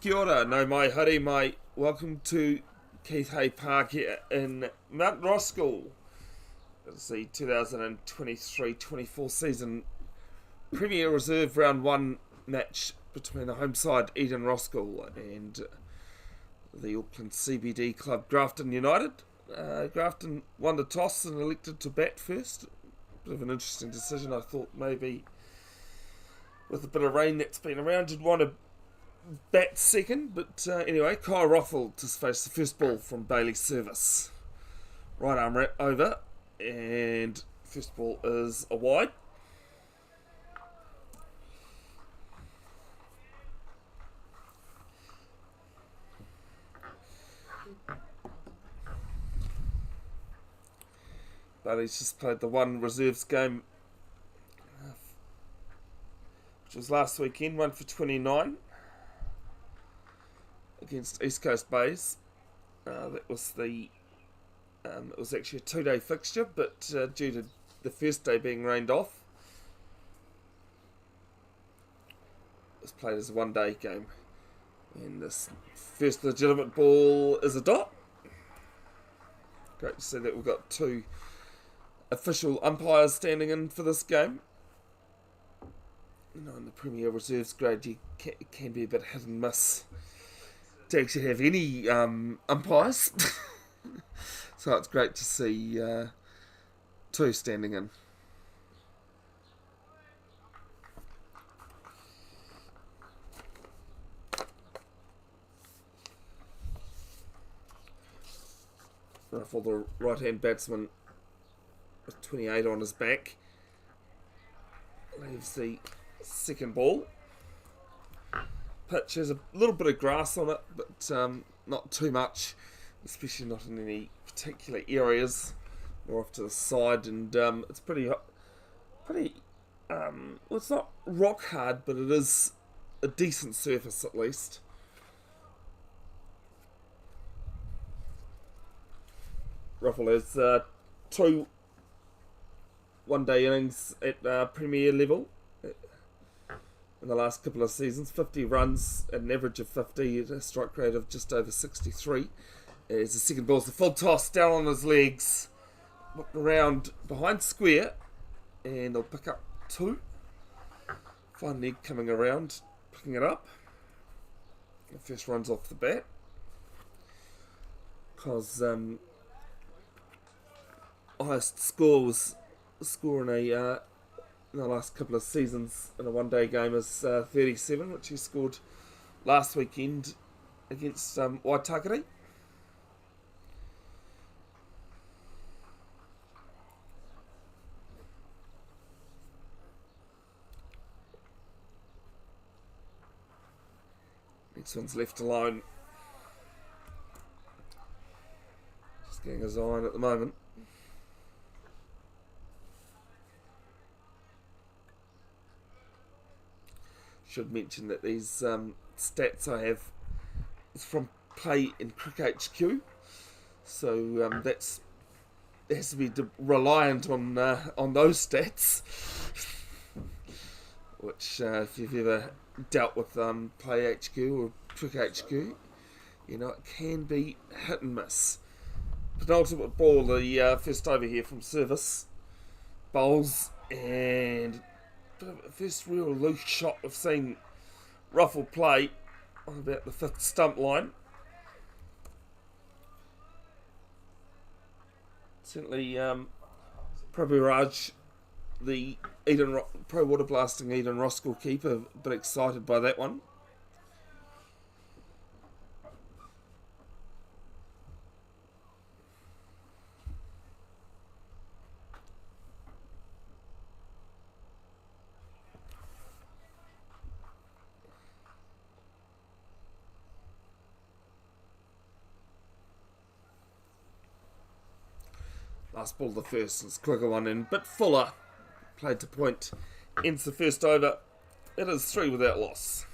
Kia ora, no mai haere mai. Welcome to Keith Hay Park here in Mount Roskill. It's the 2023-24 season Premier Reserve Round 1 match between the home side Eden Roskill and the Auckland CBD club Grafton United. Grafton won the toss and elected to bat first. Bit of an interesting decision. I thought maybe with a bit of rain that's been around you'd want to bat second, but anyway, Kyle Roffel to face the first ball from Bailey's service. Right arm over, and first ball is a wide. Bailey's just played the one reserves game, which was last weekend, 1 for 29. Against East Coast Bays. That was the. It was actually a 2-day fixture, but due to the first day being rained off, it was played as a 1-day game. And this first legitimate ball is a dot. Great to see that we've got two official umpires standing in for this game. You know, in the Premier Reserves grade, it can be a bit hit and miss to actually have any umpires. So it's great to see two standing in. For the right-hand batsman with 28 on his back, leaves the second ball. Pitch has a little bit of grass on it, but not too much, especially not in any particular areas, more off to the side, and it's pretty. Well, it's not rock hard, but it is a decent surface at least. Ruffle has two one-day innings at Premier level in the last couple of seasons. 50 runs at an average of 50 at a strike rate of just over 63. As the second ball's the full toss down on his legs, looking around behind square, and they'll pick up two. Fine leg coming around, picking it up. The first runs off the bat because highest score was scoring in the last couple of seasons in a one-day game is 37, which he scored last weekend against Waitakere. Next one's left alone. Just getting his eye on at the moment. Should mention that these stats I have is from Play in Cricket HQ, so that's it has to be reliant on those stats. Which, if you've ever dealt with Play HQ or Cricket HQ, you know it can be hit and miss. Penultimate ball, the first over here from service, bowls, and first real loose shot we've seen Ruffle play on about the 5th stump line. Certainly, Prabhu the pro water blasting Eden Roskill keeper, a bit excited by that one. Last ball the first, it's a quicker one in, but Fuller played to point, ends the first over. It is 3 without loss.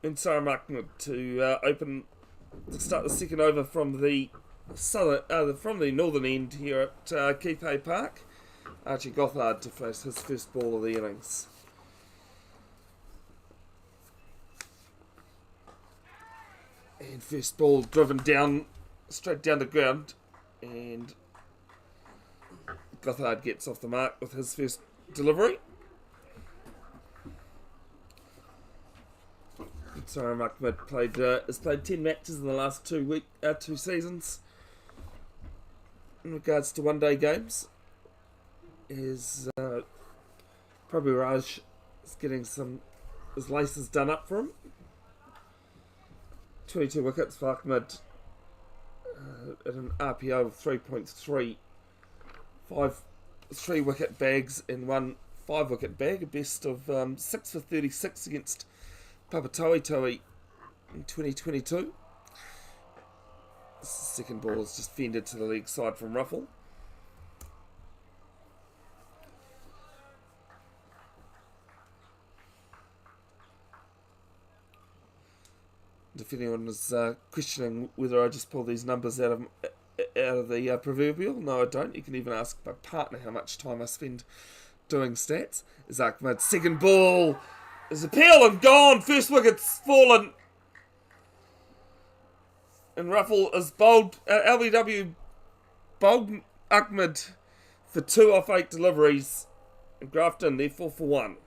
and Sarah Ahmed to start the second over from the northern end here at Keith Hay Park. Archie Gothard to face his first ball of the innings. And first ball driven down, straight down the ground, and Gothard gets off the mark with his first delivery. Sorry, Ahmed has played 10 matches in the last two seasons. In regards to one-day games, his Prabhu Raj is getting his laces done up for him. 22 wickets for Ahmed at an RPO of 3.3. 3 wicket bags and 1 5-wicket bag, a best of 6 for 36 against Papatoetoe in 2022. This second ball is just fended to the leg side from Ruffle. If anyone is questioning whether I just pull these numbers out of the proverbial, no I don't. You can even ask my partner how much time I spend doing stats. Is Ahmed's second ball is a peel and gone. First wicket's fallen. And Ruffle is bowled. LBW bowled Ahmed for 2 off 8 deliveries. And Grafton, they're 4 for 1.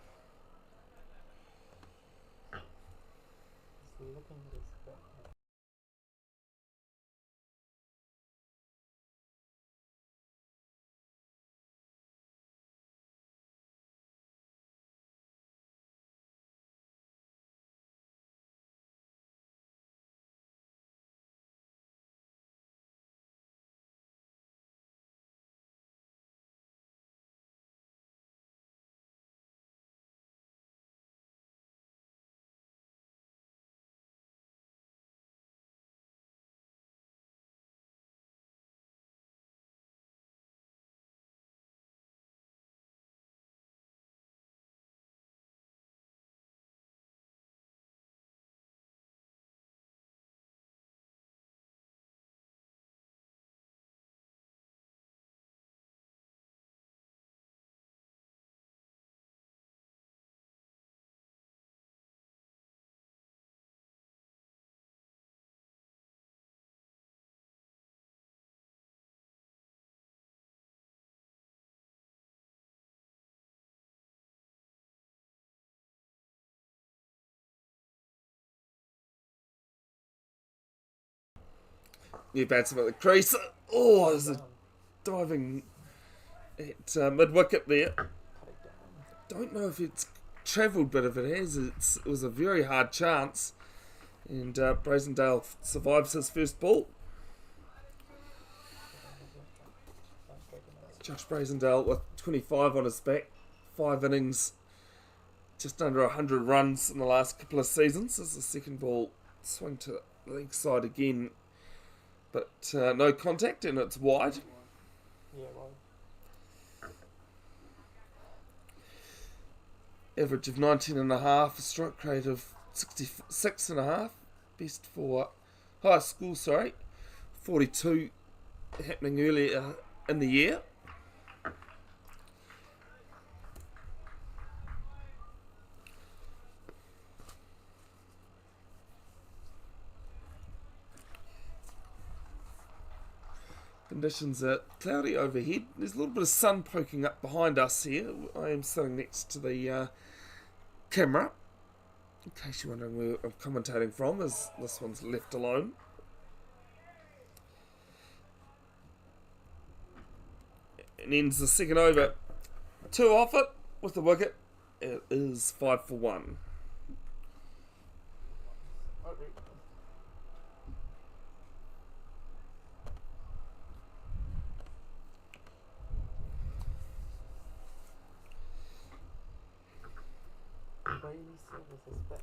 New batsman at the crease. Oh, there's a diving at mid-wicket there. Don't know if it's travelled, but if it has, it was a very hard chance. And Brazendale survives his first ball. Josh Brazendale with 25 on his back. 5 innings, just under 100 runs in the last couple of seasons. As the second ball swung to the leg side again. But no contact and it's wide. Yeah, wide. Average of 19.5, a strike rate of 66.5. Best for high school, 42 happening earlier in the year. Conditions are cloudy overhead. There's a little bit of sun poking up behind us here. I am sitting next to the camera. In case you're wondering where I'm commentating from, as this one's left alone. And ends the second over. 2 off it with the wicket. It is 5 for 1. Bailey Services back.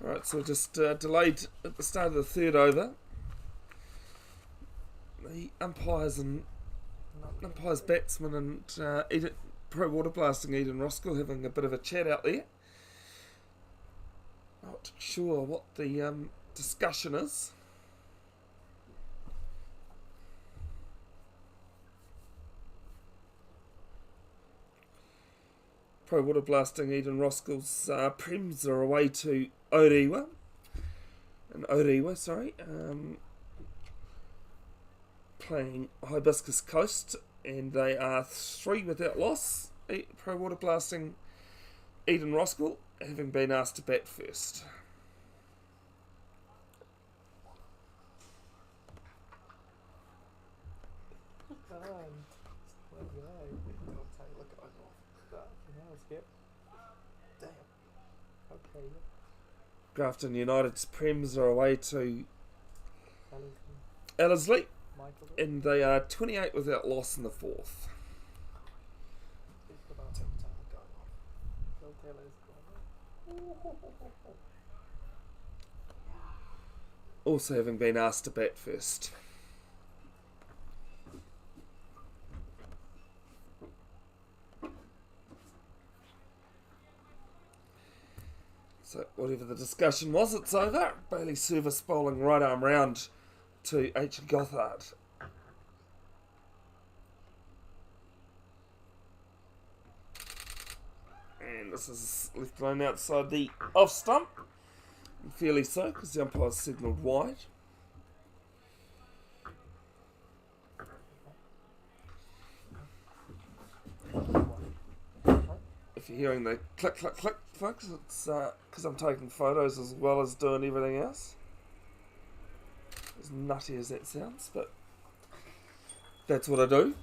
Right, so just delayed at the start of the third over. The umpires, batsmen, and pro water blasting Eden Roskill having a bit of a chat out there. Not sure what the discussion is. Pro water blasting Eden Roskill's Prems are away to Orewa. Playing Hibiscus Coast, and they are 3 without loss. Pro water blasting Eden Roskill having been asked to bat first. Grafton United's Prems are away to Ellerslie, and they are 28 without loss in the 4th. Also having been asked to bat first. So whatever the discussion was, it's over. Bailey Service bowling right arm round to H. Gothard. And this is left alone outside the off stump. And fairly so, because the umpire signalled wide. If you're hearing the click, click, click, folks, it's because I'm taking photos as well as doing everything else. As nutty as that sounds, but that's what I do.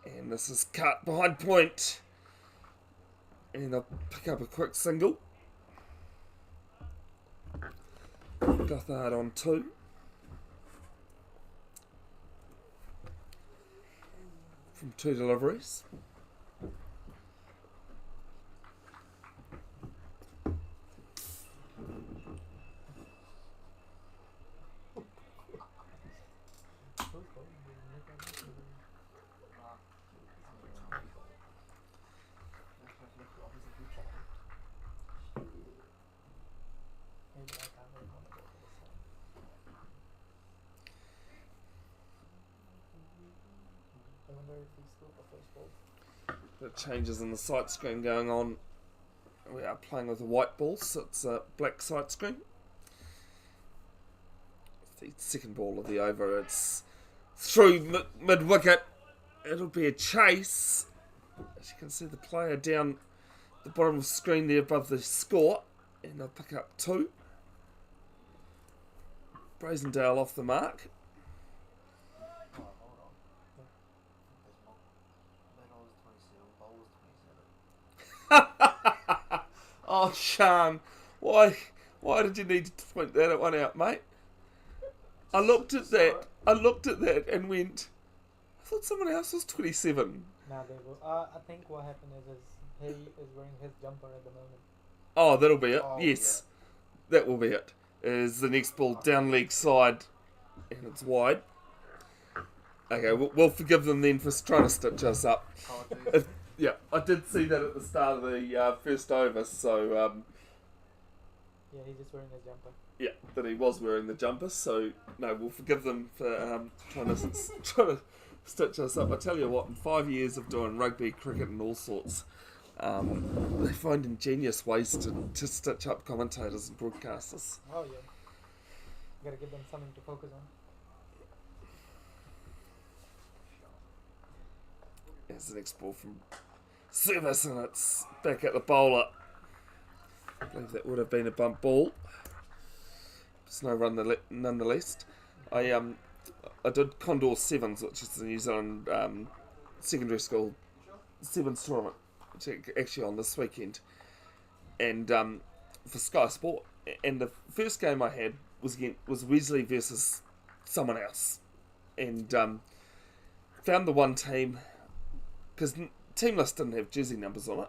And this is cut behind point. And I'll pick up a quick single. Gothard on 2. From 2 deliveries. The changes in the sight screen going on. We are playing with a white ball, so it's a black sight screen. The second ball of the over, it's through mid-wicket. It'll be a chase. As you can see, the player down the bottom of the screen there above the score, and they'll pick up 2. Brazendale off the mark. Oh, Sean, why did you need to point that one out, mate? I looked at that and went, I thought someone else was 27. Nah, they will. I think what happened is he is wearing his jumper at the moment. Oh, that'll be it. Yes, yeah. That will be it. Is the next ball down leg side, and it's wide. Okay, we'll forgive them then for trying to stitch us up. Yeah, I did see that at the start of the first over, so... yeah, he's just wearing his jumper. Yeah, that he was wearing the jumper, so no, we'll forgive them for trying to stitch us up. I tell you what, in 5 years of doing rugby, cricket and all sorts, they find ingenious ways to stitch up commentators and broadcasters. Oh yeah. Gotta give them something to focus on. There's the next ball from Service, and it's back at the bowler. I believe that would have been a bump ball. There's no run nonetheless. I did Condor Sevens, which is the New Zealand secondary school Sevens tournament, which is actually on this weekend, and for Sky Sport. And the first game I had was Wesley versus someone else. and found the one team, because team list didn't have jersey numbers on it.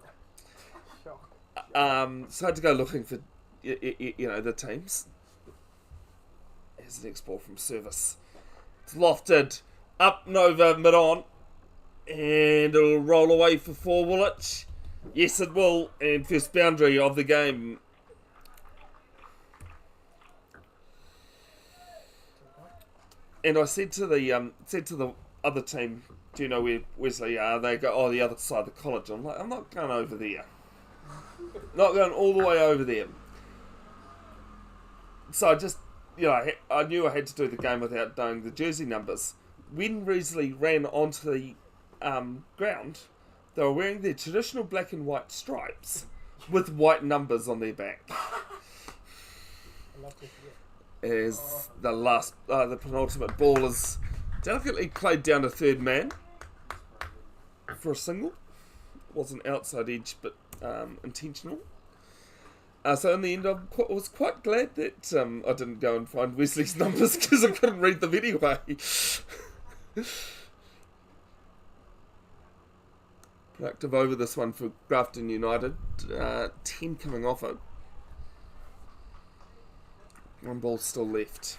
So I had to go looking for, the teams. Here's an export from service. It's lofted, up Nova, mid-on, and it'll roll away for 4, will it? Yes, it will, and first boundary of the game. And I said to the other team, do you know where Wesley are? They go, oh, the other side of the college. I'm like, I'm not going over there. Not going all the way over there. So I just, I knew I had to do the game without knowing the jersey numbers. When Wesley ran onto the ground, they were wearing their traditional black and white stripes with white numbers on their back. As the penultimate ball is delicately played down to third man for a single. Wasn't outside edge, but intentional. So in the end, I was quite glad that I didn't go and find Wesley's numbers because I couldn't read them anyway. Productive over this one for Grafton United. 10 coming off it. One ball still left.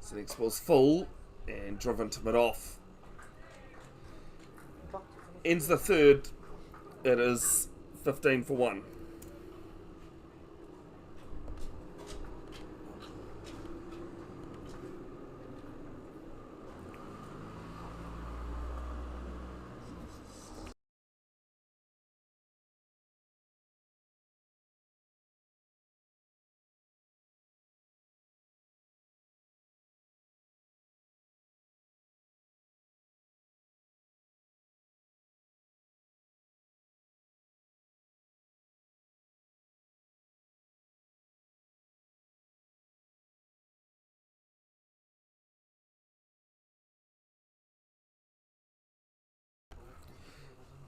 So the next ball's full and driven to mid-off. Ends the third. It is 15 for 1.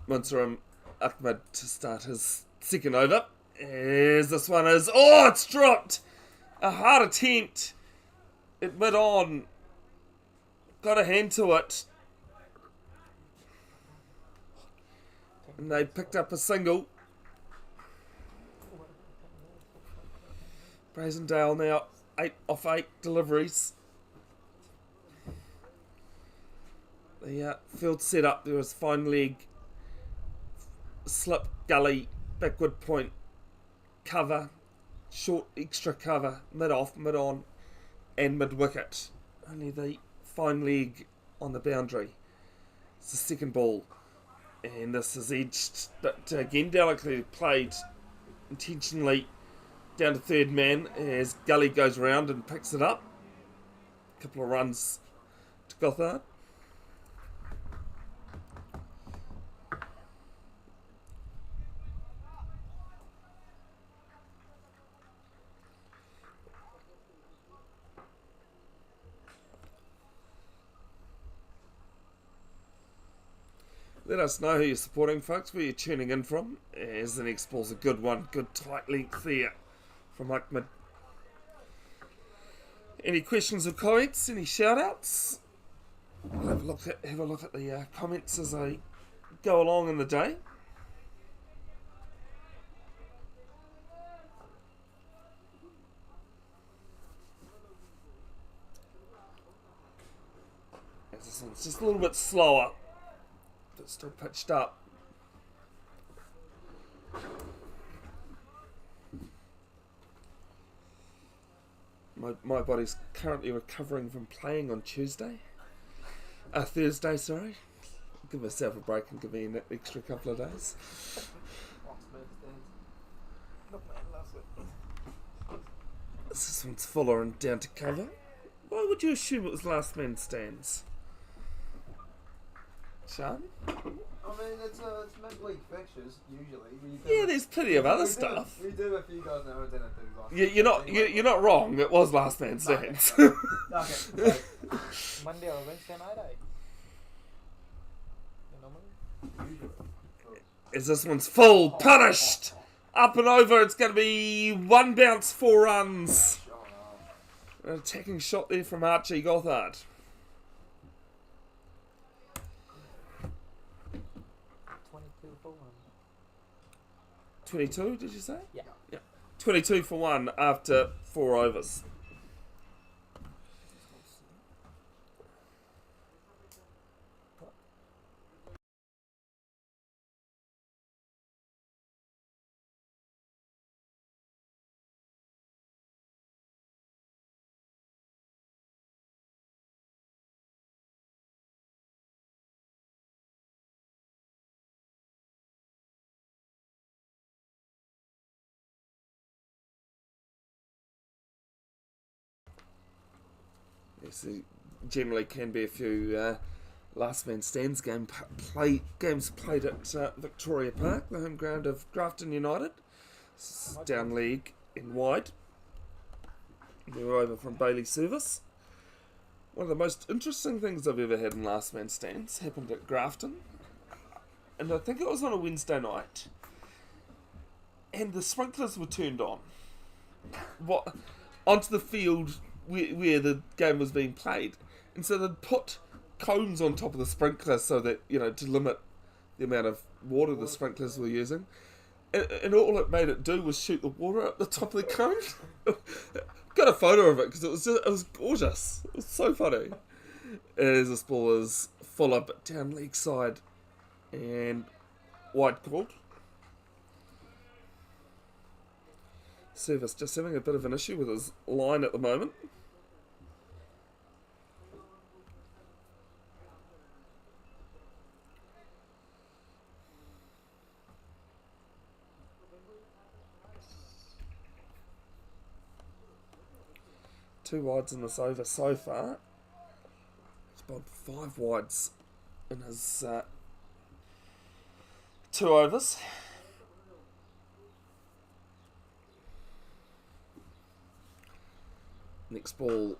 Munsteram Ahmed to start his second over. As this one is... Oh, it's dropped! A hard attempt. It mid-on. Got a hand to it. And they picked up a single. Brazendale now 8 off 8 deliveries. The field set up. There was fine leg, slip, gully, backward point, cover, short extra cover, mid-off, mid-on, and mid-wicket. Only the fine leg on the boundary. It's the second ball. And this is edged, but again delicately played intentionally down to third man as Gully goes around and picks it up. A couple of runs to Gothard. Let us know who you're supporting, folks, where you're tuning in from, as the next ball's a good one. Good tight length there from Ahmed. Any questions or comments? Any shout-outs? I'll have a look at the comments as I go along in the day. As this one's just a little bit slower. But still pitched up. My body's currently recovering from playing on Thursday, sorry. Give myself a break and give me an extra couple of days. This one's fuller and down to cover. Why would you assume it was last man stands? Sean? I mean, it's midweek fixtures usually. Yeah, there's plenty of other stuff. We do a few guys now and then do last. You're not wrong. It was last man stands. Okay. Monday or Wednesday night, As this one's full, punished, up and over. It's going to be 1 bounce, 4 runs. An attacking shot there from Archie Gothard. 22 for 1. 22, did you say? Yeah. 22 for 1 after 4 overs. Yes, there generally can be a few last man stands games played at Victoria Park, the home ground of Grafton United. Down league in wide. They're over from Bailey Service. One of the most interesting things I've ever had in last man stands happened at Grafton, and I think it was on a Wednesday night, and the sprinklers were turned on onto the field where the game was being played, and so they'd put cones on top of the sprinkler so that, to limit the amount of water the sprinklers were using, and all it made it do was shoot the water up the top of the cone. Got a photo of it because it was gorgeous. It was so funny. As this ball is full up down leg side and wide called. Service just having a bit of an issue with his line at the moment. Two wides in this over so far. He's bowled 5 wides in his 2 overs. Next ball,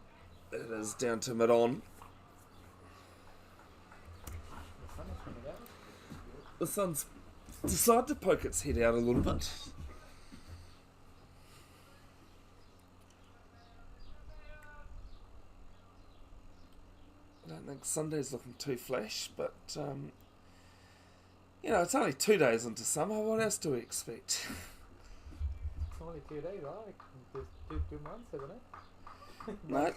it is down to mid-on. The sun's decided to poke its head out a little bit. I don't think Sunday's looking too flash, but it's only 2 days into summer. What else do we expect? It's only 2 days, right? Just 2 months, isn't it? No,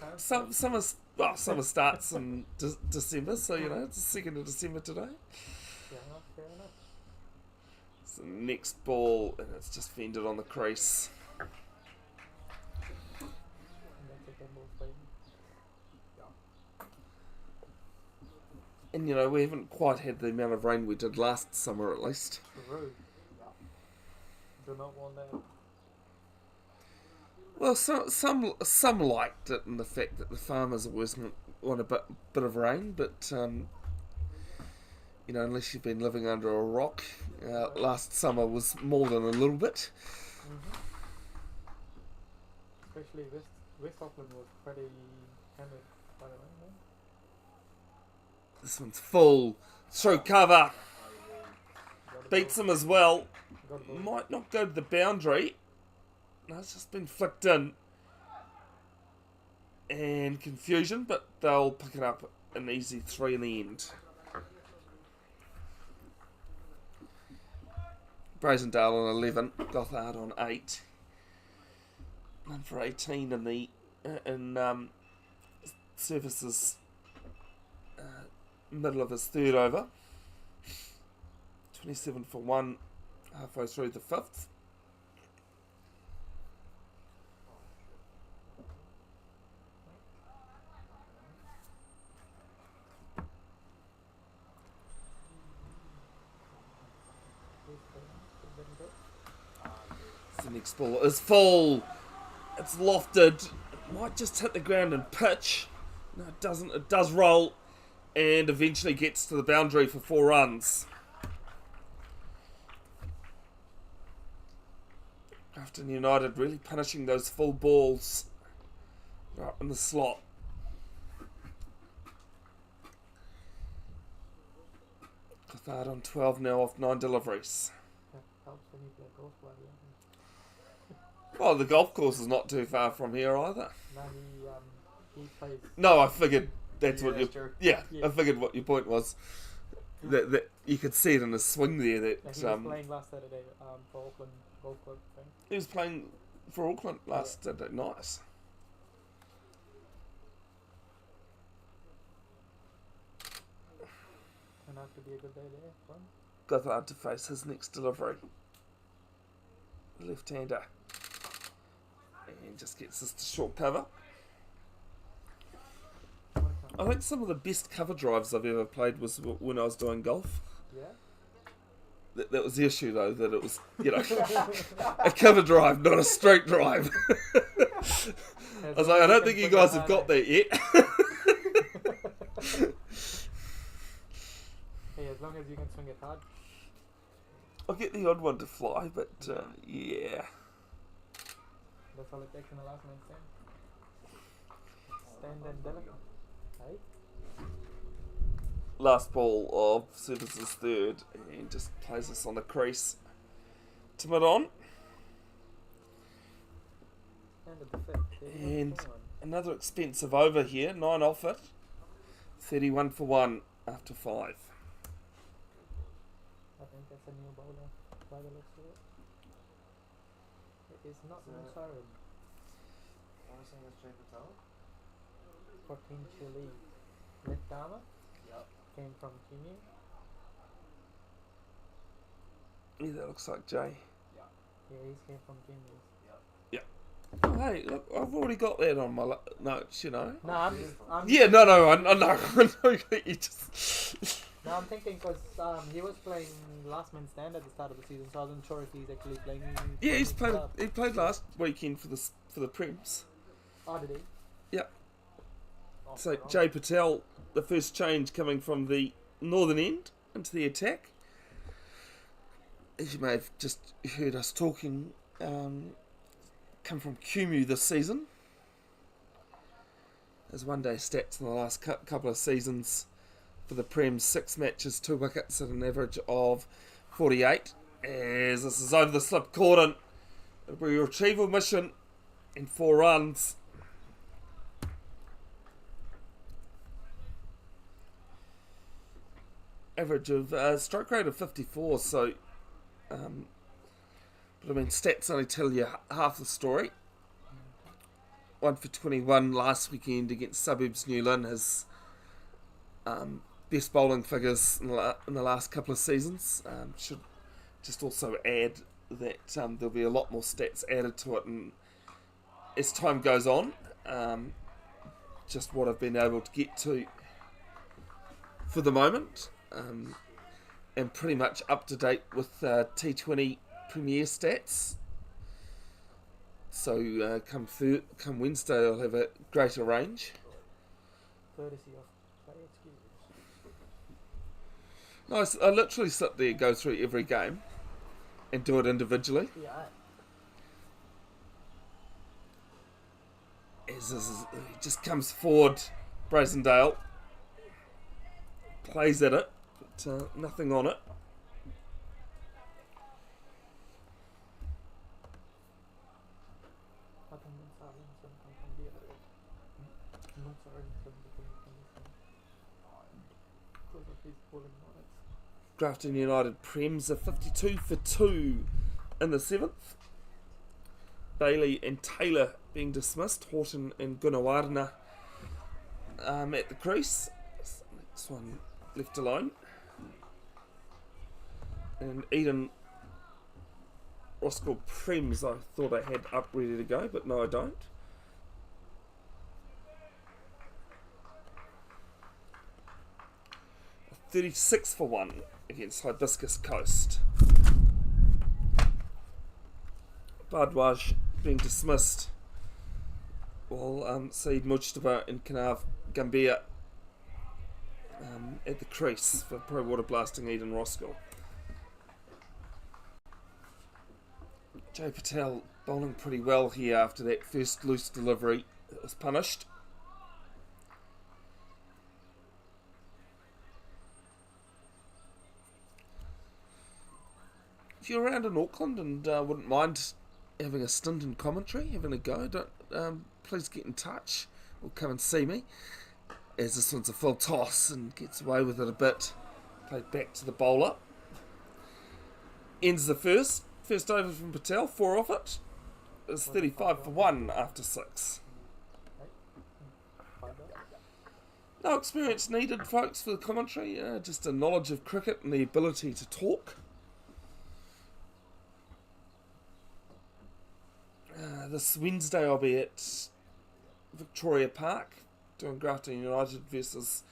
summer starts in December, so it's the 2nd of December today. Fair enough. So next ball, and it's just fended on the crease. And that's a double play. And we haven't quite had the amount of rain we did last summer, at least. True. Do not want that. Well, some liked it in the fact that the farmers always want a bit of rain, but unless you've been living under a rock, last summer was more than a little bit. Mm-hmm. Especially West Auckland was pretty hammered by the rain, man. This one's full through cover, beats him as well. Might not go to the boundary. No, it's just been flicked in. And confusion, but they'll pick it up an easy 3 in the end. Brazendale on 11, Gothard on 8. 1 for 18 in the Services middle of his 3rd over. 27 for 1 halfway through the 5th. The next ball is full. It's lofted. It might just hit the ground and pitch. No, it doesn't. It does roll and eventually gets to the boundary for 4 runs. Grafton United really punishing those full balls right in the slot. Hard on 12 now off 9 deliveries. That helps when you play golf, bloody hell. Well, the golf course is not too far from here either. No, he plays. No, I figured that's what you. That's true. Yeah, Yeah. I figured what your point was. That you could see it in his swing there. That Like he was playing last Saturday for Auckland Golf Club thing. he was playing for Auckland last Saturday. Nice. Turned out to be a good day there for him. Gothard to face his next delivery. Left-hander. And just gets us to short cover. I think some of the best cover drives I've ever played was when I was doing golf. Yeah. That was the issue though, that it was, a cover drive, not a straight drive. I was like, I don't think you guys have got that yet. Hey, as long as you can swing it hard. I'll get the odd one to fly, but yeah. That's all it takes in the last man stand. Stand and deliver. Hey? Last ball of Service's third, and just plays us on the crease. To mid-on. And a defect. And another expensive over here, 9 off it. 31 for 1 after 5. I think that's a new bowler by the looks of it. It is not Musarin. I want to say that's Jay Patel. Potentially left armour. Yep. Came from Kenya. Yeah, that looks like Jay. Yeah, he's came from Kenya. Oh, hey, look, I've already got that on my notes, No, I'm Yeah, no, I know that you just... No, I'm thinking because he was playing last man stand at the start of the season, so I wasn't sure if he's actually playing. Yeah, his club. he played last weekend for the Prems. Oh, did he? So Jay Patel, the first change coming from the northern end into the attack. As you may have just heard us talking, come from Kumu this season. His one-day stats in the last couple of seasons for the Prem: 6 matches, 2 wickets at an average of 48. As this is over the slip cordon, it'll be a retrieval mission in 4 runs. Average of stroke rate of 54, so but I mean stats only tell you half the story. 1 for 21 last weekend against Suburbs Newland, his best bowling figures in the last couple of seasons. Should just also add that there'll be a lot more stats added to it, and as time goes on, just what I've been able to get to for the moment. And pretty much up to date with T20 Premier stats. So come Wednesday, I'll have a greater range. Courtesy of KHQ. Nice. I literally sit there, go through every game, and do it individually. Yeah. As he just comes forward, Brazendale plays at it. Nothing on it. I think Musarin can come from the other end. Musarin can become from this end. Because of his bowling knowledge. Grafton United Prems are 52 for 2 in the 7th. Bailey and Taylor being dismissed. Horton and Gunawarna at the crease. Next one left alone. And Eden Roskill Prems I thought I had up ready to go, but no I don't. A 36 for 1 against Hibiscus Coast. Bardwaj being dismissed, while Saeed Mujtaba and Kanav Gambia at the crease for pro water blasting Eden Roskill. Jay Patel bowling pretty well here after that first loose delivery that was punished. you're around in Auckland and wouldn't mind having a stint in commentary, having a go, please get in touch or come and see me. As this one's a full toss and gets away with it a bit. Played back to the bowler. Ends the first over from Patel, 4 off it. It's 35 for 1 after 6. No experience needed, folks, for the commentary. Just a knowledge of cricket and the ability to talk. This Wednesday I'll be at Victoria Park doing Grafton United versus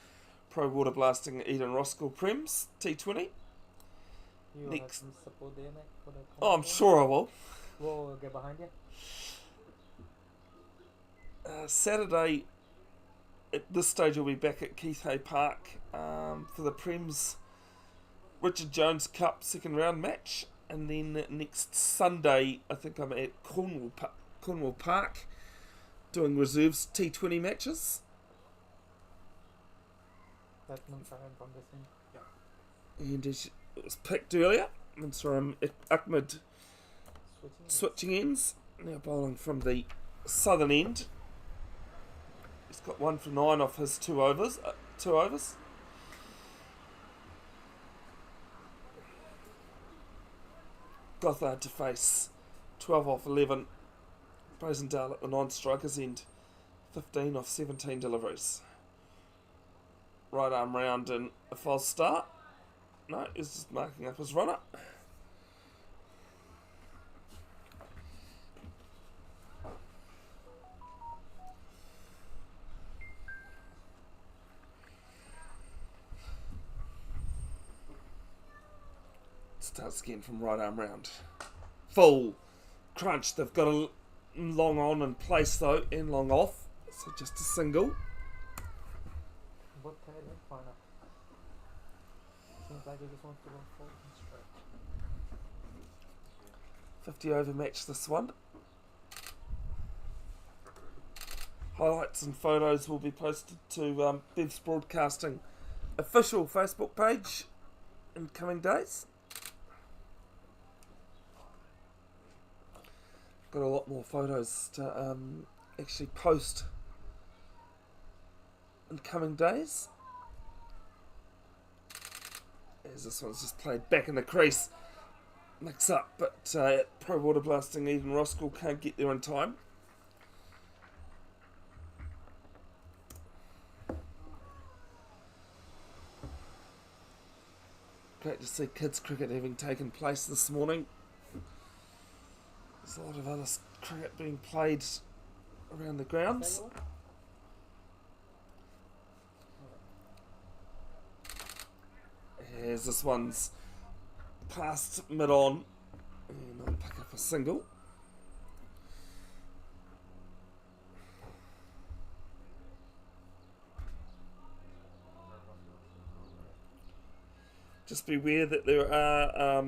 Pro Water Blasting Eden Roskill Prems T20. You Next. have some support there, mate, for the Oh, I'm sure I will. We'll get behind you. Saturday, at this stage, we'll be back at Keith Hay Park for the Prems Richard Jones Cup second round match. And then next Sunday, I think I'm at Cornwall Park doing reserves T20 matches. That's Munsaran from this one. And as it was picked earlier, Munsaram Ahmed switching ends. Now bowling from the southern end. He's got 1 for 9 off his 2 overs. Gothard to face 12 off 11. Brazendale at the non-strikers end. 15 off 17 deliveries. Right arm round and a false start. No, he's just marking up his runner. Starts again from right arm round. Full crunch. They've got a long on in place though, and long off. So just a single. What tail in final? Seems like he just wants to go full and straight. 50 over match this one. Highlights and photos will be posted to Bev's Broadcasting official Facebook page in coming days. Got a lot more photos to actually post in coming days. As this one's just played back in the crease. Mix up, but Pro Water Blasting Eden Roskill can't get there in time. Great to see kids cricket having taken place this morning. There's a lot of other cricket being played around the grounds. As this one's past mid-on, and I'll pick up a single. Just beware that there are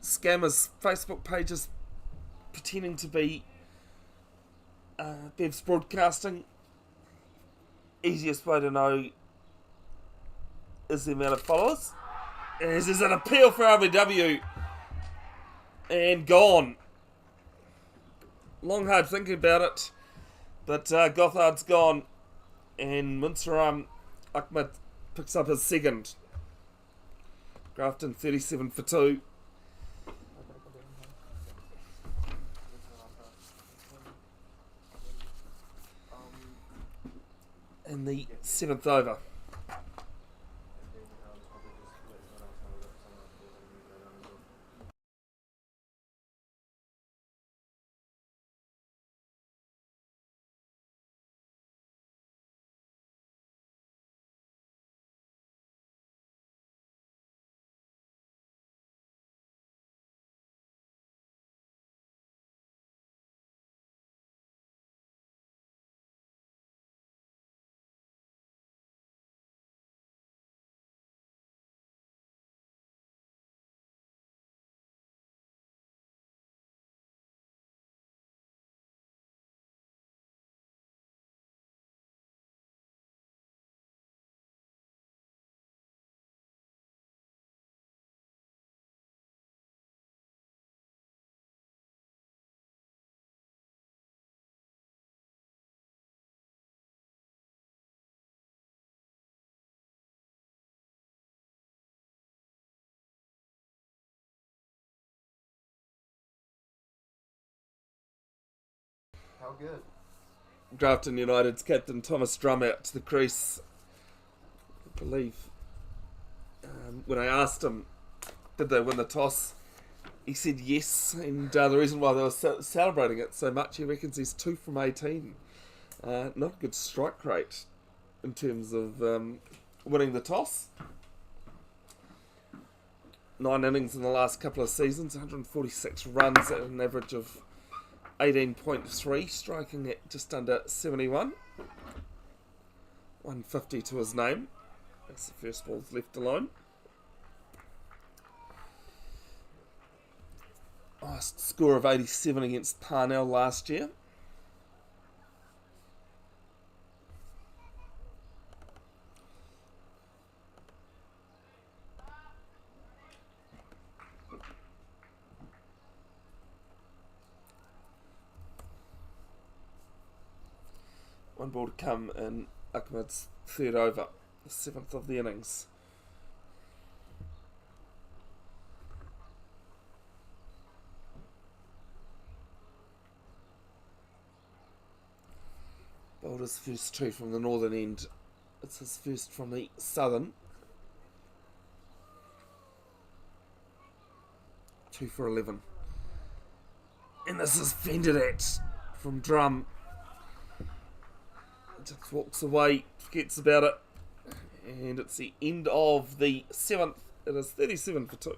scammers Facebook pages pretending to be Bev's Broadcasting. Easiest way to know is the amount of followers. As there's an appeal for RBW. And gone. Long hard thinking about it. But Gothard's gone. And Munsaram Ahmed picks up his second. Grafton 37 for 2. In the 7th over. How good? Grafton United's captain Thomas Drum out to the crease. I believe when I asked him, did they win the toss? He said yes, and the reason why they were celebrating it so much, he reckons he's 2 from 18. Not a good strike rate in terms of winning the toss. 9 innings in the last couple of seasons, 146 runs at an average of 18.3, striking at just under 71. 150 to his name. That's the first ball's left alone. Score of 87 against Parnell last year. One ball to come in Ahmed's third over, the 7th of the innings. Bowler's first 2 from the northern end. It's his first from the southern. 2 for 11. And this is fended at from Drum. Just walks away, forgets about it. And it's the end of the 7th. It is 37 for 2.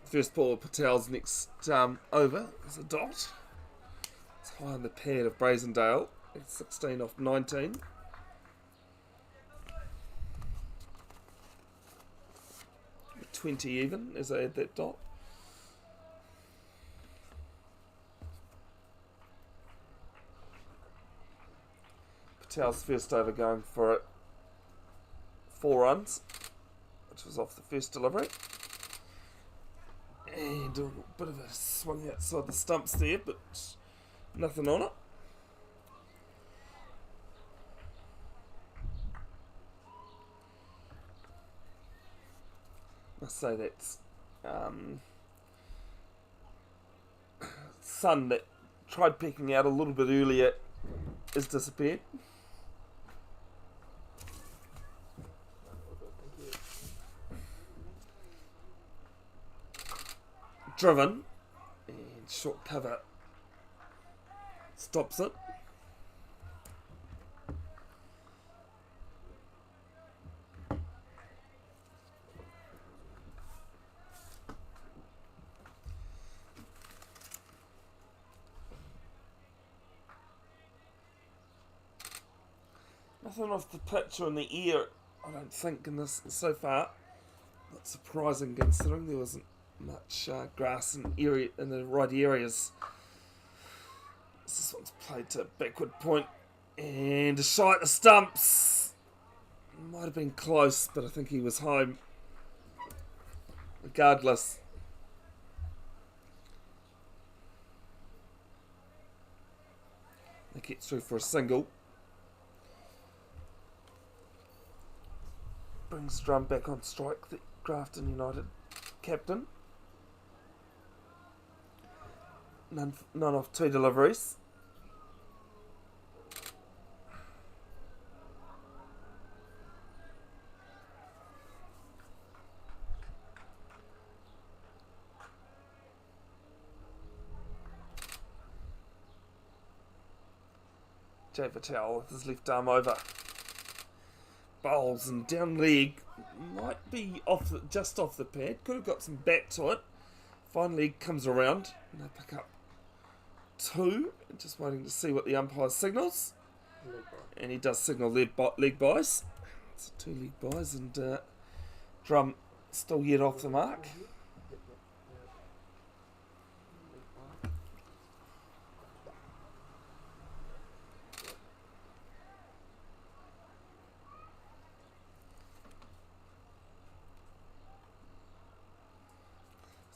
First ball of Patel's next over is a dot. It's high on the pad of Brazendale. It's 16 off 19. $20 even as I add that dot. Patel's first over going for 4 runs, which was off the first delivery. And a bit of a swing outside the stumps there, but nothing on it. Must say that's sun that tried peeking out a little bit earlier has disappeared. Driven and short cover stops it. Nothing off the pitch or in the air, I don't think, in this so far. Not surprising considering there wasn't much grass in the right areas. This one's played to backward point and a shot at the stumps. Might have been close, but I think he was home. Regardless, they get through for a single. Brings Drum back on strike, the Grafton United captain. None off 2 deliveries. Jay Patel with his left arm over. Bowls and down leg. Might be just off the pad. Could have got some bat to it. Finally comes around and they pick up 2. Just waiting to see what the umpire signals. Leg ball. And he does signal leg buys. It's 2 leg buys, and Drum still yet off the mark. Yep. Leg ball.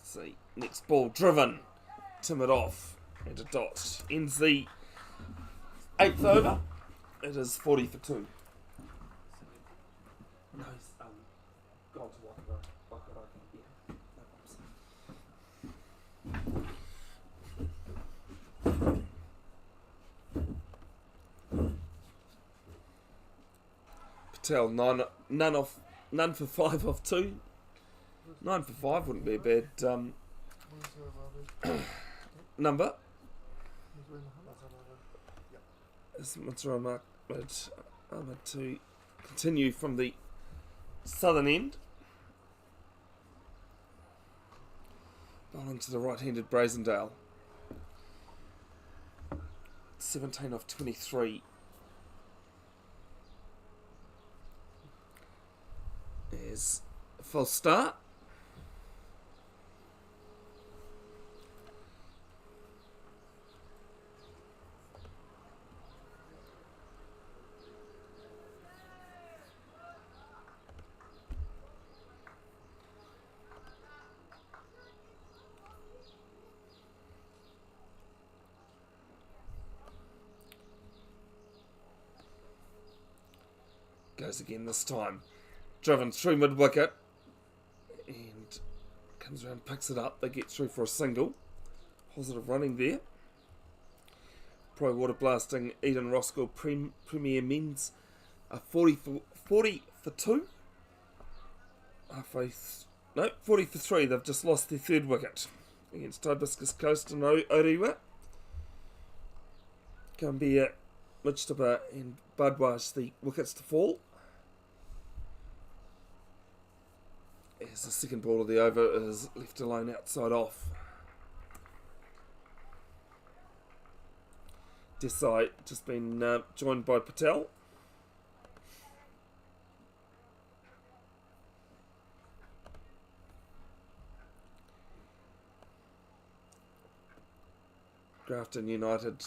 See, next ball driven. Timid off. And a dot. Ends the 8th over. It is 40 for 2. No, he's gone to Waikato. Yeah, no problems. Patel, none for 5 off 2. 9 for 5 wouldn't be a bad number. This Matsura mark to continue from the southern end. Bowling to the right-handed Brazendale. 17 off 23. There's a false start. Goes again this time. Driven through mid-wicket. And comes around, picks it up. They get through for a single. Positive running there. Pro water blasting Eden Roskill Premier Men's 40 for 2. 40 for 3. They've just lost their 3rd wicket against Hibiscus Coast and Orewa. Gambia, Mujtaba and Budwash the wickets to fall. As the second ball of the over is left alone outside off. Desai just been joined by Patel. Grafton United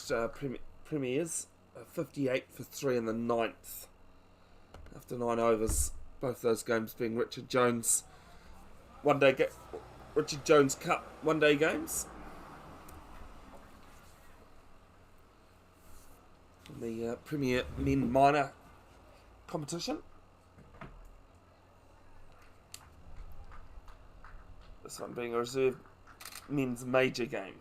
premiers 58 for 3 in the 9th. After 9 overs, both those games being Richard Jones Cup one-day games. In the Premier Men Minor competition. This one being a reserve men's major game.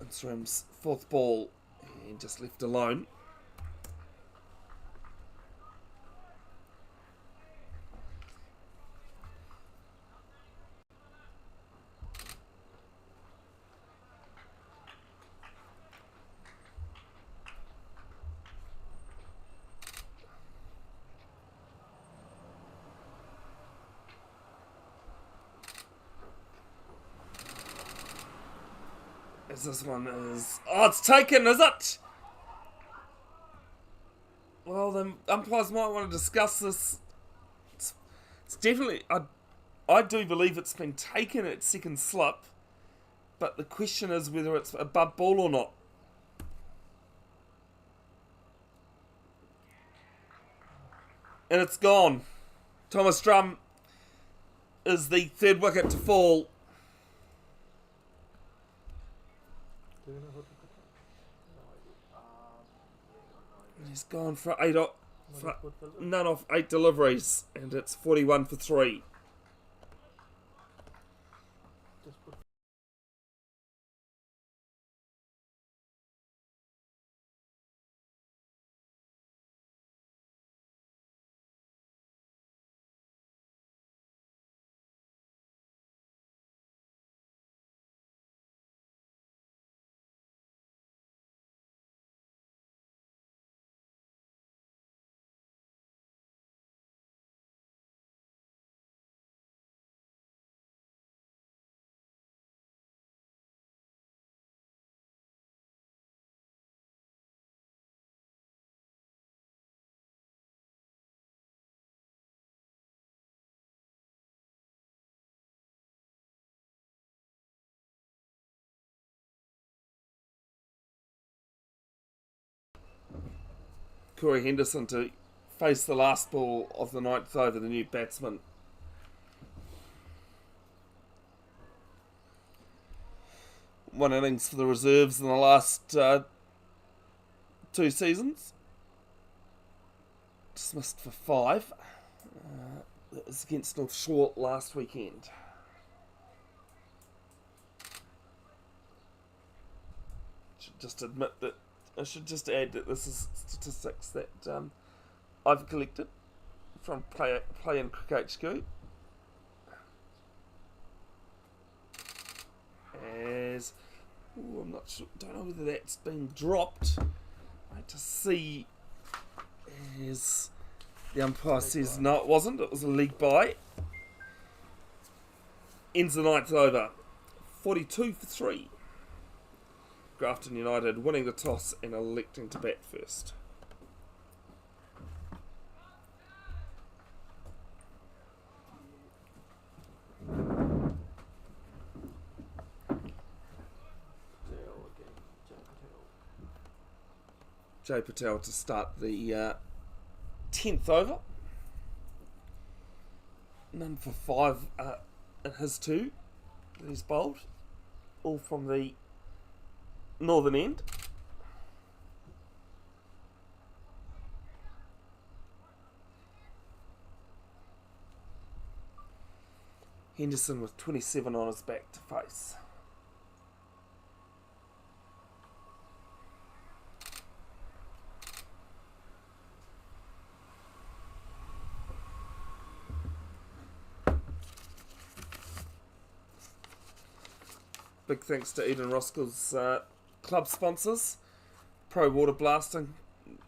Insteram's 4th ball and just left alone. As this one is... Oh, it's taken, is it? Well, the umpires might want to discuss this. It's definitely... I do believe it's been taken at second slip, but the question is whether it's a bub ball or not. And it's gone. Thomas Drum is the 3rd wicket to fall. Do you know who to put on? He's gone for none off 8 deliveries, and it's 41 for 3. Just put Corey Henderson to face the last ball of the ninth over, the new batsman. One innings for the reserves in the last 2 seasons. Dismissed for 5. That was against North Shore last weekend. I should just add that this is statistics that I've collected from Play and Cricket HQ. As I'm not sure, don't know whether that's been dropped. I had to see as the umpire says no, it wasn't. It was a league bye. Ends the ninth over, 42 for 3. Grafton United winning the toss and electing to bat first. Jay Patel to start the 10th over. None for 5 in his 2 that he's bowled. All from the northern end. Henderson with 27 on his back to face. Big thanks to Eden Roskill's club sponsors, Pro Water Blasting,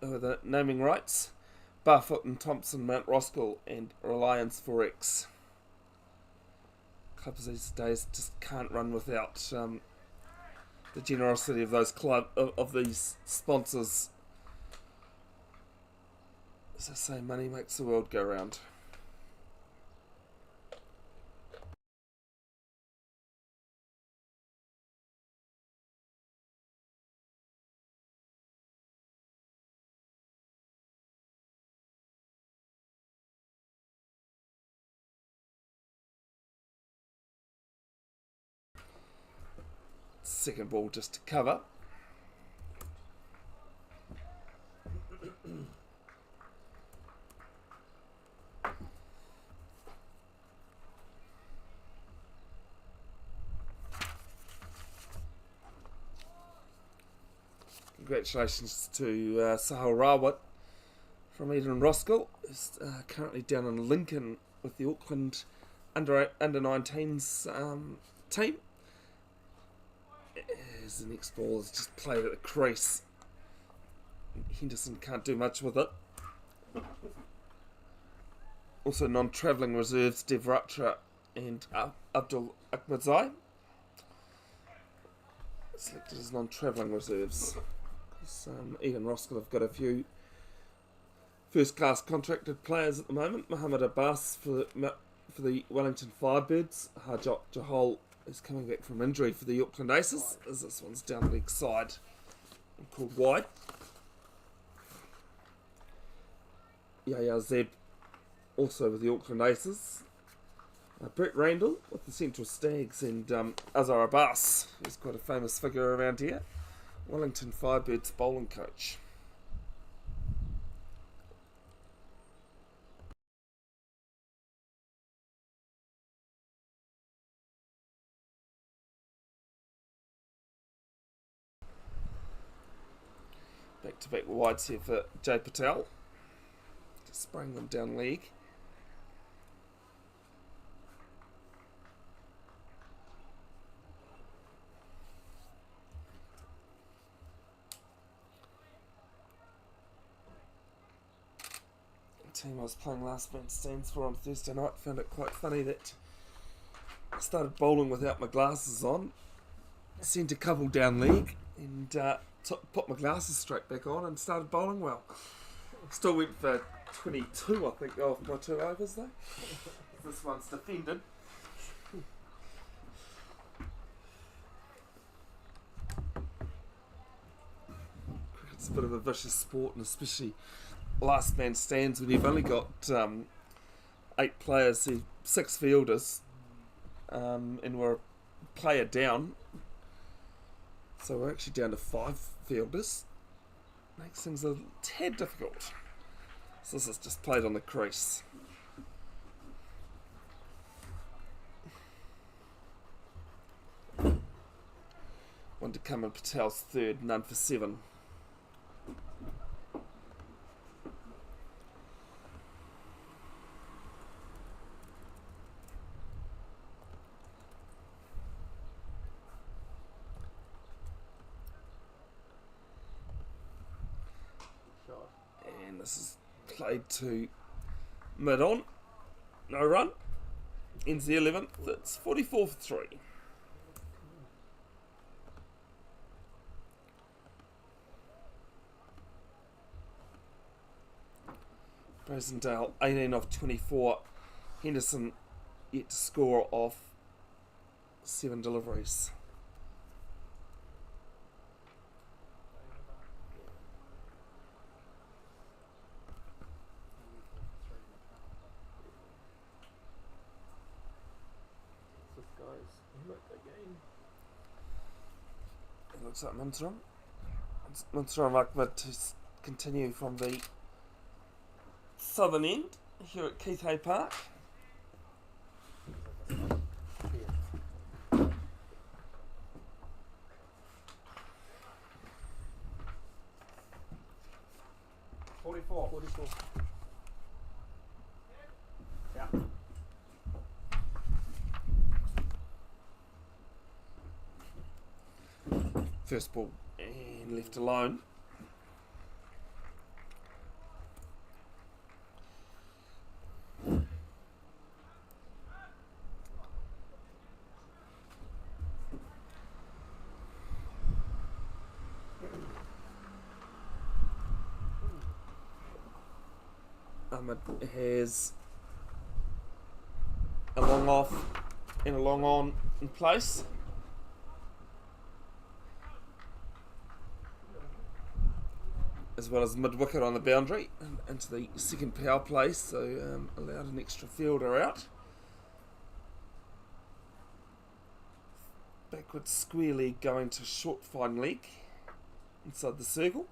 the naming rights, Barfoot and Thompson, Mount Roskill, and Reliance Forex. Clubs these days just can't run without the generosity of those of these sponsors. As I say, money makes the world go round. Second ball just to cover. Congratulations to Sahil Rawat from Eden Roskill, who's currently down in Lincoln with the Auckland under 19s team. As the next ball is just played at the crease. Henderson can't do much with it. Also non-travelling reserves Dev Ratra and Abdul Akmadzai. Selected as non-travelling reserves. Eden Roskill have got a few first-class contracted players at the moment. Muhammad Abbas for the Wellington Firebirds. Harjot Jahal is coming back from injury for the Auckland Aces, as this one's down the leg side and called wide. Yaya Zeb also with the Auckland Aces. Brett Randall with the Central Stags, and Azhar Abbas, who's quite a famous figure around here, Wellington Firebirds bowling coach. Back-to-back wides here for Jay Patel. Just spraying them down leg. The team I was playing last man stands for on Thursday night found it quite funny that I started bowling without my glasses on, sent a couple down leg, and put my glasses straight back on and started bowling well. Still went for 22, I think, off my 2 overs though. This one's defended. Cricket's a bit of a vicious sport, and especially last man stands when you've only got 8 players, 6 fielders, and we're a player down. So we're actually down to 5 fielders. Makes things a tad difficult. So this is just played on the crease. One to come in Patel's third, none for 7. Shot. And this is played to mid on. No run. Ends the 11th. It's 44 for 3. Rosendale 18 off 24. Henderson yet to score off 7 deliveries. This guy's back again. It looks like Mintram Ahmed to continue from the southern end here at Keith Hay Park. Forty-four. Yeah. First ball and left alone. Ahmed has a long off and a long on in place. As well as mid-wicket on the boundary and into the second power play, so allowed an extra fielder out. Backwards square leg going to short fine leg inside the circle.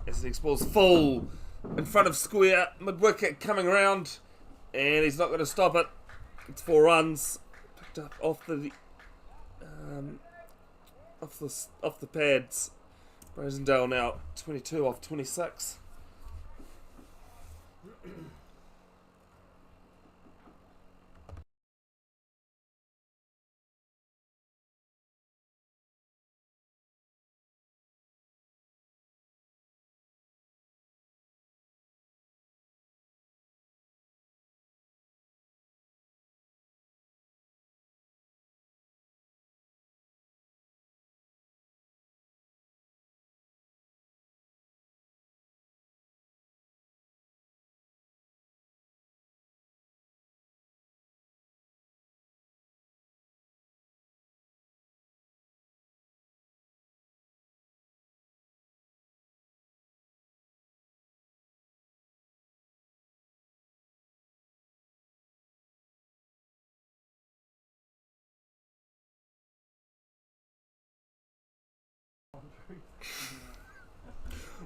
As the next ball's full in front of square, mid-wicket coming around, and he's not going to stop it. It's 4 runs, picked up off the pads. Rosendale now 22 off 26.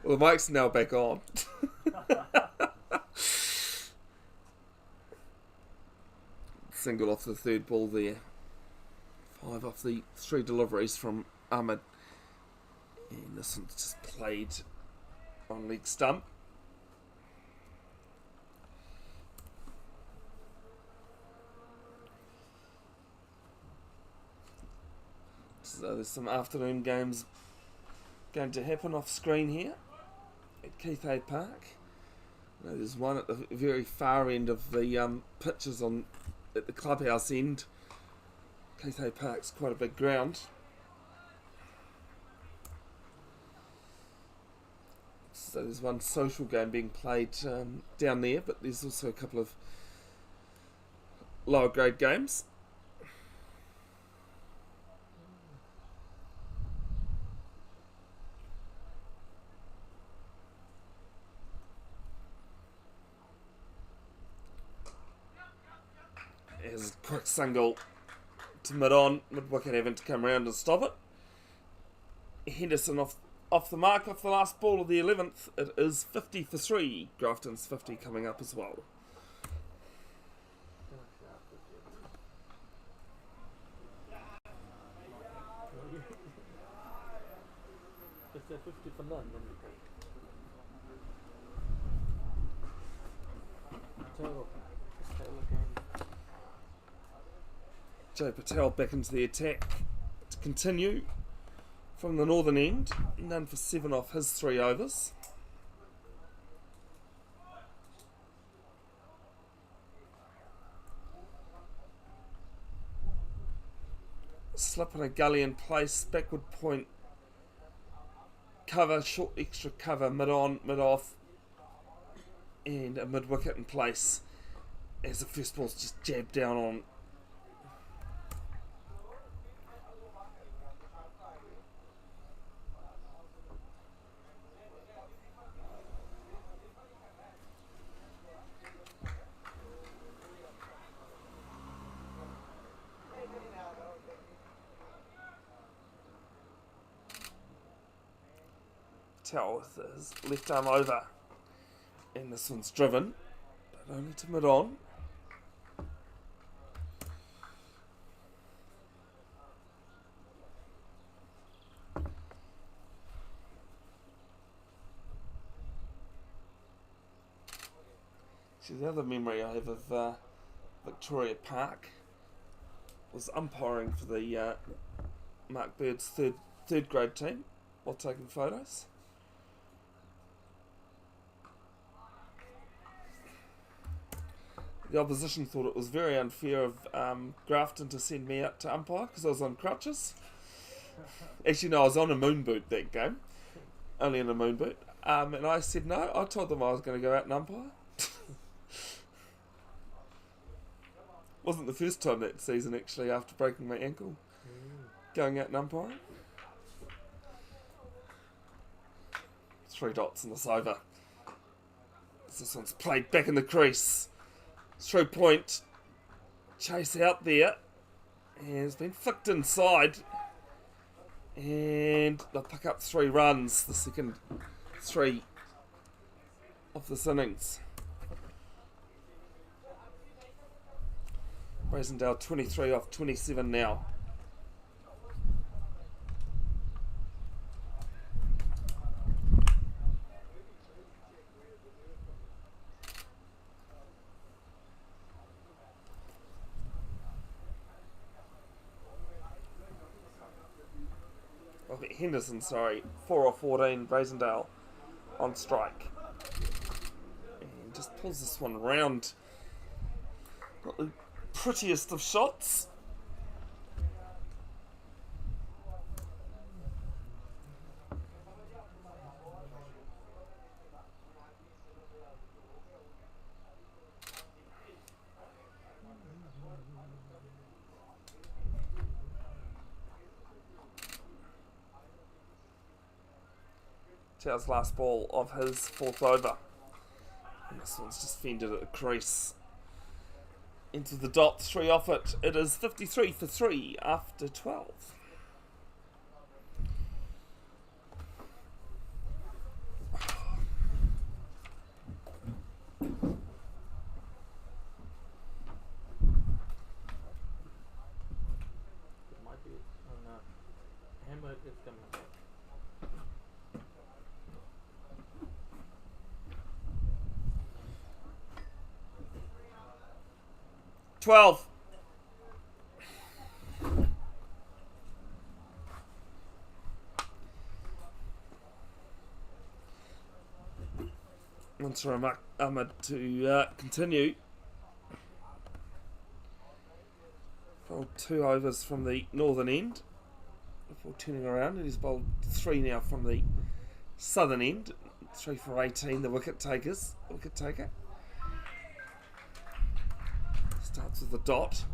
Well, the mic's now back on. Single off the third ball there. 5 off the 3 deliveries from Ahmed. And this one's just played on leg stump. So there's some afternoon games going to happen off screen here at Keith Hay Park. There's one at the very far end of the pitches at the clubhouse end. Keith Hay Park's quite a big ground. So there's one social game being played down there, but there's also a couple of lower grade games. quick single to mid-on, mid-wicket having to come round and stop it. Henderson off the mark, off the last ball of the 11th. It is 50 for 3. Grafton's 50 coming up as well. Is there 50 for none? Then we Patel again. Joe Patel back into the attack to continue from the northern end. None for 7 off his 3 overs. Slip in a gully in place, backward point, cover, short extra cover, mid-on, mid-off, and a mid-wicket in place as the first ball's just jabbed down on. Patel with his left arm over, and this one's driven, but only to mid-on. See, the other memory I have of Victoria Park was umpiring for the Mark Bird's third grade team while taking photos. The opposition thought it was very unfair of Grafton to send me out to umpire because I was on crutches. Actually, no, I was on a moon boot that game. Only in a moon boot. And I said no. I told them I was going to go out and umpire. Wasn't the first time that season, actually, after breaking my ankle. Going out and umpiring. 3 dots in this over. This one's played back in the crease. Through point, chase out there, and it's been flicked inside, and they'll pick up 3 runs, the second 3 of this innings. Brazendale 23 off 27 now. Henderson, 4 off 14, Brazendale on strike. And just pulls this one round. Not the prettiest of shots. Taylor's last ball of his 4th over. And this one's just fended at the crease. Into the dot, 3 off it. It is 53 for 3 after 12. It might be on hammer is coming up. Mansour Ahmed to continue. Bowled 2 overs from the northern end before turning around, and he's bowled 3 now from the southern end. 3 for 18, the wicket taker. Starts with the dot.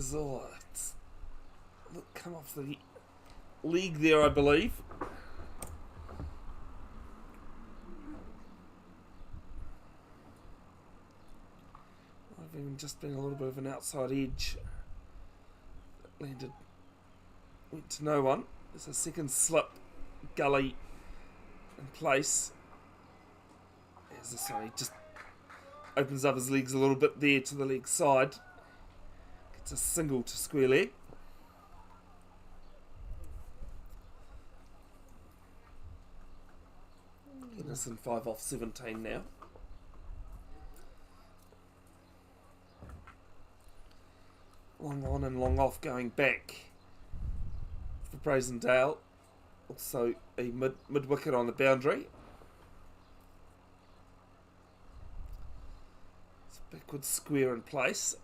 is it's come off the league there, I believe. I've even just been a little bit of an outside edge. Went to no one. There's a second slip, gully in place. He just opens up his legs a little bit there to the leg side. Gets a single to square leg. Henderson 5 off 17 now. Long on and long off going back for Brazendale. Also a mid wicket on the boundary. It's a backward square in place.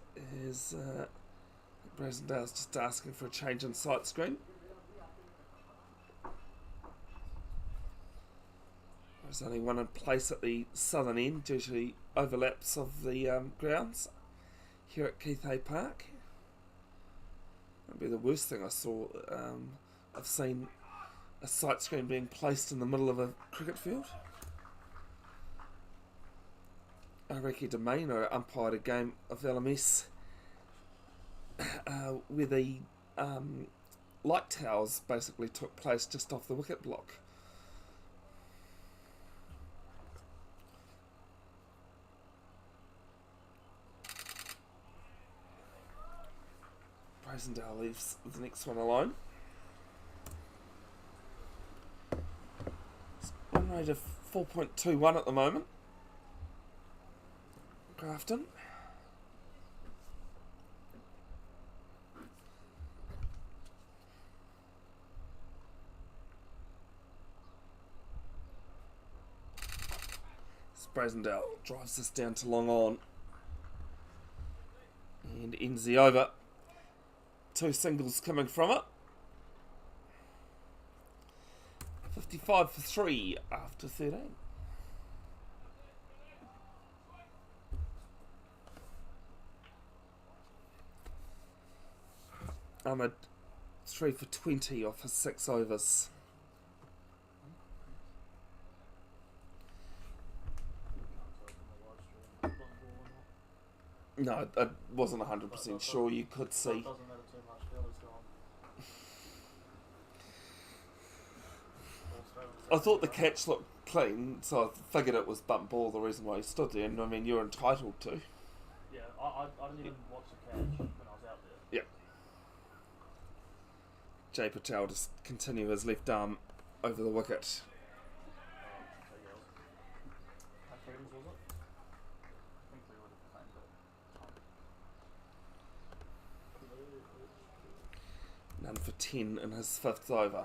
Brazendale's just asking for a change in sight screen. There's only one in place at the southern end due to the overlaps of the grounds here at Keith Hay Park. That'd be the worst thing I saw. I've seen a sight screen being placed in the middle of a cricket field. Ricky DeMaino umpired a game of LMS where the light towers basically took place just off the wicket block. Brazendale leaves the next one alone. It's run rate of 4.21 at the moment. Grafton. Brazendale drives this down to long on and ends the over. 2 singles coming from it. 55 for 3 after 13. Ahmed 3 for 20 off his 6 overs. No, I wasn't 100% sure. You could see. I thought the catch looked clean, so I figured it was bump ball, the reason why he stood there. And I mean, you're entitled to. Yeah, I didn't even watch the catch when I was out there. Yeah. Jay Patel just continue his left arm over the wicket. None for 10 in his 5th over.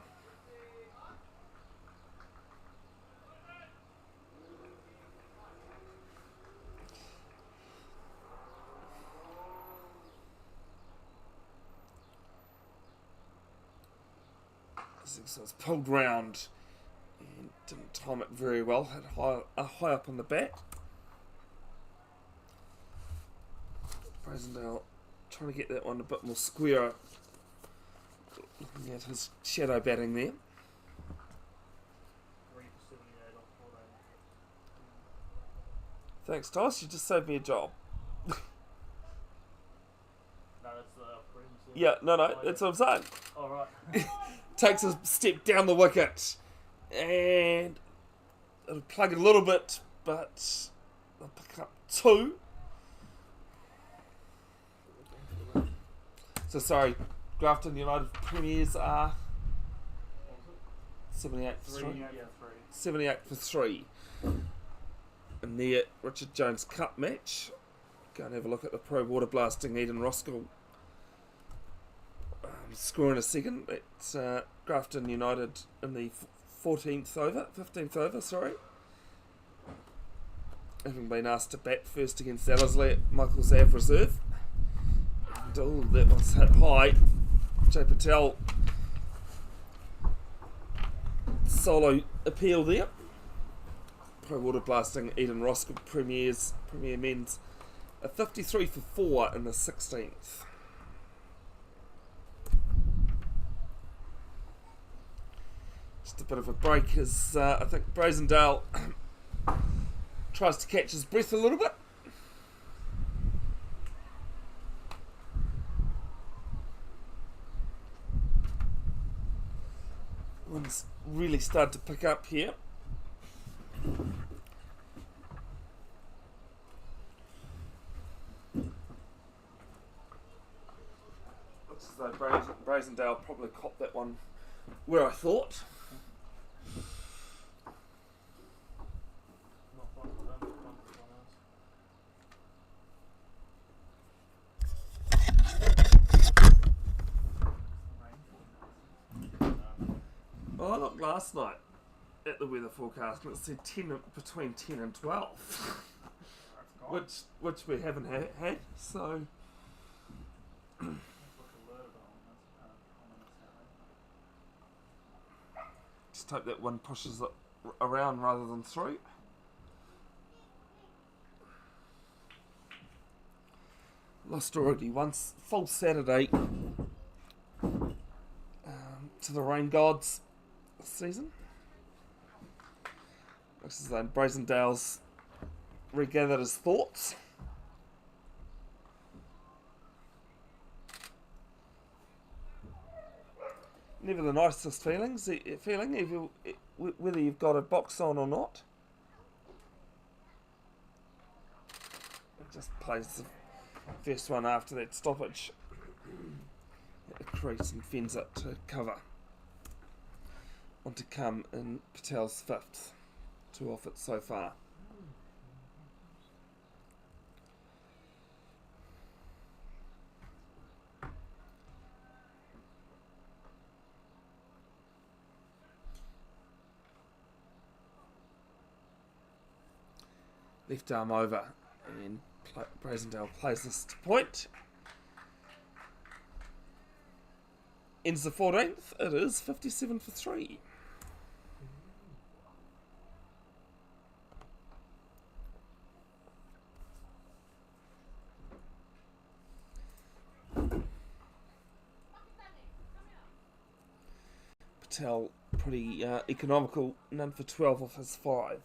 So it's pulled round and didn't time it very well. Had high up on the bat. Brazendale trying to get that one a bit more square. Looking at his shadow batting there. Thanks, Toss. You just saved me a job. No, that's the yeah, no, that's what I'm saying. All right. Takes a step down the wicket and it'll plug it a little bit, but they'll pick up 2. So sorry, Grafton United premiers are 78 for 3. 78 for 3. And the Richard Jones Cup match. Go and have a look at the pro water blasting Eden Roskill. Scoring a second. It's Grafton United in the 15th over, sorry. Having been asked to bat first against Ellerslie at Michael Zav Reserve. And, that one's hit high. Jay Patel solo appeal there. Pro water blasting Eden Roskill Premier men's a 53 for 4 in the 16th. Just a bit of a break as I think Brazendale tries to catch his breath a little bit. Wind's really started to pick up here. Looks as though Brazendale probably copped that one where I thought. Not fun for them, but fun for someone else. Oh, look, last night at the weather forecast it said between 10 and 12, which we haven't had, so just hope that one pushes it around rather than through. Lost already once, full Saturday to the rain gods this season. Looks as though Brazendale's regathered his thoughts. Never the nicest feeling, whether you've got a box on or not. It just plays the first one after that stoppage at the crease and fends it to cover. On to come in Patel's fifth. 2 off it so far. Left arm over and Brazendale plays this to point. Ends the 14th. It is 57 for 3. Patel pretty economical, none for 12 off his 5.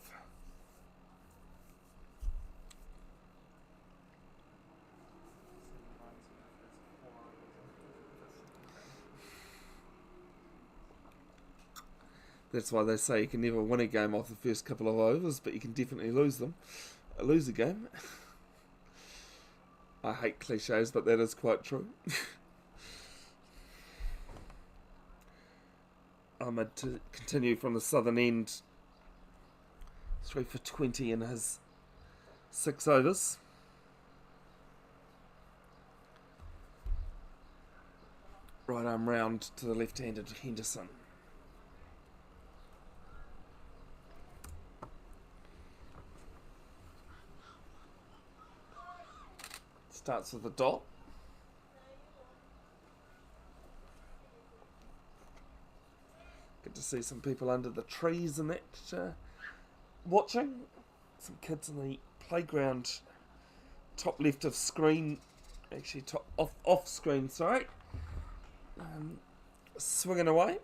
That's why they say you can never win a game off the first couple of overs, but you can definitely lose a game. I hate cliches, but that is quite true. Ahmed to continue from the southern end. 3 for 20 in his 6 overs. Right arm round to the left-handed Henderson. Starts with a dot. Good to see some people under the trees and that watching. Some kids in the playground, top left of screen, actually top off screen. Sorry, swinging away.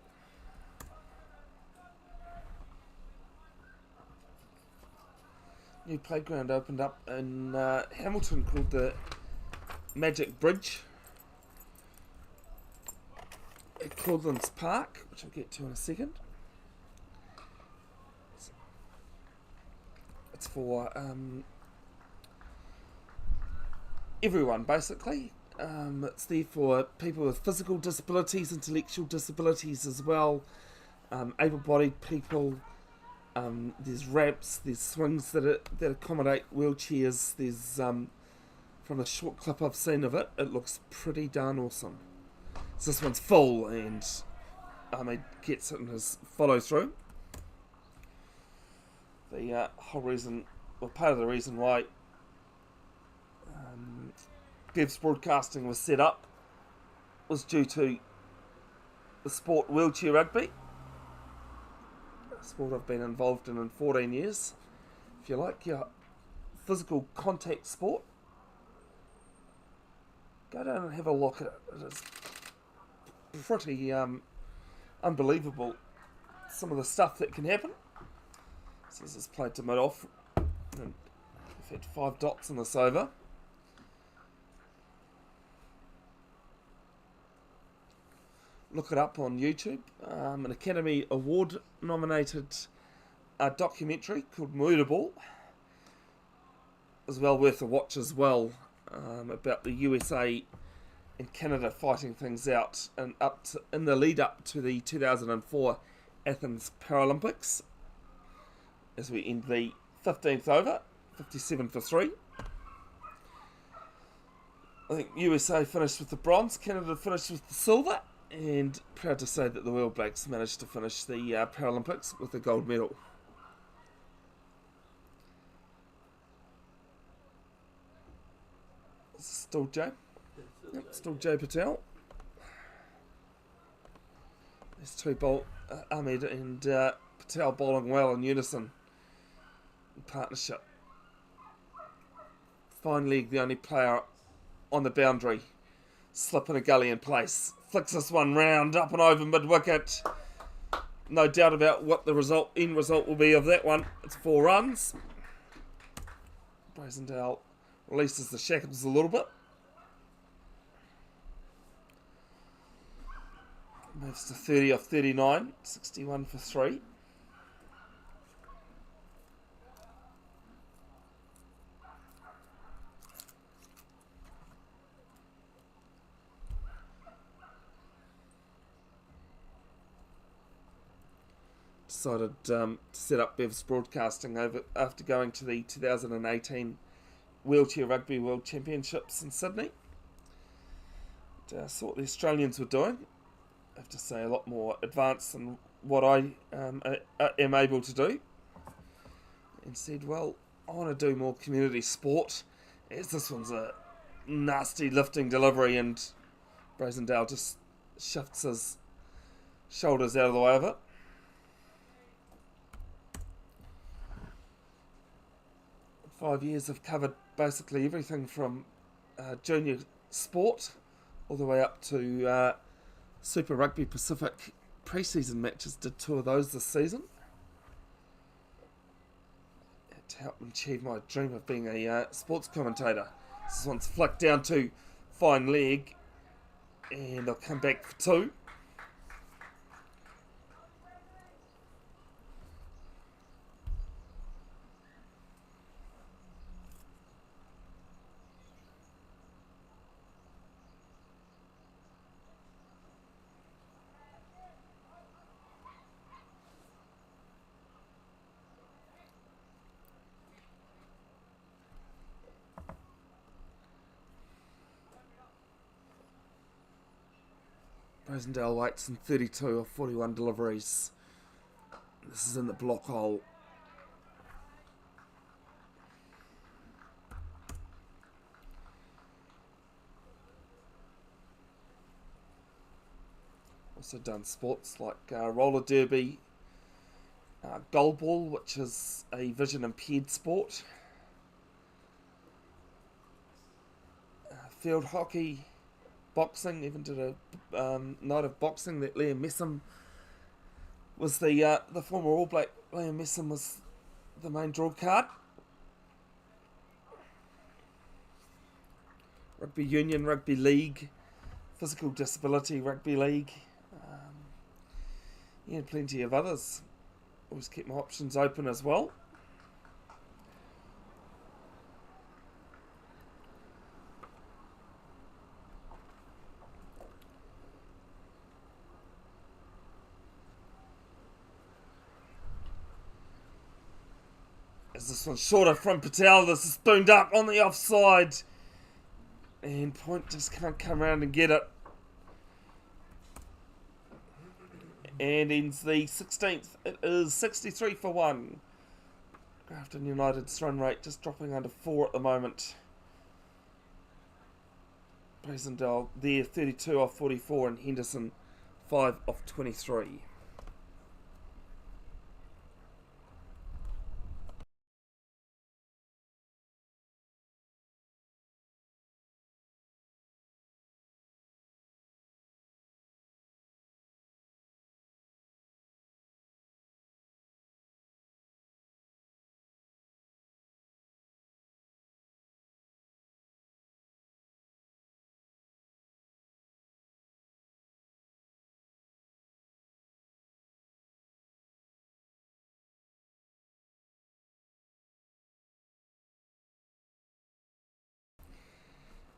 New playground opened up in Hamilton called the Magic Bridge at Claudelands Park, which I'll get to in a second. It's for everyone, basically. It's there for people with physical disabilities, intellectual disabilities as well, able-bodied people. There's ramps, there's swings that accommodate wheelchairs. There's from the short clip I've seen of it, it looks pretty darn awesome. So this one's full, and Ahmed gets it in his follow through. The whole reason, or part of the reason why Bev's Broadcasting was set up was due to the sport wheelchair rugby. A sport I've been involved in 14 years. If you like your physical contact sport, go down and have a look at it. It is pretty unbelievable some of the stuff that can happen. So this is played to mid-off. And we've had 5 dots in this over. Look it up on YouTube. An Academy Award nominated documentary called Moodable is well worth a watch as well, about the USA and Canada fighting things out and in the lead up to the 2004 Athens Paralympics, as we end the 15th over, 57 for 3. I think USA finished with the bronze, Canada finished with the silver, and proud to say that the All Blacks managed to finish the Paralympics with a gold medal. Still Joe? Yep, still Joe Patel. There's two Ahmed and Patel bowling well in unison, in partnership. Fine leg, the only player on the boundary. Slip in a gully in place. Flicks this one round, up and over mid-wicket. No doubt about what the end result will be of that one. It's 4 runs. Brazendale releases the shackles a little bit. Moves to 30 off 39, 61 for 3. Decided to set up Bev's broadcasting after going to the 2018 Wheelchair Rugby World Championships in Sydney. Saw what the Australians were doing. I have to say a lot more advanced than what I am able to do. And said, well, I want to do more community sport, as this one's a nasty lifting delivery, and Brazendale just shifts his shoulders out of the way of it. For 5 years I've covered basically everything from junior sport all the way up to Super Rugby Pacific pre-season matches. Did 2 of those this season to help achieve my dream of being a sports commentator. This one's flicked down to fine leg, and they'll come back for 2. Rosendale waits in 32 of 41 deliveries. This is in the block hole. Also done sports like roller derby, goalball, which is a vision impaired sport, field hockey, boxing. Even did a night of boxing that Liam Messam was the former All Black. Liam Messam was the main draw card. Rugby union, rugby league, physical disability rugby league. And plenty of others. Always keep my options open as well. As this one's shorter from Patel, this is spooned up on the offside. And Point just can't come around and get it. And ends the 16th. It is 63 for 1. Grafton United's run rate just dropping under 4 at the moment. Brazendale there, 32 off 44, and Henderson 5 off 23.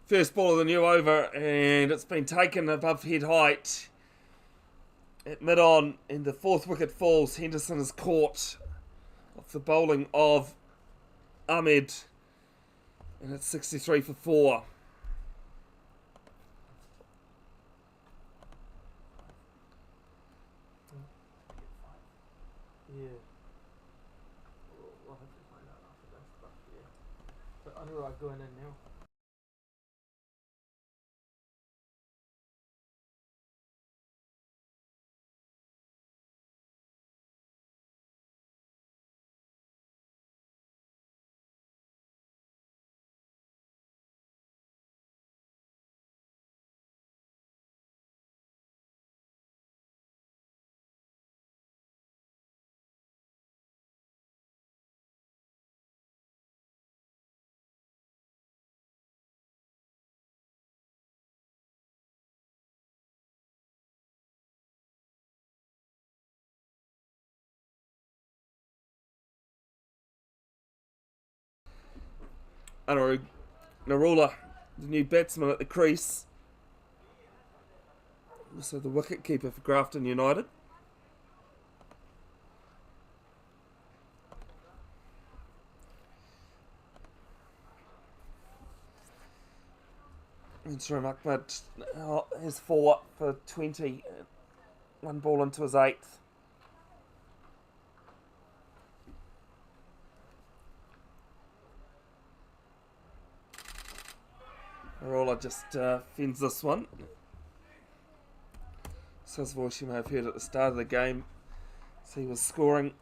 First ball of the new over, and it's been taken above head height at mid-on, and the fourth wicket falls. Henderson is caught off the bowling of Ahmed, and it's 63 for 4. Yeah. We'll have to find out after this, but yeah. So Anurag going in now. Anaru Narula, the new batsman at the crease. Also the wicket keeper for Grafton United. And Sri Ahmed has 4 for 20. One ball into his 8th. Narula just fends this one. So his voice you may have heard at the start of the game. So he was scoring.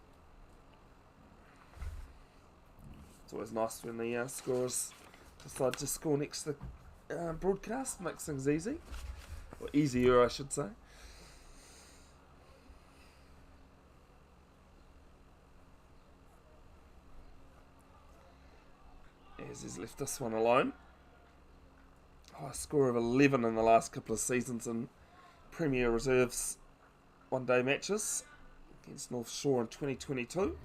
It's always nice when the scorers decide to score next to the broadcast. Makes things easy. Or easier, I should say. As he's left this one alone. A score of 11 in the last couple of seasons in Premier Reserves one-day matches against North Shore in 2022.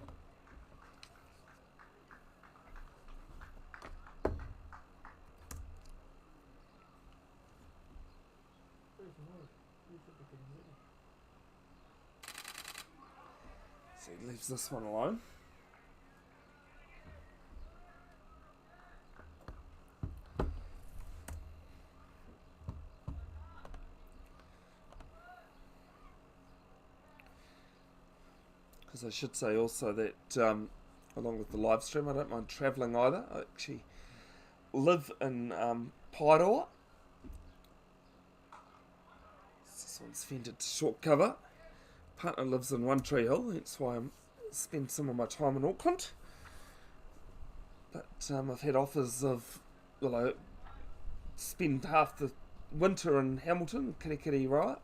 So he leaves this one alone. Because I should say also that along with the live stream, I don't mind travelling either. I actually live in Paeroa. This one's fended to short cover. Partner lives in One Tree Hill, that's why I spend some of my time in Auckland. But I've had offers of, well, I spend half the winter in Hamilton, Kirikiri Roa.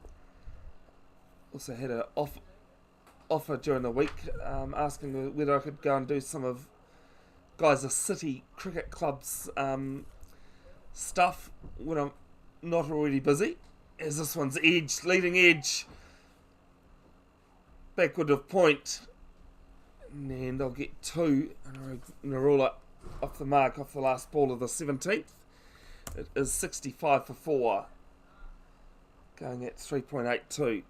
Also had an offer during the week asking whether I could go and do some of Geyser City Cricket Club's stuff when I'm not already busy. As this one's edge, leading edge, backward of point, and I'll get 2. Narula off the mark off the last ball of the 17th. It is 65 for 4, going at 3.82.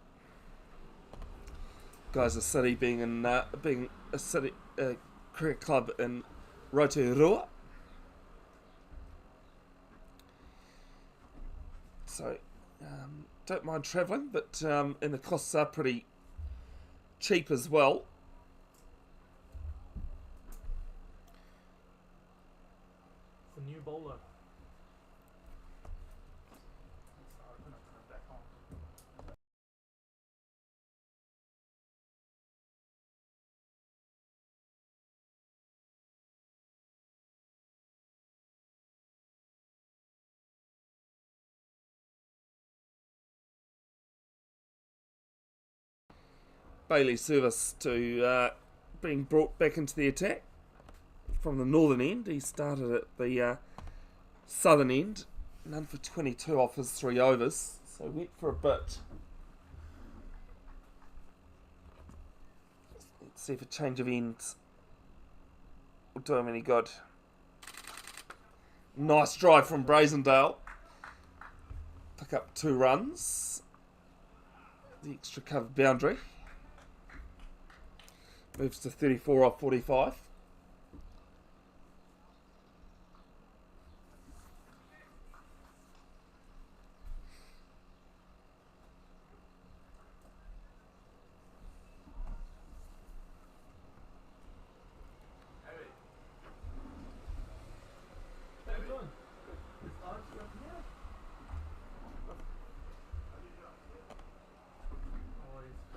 Geyser City being a city cricket club in Rotorua. So don't mind travelling, but and the costs are pretty cheap as well. The new bowler. Bailey Service to being brought back into the attack from the northern end. He started at the southern end. None for 22 off his 3 overs. So went for a bit. Let's see if a change of ends will do him any good. Nice drive from Brazendale. Pick up 2 runs. The extra covered boundary. Moves to 34 off 45.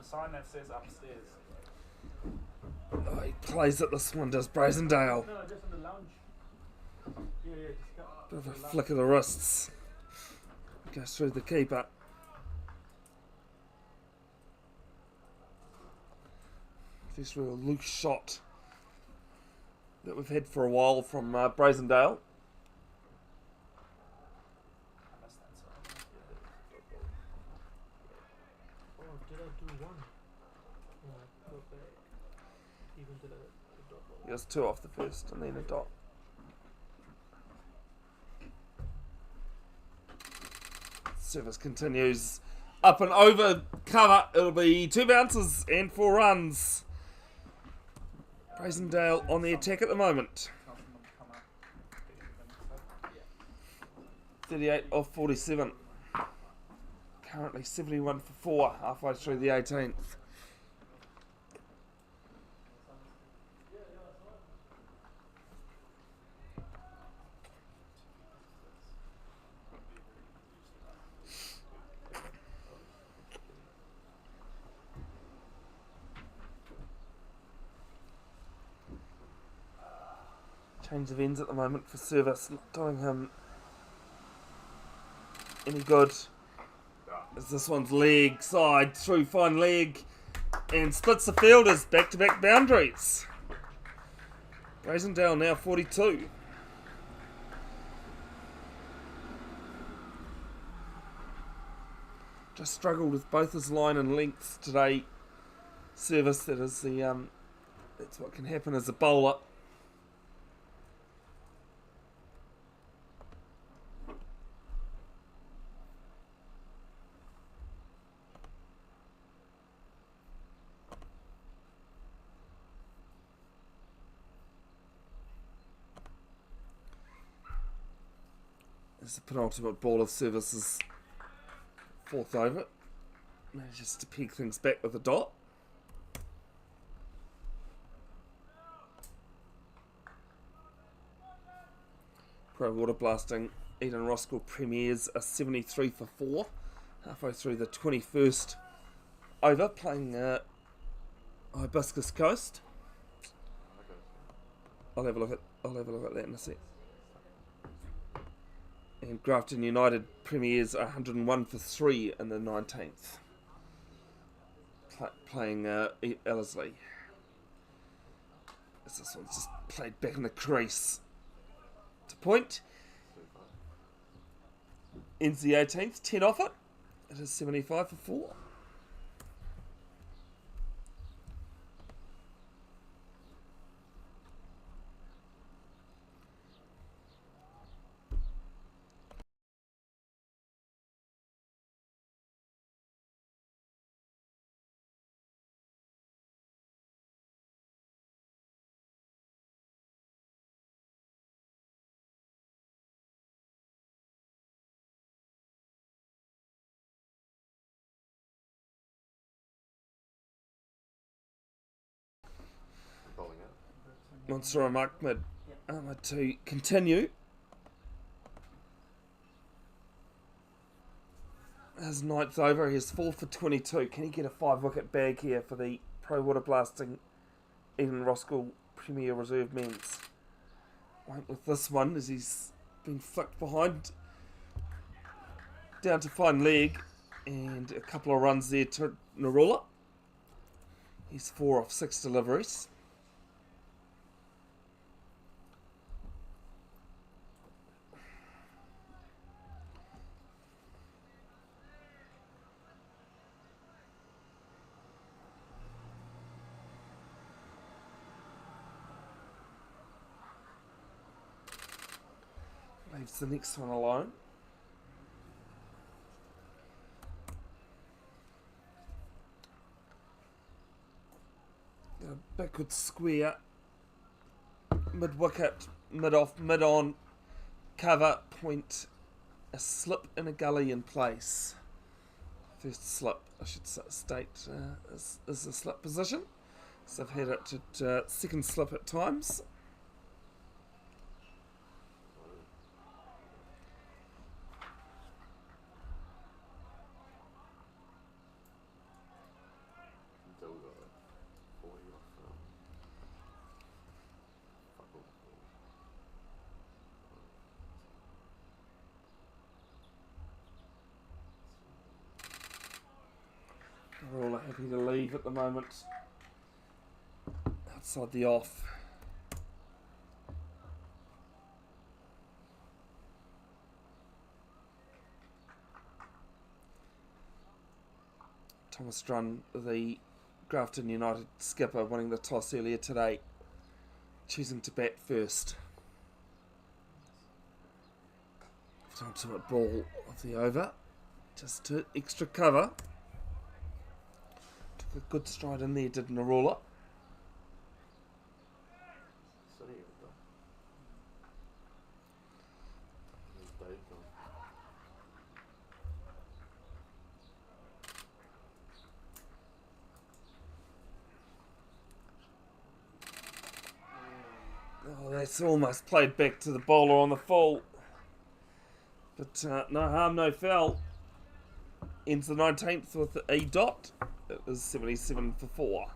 Sign that says upstairs. Oh, he plays it, this one does Brazendale. No, just in the lounge. Yeah, just go. Bit of a flick of the wrists. Goes through the keeper. This real loose shot that we've had for a while from Brazendale. Oh, did I do one? Yeah, go back. Even to the dot ball. He was 2 off the first and then a dot. Service continues up and over cover. It'll be 2 bounces and 4 runs. Brazendale on the attack at the moment. 38 off 47. Currently 71 for 4, halfway through the 18th. Change of ends at the moment for service, not doing him any good. As this one's leg side through fine leg and splits the fielders, back-to-back boundaries. Brazendale now 42. Just struggled with both his line and length today. Service, that is the that's what can happen as a bowler. It's the penultimate ball of services. 4th over. Manages to peg things back with a dot. Pro Water Blasting Eden Roskill Premiers a 73 for 4. Halfway through the 21st over, playing Hibiscus Coast. I'll have a look at that in a sec. And Grafton United Premiers 101 for 3 in the 19th. Playing Ellerslie. This one's just played back in the crease. To point. Ends the 18th, 10 off it. It is 75 for 4. Mansour Ahmed to continue. His 9th over, he's 4 for 22. Can he get a 5-wicket bag here for the Pro Water Blasting Eden Roskill Premier Reserve Men's? Won't with this one as he's been flicked behind. Down to fine leg and a couple of runs there to Narula. He's 4 off 6 deliveries. leaves the next one alone. Backward square, mid-wicket, mid-off, mid-on, cover, point, a slip in a gully in place. First slip, I should state, is the slip position. So I've had it at second slip at times. We're all happy to leave at the moment. Outside the off. Thomas Drun, the Grafton United skipper, winning the toss earlier today, choosing to bat first. Time to hit ball of the over. Just to extra cover. Took a good stride in there, did Narula. Oh, that's almost played back to the bowler on the full. But no harm, no foul. Ends the 19th with a dot. It was 77 for 4.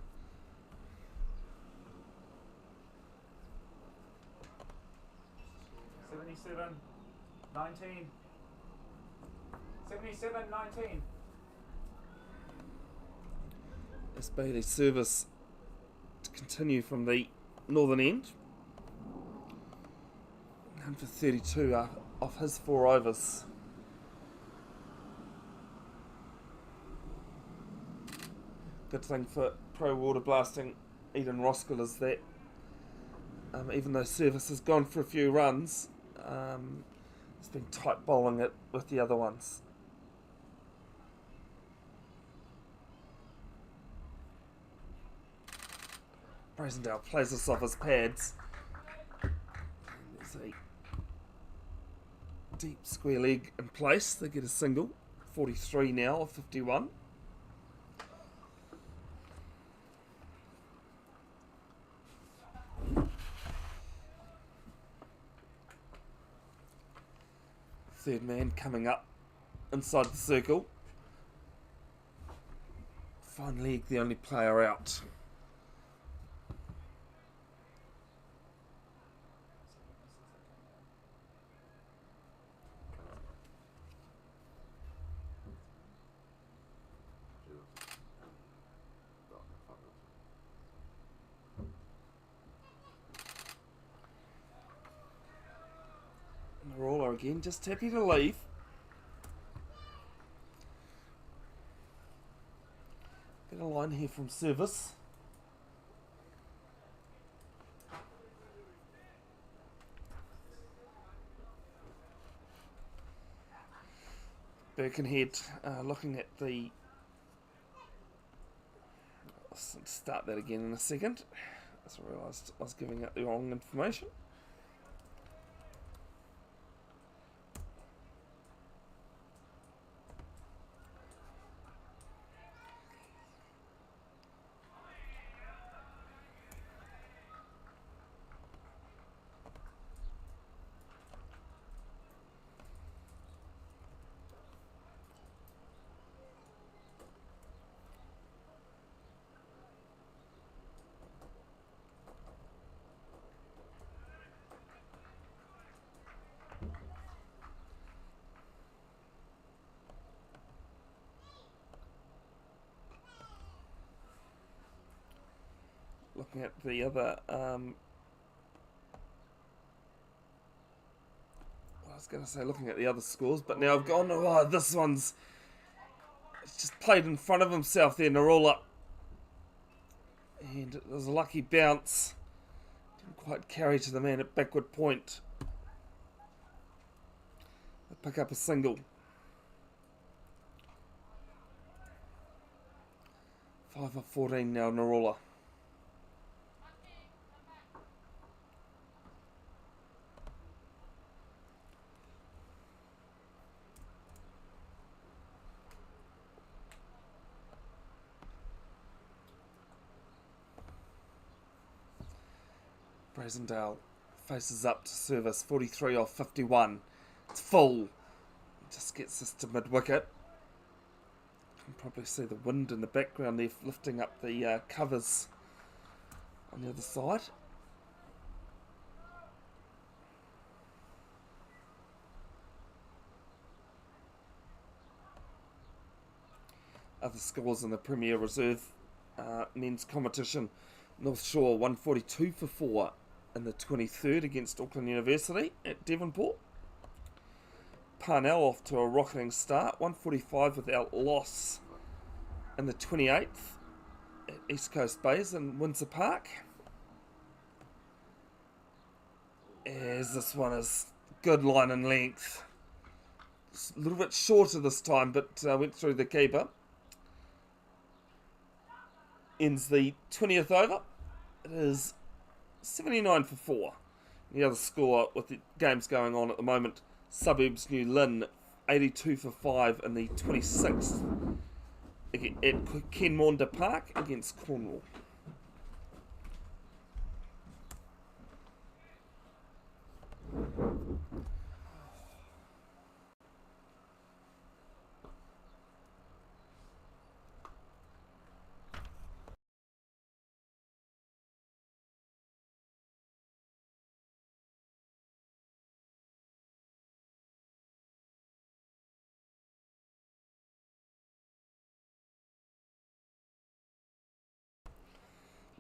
$77, 19. 77, 19. As Bailey's service to continue from the northern end. And for 32 off his 4 overs. Good thing for pro water blasting Eden Roskill is that even though service has gone for a few runs, it's been tight bowling it with the other ones. Brazendale plays this off his pads. There's a deep square leg in place. They get a single. 43 now of 51. Third man coming up inside the circle. Fine leg, the only player out. Roller again, just happy to leave. Get a line here from service. Birkenhead looking at the... I'll start that again in a second. I just realised I was giving out the wrong information. Looking at the other, I was going to say looking at the other scores, but now I've gone, oh, this one's, it's just played in front of himself there, Narula. And it was a lucky bounce. Didn't quite carry to the man at backward point. pick up a single. 5 of 14 now, Narula. Brazendale faces up to service, 43 off 51. It's full. Just gets us to mid-wicket. You can probably see the wind in the background there lifting up the covers on the other side. Other scores in the Premier Reserve men's competition. North Shore 142 for 4 in the 23rd against Auckland University at Devonport. Parnell off to a rocketing start, 145 without loss in the 28th at East Coast Bays in Windsor Park. As this one is good line and length. It's a little bit shorter this time, but went through the keeper. Ends the 20th over. It is 79 for 4. The other score with the games going on at the moment, Suburbs New Lynn 82 for 5 in the 26th at Kenmonder Park against Cornwall.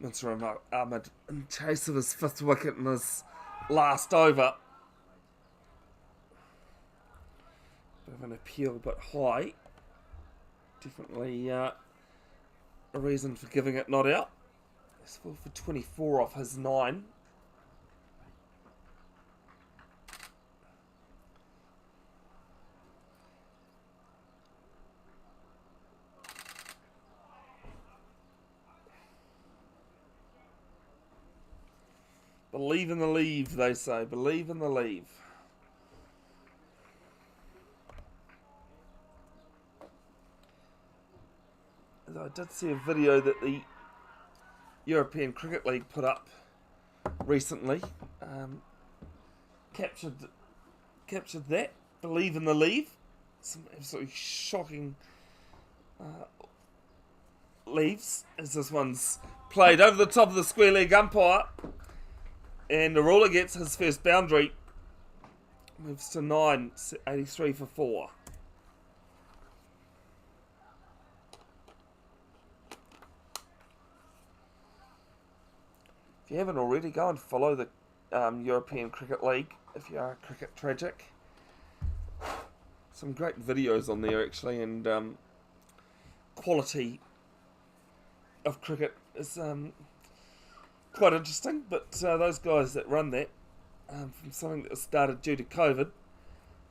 Mr. Ahmed in chase of his 5th wicket in his last over. Bit of an appeal, but high. Definitely a reason for giving it not out. He's 4 for 24 off his 9. Believe in the leave, they say. Believe in the leave. I did see a video that the European Cricket League put up recently. Captured that. Believe in the leave. Some absolutely shocking leaves as this one's played over the top of the square leg umpire. And Narula gets his first boundary. Moves to 9, 83 for 4. If you haven't already, go and follow the European Cricket League if you are a cricket tragic. Some great videos on there actually, and quality of cricket is quite interesting, but those guys that run that, from something that was started due to COVID,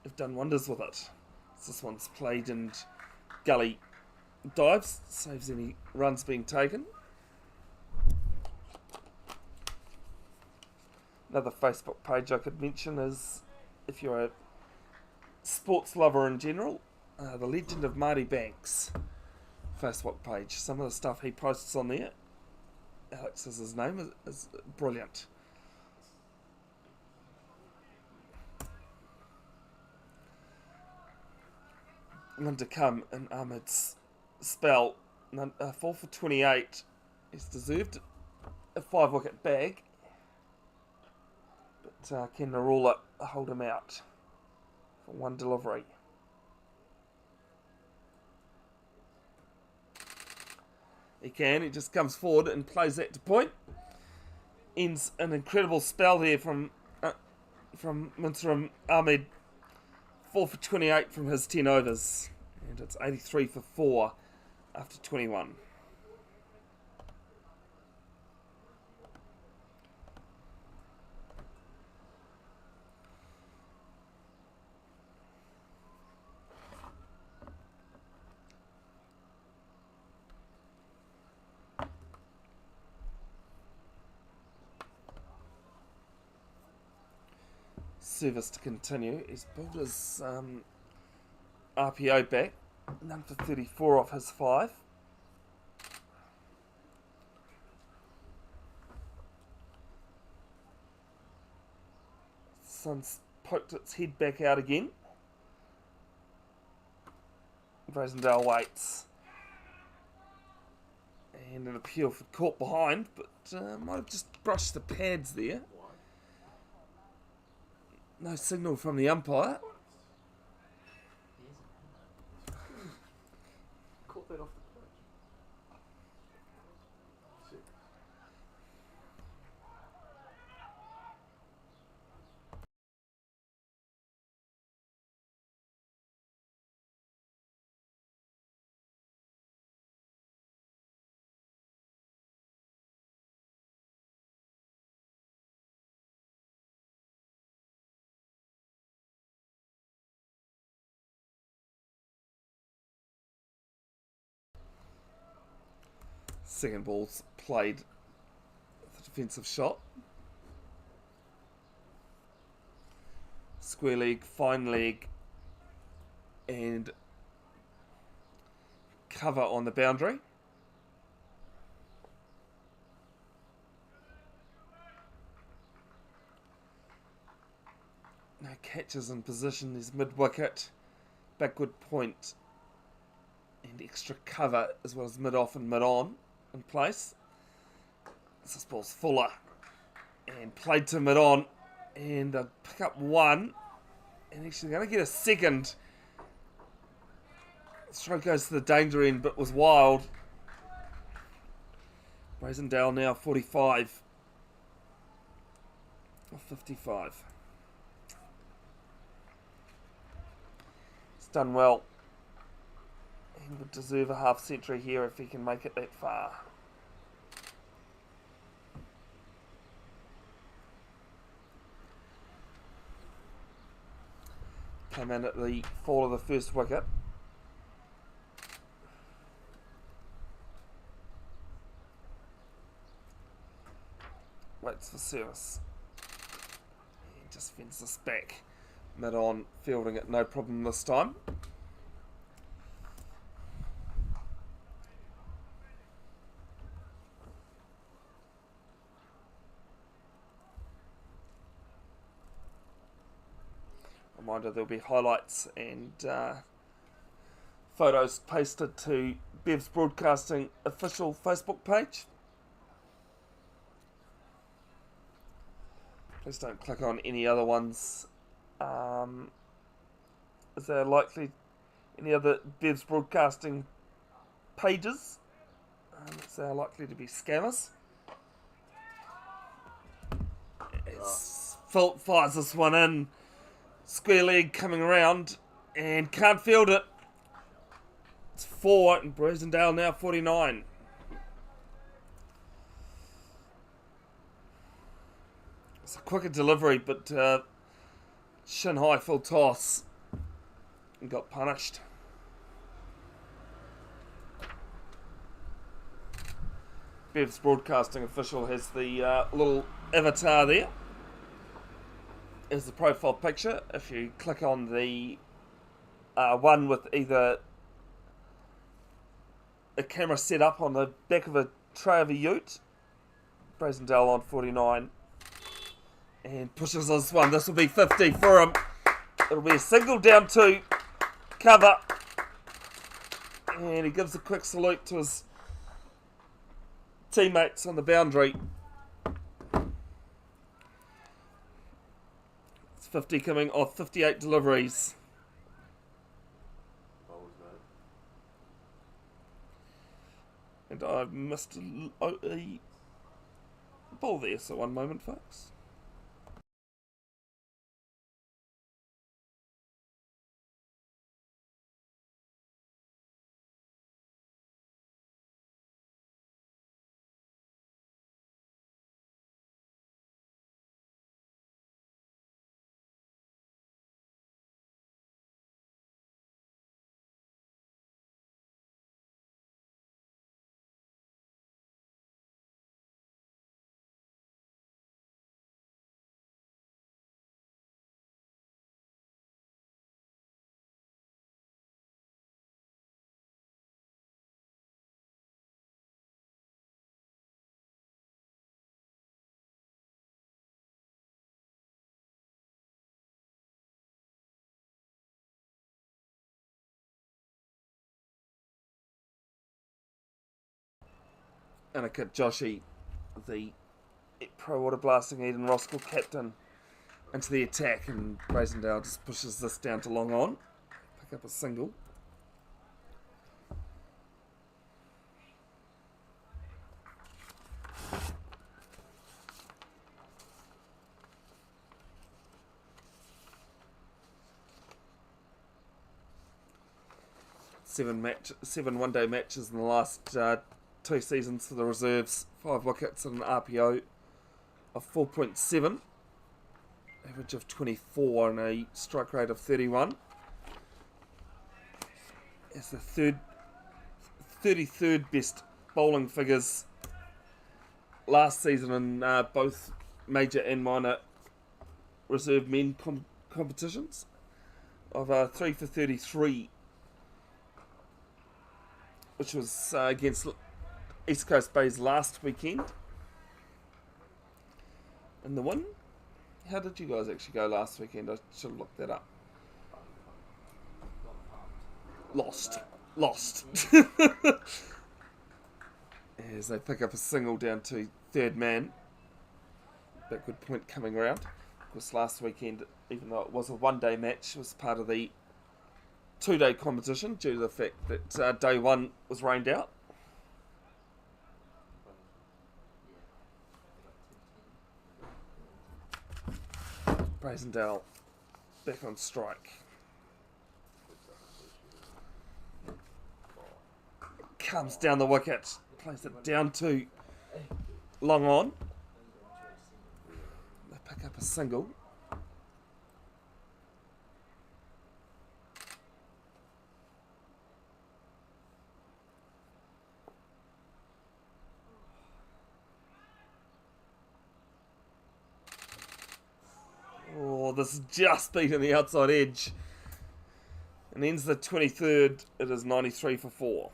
have done wonders with it. This one's played in gully dives, saves any runs being taken. Another Facebook page I could mention is, if you're a sports lover in general, the Legend of Marty Banks Facebook page. Some of the stuff he posts on there, Alex is his name, is brilliant. One to come in Ahmed's spell, 4 for 28. He's deserved a 5-wicket bag, but can Narula hold him out for one delivery? He can. He just comes forward and plays that to point. Ends an incredible spell there from Mr. Ahmed. 4 for 28 from his 10 overs. And it's 83 for 4 after 21. service to continue. He's built his RPO back. None for 34 off his 5. Sun's poked its head back out again. Rosendale waits. And an appeal for caught behind, but might have just brushed the pads there. No signal from the umpire. Caught that off the pitch. Sick. Second ball's played with a defensive shot. Square leg, fine leg, and cover on the boundary. No catches in position. There's mid-wicket, backward point, and extra cover as well as mid-off and mid-on in place. This ball's fuller and played to mid-on, and they'll pick up one, and actually going to get a second. Stroke goes to the danger end, but was wild. Rosendale now 45 or 55. He's done well. He would deserve a half century here if he can make it that far. Came in at the fall of the first wicket. Waits for service. He just fences back. Mid on, fielding it no problem this time. Reminder, there'll be highlights and photos pasted to Bev's Broadcasting official Facebook page. Please don't click on any other ones. Is there likely any other Bev's Broadcasting pages? Is there likely to be scammers? Phil fires this one in. Square leg coming around and can't field it. It's 4 and Rosendale now 49. It's a quicker delivery, but shin high full toss and got punished. Bev's Broadcasting official has the little avatar there. Is the profile picture. If you click on the one with either a camera set up on the back of a tray of a ute, Rosendale on 49, and pushes this one. This will be 50 for him. It'll be a single down to cover, and he gives a quick salute to his teammates on the boundary. 50 coming off 58 deliveries. What was that? And I've missed a ball there, so one moment, folks. Anika Joshi, the pro water blasting Eden Roskill captain, into the attack, and Brazendale just pushes this down to long on. Pick up a single. Seven one-day matches in the last 2 seasons for the reserves. 5 wickets and an RPO of 4.7. Average of 24 and a strike rate of 31. It's the 33rd best bowling figures last season in both major and minor reserve men competitions. Of 3 for 33, which was against East Coast Bays last weekend. And the win? How did you guys actually go last weekend? I should have looked that up. Lost. As they pick up a single down to third man. Backward point coming round. Of course, last weekend, even though it was a one-day match, it was part of the 2-day competition due to the fact that day one was rained out. Brazendale back on strike. Comes down the wicket, plays it down to long on. They pick up a single. Oh, this is just beating the outside edge. And ends the 23rd. It is 93 for 4.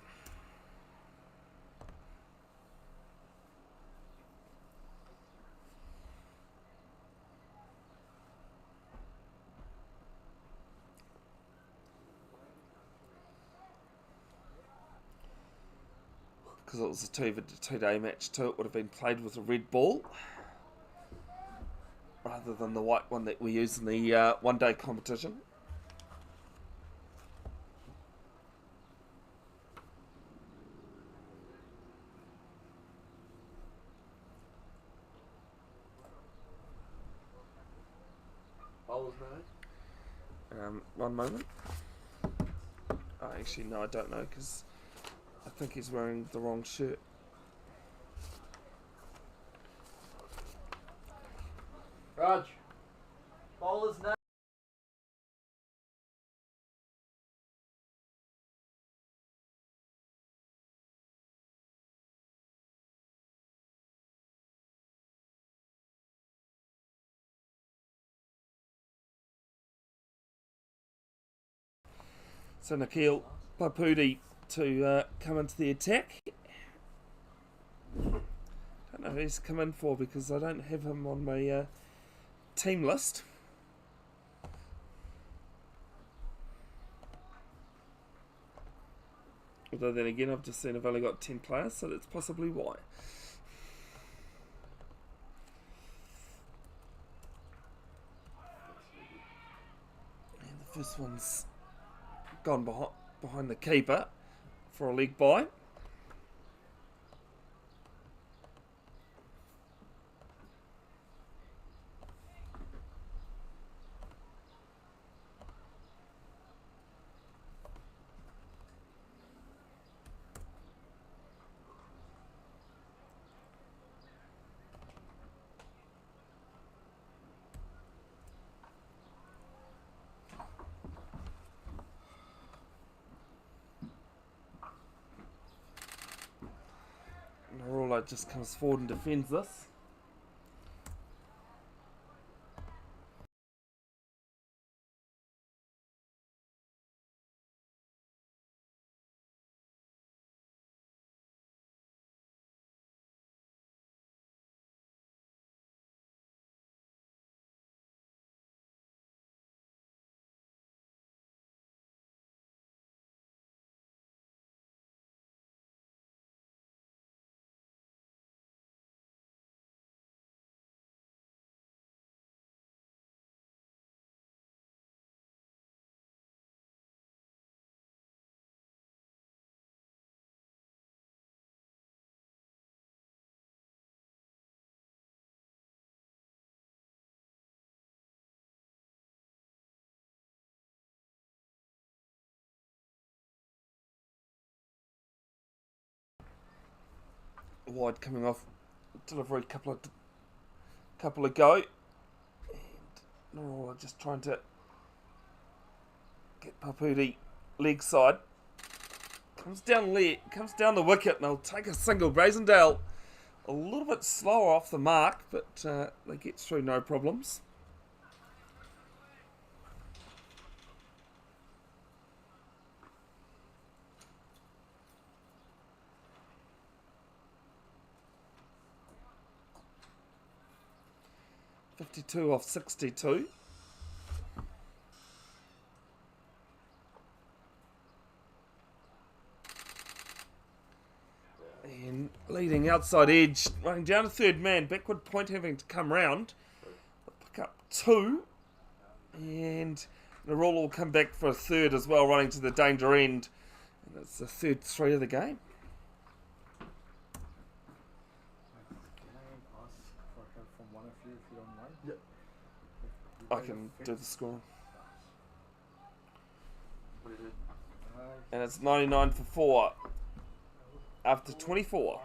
Because it was a 2-day match too, it would have been played with a red ball rather than the white one that we use in the one-day competition. Bowler's name? One moment. Oh, actually, no, I don't know because I think he's wearing the wrong shirt. Raj. Bowler's name? So Nikhil Papudi to come into the attack. Don't know who he's come in for because I don't have him on my team list. Although then again, I've just seen I've only got 10 players, so that's possibly why. And the first one's gone behind the keeper for a leg bye. Narula just comes forward and defends this. Wide coming off delivery, couple of go. And Norola just trying to get Papudi leg side. Comes down the wicket, and they'll take a single. Brazendale a little bit slower off the mark, but they get through no problems. .52 off 62. And leading outside edge, running down to third man, backward point having to come round. Pick up 2. And Norola will come back for a third as well, running to the danger end. And it's the third 3 of the game. Can I ask for help from one of you if you don't mind? Yep. I can do the scoring. What is it? And it's 99 for 4 after 24.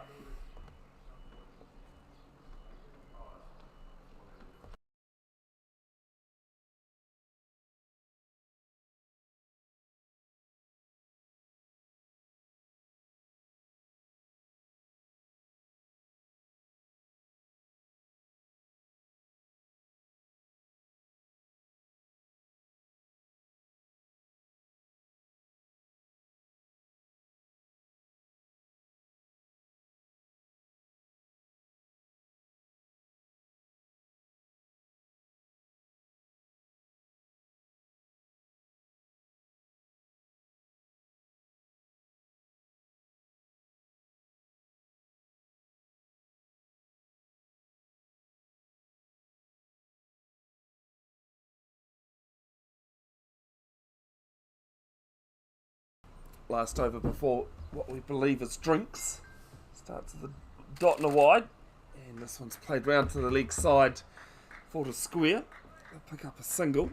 Last over before what we believe is drinks. Starts with a dot and a wide. And this one's played round to the leg side for the square. They'll pick up a single.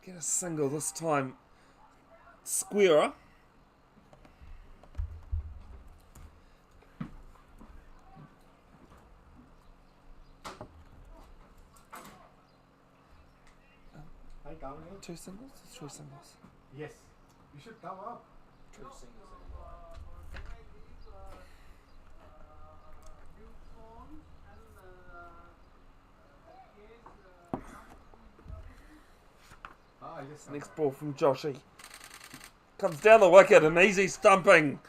Get a single this time. Squarer. Hi, Dominic. 2 singles or 3 singles? Yes. You should come up. Yes. Next ball from Joshy. Comes down the wicket, an easy stumping.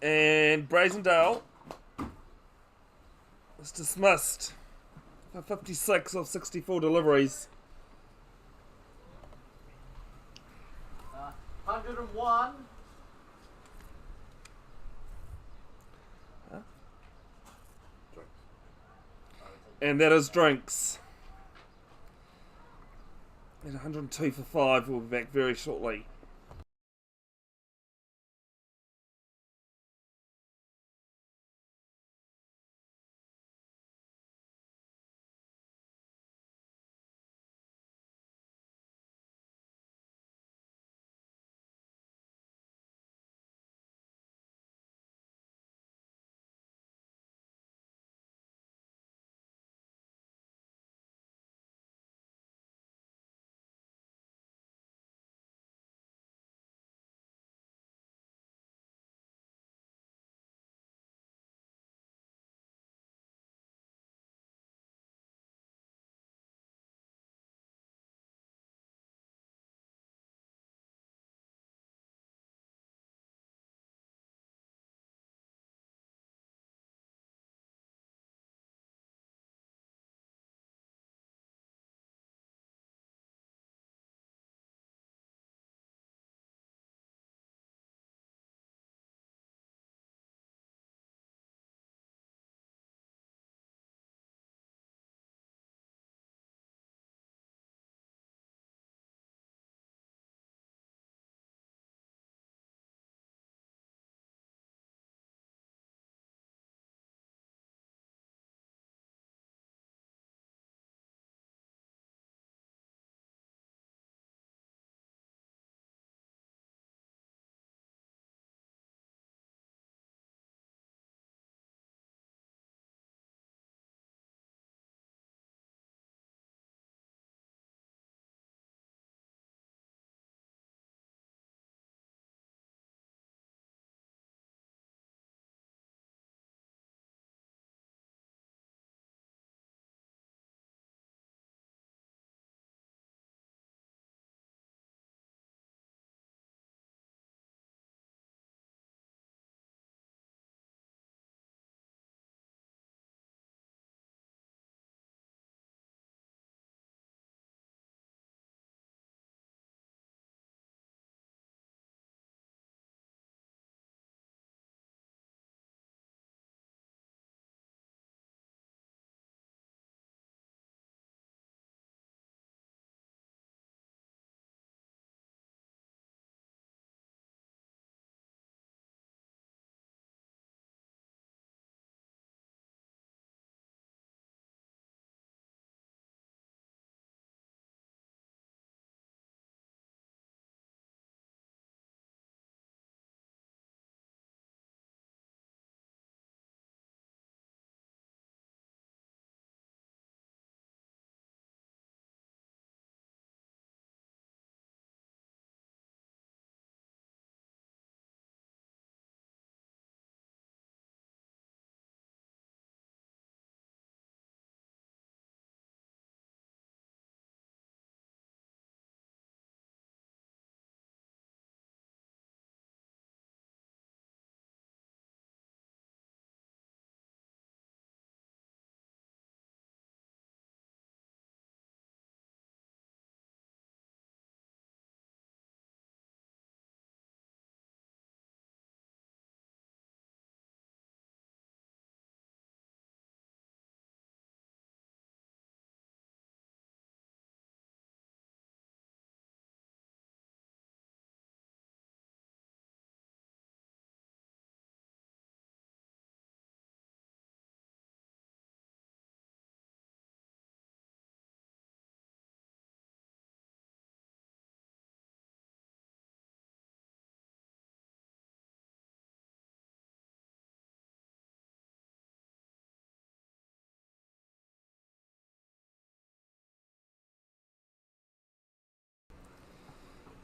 And Brazendale is dismissed for 56 of 64 deliveries. 101. And that is drinks. At 102 for 5, we'll be back very shortly.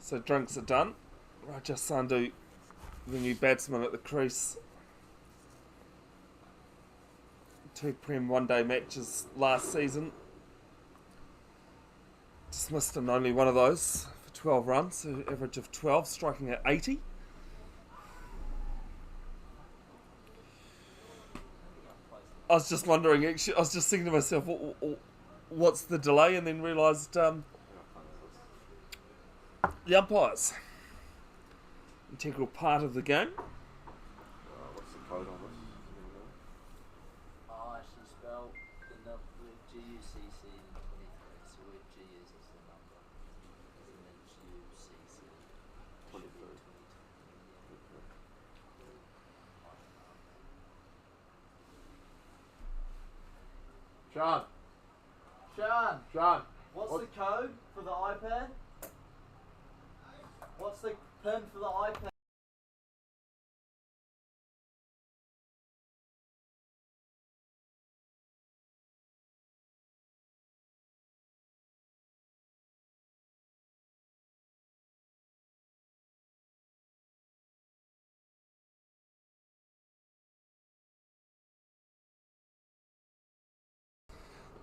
So drinks are done. Raja Sandhu, the new batsman at the crease. 2 Prem one-day matches last season. Dismissed in only one of those for 12 runs, so average of 12, striking at 80. I was just wondering, actually, I was just thinking to myself, what's the delay? And then realised the umpires. Integral part of the game. What's the code on this? I actually spelled the number with GUCC in 23, so with G is the number, and then GUCC 23. Sean, What's the code for the iPad? What's the pin for the iPad?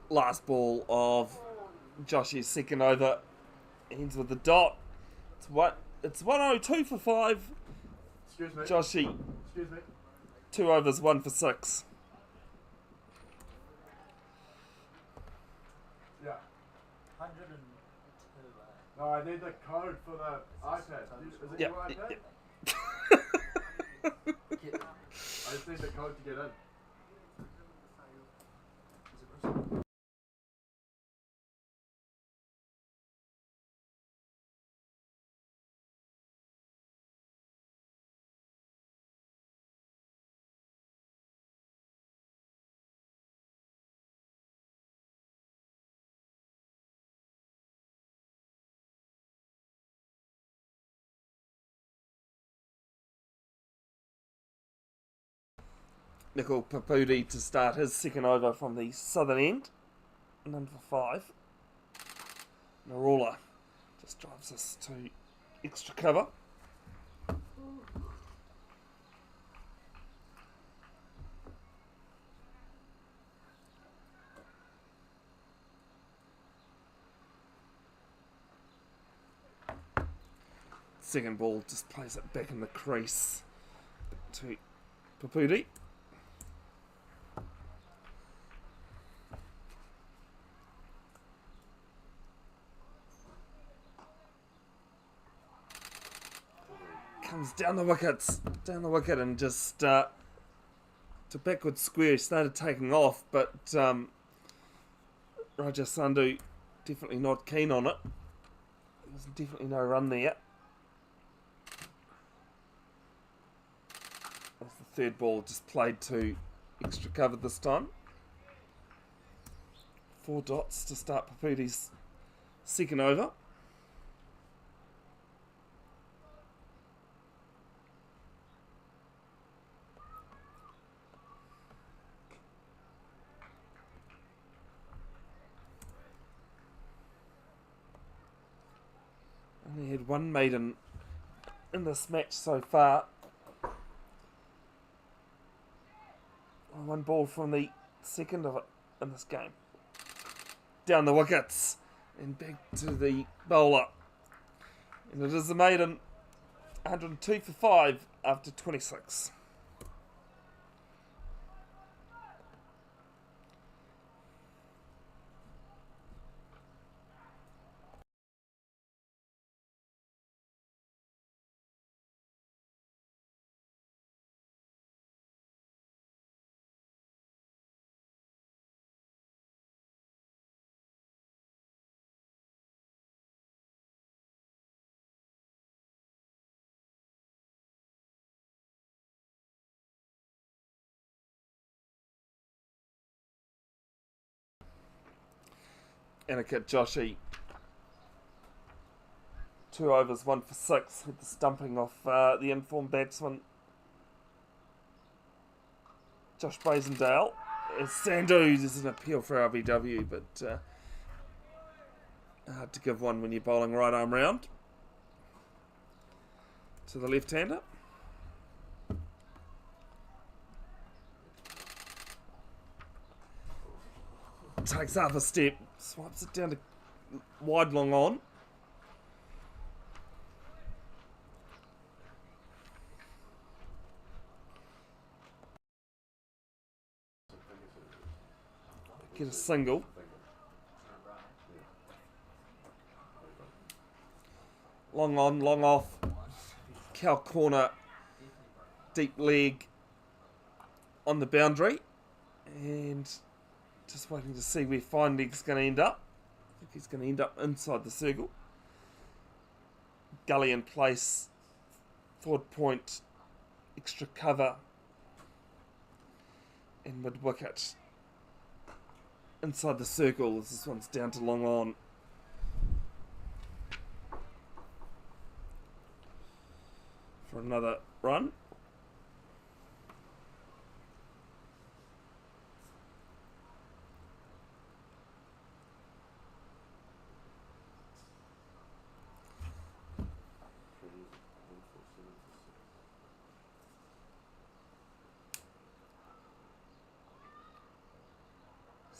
Last ball of Josh's second over ends with a dot. It's 102 for 5. excuse me. Joshy, Excuse me. 2 overs, 1 for 6. Yeah. 102. No, I need the code for the iPad. Is it Yep, your iPad? yep. I just need the code to get in. Nicol Papudi to start his second over from the southern end. None for 5. Narula just drives us to extra cover. Second ball just plays it back in the crease to Papudi. Comes down the wicket and just to backward square. Started taking off, but Raja Sandhu definitely not keen on it. There's definitely no run there. As the third ball just played to extra cover this time. 4 dots to start Papudi's second over. Only had one maiden in this match so far. One ball from the second of it in this game. Down the wickets and back to the bowler. And it is the maiden. 102 for 5 after 26. Aniket Joshi, 2 overs, 1 for 6, with the stumping off the informed batsman Josh Bazendale. As Sandhu is an appeal for RBW, but hard to give one when you're bowling right arm round. to the left-hander. Takes half a step, swipes it down to wide long on. Get a single. Long on, long off. Cow corner, deep leg on the boundary. And just waiting to see where Fine Leg's going to end up. I think he's going to end up inside the circle. Gully in place. Forward point. Extra cover. And mid wicket. Inside the circle. This one's down to long on. For another run.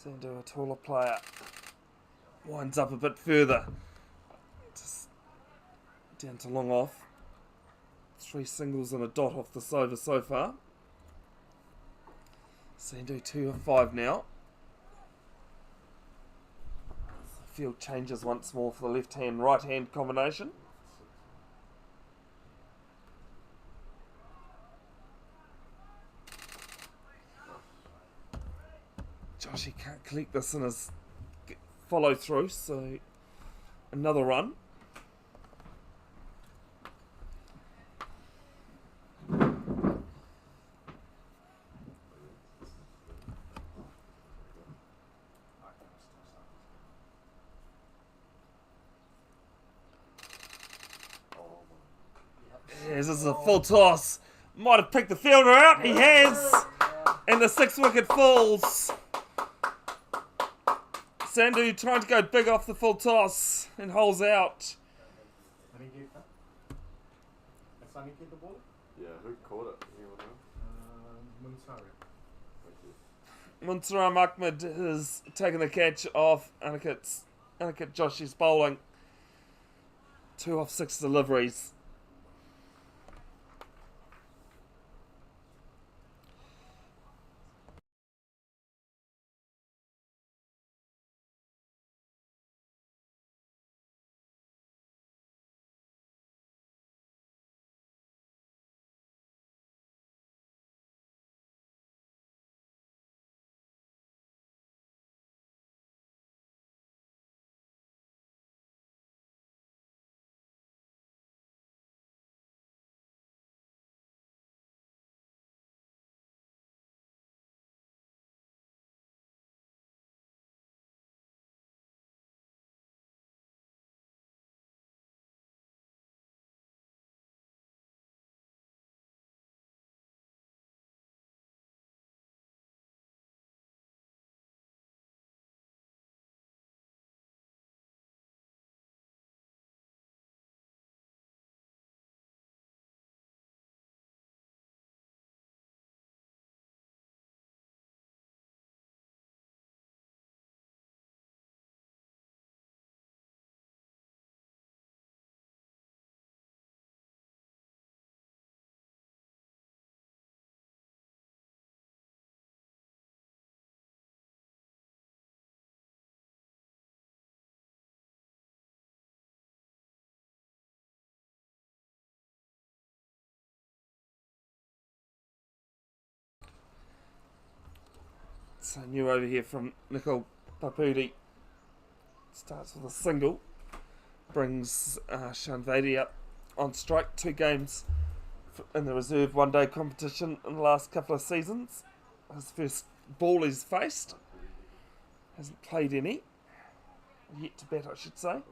Sando, a taller player, winds up a bit further. Just down to long off. 3 singles and a dot off the over so far. Sando 2 of 5 now. The field changes once more for the left hand right hand combination. Josh, he can't collect this in his follow through, so another run. Yes, this is a full toss. Might have picked the fielder out. He has. And the 6th wicket falls. Sandu trying to go big off the full toss and holes out. Any get that? Has Sunny get the ball? Yeah, who caught it? Anyone know? Munsari. Muntaram Ahmed has taken the catch off Aniket Josh's bowling. 2 off 6 deliveries. So new over here from Nicol Papudi. Starts with a single. Brings Shanvadi up on strike. 2 games in the reserve 1-day competition in the last couple of seasons. His first ball he's faced. Hasn't played any. Yet to bat, I should say.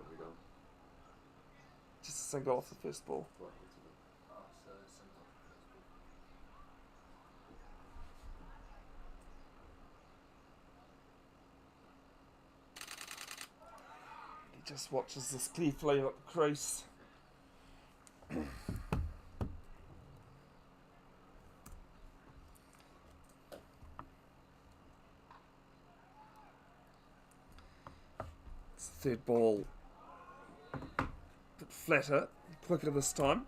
Just a single off the first ball. Just watches this carefully at the crease. third ball a bit flatter, quicker this time.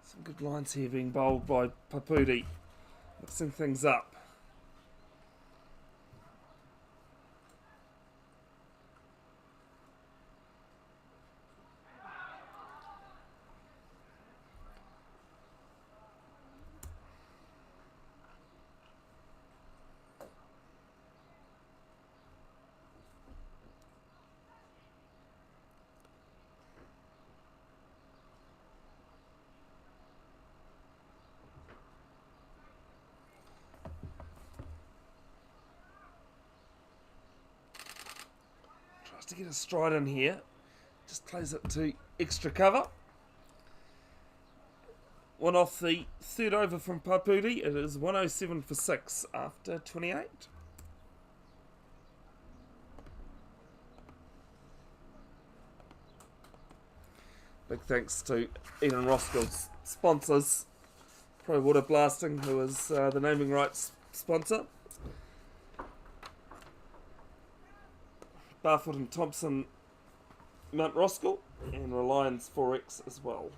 Some good lines here being bowled by Papudi, mixing things up. Tries to get a stride in here. Just plays it to extra cover. One off the third over from Papudi. It is 107 for 6 after 28. Big thanks to Eden Roskill's sponsors, Pro Water Blasting, who is the naming rights sponsor. Barfoot and Thompson, Mount Roskill, and Reliance Forex as well.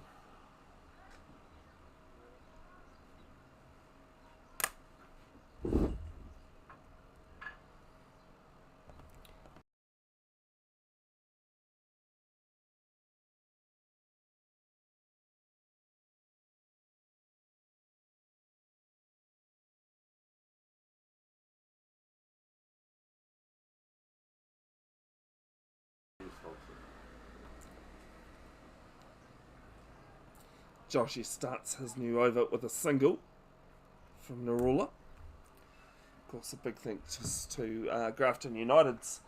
Joshi starts his new over with a single from Narula. Of course, a big thanks to Grafton United's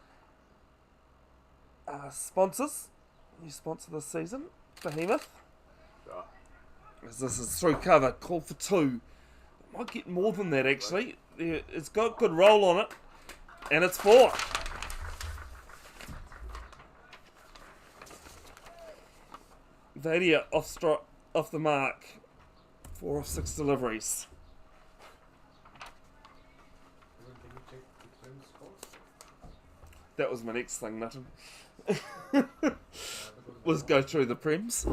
sponsors. New sponsor this season, Behemoth. As this is through cover, call for 2. It might get more than that actually. It's got good roll on it, and it's 4. Vadia off the mark. 4 of 6 deliveries. That was my next thing, Nutton. Was go through the prems.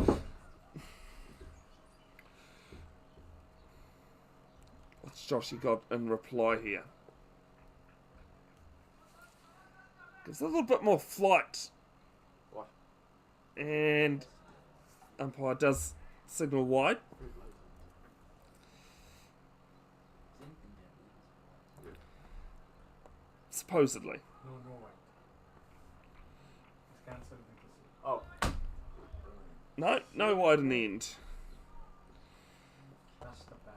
What's Joshy got in reply here? Gives a little bit more flight. What? And umpire does signal wide. Supposedly. No white. It's cancelled because Oh. No wide in the end. that's the bad.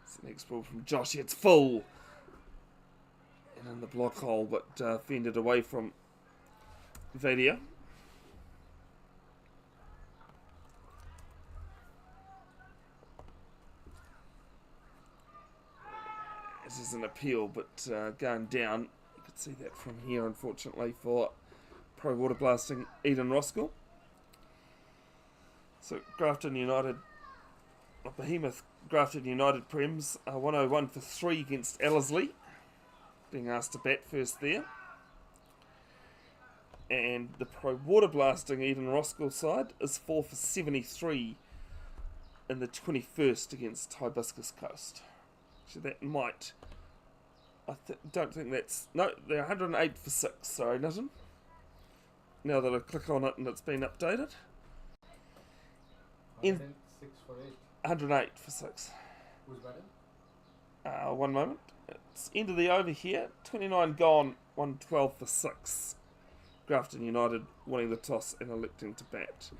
It's the next ball from Josh. It's full. And in the block hole, but fended away from Vadia. This is an appeal, but going down. You could see that from here, unfortunately, for Pro Water Blasting Eden Roskill. So Grafton United, Behemoth Grafton United Prems, 101 for 3 against Ellerslie. Being asked to bat first there. And the Pro Water Blasting Eden Roskill side is 4 for 73 in the 21st against Hibiscus Coast. So that might... don't think that's... No, they're 108 for 6. Sorry, Nutton. Now that I click on it and it's been updated. 106 for 8. 108 for 6. Who's batting? One moment. It's end of the over here. 29 gone, 112 for 6. Grafton United winning the toss and electing to bat.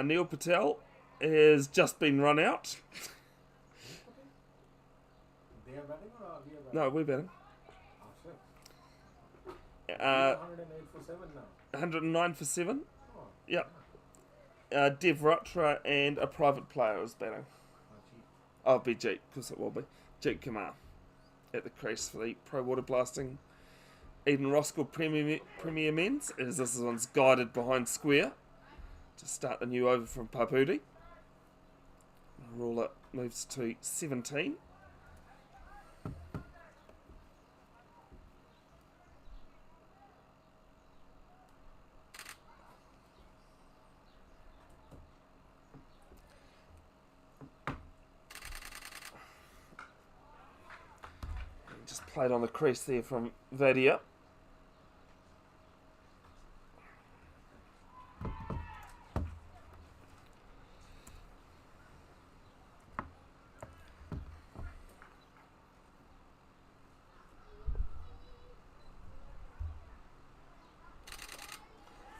Neil Patel has just been run out. They are batting or are we are batting? No, we're batting. Oh, shit. 108 for 7 now. 109 for 7. Oh, Yep. Dev Ratra and a private player is batting. Oh, it'll be Jeet, because it will be. Jeet Kumar at the crease for the Pro Water Blasting Eden Roskill Premier Men's, as this one's guided behind square to start the new over from Papudi. The ruler moves to 17. Just played on the crease there from Vadia.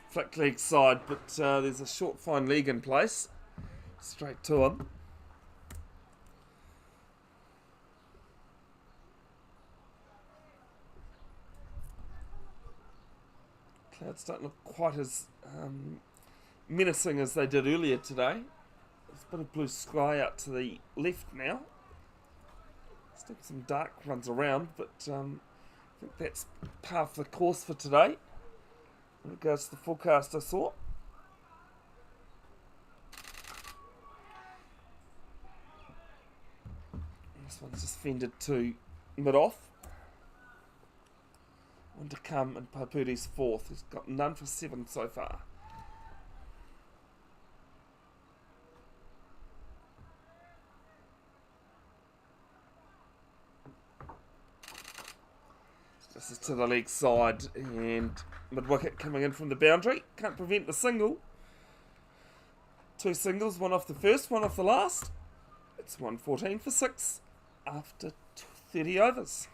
Flick leg side, but there's a short fine leg in place. Straight to him. Clouds don't look quite as menacing as they did earlier today. There's a bit of blue sky out to the left now. Still some dark runs around, but I think that's par for the course for today. In regards to the forecast I saw. This one's just fended to mid-off. One to come in Papudi's fourth. He's got none for 7 so far. This is to the leg side and mid-wicket coming in from the boundary. Can't prevent the single. 2 singles, one off the first, one off the last. It's 114 for 6 after 30 overs.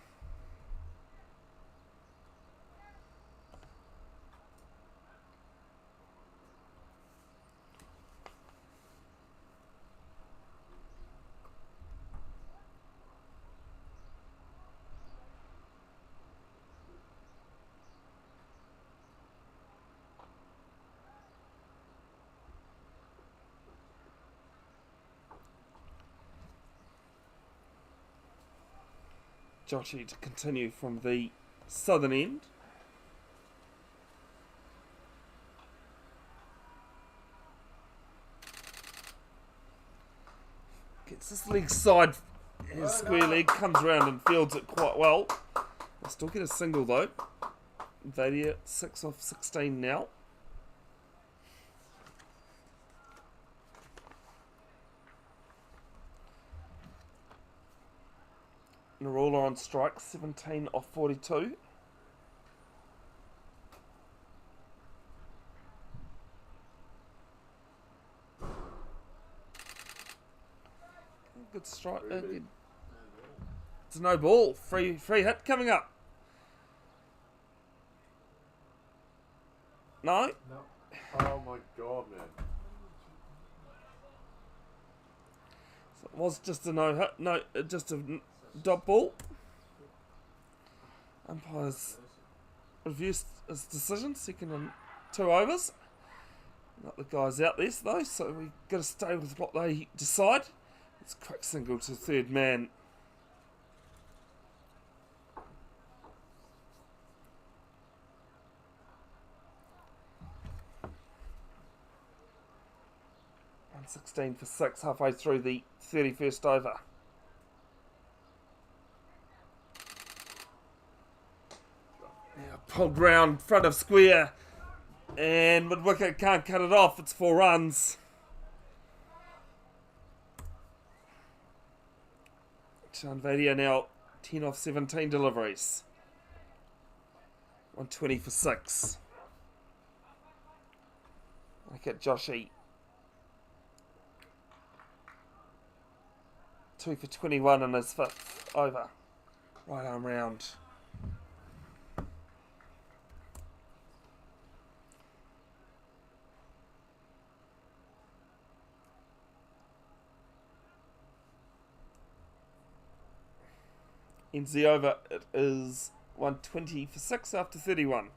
Joshi to continue from the southern end. Gets this leg side, his square leg comes around and fields it quite well. They'll still get a single though. Vadia 6 off 16 now. Narula on strike, 17 off 42. Good strike. Good. It's a no ball. Free hit coming up. No? No. Oh my god, man. So it was just a no hit. No, just a dot ball. Umpire's reversed his decision, second and 2 overs. Not the guys out there though, so we got to stay with what they decide. It's a quick single to third man. And 16 for 6, halfway through the 31st over. Now pulled round front of square, and mid-wicket can't cut it off. It's 4 runs. Vadia now 10 off 17 deliveries. 120 for 6. Look at Joshi. 2 for 21 in his 5th over. Right arm round. Ends the over. It is 120 for 6 after 31.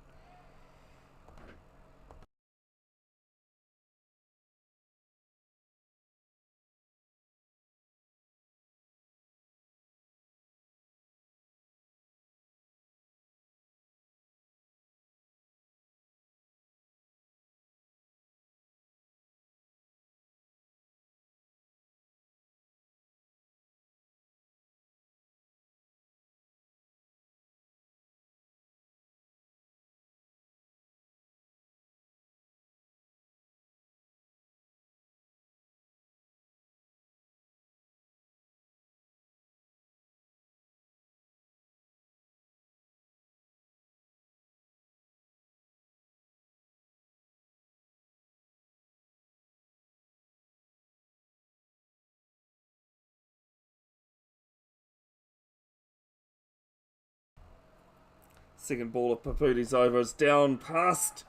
Second ball of Paputi's over is down past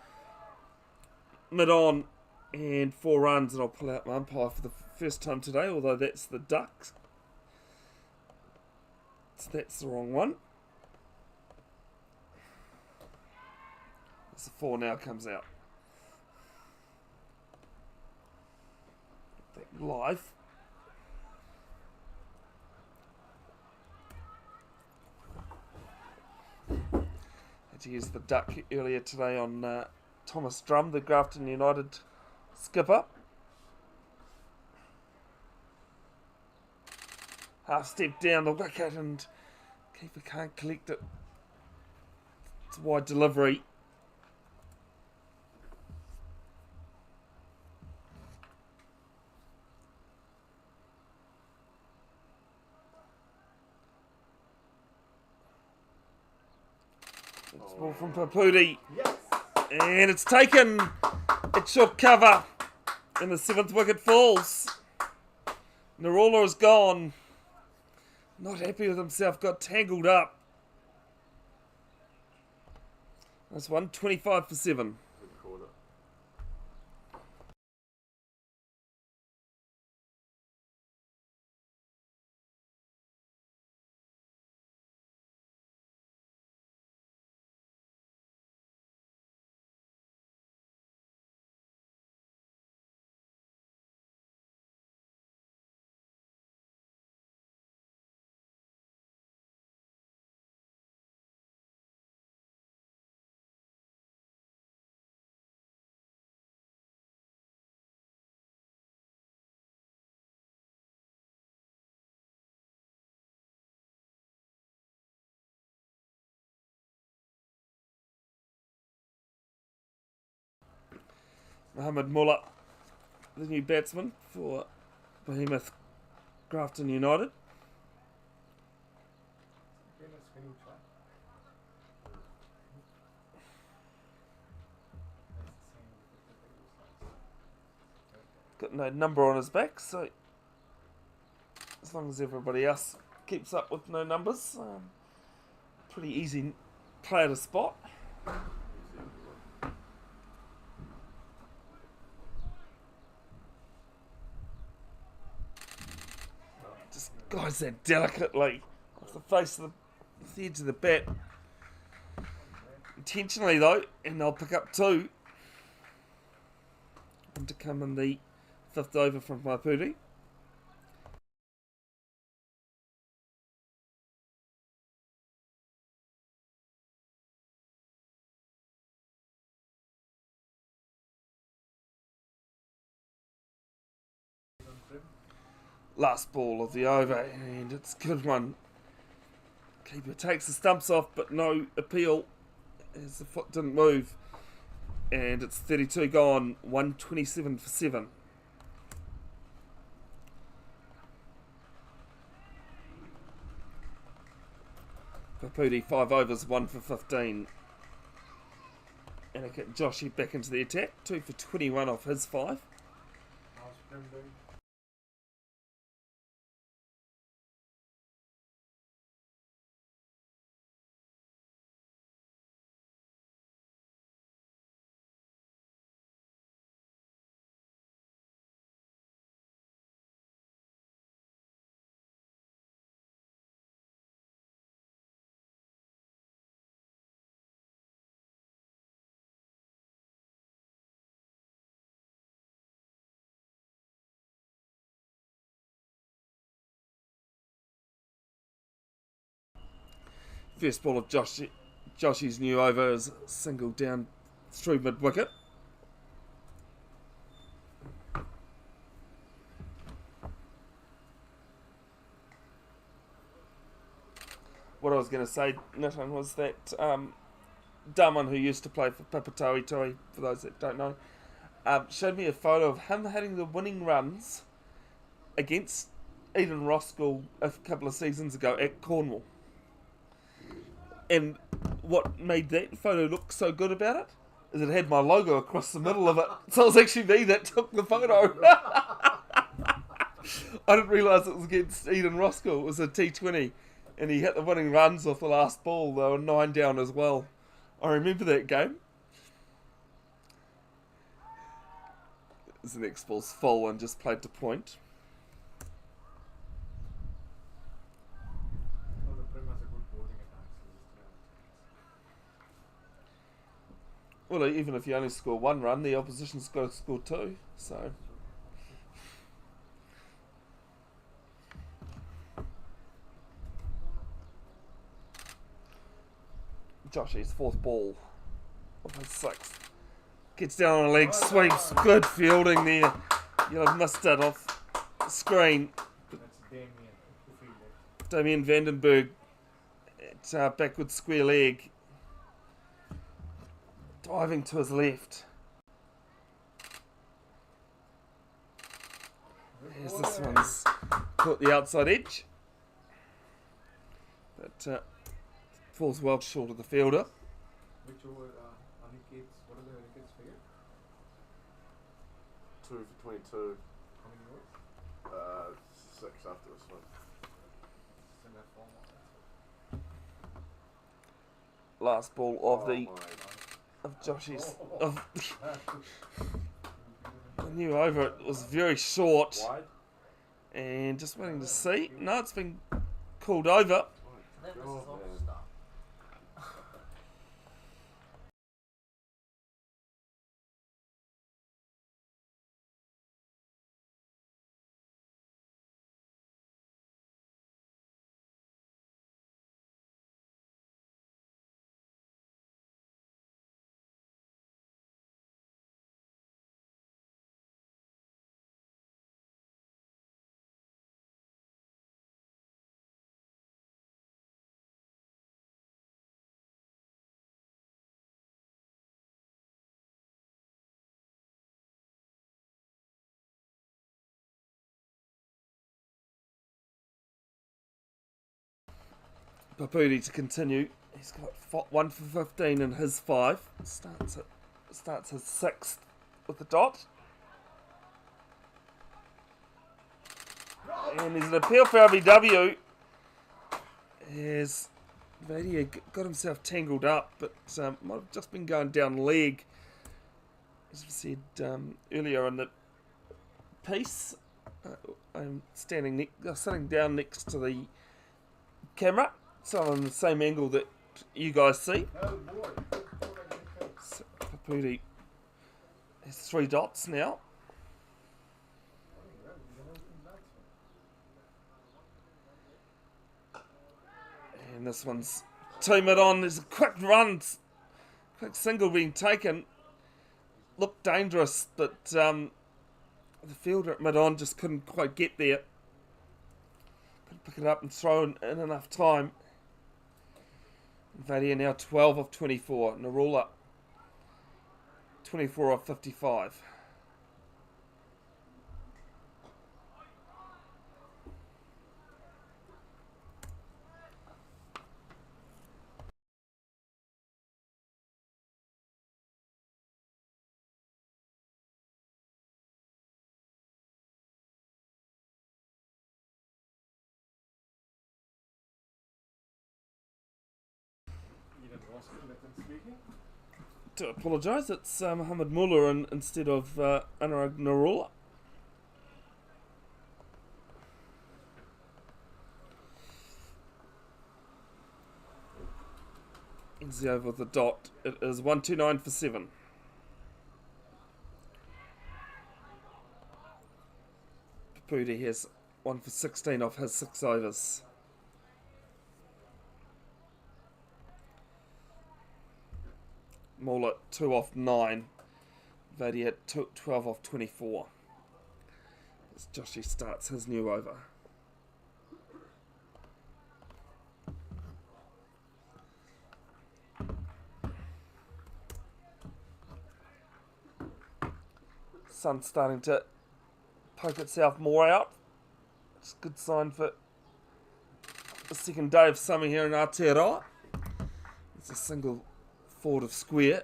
mid-on and 4 runs, and I'll pull out my umpire for the first time today, although that's the Ducks. So that's the wrong one. So 4 now comes out. Live. Had to use the duck earlier today on Thomas Drum, the Grafton United skipper. Half step down the wicket and keeper can't collect it. It's a wide delivery. It's ball from Paputi. Yes! And it's taken. It should cover. And the 7th wicket falls. Narula is gone. Not happy with himself. Got tangled up. That's 125 for 7. Good quarter. Mohammed Mullah, the new batsman for Behemoth Grafton United. Got no number on his back, so as long as everybody else keeps up with no numbers, pretty easy player to spot. Just glides that delicately off the face of the edge of the bat. Intentionally though, and they'll pick up 2. And to come in the 5th over from Maputi. Last ball of the over, and it's a good one. Keeper takes the stumps off, but no appeal as the foot didn't move. And it's 32 gone, 127 for 7. Paputi 5 overs, 1 for 15. And I get Joshy back into the attack, 2 for 21 off his 5. First ball of Joshy's new over is singled down through mid-wicket. What I was going to say, Nitin, was that Daman, who used to play for Papatoetoe, for those that don't know, showed me a photo of him hitting the winning runs against Eden Roskill a couple of seasons ago at Cornwall. And what made that photo look so good about it is it had my logo across the middle of it. So it was actually me that took the photo. I didn't realise it was against Eden Roskill. It was a T20. and he hit the winning runs off the last ball. They were 9 down as well. I remember that game. The next ball's full and just played to point. Oh, the Prim has a good bowling attack. So Well, even if you only score 1 run, the opposition's got to score 2. So Joshy's 4th ball of his 6th. Gets down on a leg, sweeps. Good fielding there. You'll have missed it off the screen. that's Damien who fielded. Damien Vandenberg at backward square leg. Diving to his left. Here's this one's caught the outside edge. But falls well short of the fielder. Which over Aniket's, what are the wickets figure? 2 for 22. How many overs? 6 after a swim. In that form. Last ball of the my. of Joshy's of the new over. It was very short Wide? and just waiting to see. No, it's been called over. That Oh, misses off man. stuff. Papudi to continue. He's got 1 for 15 in his 5. Starts his 6th with the dot. And there's an appeal for LBW. As Vadia got himself tangled up, but might have just been going down leg. As we said earlier in the piece, I'm sitting down next to the camera, so I'm in the same angle that you guys see. No, boy. So Papudi has 3 dots now. And this one's 2 mid on. There's a quick run. Quick single being taken. Looked dangerous, but the fielder at mid on just couldn't quite get there. Couldn't pick it up and throw in enough time. Vadia now 12 of 24. Narula 24 of 55. Eden Roskill speaking. To apologise, it's Mohammed Muller instead of Anurag Narula. Ends the over with the dot. It is 129 for 7. Papudi has 1 for 16 off his 6 overs. Muller 2 off 9. Vadia 12 off 24. As Joshy starts his new over. Sun's starting to poke itself more out. It's a good sign for the second day of summer here in Aotearoa. It's a single forward of square.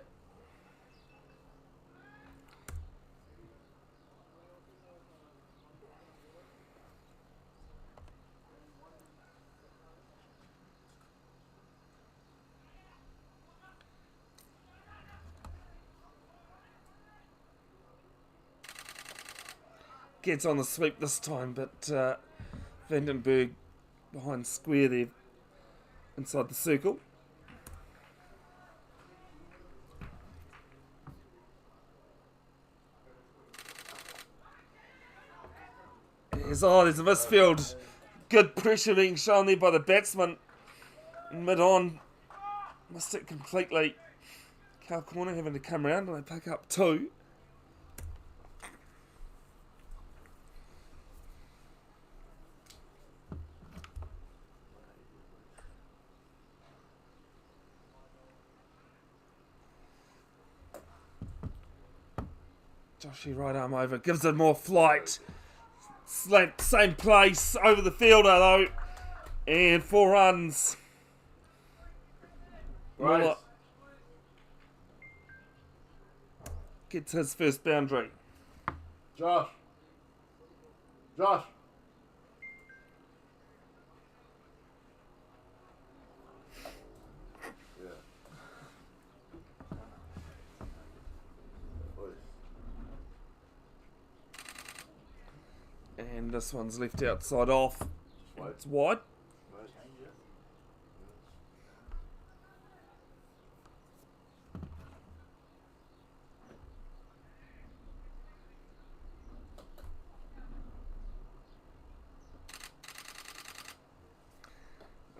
gets on the sweep this time, but Vandenberg behind square there inside the circle. There's a misfield. Good pressure being shown there by the batsman. Mid-on. Missed it completely. Cal Corner having to come around and they pick up 2. Joshy right arm over, gives it more flight. Same place, over the fielder though. And 4 runs. Muller gets his first boundary. Josh. Josh. Yeah. And this one's left outside off. It's wide.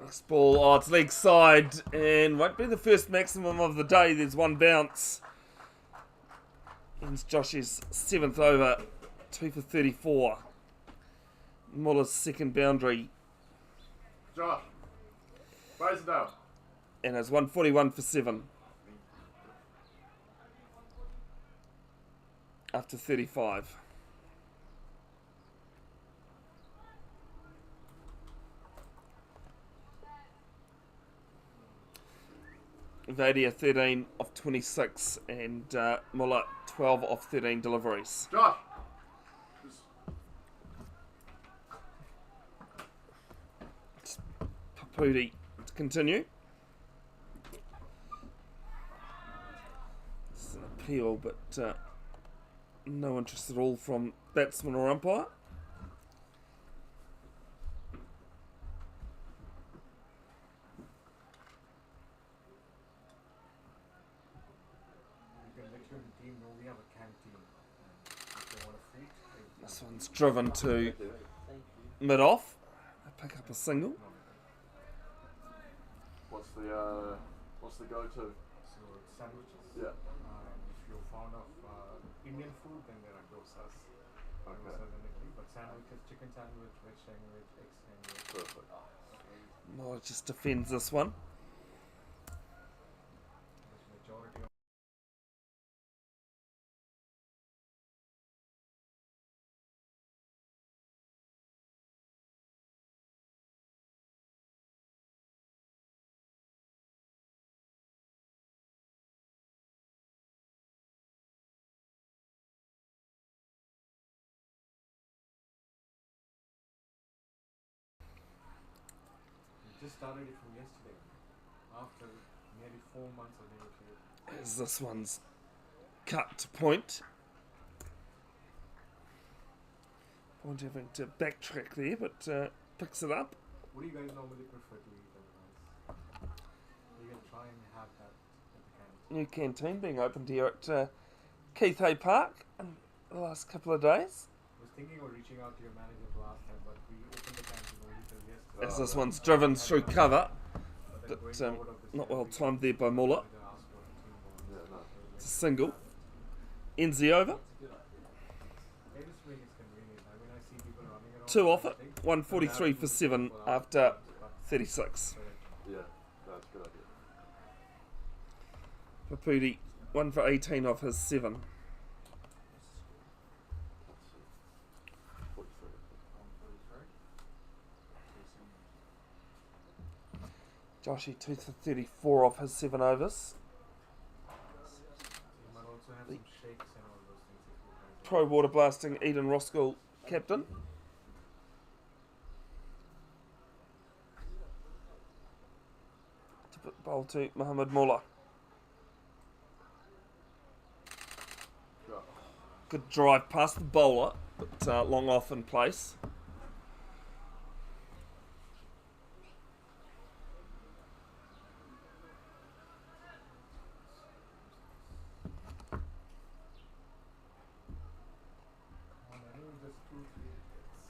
Next ball, it's leg side and won't be the first maximum of the day. There's 1 bounce. Ends Josh's 7th over, 2 for 34. Muller's second boundary. Josh. Raise it down. And it's 141 for 7. After 35. Vadia 13 off 26 and Muller 12 off 13 deliveries. Josh. Papudi to continue. It's an appeal, but no interest at all from batsman or umpire. This one's driven to mid-off. They pick up a single. What's the go-to? So sandwiches. Yeah. If you're fond of Indian food, then there are dosas. Okay. Dosas in Italy, but sandwiches, chicken sandwich, veg sandwich, egg sandwich. Perfect. Muller just defends this one. Majority of just started it from yesterday. After nearly 4 months of negotiation. As this one's cut to point. Point having to backtrack there, but picks it up. What do you guys normally prefer to eat otherwise? You can try and have that at the canteen. New canteen being opened here at Keith Hay Park in the last couple of days. I was thinking of reaching out to your manager last time, but we opened the canteen only till yesterday. As this one's driven through cover, But then but going forward of this not year, well we timed there by Muller. should ask for a team bonus. Yeah, no. It's a single. Ends the over. They just make it convenient. I mean, I see people running around. 2 off it. fighting. 143 for 7 after 36. Yeah, that's a good idea. Papudi 1 for 18 off his 7. 43. 143. Joshy 2 for 34 off his 7 overs. You might also have some shakes and all those things if you guys Pro water blasting Eden Roskill captain. To put the bowl to Mohammed Muller. Yeah. Good drive past the bowler. but long off in place. Come on, Danny, just 2-3 wickets.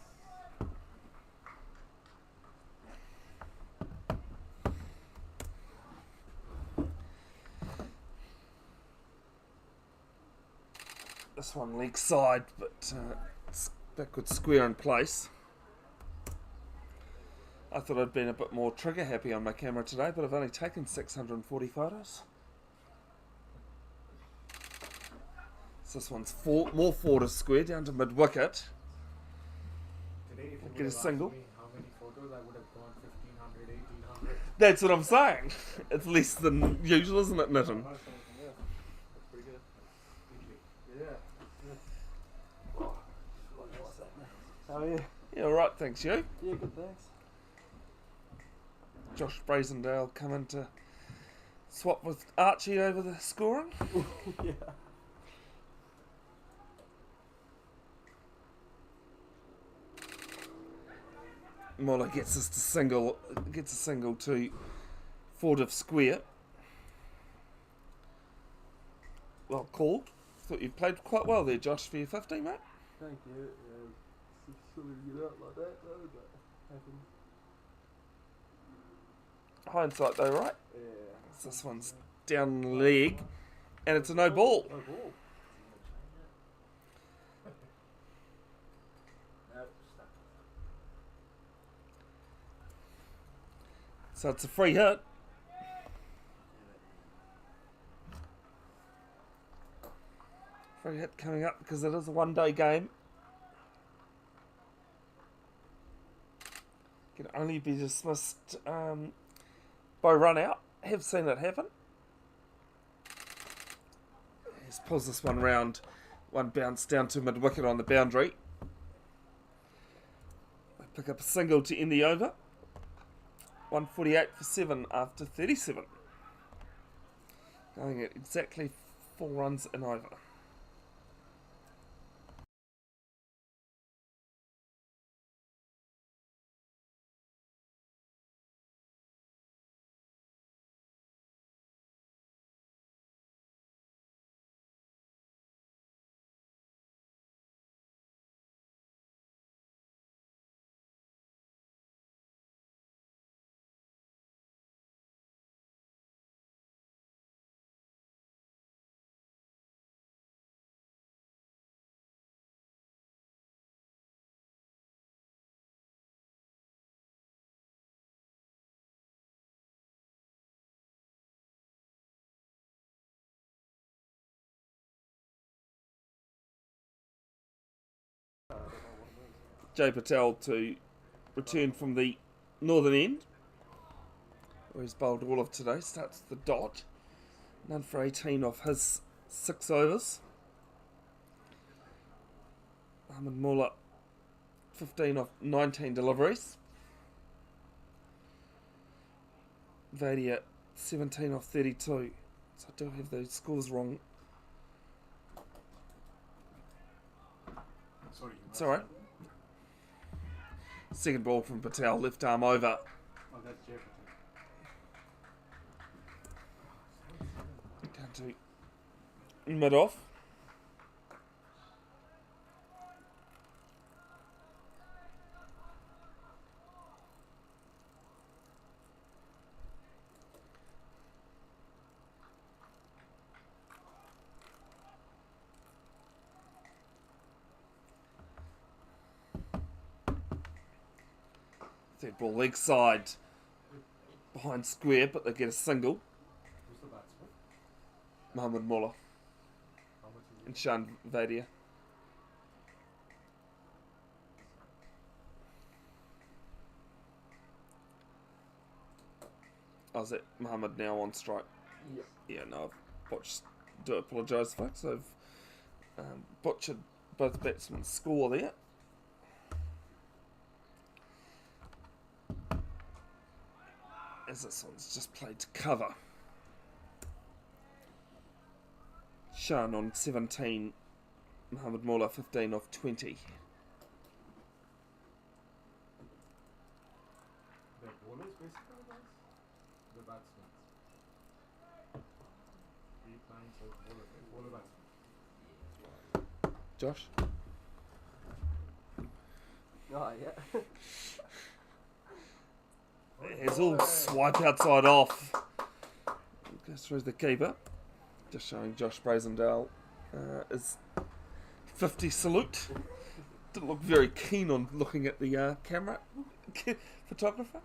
This one leg side, but it's backward square in place. I thought I'd been a bit more trigger happy on my camera today, but I've only taken 640 photos. So this one's more forward of square down to mid wicket. Today, if you Get would a have single. asked me how many photos, I would have gone 1,500, 1,800. That's what I'm saying. It's less than usual, isn't it, Nitin? Nice one, yeah. That's pretty good. Easily. Yeah. How are you? Yeah, alright, thanks, you. Yeah, good, thanks. Josh Brazendale coming to swap with Archie over the scoring. Yeah. Muller gets us to gets a single to forward of square. Well called. Thought you played quite well there, Josh, for your 50, mate. Thank you. Yeah, it's silly to get out like that, though, but happens. Hindsight though, right? Yeah. So this one's down the leg, and it's a no ball. No ball. Nope, stuck. So it's a free hit. Free hit coming up because it is a one-day game. Can only be dismissed by run out. Have seen it happen. He's pulls this one round. One bounce down to mid wicket on the boundary. They pick up a single to end the over. 148 for 7 after 37. Going at exactly 4 runs and over. Jay Patel to return from the northern end, where he's bowled all of today. Starts the dot. None for 18 off his 6 overs. Ahmed Muller 15 off 19 deliveries. Vadia 17 off 32. So I do have those scores wrong. Sorry. It's alright. Second ball from Patel, left arm over. Oh, that's Jay Patel. Down to mid off. Third ball leg side behind square, but they get a single. Who's the batsman? Mohamed Muller How much is and Shan Vadia. Oh, is it Mohamed now on strike? Yep. Yeah, no, I've botched. Do apologise, folks. I've butchered both batsmen's score there. As this one's just played to cover. Shan on 17, Mohamed Mullah 15 off 20. The bowlers basically, guys? The batsmen. 8 lines of bowler, right? Bowler batsman. Josh? Oh, yeah. It's all swipe outside off. Goes through the keeper. Just showing Josh Brazendale is 50 salute. Didn't look very keen on looking at the camera photographer.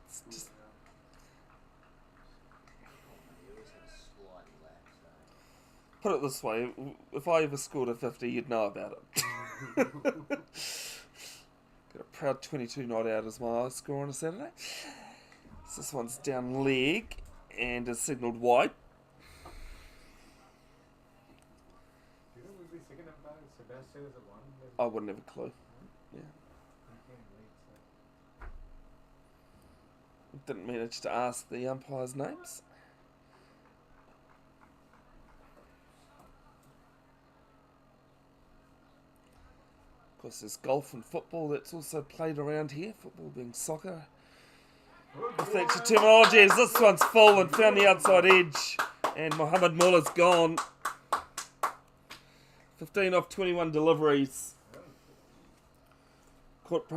It's just put it this way, if I ever scored a 50, you'd know about it. Got a proud 22 not out as my highest score on a Saturday. So this one's down leg and is signalled wide. Do you know who's the second umpire? Sebastian is the one. I wouldn't have a clue. Yeah. Didn't manage to ask the umpires' names. Of course, there's golf and football that's also played around here. Football being soccer. If that's your terminology, as this one's full and found the outside edge. And Mohamed Mullah's gone. 15 off 21 deliveries. Caught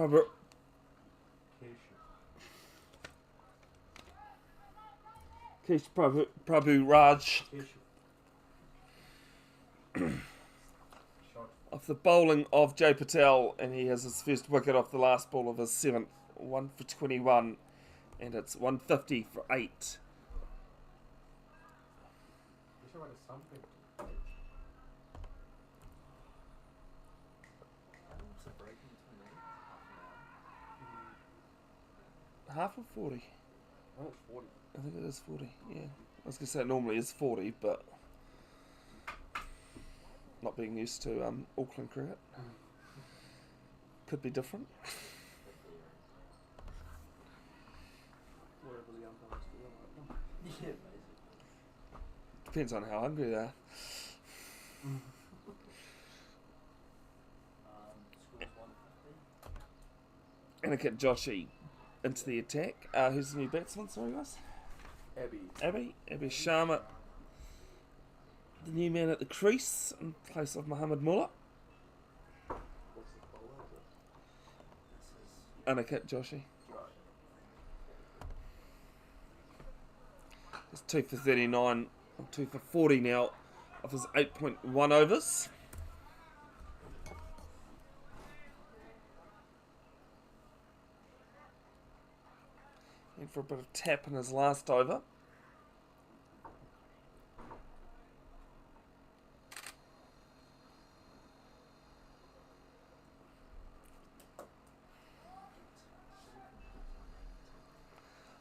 Kesh Prabhu Raj. Off the bowling of Jay Patel, and he has his first wicket off the last ball of his 7th. 1 for 21, and it's 150 for 8. Half of 40? Oh, it's 40. I think it is 40, yeah. I was going to say it normally is 40, but not being used to Auckland cricket. Could be different. Whatever the umpires do, right? Yeah, basically. Depends on how hungry they are. Scores 150. Aniket Joshi into the attack. Who's the new batsman? Sorry, guys. Abby Sharma, the new man at the crease in place of Mohamed Mullah. What's the bowler, is it? Aniket Joshi. It's 2 for 39, or 2 for 40 now of his 8.1 overs. And for a bit of tap in his last over.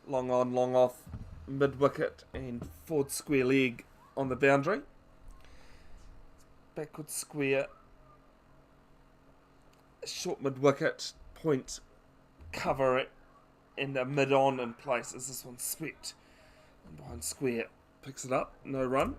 Long on, long off, mid-wicket and forward square leg on the boundary. Backward square, short mid-wicket, point, cover it, and a mid-on in place as this one's swept. And behind square, picks it up, no run.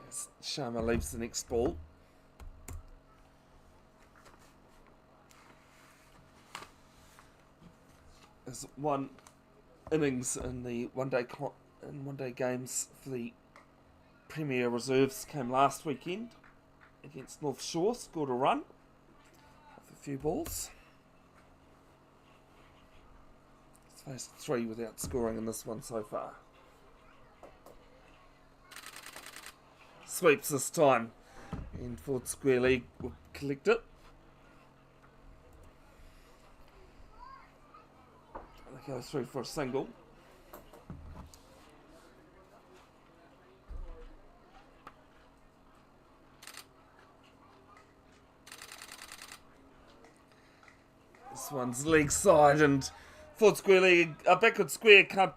As Sharma leaves the next ball. There's one innings in the one-day games for the Premier Reserves came last weekend against North Shore, scored a run off a few balls. He's faced 3 without scoring in this one so far. Sweeps this time, and forward square leg will collect it. They go through for a single. This one's leg side and Forward square leg, a backward square can't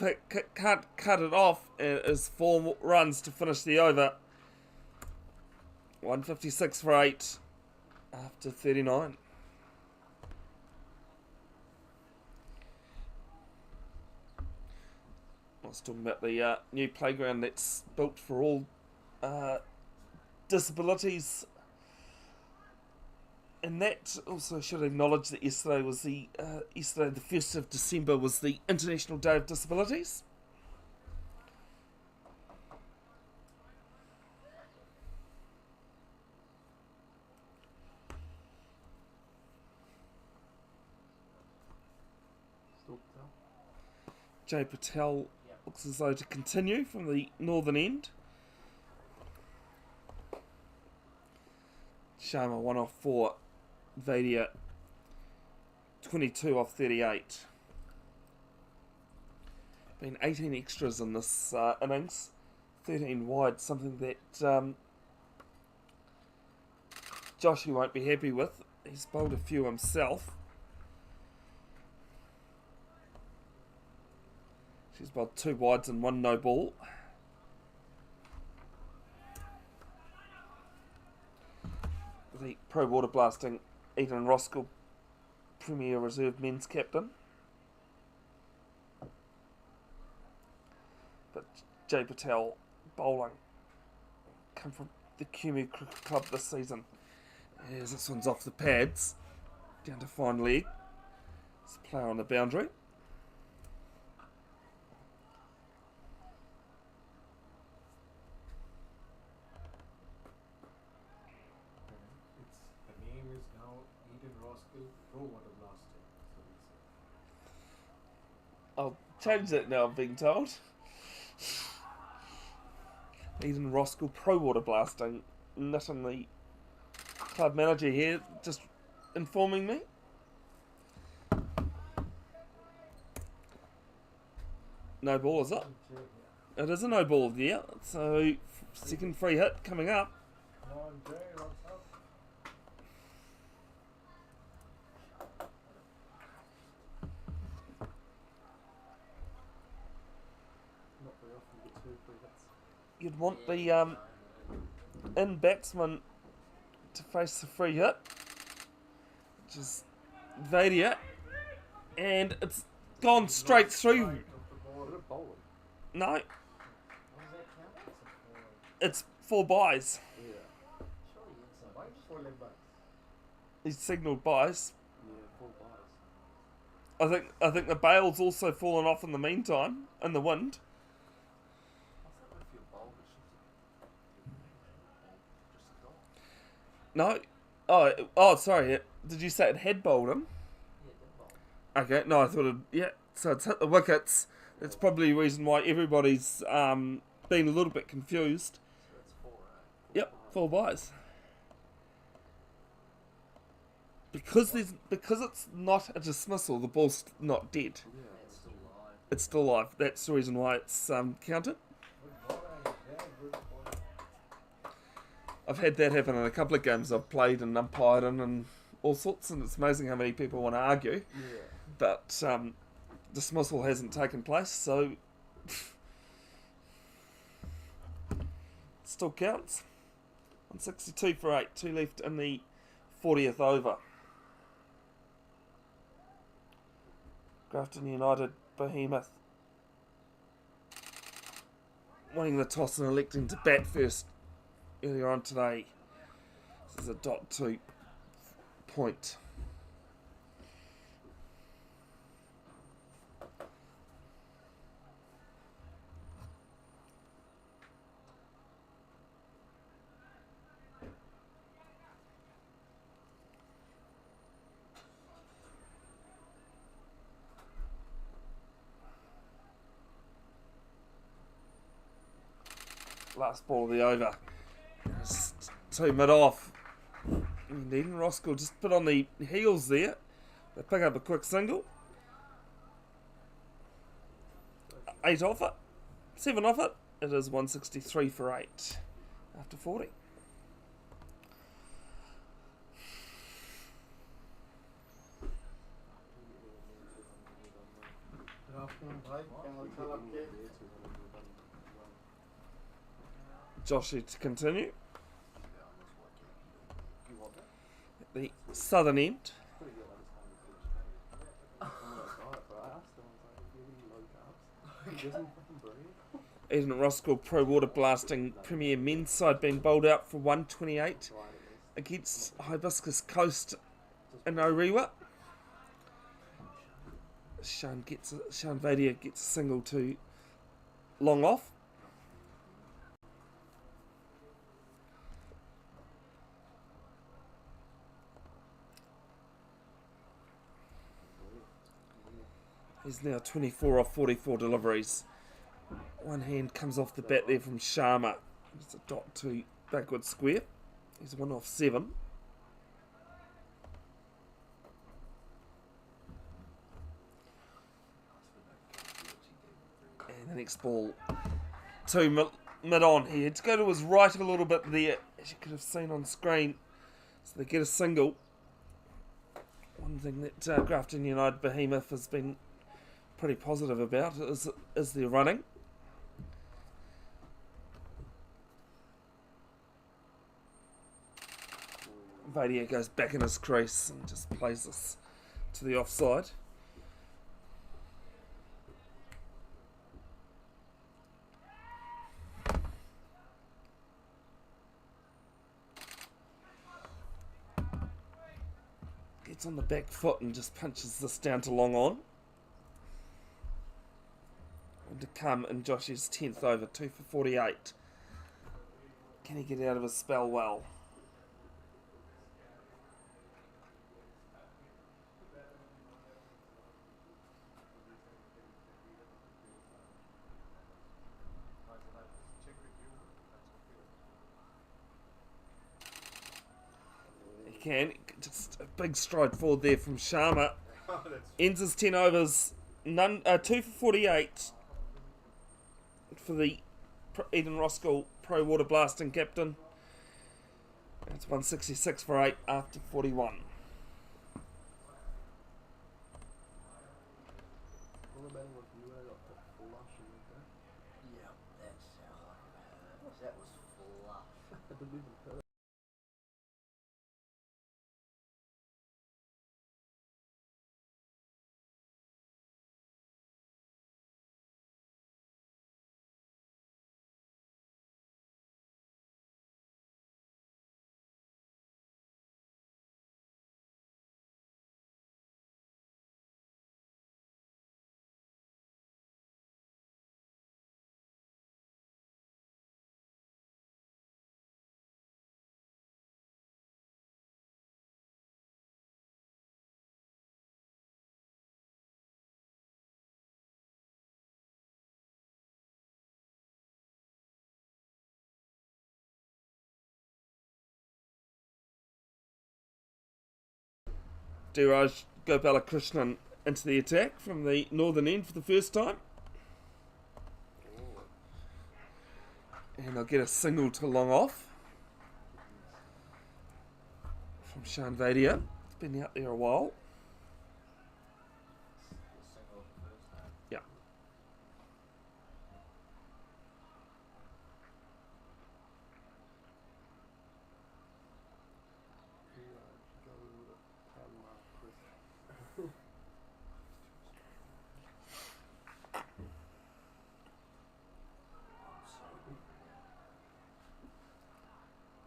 cut it off. It is 4 runs to finish the over. 156 for 8 after 39. I was talking about the new playground that's built for all disabilities. And that also should acknowledge that yesterday was the 1st of December, was the International Day of Disabilities. Jay Patel looks as though to continue from the northern end. Sharma 1 off 4. Vadia 22 off 38. Been 18 extras in this innings. 13 wide, something that Joshy won't be happy with. He's bowled a few himself. She's bowled 2 wides and 1 no ball. The pro water blasting Eden Roskill Premier Reserve men's captain. But Jay Patel bowling come from the Kumu Cricket Club this season. As this one's off the pads, down to fine leg. It's a player on the boundary. The name is now Eden Roskill Pro Water Blasting. So I'll change that now, I'm being told. Eden Roskill Pro Water Blasting. Nothing the club manager here just informing me. No ball, is it? It is a no ball there. So, second free hit coming up. come on, Jay, what's up? Not very often you get 2 free hits. You'd want the in batsman to face the free hit, which is Vadia, and it's gone straight through. Right of the ball. What a bowling. No, What does that count? it's 4 buys. Yeah. Surely inside. Why 4 leg backs? He's signalled buys. Yeah, 4 buys. I think the bail's also fallen off in the meantime in the wind. I thought if you bowl, it's just a dog. No, oh, sorry. Did you say it had bowled him? Yeah, did bowl. Okay, no, I thought it. Yeah, so it's hit the wickets. That's probably the reason why everybody's been a little bit confused. So that's 4, right? Yep, 4 buys. Because it's not a dismissal, the ball's not dead. Yeah. It's still live. It's still live. That's the reason why it's counted. Good bowling, Jay, good bowling. I've had that happen in a couple of games I've played and umpired in and all sorts, and it's amazing how many people want to argue. Yeah. But dismissal hasn't taken place, so it still counts. 162 for 8, 2 left in the 40th over. Grafton United Behemoth winning the toss and electing to bat first earlier on today. This is a .2 point. Last ball of the over. Just 2 mid off. And Eden Roskill just put on the heels there. They pick up a quick single. 8 off it. 7 off it. It is 163 for 8 after 40. Tell up, kid. Joshy to continue. You want that? The southern end. Pretty good at his time. I asked him, I was like, you eating low carbs? He doesn't fucking breathe. Eden Roskill Pro Water Blasting Premier Men's side being bowled out for 128 against Hibiscus Coast in Orewa. Sean Vadia gets a single to long off. He's now 24 off 44 deliveries. One hand comes off the bat there from Sharma. It's a dot to backward square. He's 1 off 7. And the next ball to mid on. He had to go to his right a little bit there, as you could have seen on screen. So they get a single. One thing that Grafton United Behemoth has been pretty positive about is their running. Vadia goes back in his crease and just plays this to the offside. Gets on the back foot and just punches this down to long on. And to come in Josh's 10th over, 2 for 48. Can he get out of his spell well? He can. Just a big stride forward there from Sharma. Ends his 10 overs. 2 for 48 for the Eden Roskill Pro Water Blasting captain. It's 166 for 8 after 41. Yeah, that was flush. Dhiraj Gopalakrishnan into the attack from the northern end for the first time. And they'll get a single to long off from Sean Vadia. It's been out there a while. Yeah.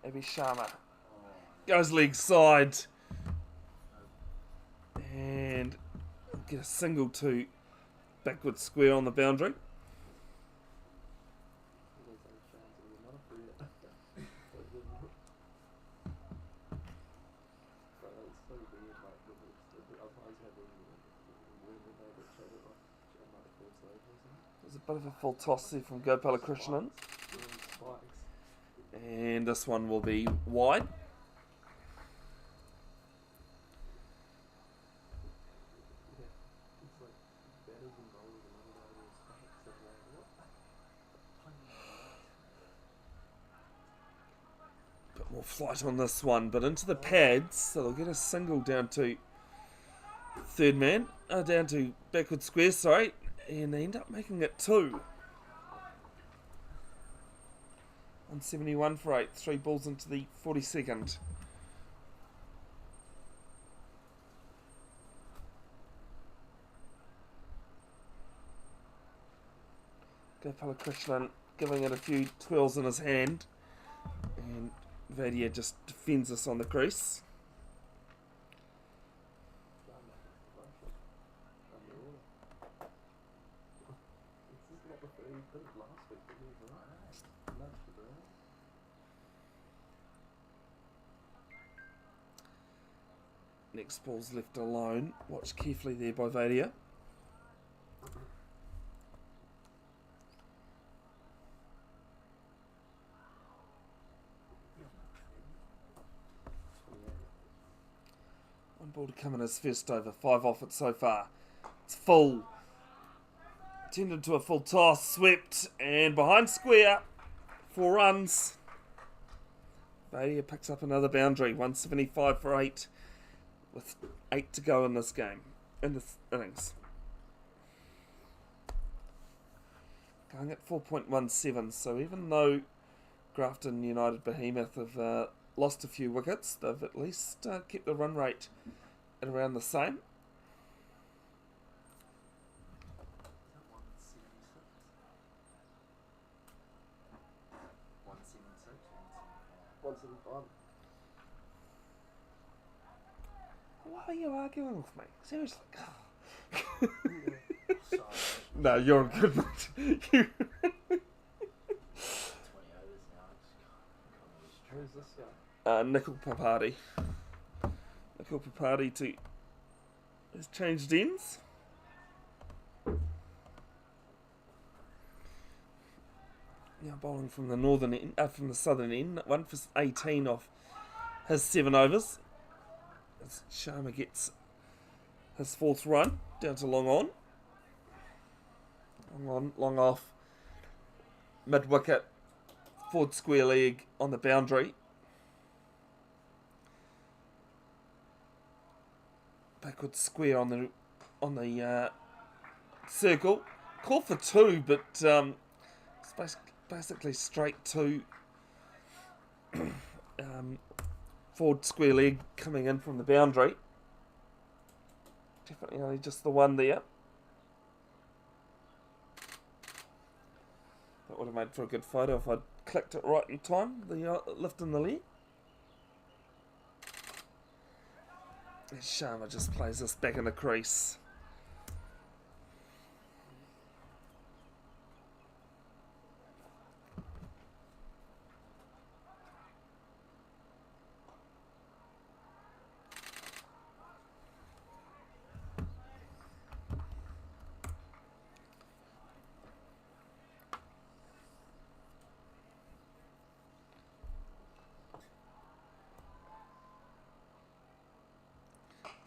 Maybe Sharma goes leg side and get a single to backward square on the boundary. There's a bit of a full toss there from Gopalakrishnan. And this one will be wide. Bit more flight on this one, but into the pads, so they'll get a single down to third man, down to backward square, sorry, And they end up making it 2. 171 for 8. 3 balls into the 42nd. Gopala Krishnan giving it a few twirls in his hand. And Vadia just defends us on the crease. Next ball's left alone. Watch carefully there by Vadia. One ball to come in his first over. 5 off it so far. It's full. Turned into a full toss. Swept. And behind square. 4 runs. Vadia picks up another boundary. 175 for 8. With 8 to go in this game. In this innings. Going at 4.17. So even though Grafton United Behemoth have lost a few wickets, they've at least kept the run rate at around the same. Why are you arguing with me? Seriously. No, you're a good mate. 20 overs now. Who's this guy? Nickel Papadi. Nickel Papadi has changed ends. Now bowling from the northern end, from the southern end. 1 for 18 off his 7 overs. As Sharma gets his 4th run down to long on. Long on, long off. Mid wicket. Forward square leg on the boundary. Backward square on the circle. Call for 2, but it's basically straight to forward square leg coming in from the boundary. Definitely only just the one there. That would have made for a good photo if I'd clicked it right in time, the lift in the leg. And Sharma just plays this back in the crease.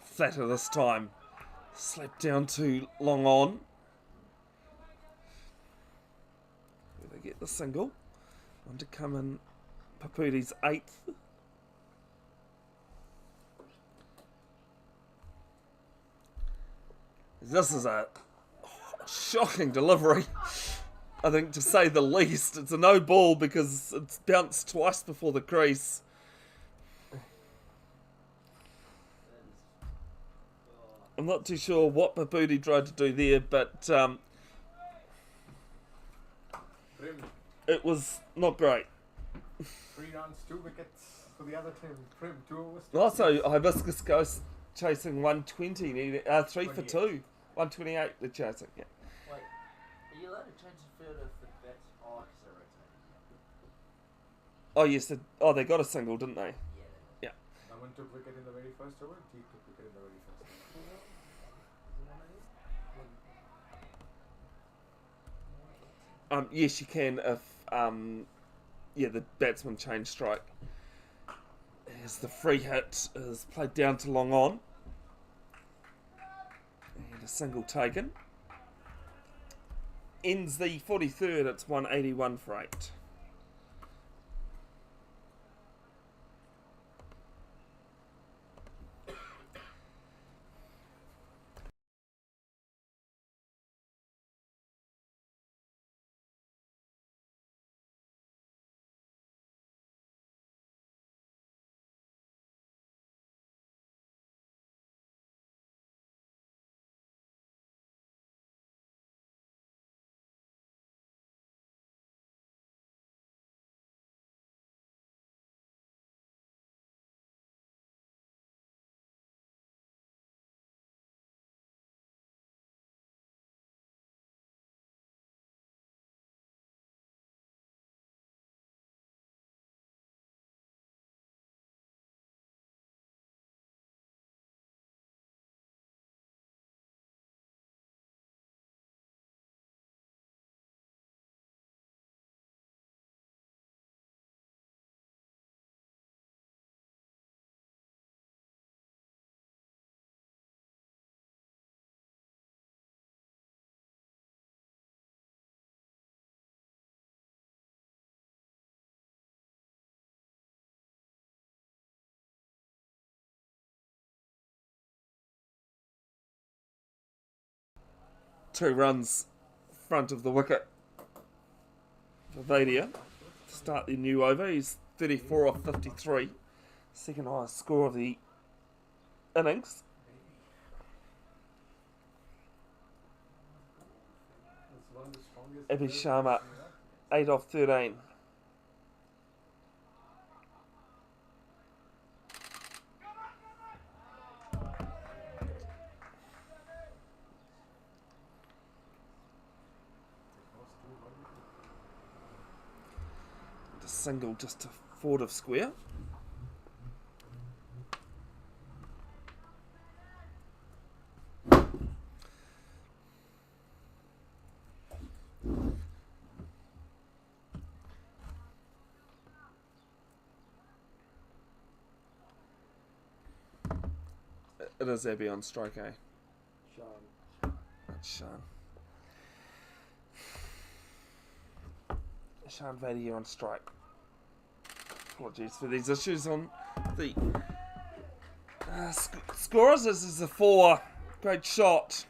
Flatter this time. Slapped down to long on. Where they get the single. One to come in Papudi's 8th. This is a shocking delivery. I think, to say the least. It's a no ball because it's bounced twice before the crease. I'm not too sure what Papudi tried to do there, but it was not great. 3 runs, 2 wickets for the other team. Prim, 2 overs. Also, Hibiscus Ghost chasing 120, 3 for 2. 128 they're chasing, yeah. Wait, are you allowed to change the fielder if the bats are rotating? Oh, yes, they got a single, didn't they? Yeah. Someone took wicket in the very first over. T took wicket in the very first over. Yes, you can if the batsman change strike. As the free hit is played down to long on. And a single taken. Ends the 43rd, it's 181 for 8. 2 runs front of the wicket for Vadia to start the new over. He's 34 off 53. Second highest score of the innings. That's one of the strongest. Abhi Sharma, 8 off 13. A single just to forward of square. It is Abby on strike, eh? That's Sean. Sean Vadia on strike. Apologies for these issues on the scorers. This is a 4. Great shot.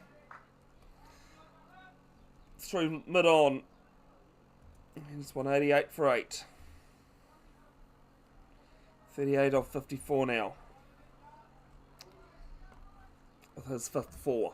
Through mid-on. It's 188 for 8. 38 off 54 now. With his 5th 4.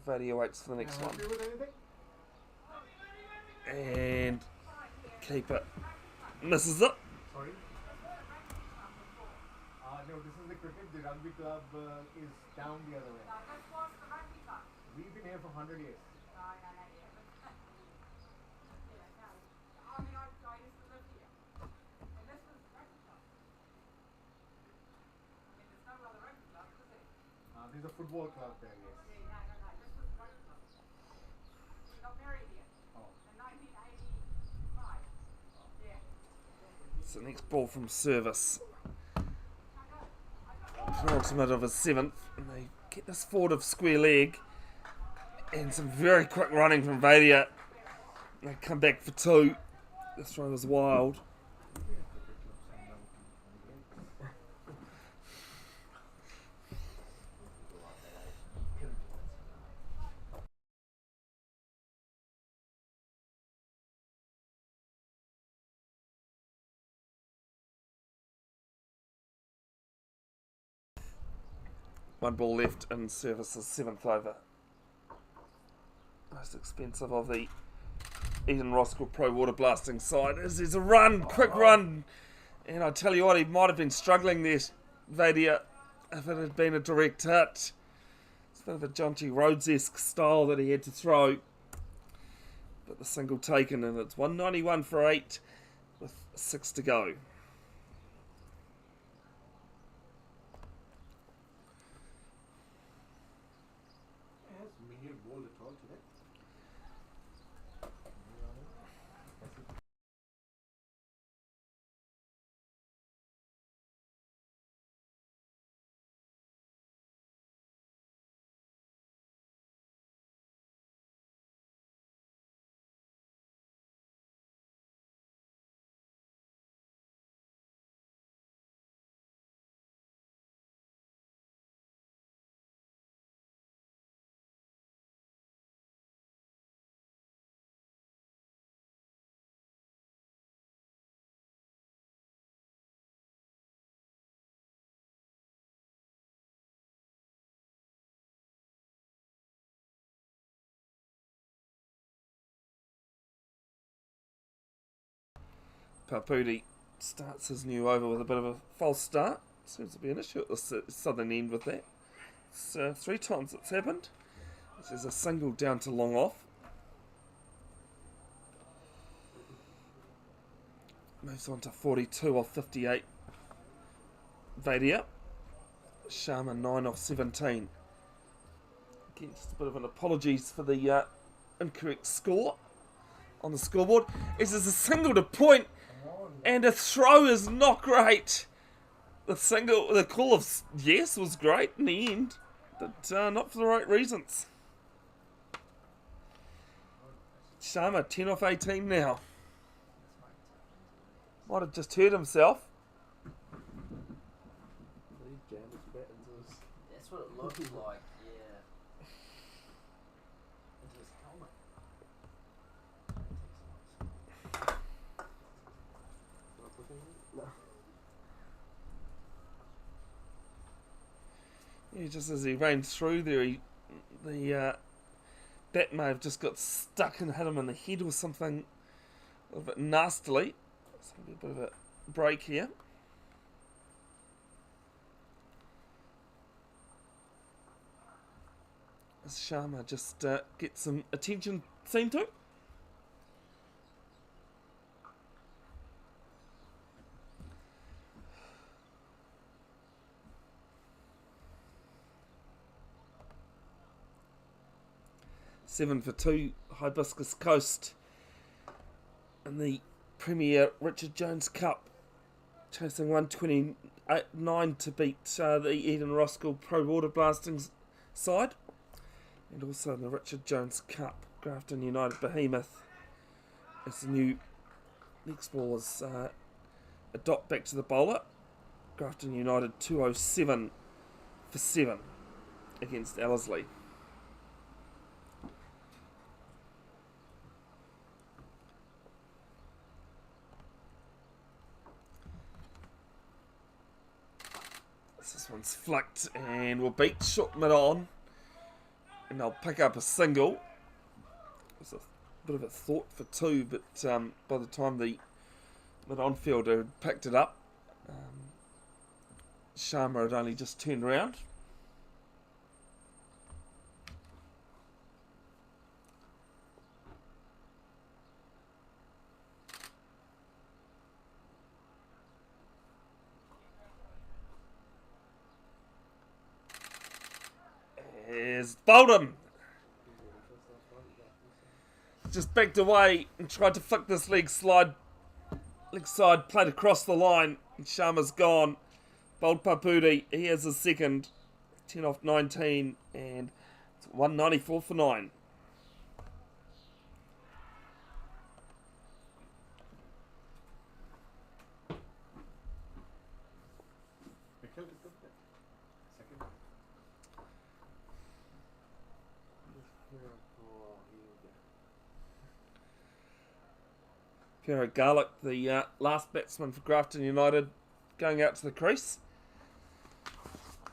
Vadia waits for the next one. And keeper misses it. Sorry? No, this is the cricket. The rugby club is down the other way. We've been here for 100 years. There's a football club there, yes. It's the next ball from service. Penultimate of his 7th. And they get this forward of square leg. And some very quick running from Vadia. They come back for 2. This throw was wild. One ball left in service's 7th over. Most expensive of the Eden Roskill Pro Water Blasting side. There's a run, quick run. And I tell you what, he might have been struggling there, Vadia, if it had been a direct hit. It's a bit of a Jonty Rhodes-esque style that he had to throw. But the single taken, and it's 191 for 8 with 6 to go. Papudi starts his new over with a bit of a false start. Seems to be an issue at the southern end with that. It's 3 times it's happened. This is a single down to long off. Moves on to 42 off 58. Vadia. Sharma 9 off 17. Again, just a bit of an apologies for the incorrect score on the scoreboard. This is a single to point. And a throw is not great. The call of yes was great in the end. but not for the right reasons. Sharma, 10 off 18 now. Might have just hurt himself. He jammed his bat into his... That's what it looked like, yeah. Into his helmet. Am I pushing it? No. Yeah, just as he ran through there, the bat may have just got stuck and hit him in the head or something a little bit nastily. So a bit of a break here. As Sharma just gets some attention seen to. Seven for 2, Hibiscus Coast in the Premier Richard Jones Cup, chasing 129 to beat the Eden Roskill Pro Water Blasting side, and also the Richard Jones Cup, Grafton United Behemoth, as the new next ball is a dot back to the bowler. Grafton United 207 for 7 against Ellerslie. This one's flicked and will beat short mid on, and they'll pick up a single. It was a bit of a thought for 2, but by the time the mid on fielder had picked it up, Sharma had only just turned around. Has bowled him. Just backed away and tried to flick this leg side, played across the line, and Sharma's gone. Bowled Papudi, he has his second, 10 off 19, and it's 194 for 9. Mikkel did good there. Second. Pierre Garlick, the last batsman for Grafton United, going out to the crease.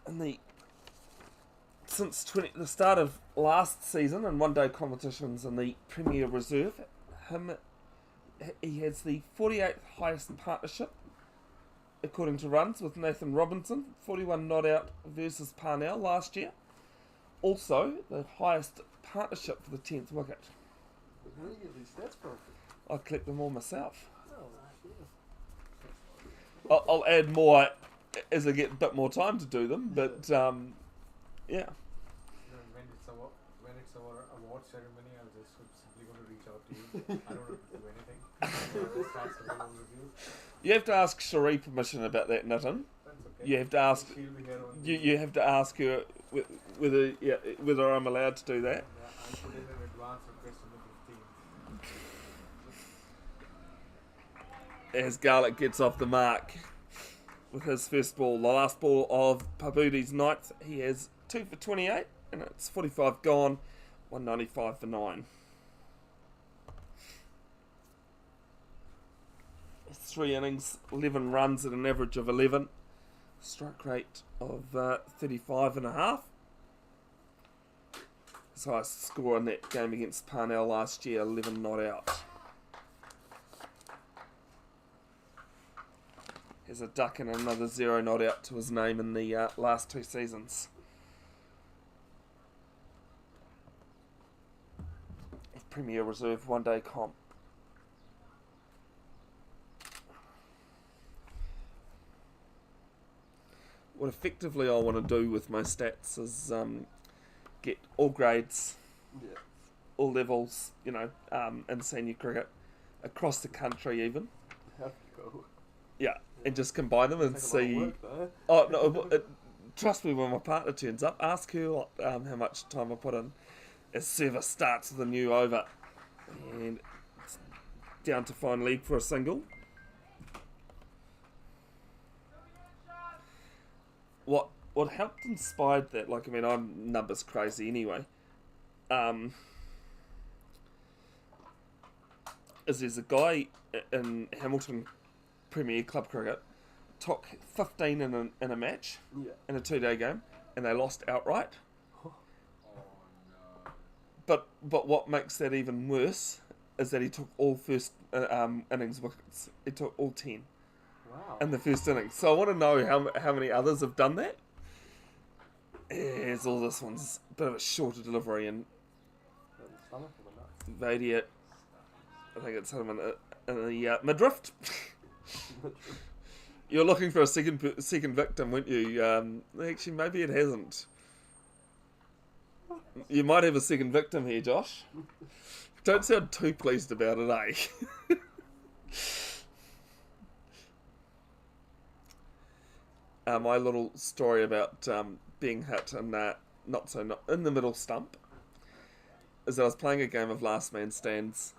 And since the start of last season in one-day competitions in the Premier Reserve, he has the 48th highest partnership, according to runs, with Nathan Robinson, 41 not out versus Parnell last year. Also, the highest partnership for the 10th wicket. Where do you get these stats from? I collect them all myself. Oh, yeah. I'll add more as I get a bit more time to do them, but yeah. When it's our award ceremony, I'm just simply going to reach out to you. I don't have to do anything. Just start the whole review. You have to ask Cherie permission about that, Nitin. That's okay. You have to ask. She'll be here on You have to ask her whether I'm allowed to do that. I put in an advance request on the 15th. As Garlick gets off the mark with his first ball, the last ball of Pabudi's ninth, he has 2 for 28, and it's 45 gone, 195 for 9. 3 innings, 11 runs at an average of 11, strike rate of 35.5. His highest score in that game against Parnell last year, 11 not out. Has a duck and another 0 not out to his name in the last 2 seasons. Premier Reserve one-day comp. What effectively I want to do with my stats is get all grades, all levels, in senior cricket, across the country even. Have to go. Yeah, and just combine them and Take a lot of see. work, though. Oh no, trust me, when my partner turns up, ask her what, how much time I put in as service starts with a new over. And it's down to fine leg for a single. What helped inspired that, like, I mean, I'm numbers crazy anyway, is there's a guy in Hamilton Premier Club Cricket took 15 in a match, in a 2-day game, and they lost outright. Oh no. But what makes that even worse is that he took all first innings wickets. He took all 10 in the first innings. So I want to know how many others have done that. Here's all this one's a bit of a shorter delivery, and Vadia, I think it's hit him in the midriff. You're looking for a second victim, weren't you? Actually, maybe it hasn't. You might have a second victim here, Josh. Don't sound too pleased about it, eh? My little story about being hit and not in the middle stump is that I was playing a game of last man stands,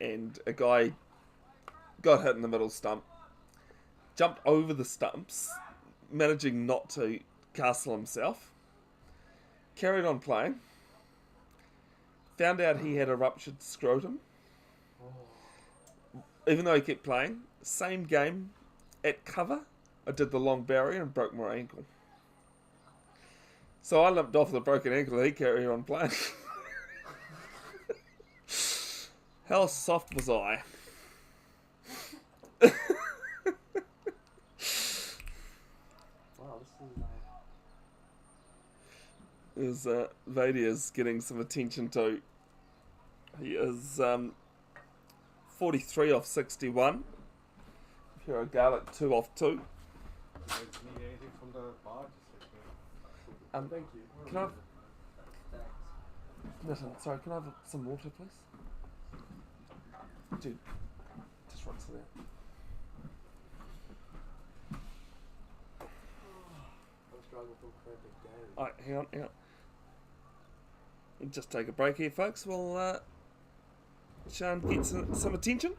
and a guy got hit in the middle stump, jumped over the stumps, managing not to castle himself, carried on playing, found out he had a ruptured scrotum, even though he kept playing. Same game, at cover, I did the long barrier and broke my ankle. So I limped off the broken ankle, he carried on playing. How soft was I? Wow, Vadia's getting some attention too. He is 43 off 61. If you're a Garlic, 2 off 2. Need anything from the bar? Thank you. Can I have, Thanks. listen, sorry, can I have some water, please? Dude, just run to that. I'm struggling to play the game. Alright, hang on. We'll just take a break here, folks. We'll try and get some attention.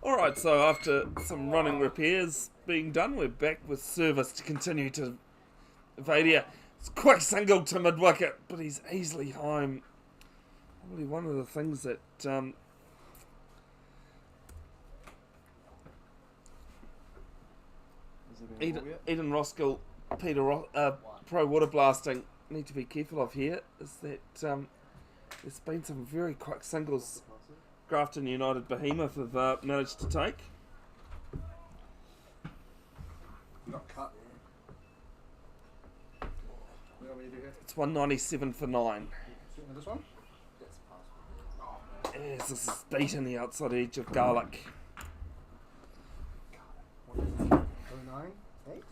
Alright, so after some running repairs being done, we're back with service to continue to Vadia. It's a quick single to mid-wicket, but he's easily home. Probably one of the things that Eden Roskill, Pro Water Blasting need to be careful of here is that there's been some very quick singles Grafton United Behemoth have managed to take. Not cut. Yeah, want me to do here? It's 197 for 9. Shooting this one? That's past for me. Yes, this is beating the outside edge of Garlic. 09, 8.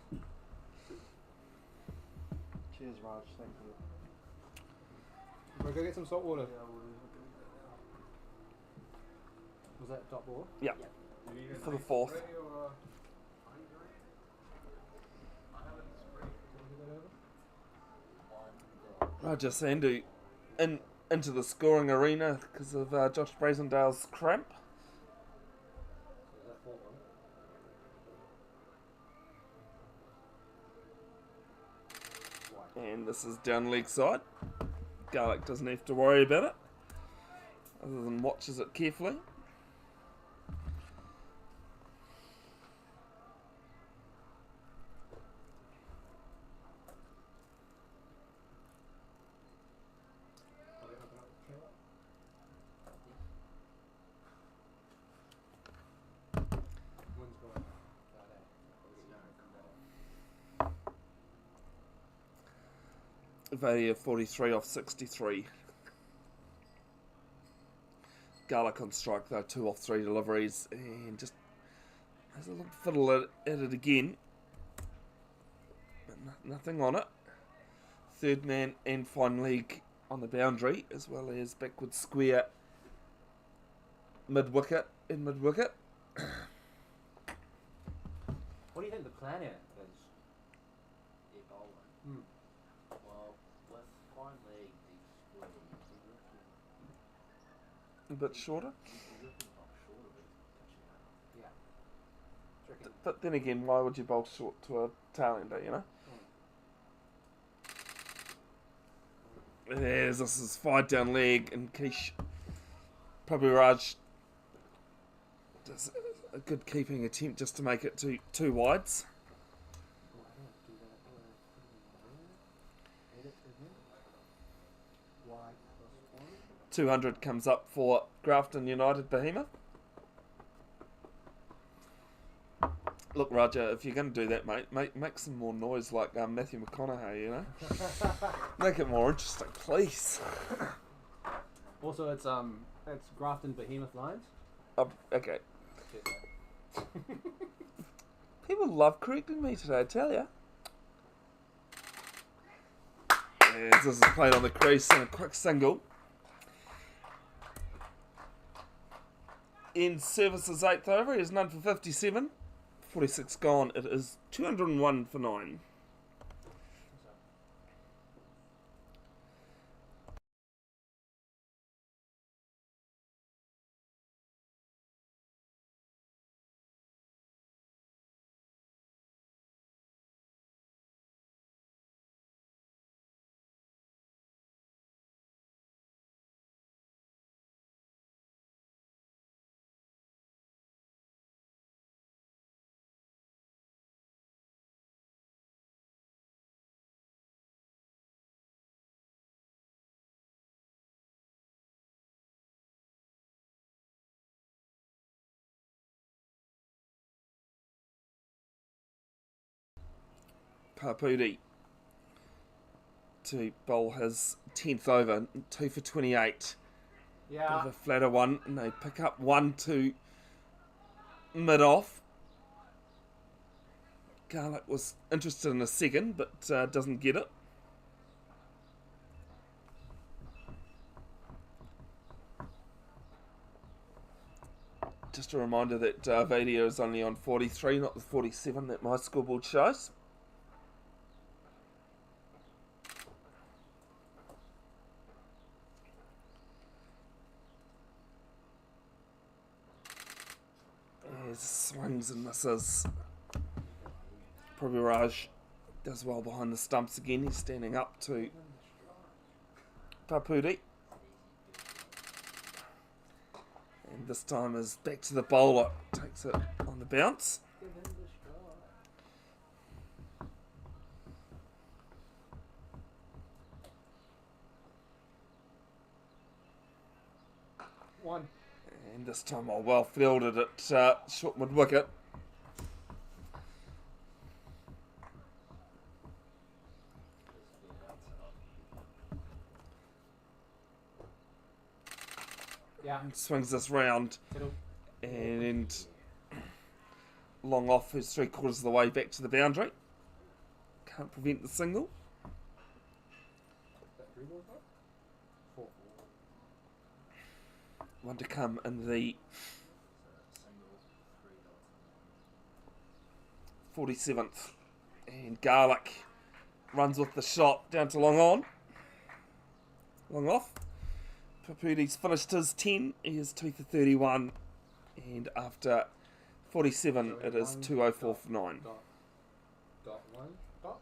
Cheers, Raj. Thank you. We'll go get some salt water. Was that dot ball? Yeah, for the 4th. Raja Sandhu into the scoring arena because of Josh Brazendale's cramp. So is that 4-1? And this is down leg side. Garlic doesn't have to worry about it, other than watches it carefully. One's going. Value of 43 off 63. Garlic on strike though, 2 off 3 deliveries, and just has a little fiddle at it again. But nothing on it. Third man and fine leg on the boundary, as well as backward square mid-wicket and mid-wicket. What do you think the plan here is? Yeah, bowling. Well, with fine leg, he's square. A bit shorter. He's looking up short of it, catching up. Yeah. Do you reckon? But then again, why would you bowl short to a tailender, you know? There's this is 5 down leg, and Keish Prabhuraj does a good keeping attempt just to make it two wides. Oh, I don't do that. Edit again. Y plus 1. 200 comes up for Grafton United Behemoth. Look, Raja, if you're going to do that, mate, make some more noise like Matthew McConaughey, you know? Make it more interesting, please. Also, it's Grafton Behemoth Lions. Okay. Cheers, mate. People love correcting me today, I tell ya. Yes, this is played on the crease and a quick single. In services 8th over, he is none for 57. 46 gone. It is 201 for 9. Papudi to bowl his 10th over, 2 for 28. Bit of a flatter one, and they pick up 1 to mid-off. Garlic was interested in a second, but doesn't get it. Just a reminder that Vadia is only on 43, not the 47 that my scoreboard shows. Swings and misses. Prabhuraj does well behind the stumps again. He's standing up to Papudi. And this time is back to the bowler. Takes it on the bounce. One. And this time I well fielded at short mid wicket. Yeah. Swings this round Settle. and long off, who's 3/4 of the way back to the boundary. Can't prevent the single. That 3 balls, right? 4. One to come in the Single, 3 dots. 47th. And Garlic runs with the shot down to long on. Long off. Paputi's finished his 10. He is 2 for 31. And after 47, it is 204 for 9. Dot 1. Dot.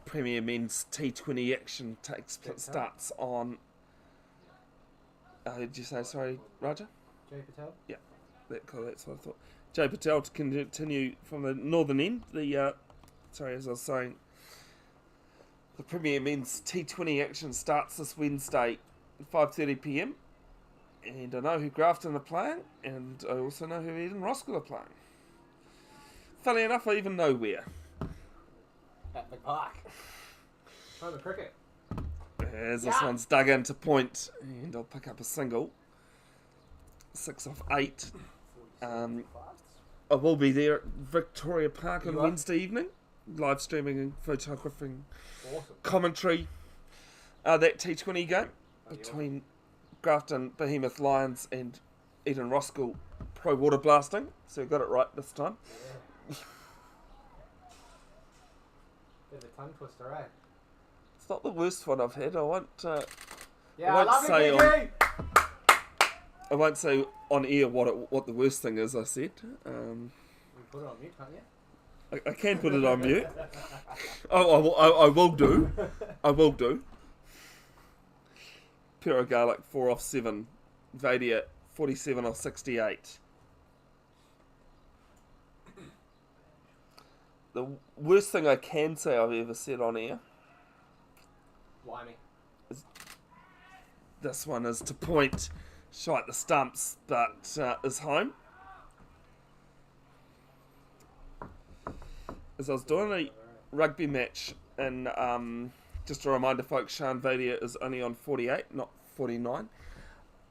Premier Men's T20 action starts on. Did you say sorry, Raja? Jay Patel. That's what I thought. Jay Patel to continue from the northern end. As I was saying, the Premier Men's T20 action starts this Wednesday at 5:30 p.m. And I know who Grafton are playing, and I also know who Eden Roskill are playing. Funny enough, I even know where. At the park. Try the cricket. As this one's dug into point, and I'll pick up a single. 6 off 8. I will be there at Victoria Park on Wednesday evening, live streaming and photographing commentary. That T20 game between Grafton Behemoth Lions and Eden Roskill Pro Water Blasting. So got it right this time. Bit of a tongue twister, eh? It's not the worst one I've had. I won't love say you, PG! I won't say on air what the worst thing is. I said. You put it on mute, can't you? I can put it on mute. I will do. I will do. Pure Garlic 4 off 7. Vadia 47 off 68. The worst thing I can say I've ever said on air. Blimey. This one is to point, shite the stumps, but is home. As I was doing a rugby match, and just a reminder, folks, Sean Vadia is only on 48, not 49.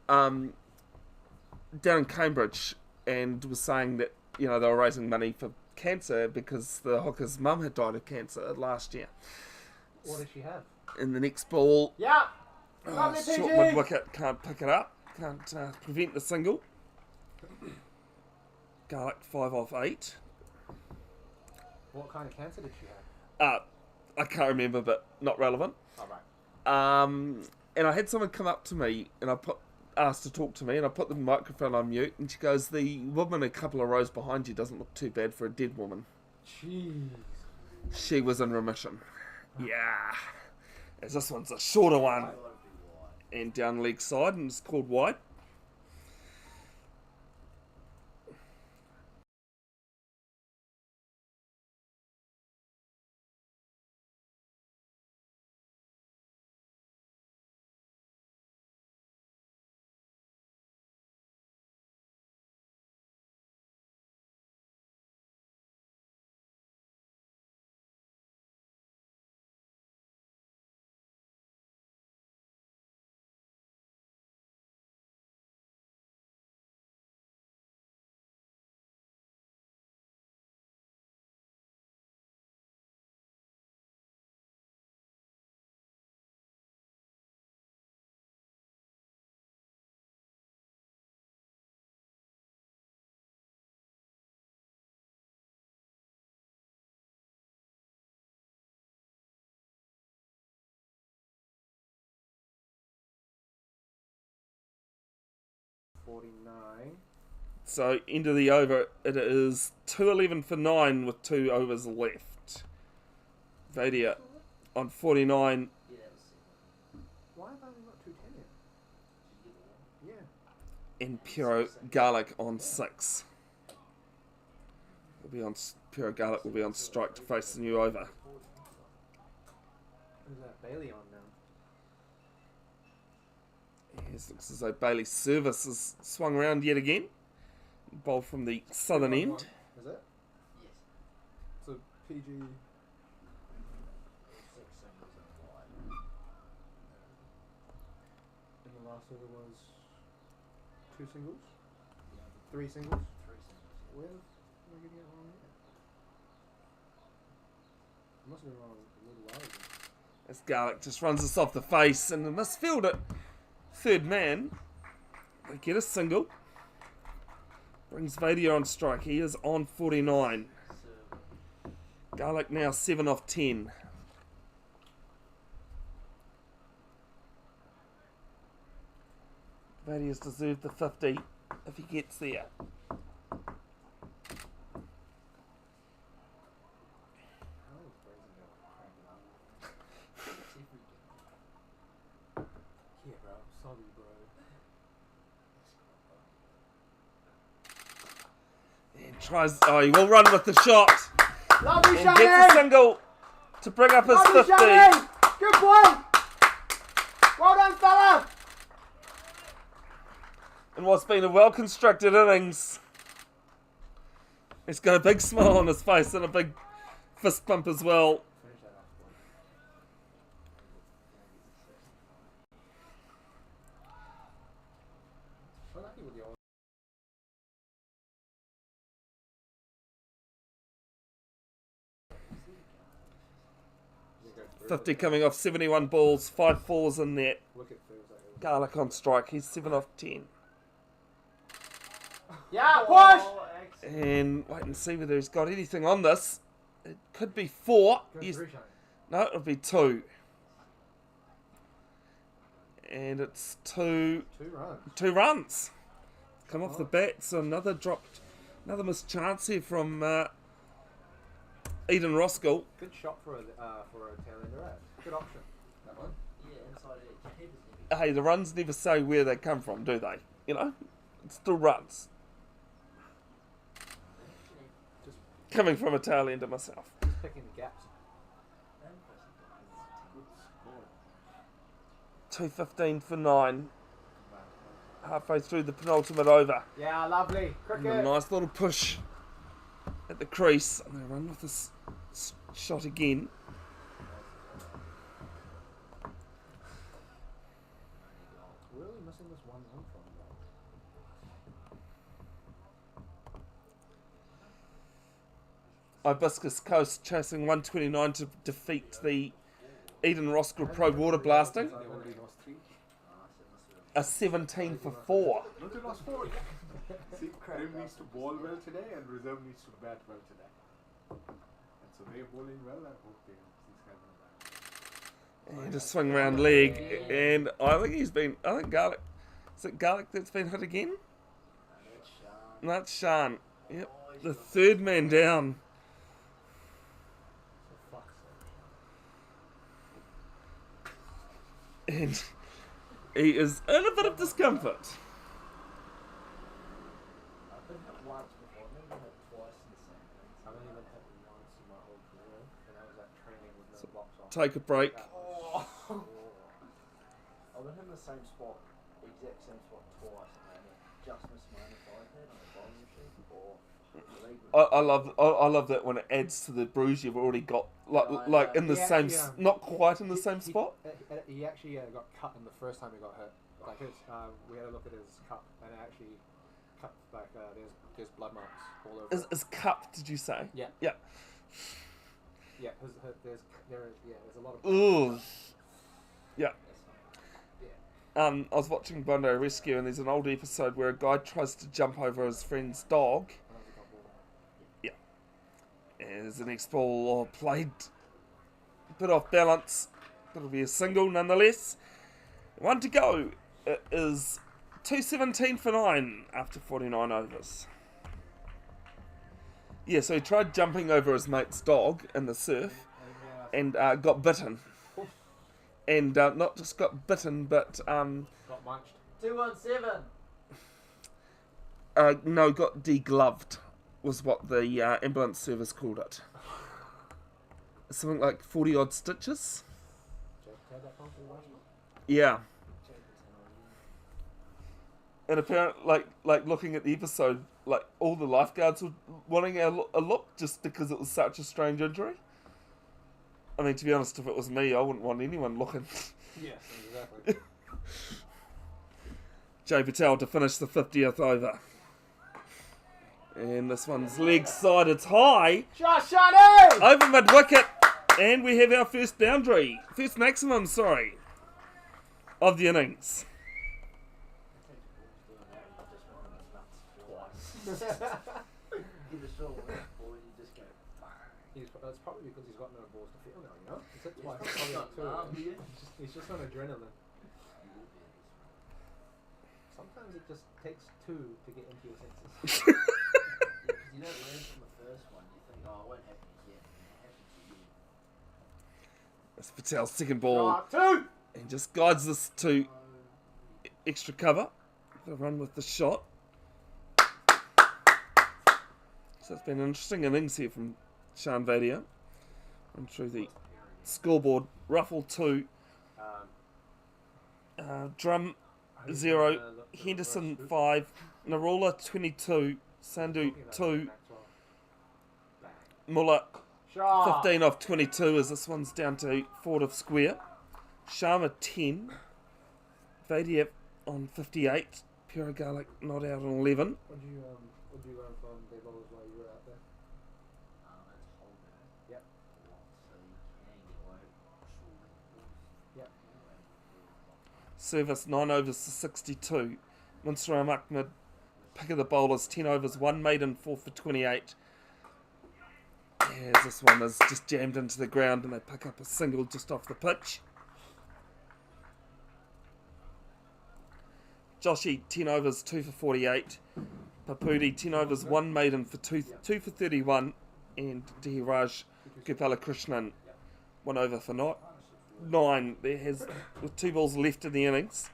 Down in Cambridge, and was saying that they were raising money for cancer because the hooker's mum had died of cancer last year. What does she have? In the next ball, Lovely, short PG! mid wicket, can't pick it up, can't prevent the single. Garlic 5 off 8. What kind of cancer did she have? I can't remember, but not relevant. Alright. And I had someone come up to me and asked to talk to me, and I put the microphone on mute, and she goes, "The woman a couple of rows behind you doesn't look too bad for a dead woman." Jeez. She was in remission. Yeah. As this one's a shorter one. And down leg side, and it's called wide. So, into the over, it is 2:11 for 9 with 2 overs left. Vadia on 49. Yeah, that was sick. Why have I only got 210 Did you get the one? in? Yeah. And Puro Garlic on 6. Puro Garlic will be on strike to face the new over. Who's that? Bailey on now. It looks as though Bailey's service is swung around yet again. Bowled from the southern end. Is it? Yes. So PG. 6 singles and wide. And the last over was 2 singles? Yeah, 3 singles? 3 singles. Where am I getting it wrong here? I must have been wrong a little while ago. As Garlick just runs us off the face and must field it. Third man. They get a single. Brings Vadia on strike. He is on 49. Serve. Garlick now 7 off 10. Vadia's deserved the 50 if he gets there. How is Brazen cranking up? It's every game. Yeah, bro. Sorry, bro. And tries. Oh, he will run with the shot. Lovely And gets a single to bring up his 50. Good boy! Well done, fella! In what's been a well-constructed innings. He's got a big smile on his face and a big fist bump as well. Finish that off, boy. So lucky with the old. 50 coming off 71 balls, 5 fours in net. Wicket feels like it was. Garlick on strike. He's 7 off 10. Yeah, push! Oh, excellent. And wait and see whether he's got anything on this. It could be 4. Go Yes. 3 shine. No, it'll be 2. And it's 2 2 runs. 2 runs. Come off the bat. So another missed chance here from Eden Roskill. Good shot for a tail ender at. Good option. That one. Yeah, inside edge. He was never Hey, the runs never say where they come from, do they? You know? It's still runs. Just Coming from a tail ender myself. picking the gaps. 2:15 for 9. Halfway through the penultimate over. Yeah, lovely. And a Cricket. nice little push at the crease. And they run with this shot again. Where are we missing this 1 run from, though? Hibiscus Coast chasing 129 to defeat the Eden Roskill Pro Water Blasting. They already lost 3. A 17 for 4. No, they lost 4. See, Krim needs to bowl well today and Reserve needs to bat well today. And so they're bowling well. I hope these guys will bat. And a swing round leg. And I think Garlick. Is it Garlick that's been hit again? That's Shan. Yep. The third man down. For fuck's sake. And he is in a bit of discomfort. I've been hit once before. I've never been hit twice in the same thing. I've only been hit once in my whole career, and that was at training with no box on. Take a break. Oh. I've been hit in the same spot, exact same spot twice, and it just missed my own iPad on the bowling machine, or the leg was I love that when it adds to the bruise you've already got, like in the He same, actually, not quite in the same spot. He actually got cut in the first time he got hit. Like we had a look at his cup, and it actually cut like there's blood marks all over. Is cup? Did you say? Yeah. Yeah. Yeah, there's a lot of. Ooh. Yeah. that's not I was watching Bondi Rescue, and there's an old episode where a guy tries to jump over his friend's dog. As the next ball played a bit off balance. It'll be a single nonetheless. 1 to go. It is 2:17 for 9 after 49 overs. Yeah, so he tried jumping over his mate's dog in the surf and got bitten. And not just got bitten, but Got munched. 217. no, got degloved was what the ambulance service called it. Something like 40 odd stitches. Jake had that conversation. Yeah. And apparently, like looking at the episode, like all the lifeguards were wanting a look just because it was such a strange injury. I mean, to be honest, if it was me, I wouldn't want anyone looking. Yes, exactly. Jay Patel to finish the 50th over. And this one's leg side, it's high. Shani! Over mid wicket. And we have our first boundary. First maximum, sorry. Of the innings. Give a shot with that ball and you just go bang. That's probably because he's got no balls to field now, you know? He's hit He's twice, probably probably got got two. yeah. He's just on adrenaline. You will be at this one. Sometimes it just takes two to get into your senses. Yeah, because you don't learn from the first one. You think, oh, it won't happen again. And it happens to you. That's Patel's second ball. Two! And just guides this to extra cover. The run with the shot. So it's been an interesting innings here from Sean Vadia. And through the scoreboard. Ruffle 2. Drum 0. Henderson 5. Narula 22. Sandhu 2. Muller 15 off 22 as this one's down to forward of square. Sharma 10. Vadia on 58. Pure Garlic not out on 11. What do you learn from their bowlers while you were out there? It's hold it. Yep. So you can get away short. Yep. Service 9 overs to 62. Munsteram Ahmed, pick of the bowlers, 10 overs, 1 maiden, 4 for 28. As this one is just jammed into the ground and they pick up a single just off the pitch. Joshi, 10 overs, 2 for 48. Papudi, 10 overs, 1 maiden for 2 for 31. And Dhiraj Gopalakrishnan, 1 over for 9. With 2 balls left in the innings,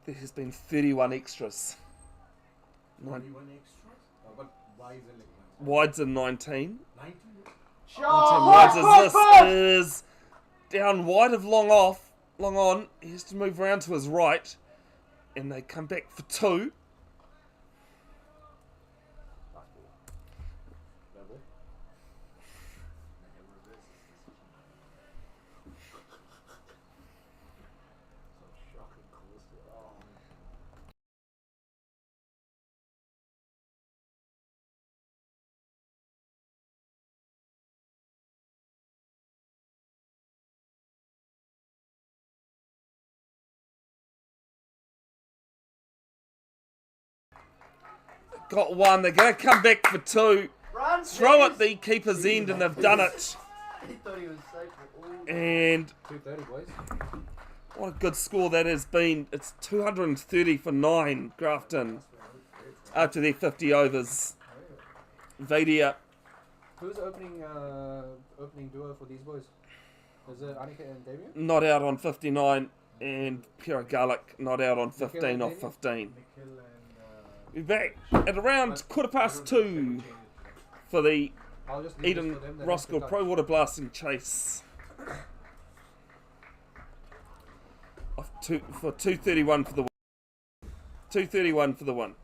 there has been 31 extras. 21 extras? But why is it like Wides in 19. 19? 19 wides as this is down wide of long on. He has to move around to his right. And they come back for 2. Got 1. They're going to come back for 2. Run, Throw at please. the keeper's end, and they've done it. He thought he was safe for all. And 230, boys. what a good score that has been. It's 230 for 9, Grafton, after their 50 overs. Vadia, Who's opening duo for these boys? Is it Anika and Damien? not out on 59, and Pure Garlic not out on 15 off 15. Nikhil and We're back at around 2:15 for the I'll just leave Eden this for them, then Roskill touch. Pro Water Blasting Chase. For 231 for the win. 231 for the win.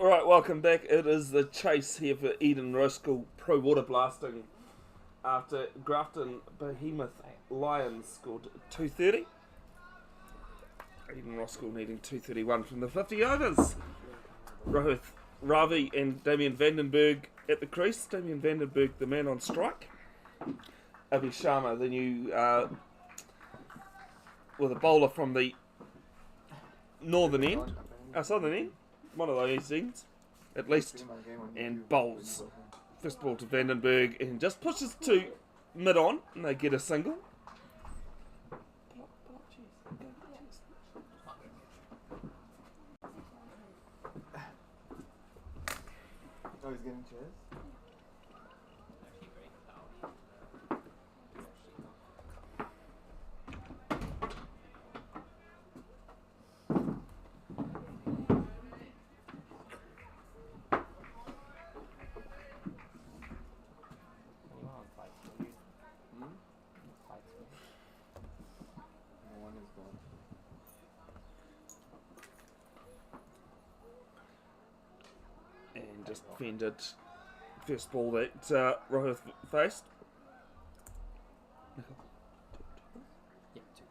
Alright, welcome back. It is the chase here for Eden Roskill Pro Water Blasting after Grafton Behemoth Lions scored 230. Eden Roskill needing 231 from the 50 overs. Rohith Ravi and Damien Vandenberg at the crease. Damien Vandenberg, the man on strike. Abhi Sharma, the new the bowler from the northern end, southern end, one of those ends, at least, and bowls. First ball to Vandenberg and just pushes to mid-on, and they get a single. Oh, he's getting chairs? Anyone on fights for you? Hmm? Fights for you? No one is gone. And just fended first ball that Rohith faced. Yeah, two.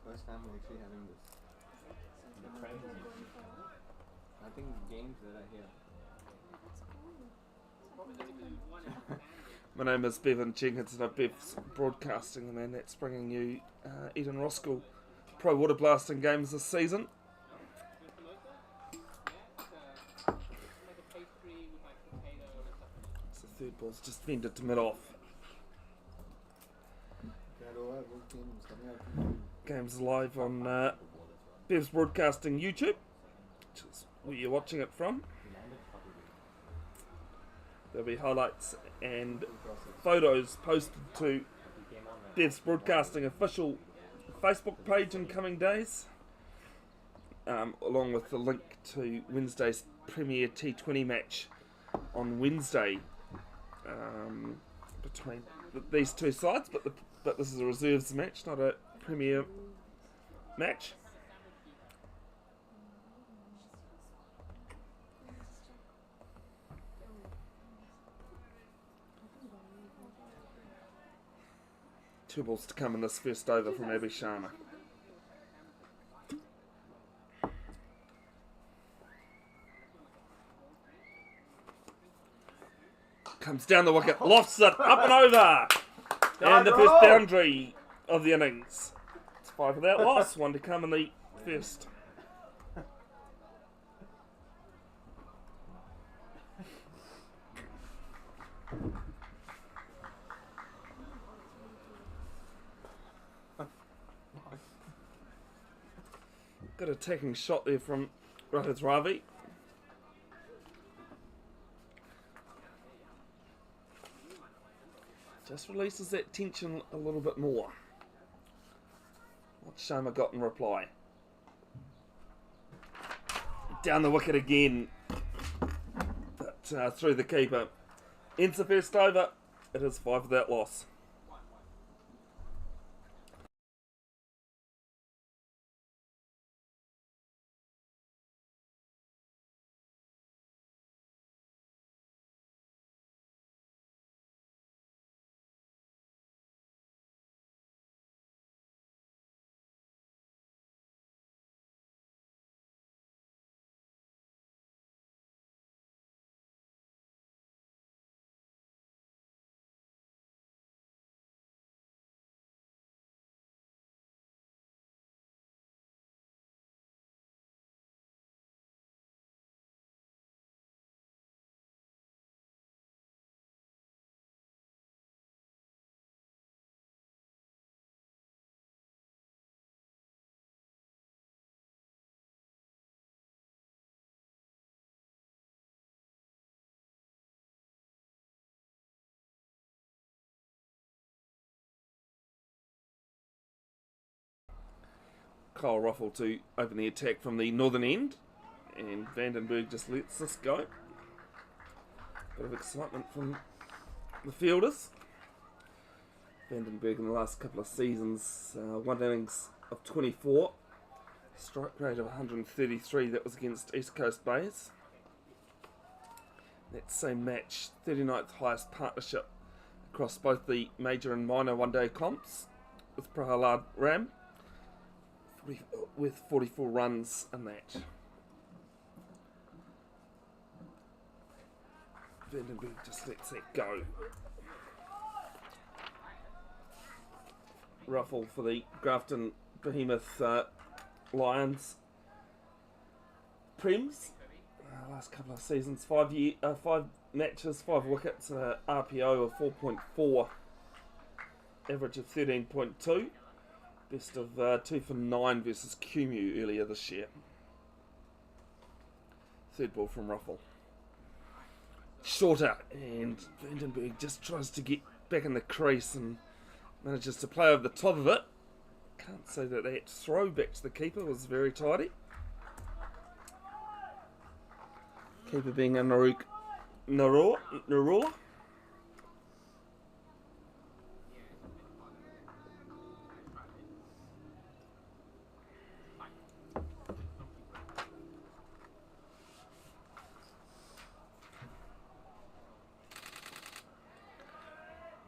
First time we're actually having this. The friends you. I think games that are here. My name is Bevan Jenkins and I'm Bev's Broadcasting, the man that's bringing you Eden Roskill Pro Water Blasting games this season. So the third ball's just fended to mid-off. Game's live on Bev's Broadcasting YouTube, which is where you're watching it from. There'll be highlights and photos posted to Bev's Broadcasting official Facebook page in coming days, along with the link to Wednesday's Premier T20 match on Wednesday between these two sides, but this is a reserves match, not a Premier match. Two balls to come in this first over from Abhi Sharma. Comes down the wicket, lofts it, up and over! And the first boundary of the innings. It's 5 without loss, 1 to come in the first. Good attacking shot there from Rohith Ravi. Just releases that tension a little bit more. What's Sharma got in reply? Down the wicket again. But through the keeper. Ends the first over. It is 5 without loss. Kyle Ruffle to open the attack from the northern end, and Vandenberg just lets this go. Bit of excitement from the fielders. Vandenberg in the last couple of seasons, one innings of 24, strike rate of 133, that was against East Coast Bays. That same match, 39th highest partnership across both the major and minor one-day comps, with Prahalad Ram, with 44 runs in that. Vandenberg just lets that go. Ruffle for the Grafton Behemoth Lions. Prems, last couple of seasons, 5 matches, 5 wickets, and an RPO of 4.4, average of 13.2, best of 2 for 9 versus Cumu earlier this year. Third ball from Ruffle. Shorter, and Vandenberg just tries to get back in the crease and manages to play over the top of it. Can't say that throw back to the keeper was very tidy. Keeper being Naruk Narula.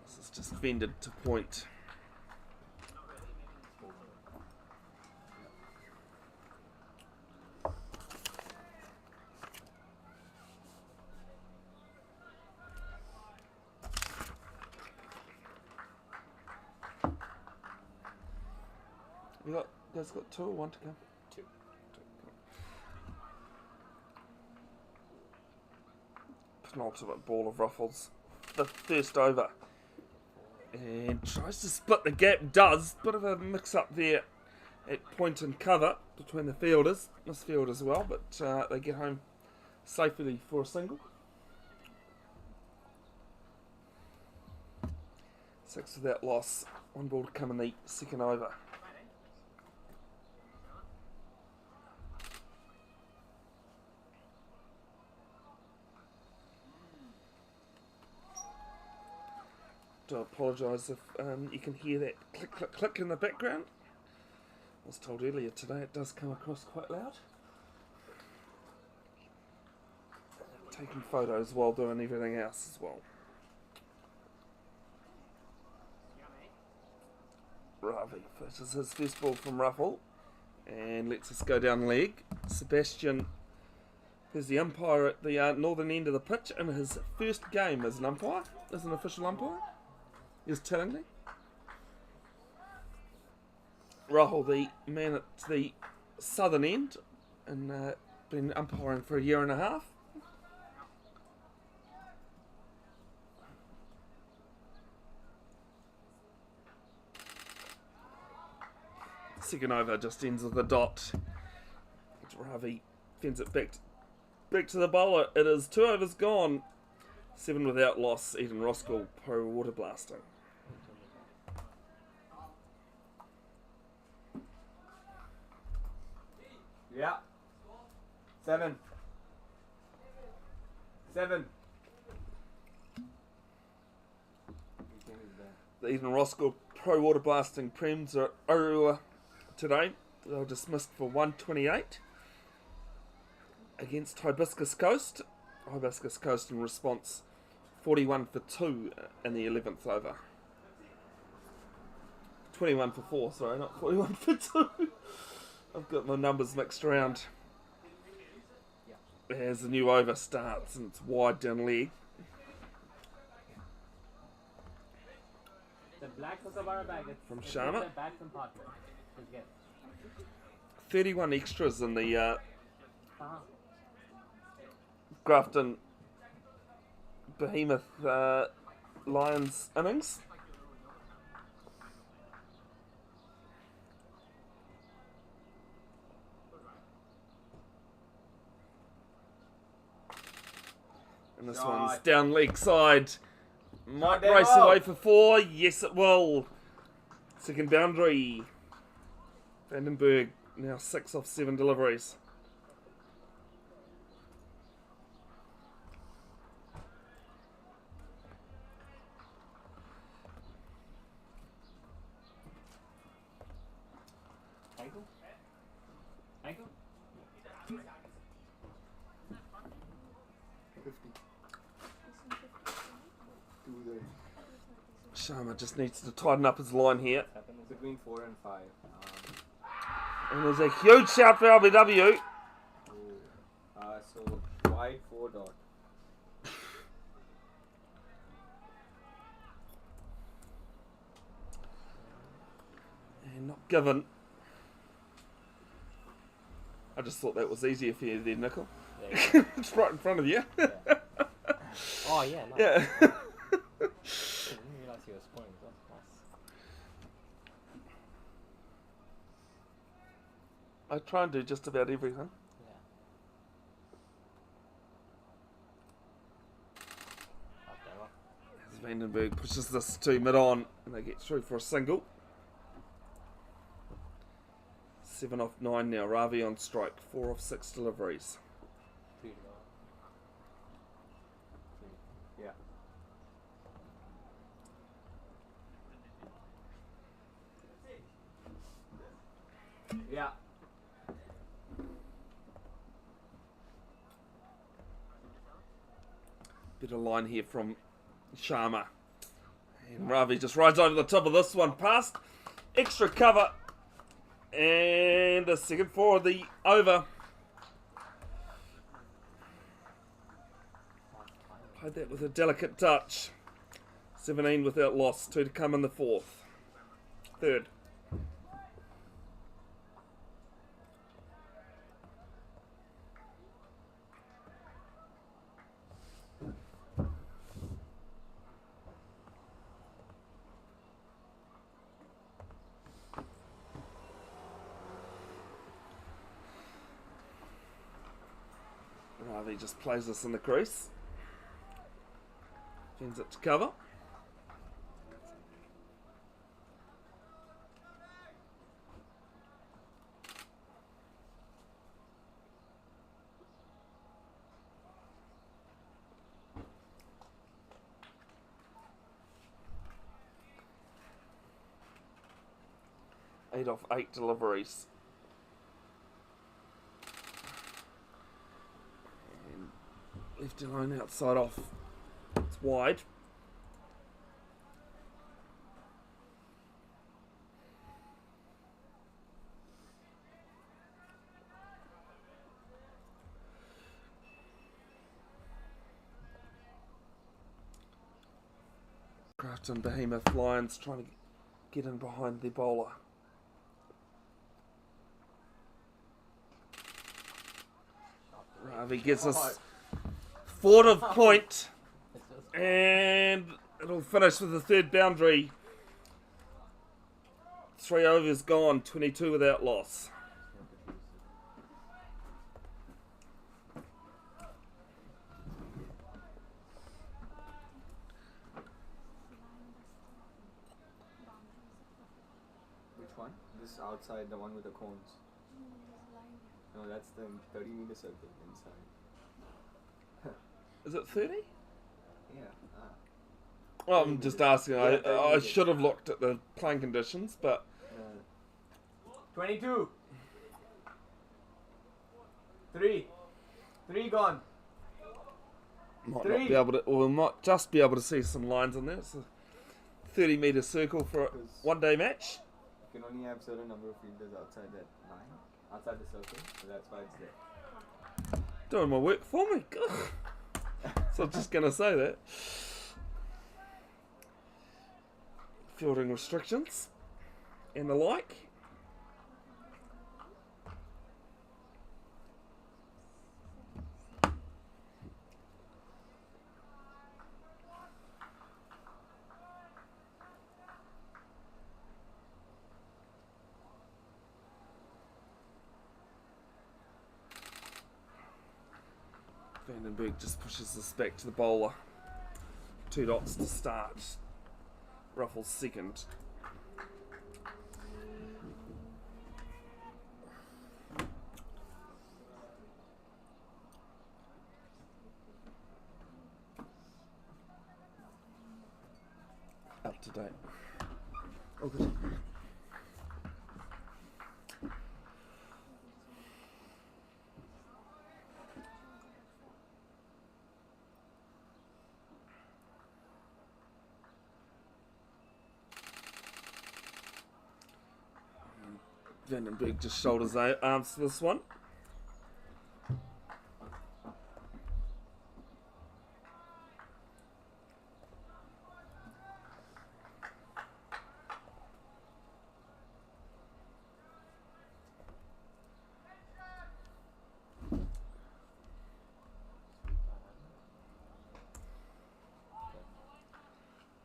This is just fended to point. Guys got 2 or 1 to come? 2. Penultimate ball of Ruffles. The first over. And tries to split the gap. Does. Bit of a mix up there at point and cover between the fielders. Misfield as well, but they get home safely for a single. 6 without loss. 1 ball to come in the second over. I apologise if you can hear that click, click, click in the background. I was told earlier today it does come across quite loud. Taking photos while doing everything else as well. Ravi finishes his first ball from Ruffle and lets us go down leg. Sebastian is the umpire at the northern end of the pitch in his first game as an umpire, as an official umpire. He was telling me. Rahul, the man at the southern end, and been umpiring for a year and a half. Second over just ends with a dot. Ravi fends it back to the bowler. It is 2 overs gone. 7 without loss. Eden Roskill pro water blasting. Yeah. 7. The Eden Roskill pro water blasting prems are over today. They were dismissed for 128 against Hibiscus Coast. Hibiscus Coast in response 41 for 2 in the 11th over. 21 for 4, sorry, not 41 for 2. I've got my numbers mixed around. As the new over starts and it's wide down leg. From Sharma. 31 extras in the Grafton Behemoth Lions innings. And this one's down leg side. Might race away for 4. Yes, it will. Second boundary. Vandenberg now 6 off 7 deliveries. 50. Do they? Sharma just needs to tighten up his line here. Between 4 and 5. And there's a huge shout for LBW. So wide 4 dot. And not given. I just thought that was easier for you there, Nickel. Yeah. It's right in front of you. Yeah. Oh yeah, nice. Yeah. I didn't realise he was scoring. That's nice. I try and do just about everything. Yeah. As Vandenberg pushes this to mid-on and they get through for a single. 7 off 9 now. Ravi on strike. 4 off 6 deliveries. Yeah. Yeah. Bit of line here from Sharma. And Ravi just rides over the top of this one past. Extra cover. And a second for the over. Played that with a delicate touch. 17 without loss. 2 to come in the fourth. Third. Ravi just plays this in the crease. Fins it to cover. Eight off 8 deliveries. And left alone outside off. It's wide. Grafton Behemoth Lions trying to get in behind the bowler. Ravi gets us forward of point, and it'll finish with the third boundary. 3 overs gone, 22 without loss. Which one? This outside, the one with the cones. No, that's the 30-meter circle inside. Is it 30? Yeah. Well, I'm just asking. Yeah, I should have looked at the playing conditions, but 22. 3 gone. might Three. not be able to. Or we might just be able to see some lines in there. It's a 30-meter circle for a one-day match. You can only have certain number of fielders outside that line, outside the circle, so that's why it's there. Doing my work for me. Ugh. So I'm just gonna say that. Fielding restrictions and the like. Vandenberg just pushes this back to the bowler. 2 dots to start. Ruffles second. Up to date. Oh, good. Vandenberg just shoulders arms for this one.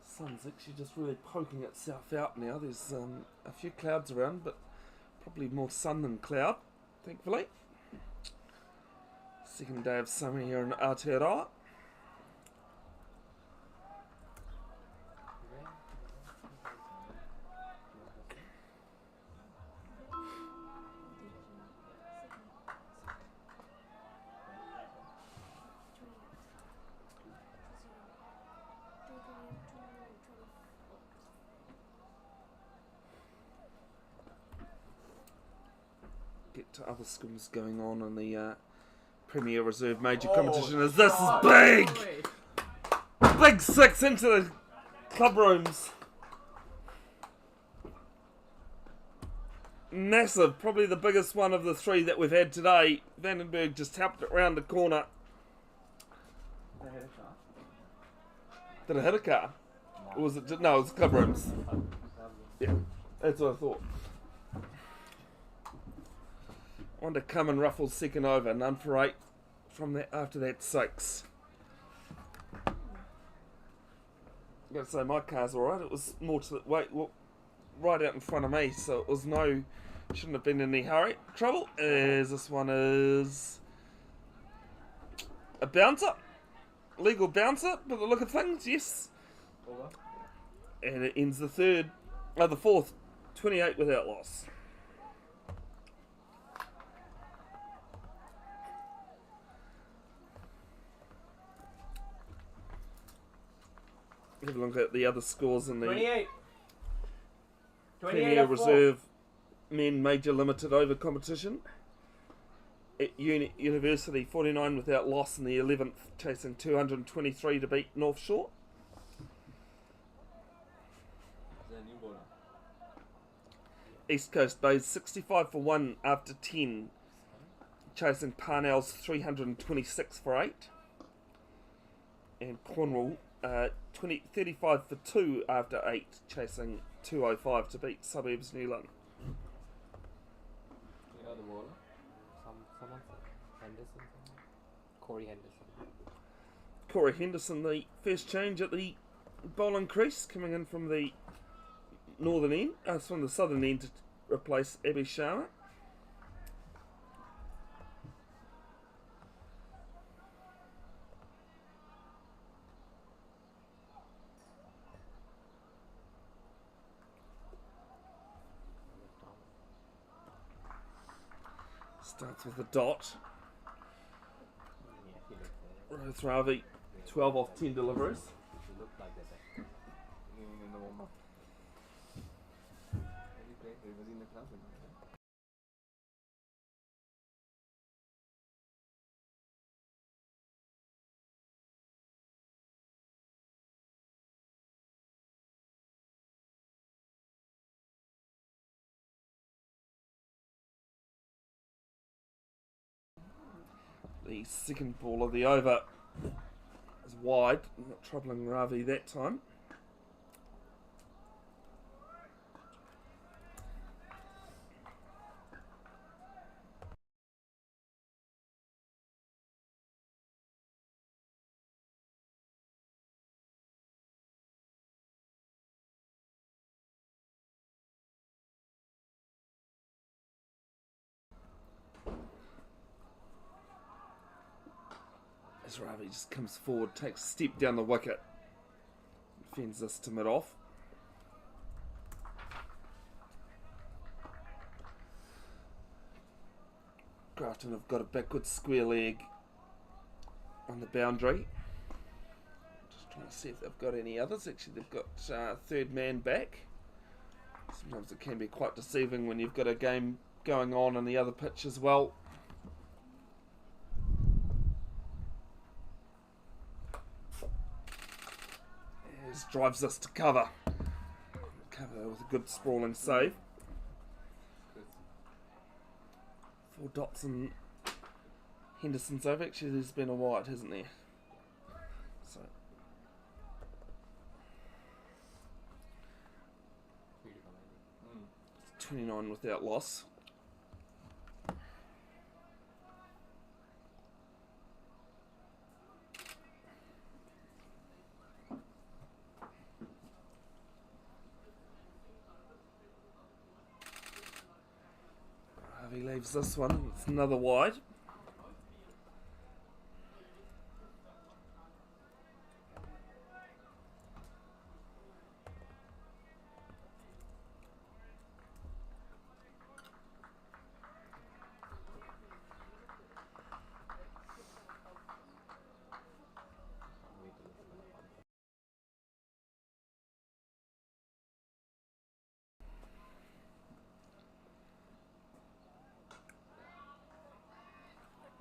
Sun's actually just really poking itself out now. There's a few clouds around, but probably more sun than cloud, thankfully. Second day of summer here in Aotearoa. Get to other schools going on in the Premier Reserve Major competition as this is big! Big six into the club rooms. Massive, probably the biggest one of the three that we've had today. Vandenberg just tapped it round the corner. Did it hit a car? Or was it? No, it was club rooms. Yeah, that's what I thought. On to come and ruffle second over, none for 8 from that after that 6. Gotta say my car's alright, it was more to the right out in front of me, so it was shouldn't have been in any trouble, as this one is a bouncer. Legal bouncer, by the look of things, yes. And it ends the fourth, 28 without loss. Have a look at the other scores in the 28. Premier Reserve Men Major Limited Over competition. At University, 49 without loss in the 11th, chasing 223 to beat North Shore. Is that a new bowler? East Coast Bays, 65 for 1 after 10, chasing Parnell's 326 for 8. And Cornwall, 35 for 2 after 8, chasing 205 to beat Suburbs Newland. The other bowler? Someone Henderson. Corey Henderson. Corey Henderson, the first change at the bowling crease, coming in from the northern end, from the southern end to replace Abby Sharma. Starts with a dot. Rose Ravi, 12 off 10 deliveries. He looked like that. In the warm up. He played, he was in the club. The second ball of the over is wide, not troubling Ravi that time. As Ravi just comes forward, takes a step down the wicket, fends this to mid-off. Grafton have got a backward square leg on the boundary. Just trying to see if they've got any others. Actually, they've got third man back. Sometimes it can be quite deceiving when you've got a game going on the other pitch as well. Drives us to cover. Cover with a good sprawling save. 4 dots in Henderson's over. Actually, there's been a wide, hasn't there? So 29 without loss. Harvey leaves this one. It's another wide.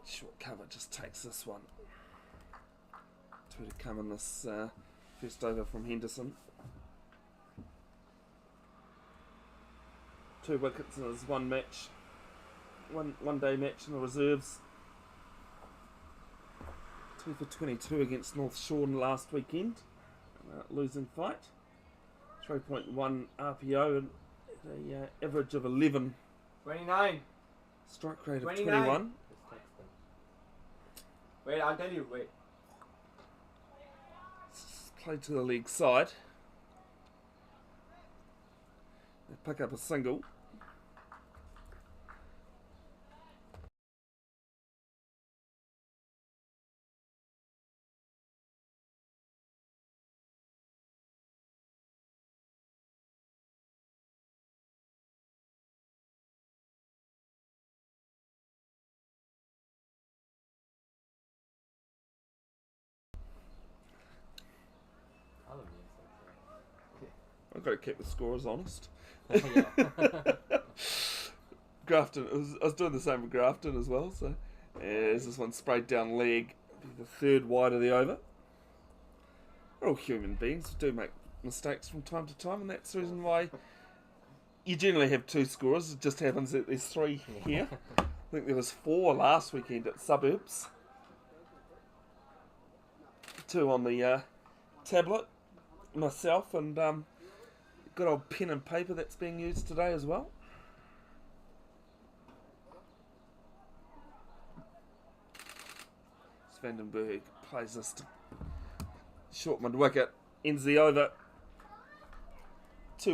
Short cover just takes this one. 2 to come in this first over from Henderson. 2 wickets in his one match. One day match in the reserves. 2 for 22 against North Shore last weekend. Losing fight. 3.1 RPO and an average of 11. 29. Strike rate of 29. 21. Wait, I'll tell you. Wait. Played to the leg side. They pick up a single. I've got to keep the scorers honest. Grafton, I was doing the same with Grafton as well. So, as this one sprayed down leg, the 3rd wide of the over. We're all human beings. We do make mistakes from time to time, and that's the reason why you generally have 2 scorers. It just happens that there's 3 here. I think there was 4 last weekend at Suburbs. 2 on the tablet, myself, and good old pen and paper that's being used today as well. Vandenberg plays this to short mid wicket, ends the over. 3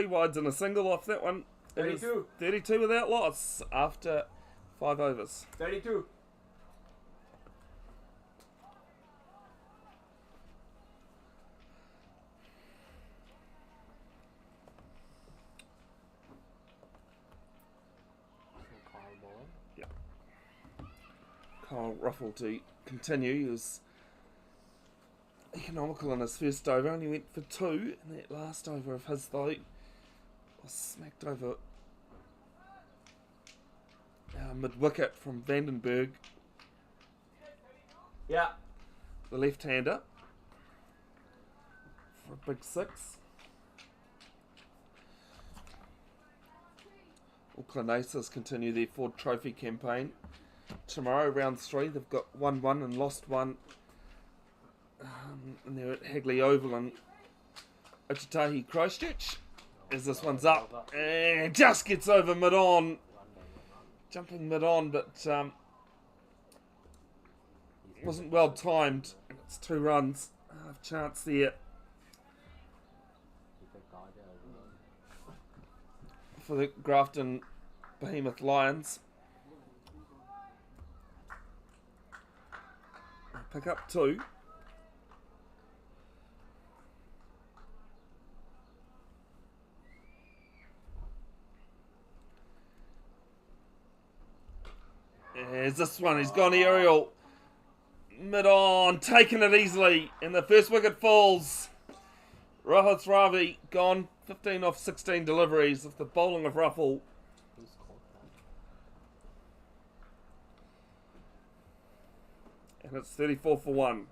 wides and a single off that one. 32. 32 without loss after 5 overs. 32. Kyle Ruffle to continue. He was economical in his first over, only went for 2 in that last over of his though. Was smacked over mid wicket from Vandenberg. Yeah. The left-hander for a big 6. Auckland Aces continue their Ford Trophy campaign. Tomorrow, round 3, they've got 1-1 and lost 1. And they're at Hagley Oval in Ochitahi, Christchurch. As this one's up and just gets over mid-on. Jumping mid-on, but wasn't well timed. It's 2 runs. Chance there for the Grafton Behemoth Lions. Pick up 2. There's this one. He's gone aerial. Mid-on. Taking it easily. And the first wicket falls. Rohit Ravi gone. 15 off 16 deliveries of the bowling of Ruffle. And it's 34 for 1.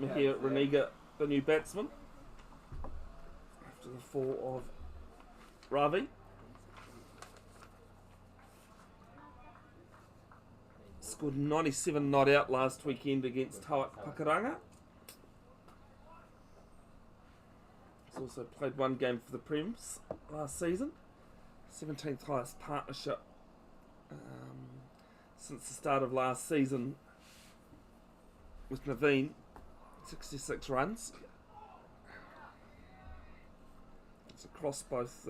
Mahir Reniga, the new batsman, after the fall of Ravi. Scored 97 not out last weekend against Tawak Pakaranga. He's also played one game for the Prems last season. 17th highest partnership since the start of last season with Naveen, 66 runs. It's across both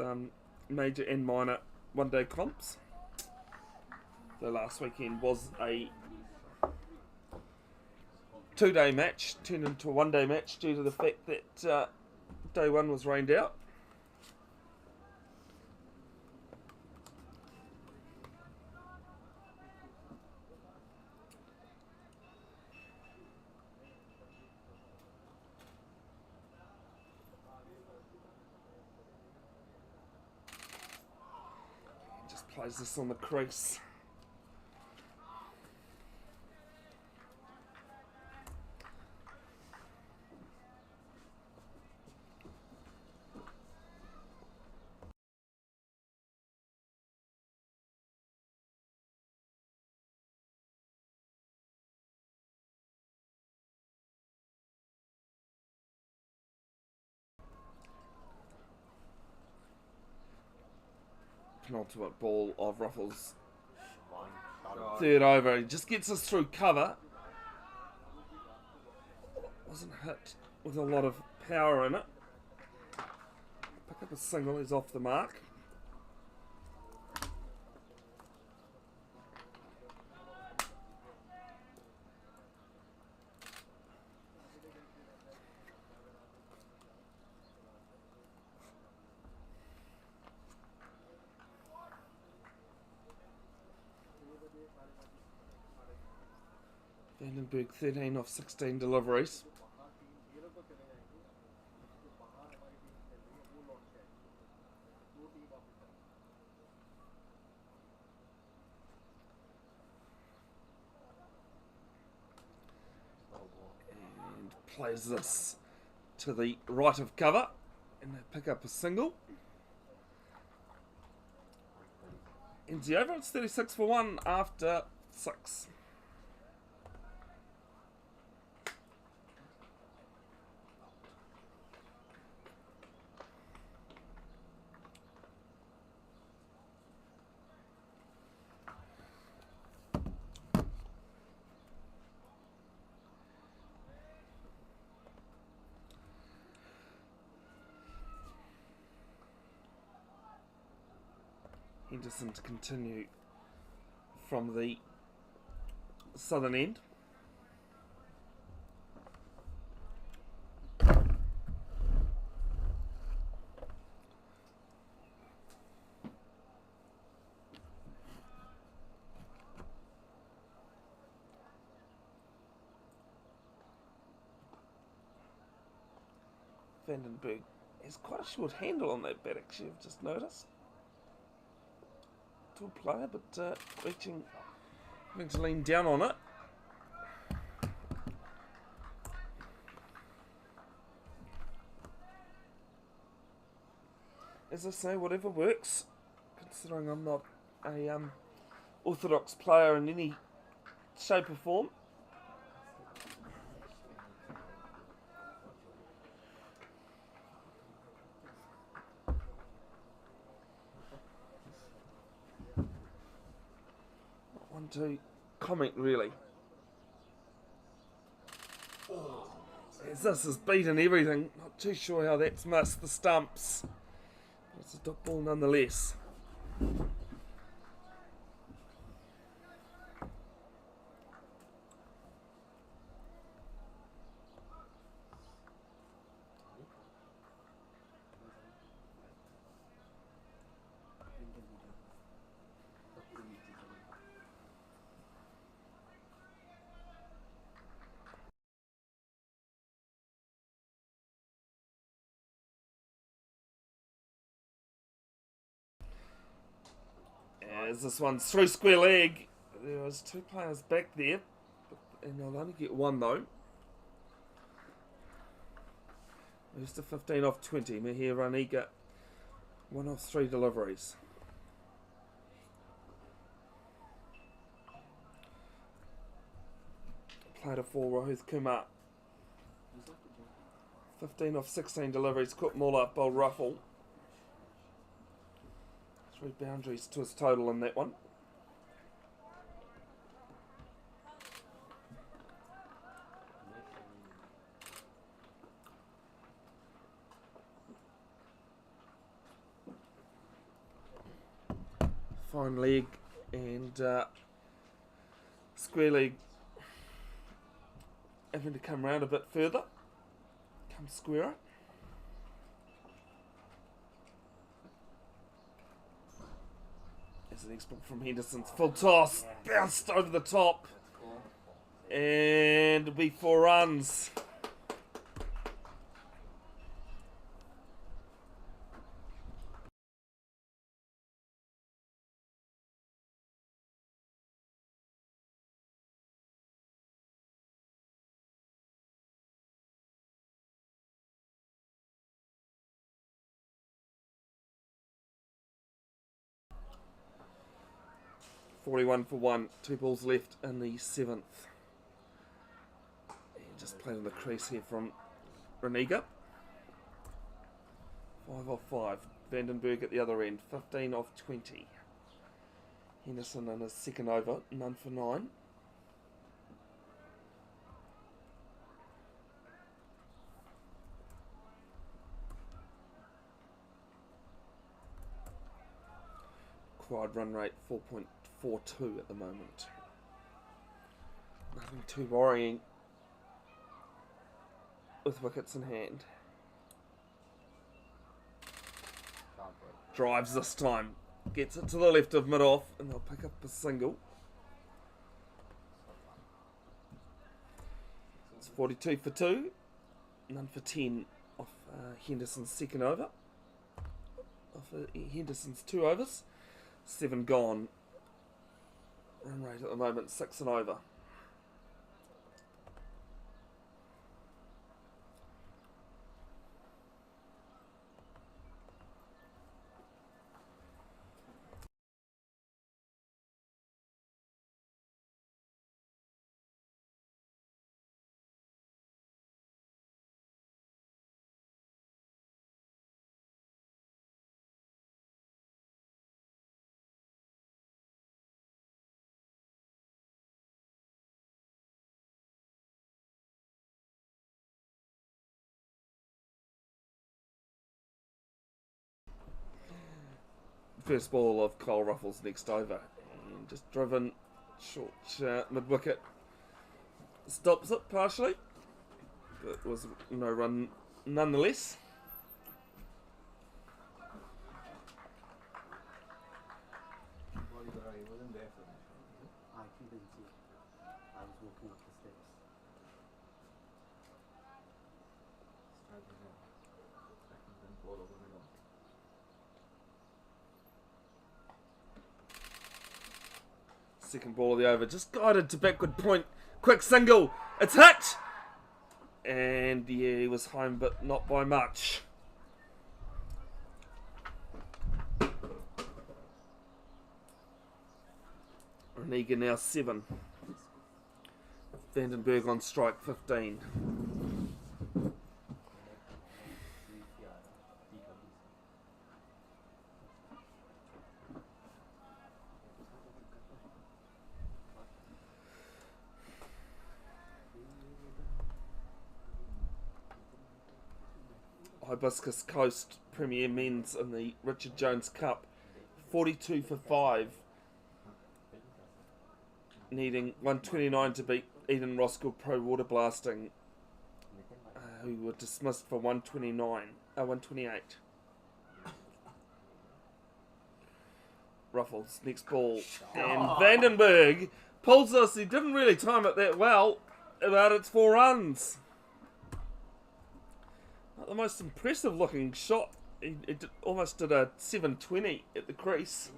major and minor one-day comps. The last weekend was a two-day match, turned into a one-day match due to the fact that day one was rained out. Just plays this on the crease. Penultimate ball of Ruffles' third over. He just gets us through cover. Wasn't hit with a lot of power in it. Pick up a single, he's off the mark. Vandenberg 13 off 16 deliveries. And plays this to the right of cover, and they pick up a single. Ends the over, it's 36 for 1 after 6. Henderson to continue from the southern end. Vandenberg has quite a short handle on that bat, actually, I've just noticed. Tall player, but having to lean down on it. As I say, whatever works, considering I'm not a orthodox player in any shape or form. To comment really. As this has beaten everything, not too sure how that's missed the stumps. But it's a dot ball nonetheless. As this one's through square leg, there was two players back there, and they'll only get one though. Moves to 15 off 20. Mahir Raniga, 1 of 3 deliveries. Plater for Rohith Kumar. 15 off 16 deliveries. Caught Muller, bowled Ruffle. 3 boundaries to his total in that one. Fine leg and square leg having to come round a bit further. Come squarer. There's an export from Henderson's full toss. Bounced over the top. And it'll be 4 runs. .41 for 1, 2 balls left in the 7th. And just played on the crease here from Raniga. 5 off 5. Vandenberg at the other end, 15 off 20. Henderson in his second over, none for 9. Required run rate 4.42 at the moment. Nothing too worrying with wickets in hand. Drives this time. Gets it to the left of mid-off and they'll pick up a single. It's 42 for 2. None for 10 off Henderson's second over. Off Henderson's 2 overs. 7 gone. Run rate at the moment 6 and over. First ball of Kyle Ruffles next over. And just driven short mid-wicket. Stops it partially. But it was no run nonetheless. I couldn't see. I was walking up the steps. Second ball of the over, just guided to backward point. Quick single, it's hit! And yeah, he was home, but not by much. Raniga now 7. Vandenberg on strike 15. Hibiscus Coast Premier Men's in the Richard Jones Cup, 42 for 5, needing 129 to beat Eden Roskill Pro Water Blasting, who were dismissed for 128. Ruffles, next ball, and Vandenberg pulls us. He didn't really time it that well, but it's 4 runs. Not the most impressive looking shot. He almost did a 720 at the crease.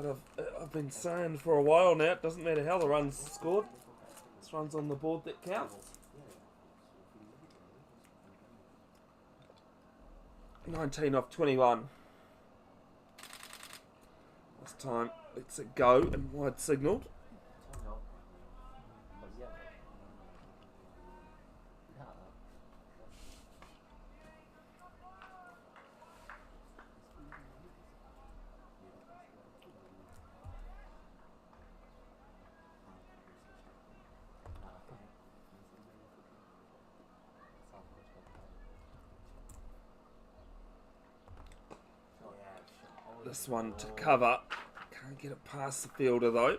But I've been saying for a while now, it doesn't matter how the run's scored. It's runs on the board that counts. 19 off 21. This time it's a go and wide signalled. This one to cover. Can't get it past the fielder though.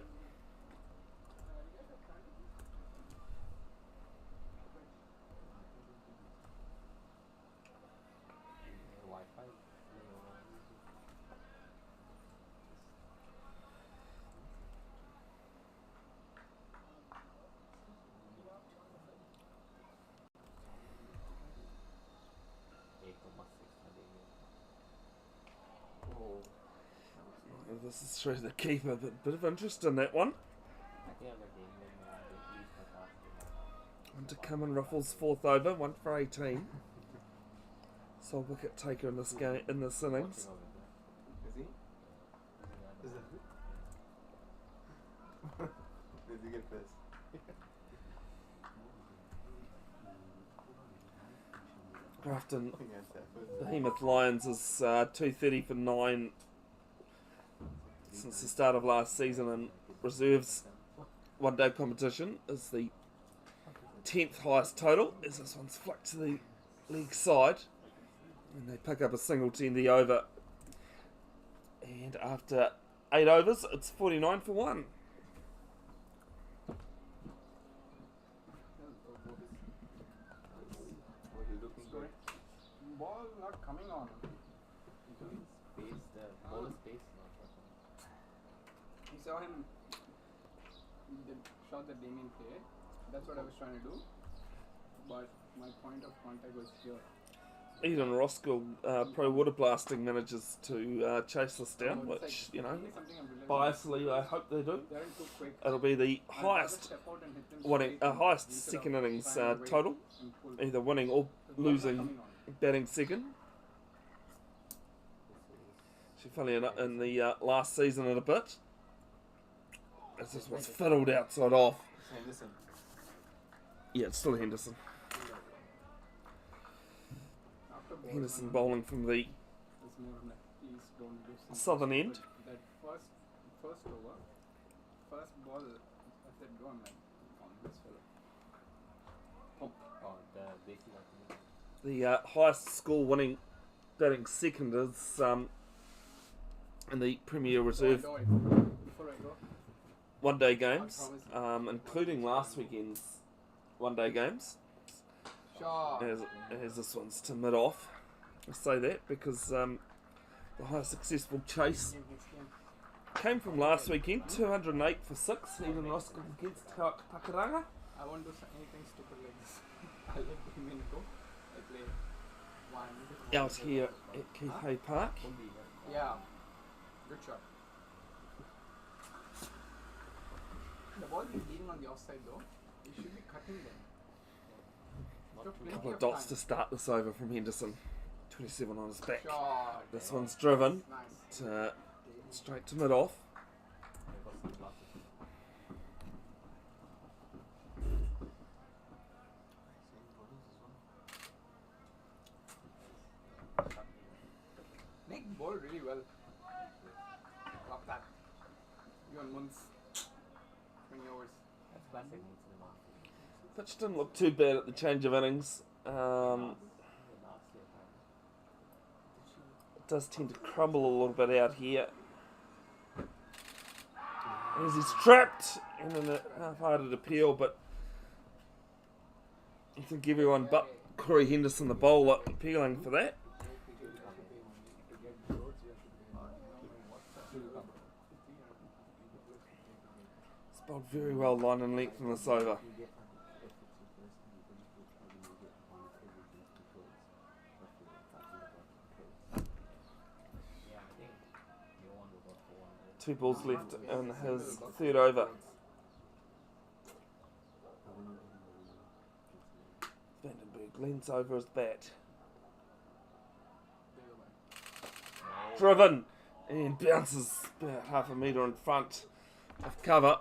This is through the keeper, but bit of interest in that one. One to come in Ruffles' fourth over, 1 for 18. Sole wicket taker in this game, in this innings. Is he? Did he get pissed? Grafton, Behemoth Lions is 230 for 9 since the start of last season, and reserves one-day competition is the 10th highest total, as this one's flicked to the league side, and they pick up a single to end the over, and after 8 overs it's 49 for 1. Ball not coming on. You saw him, the shot that Damien played. That's what I was trying to do. But my point of contact was here. Eden Roskill Pro Water Blasting manages to chase this down, which, you know, biasly I hope they do. It'll be the highest highest second innings total, either winning or losing batting second. She fell in the last season in a bit. As this was fiddled outside off. Henderson. Yeah, it's still Henderson. Henderson bowling from the southern end. That first over, first ball, I said go, I'm like, on this fellow. The highest score winning batting second is in the Premier Reserve Before I go, one-day games, including last weekend's one-day games. As this one's to mid-off. I say that because the highest successful chase came from last weekend, 208 for 6, Eden Roskill against Takaranga. I won't do anything stupid like this. I'll let Damien go. I play one. Out here at Keith Hay Park. Yeah, good shot. The ball is leaning on the offside though. You should be cutting them. A couple of dots to start this over from Henderson. 27 on his back. Shot. This one's driven Nice. to, straight to mid-off. Nick bowled really well. Love that. You on months. 20 overs. Pitch didn't look too bad at the change of innings. It does tend to crumble a little bit out here. As he's trapped and in a half-hearted appeal, but I think everyone but Corey Henderson, the bowler, appealing for that. It's bowled very well line and length in this over. 2 balls left in his third over. Vandenberg leans over his bat. Driven and bounces about half a metre in front of cover.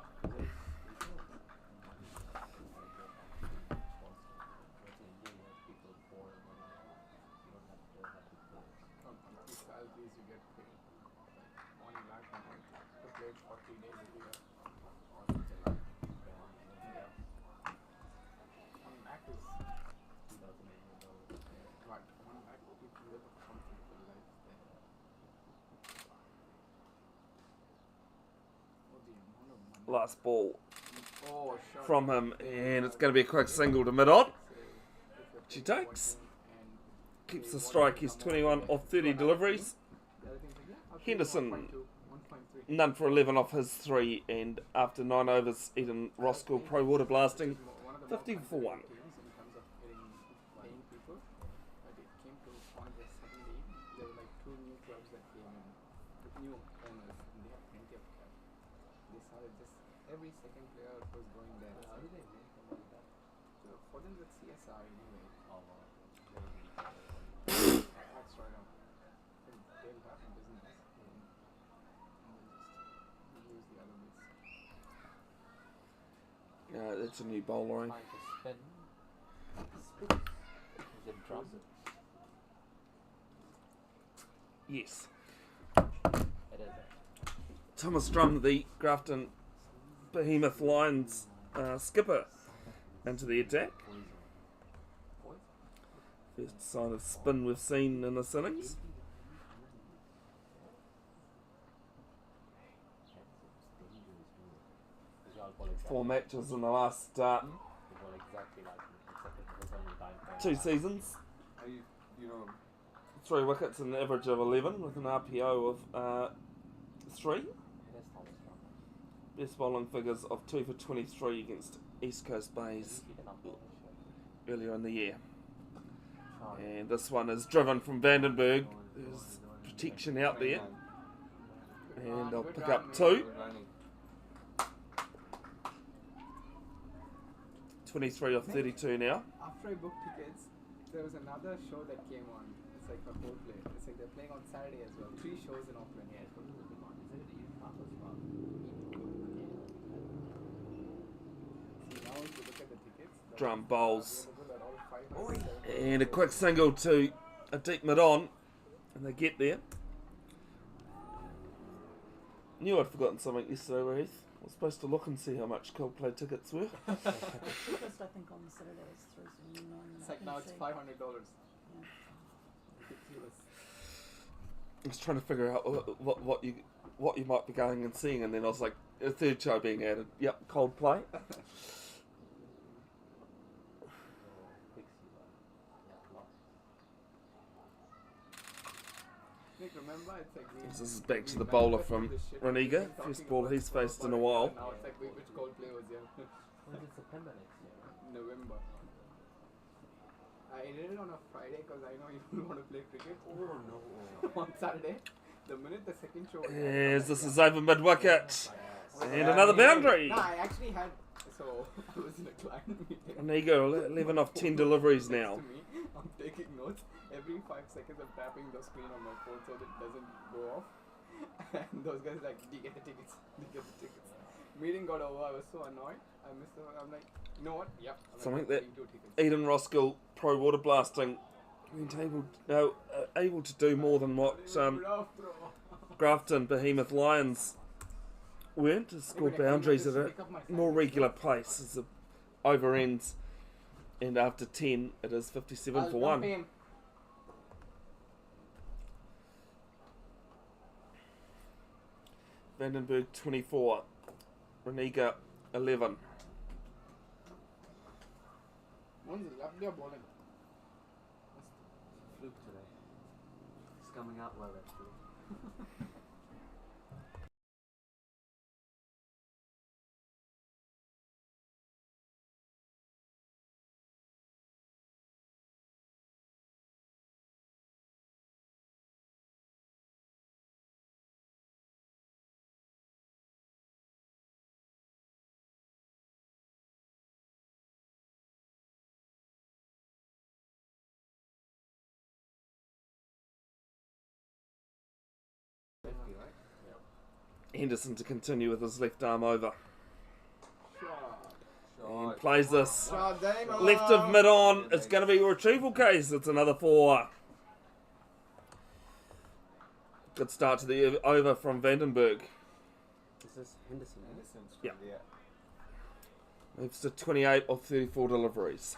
Last ball from him, and it's going to be a quick single to mid-on. She takes, keeps the strike. He's 21 off 30 deliveries. Henderson, none for 11 off his 3, and after 9 overs, Eden Roskill Pro Water Blasting 50 for 1. Every second player was going there. How do they make them like that? So for them, it's CSR anyway. Oh, wow. That's right now. They'll have a business. And they'll just use the other bits. That's a new bowler. Trying to spin. Spin. Is it drum? Yes. It is. Thomas Drum, the Grafton Behemoth Lions skipper, into the attack. First sign of spin we've seen in this innings. 4 matches in the last 2 seasons. 3 wickets and an average of 11 with an RPO of 3. Best bowling figures of 2 for 23 against East Coast Bays earlier in the year. And this one is driven from Vandenberg. There's protection out there. And I'll pick up 2. 23 off 32 now. After I booked tickets, there was another show that came on. It's like a Coldplay. It's like they're playing on Saturday as well. 3 shows in Auckland. Yeah, it's going to be on. Is it Eden Roskill? See, now if you look at the tickets, Drum bowls. all 5 And a quick single to a deep mid-on. And they get there. Knew I'd forgotten something yesterday, Reith. I was supposed to look and see how much Coldplay tickets were. Cheapest, I think, on the Saturday is Thursday. It's like now it's $500. I was trying to figure out what you might be going and seeing, and then I was like, a third show being added. Yep, Coldplay. Nick, remember? It's like This is back to the bowler from Roniga. First ball he's faced in a while. Now it's like which Coldplay was here? When is it September next year? November. I did it on a Friday because I know you don't want to play cricket. Oh no! On Saturday, the minute the second show. Yes, this is over mid-wicket. And another boundary. No, I actually had. So I was in a client meeting. Roniga 11 off 10 deliveries now. To me, I'm taking notes. Every 5 seconds I'm tapping the screen on my phone so that it doesn't go off. And those guys are like, do you get the tickets? Do you get the tickets? Meeting got over, I was so annoyed. I missed them. I'm like, you know what? Yep. Something that Eden Roskill Pro Water Blasting able to do more than what Grafton Behemoth Lions weren't, to score boundaries at a more regular pace as the over ends. And after 10, it is 57 for 1. Vandenberg 24, Roniga 11. One's lovely bowling. Fluke today. It's coming out well, actually. Henderson to continue with his left arm over. Shot. And plays this. Shot, Dame Left of mid on. It's going to be a retrieval case. It's another 4. Good start to the over from Vandenberg. Is this Henderson? Yeah. Moves to 28 of 34 deliveries.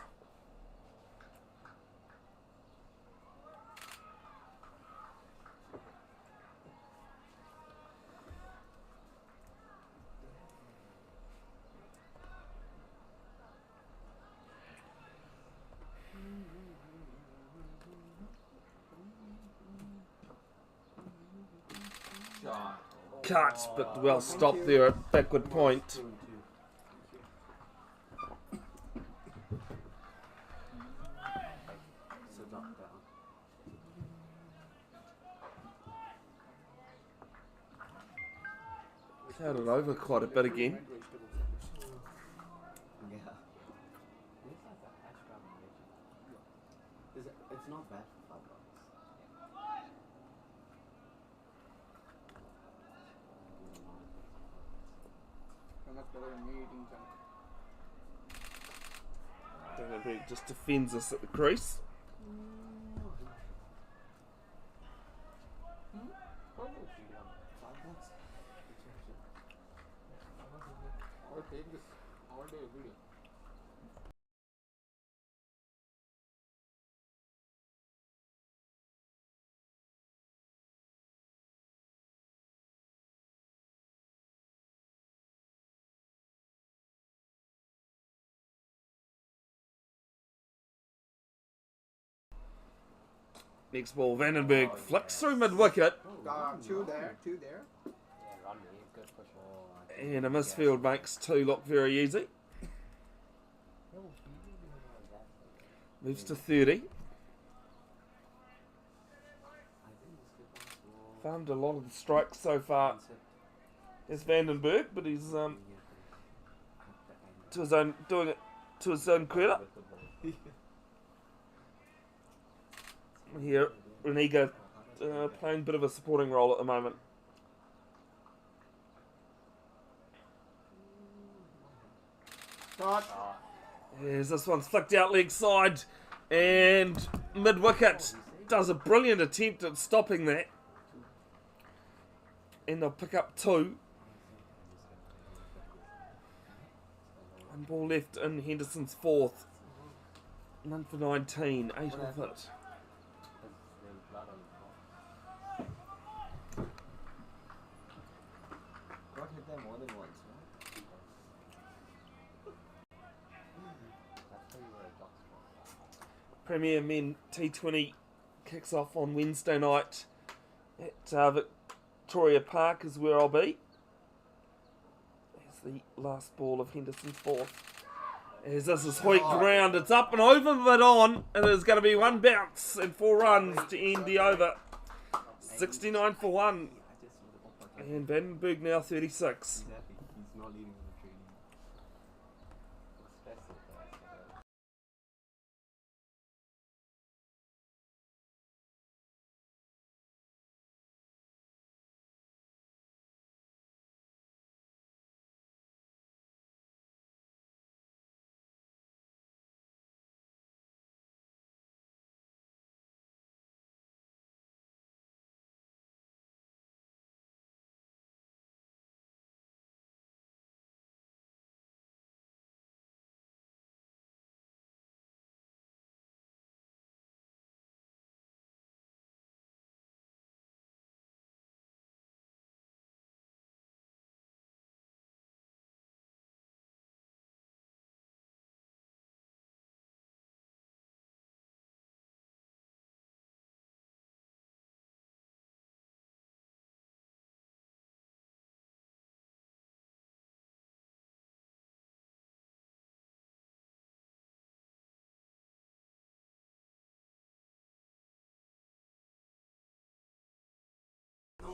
Cut, but well stopped there at backward point. 2 and 2. So not better. Clouded over quite a bit again. Yeah. Looks like a hash brown region. It's not bad for $5. So much better than me eating junk. Vandenberg just defends us at the crease. I'll take this all day, every day. Next ball, Vandenberg flicks through mid-wicket. 2 there, 2 there. Yeah, run me. Good push. And a misfield makes 2 look very easy. Moves to 30. Farmed a lot of the strikes so far. There's Vandenberg, but he's to his own, doing it to his own credit. Here, Reniga playing a bit of a supporting role at the moment. Shot. As this one's flicked out leg side, and mid-wicket does a brilliant attempt at stopping that. And they'll pick up 2. One ball left in Henderson's 4th. None for 19, 8 of it. Got hit there more than once, right? Premier Men T20 kicks off on Wednesday night at Victoria Park is where I'll be. There's the last ball of Henderson's 4th. As this is hoiked round, it's up and over mid on, and there's going to be 1 bounce and 4 runs to end the over. 69 for 1. And Vandenberg now 36. He's not leading the training.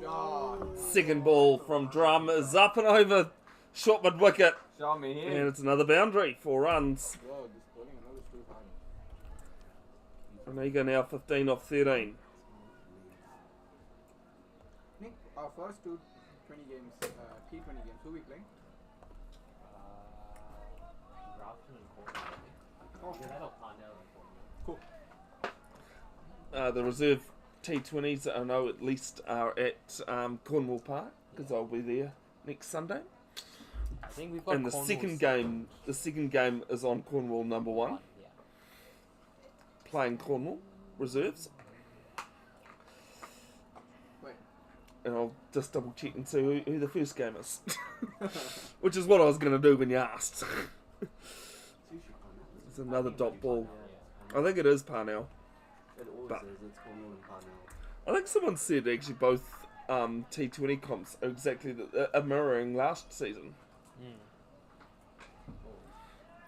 Shot. Second ball from Drum is up and over short mid wicket. Show me here. And it's another boundary, 4 runs. Whoa, this bowling angle is too high. Reniga now 15 off 13. Nick, our first 2 20 games, T20 games. Who we playing? Grafton and Cornwall, I think. Oh. Either that or Parnell and Cornwall. Cool. The reserve T20s I know at least are at Cornwall Park because I'll be there next Sunday. I think we've got And the Cornwall's second game is on Cornwall number 1, one, yeah. playing Cornwall reserves. Wait. And I'll just double check and see who the first game is, which is what I was going to do when you asked. It's another dot ball. I think it is Parnell. It always But- is. It's Cornwall and Parnell. I think someone said actually both T20 comps are exactly are mirroring last season.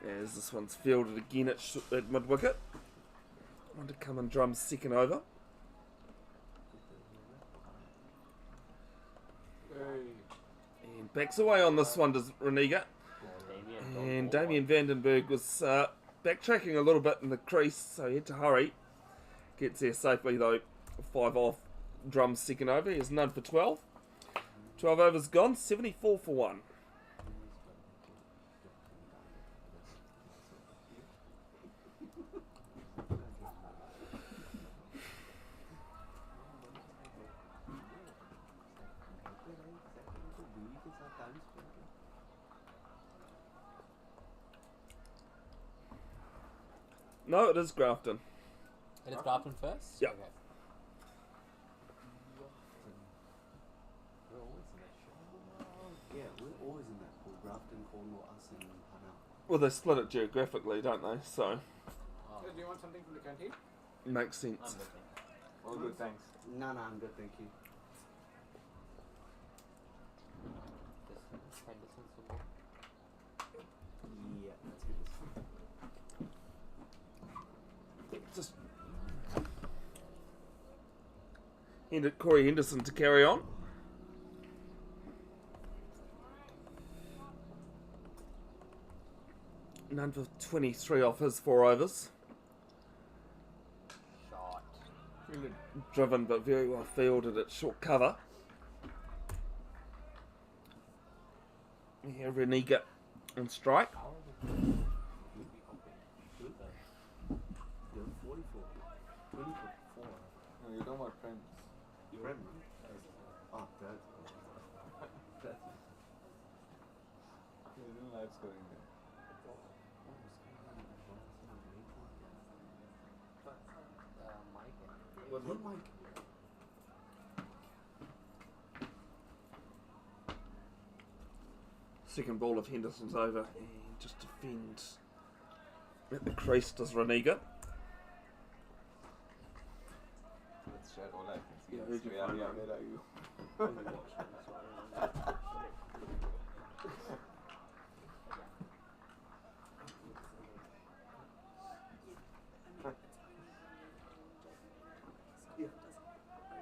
As this one's fielded again at mid-wicket. Want to come and drum second over. And backs away on this one does Reniga. And Damien Vandenberg was backtracking a little bit in the crease, so he had to hurry. Gets there safely though. 5 off, drums second over. He's none for 12. 12 overs gone, 74 for 1. No, it is Grafton. It is Grafton first? Yeah. Okay. Yeah, we're always in that pool. Grafton, Cornwall, us, and Parnell. Well, they split it geographically, don't they? So, Oh. Do you want something from the canteen? makes sense. I'm looking. All good, thanks. No, I'm good, thank you. This Henderson's football. Yeah, that's good. Just Corey Henderson to carry on. None for 23 off his 4 overs. Shot. Fielded. Driven but very well fielded at short cover. Here Reniga on strike. How are the You're 44. 24. No, you're talking about friends. You're right, man. Oh, that's that's There's no live scoring there. Mike? What, Mike? Second ball of Henderson's over and just defends at the crease does Reniga. Let's share all I can see. Yeah, who'd you Yeah, find yeah, out? where are you?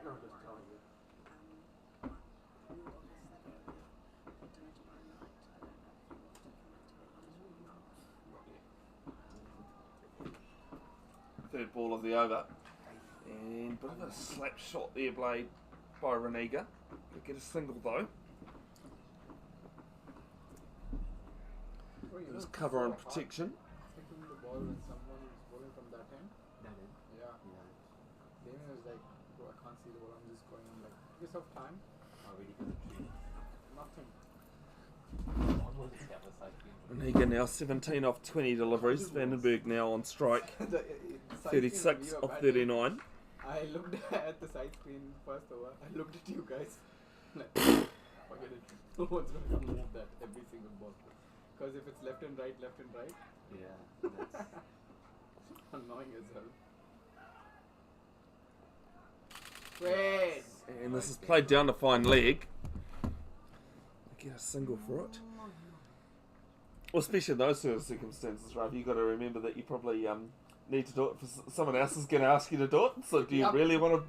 No, I'm just telling you. Third ball of the over. And bit of a slap shot there, Blade, by Reniga. Could get a single though. Oh, you It was know, cover and so hard protection. taking the ball when someone is bowling from that end. That is. Yeah. Yeah. Damien was like, bro, I can't see the ball. I'm just going. I'm like, give yourself time. Already got the tree. Nothing. One was the other side field. Reniga now 17 off 20 deliveries. Vandenberg now on strike. The side screen, 36 we were off batting. 39. I looked at the side screen first over. I looked at you guys. Like, forget it. No one's gonna come move that every single ball. Because if it's left and right, Yeah, that's. annoying as hell. Wait. And this is played down to fine leg. Get a single for it. Well, especially in those sort of circumstances, Rav, you've got to remember that you probably need to do it for someone else is going to ask you to do it. So do you Yup. really want to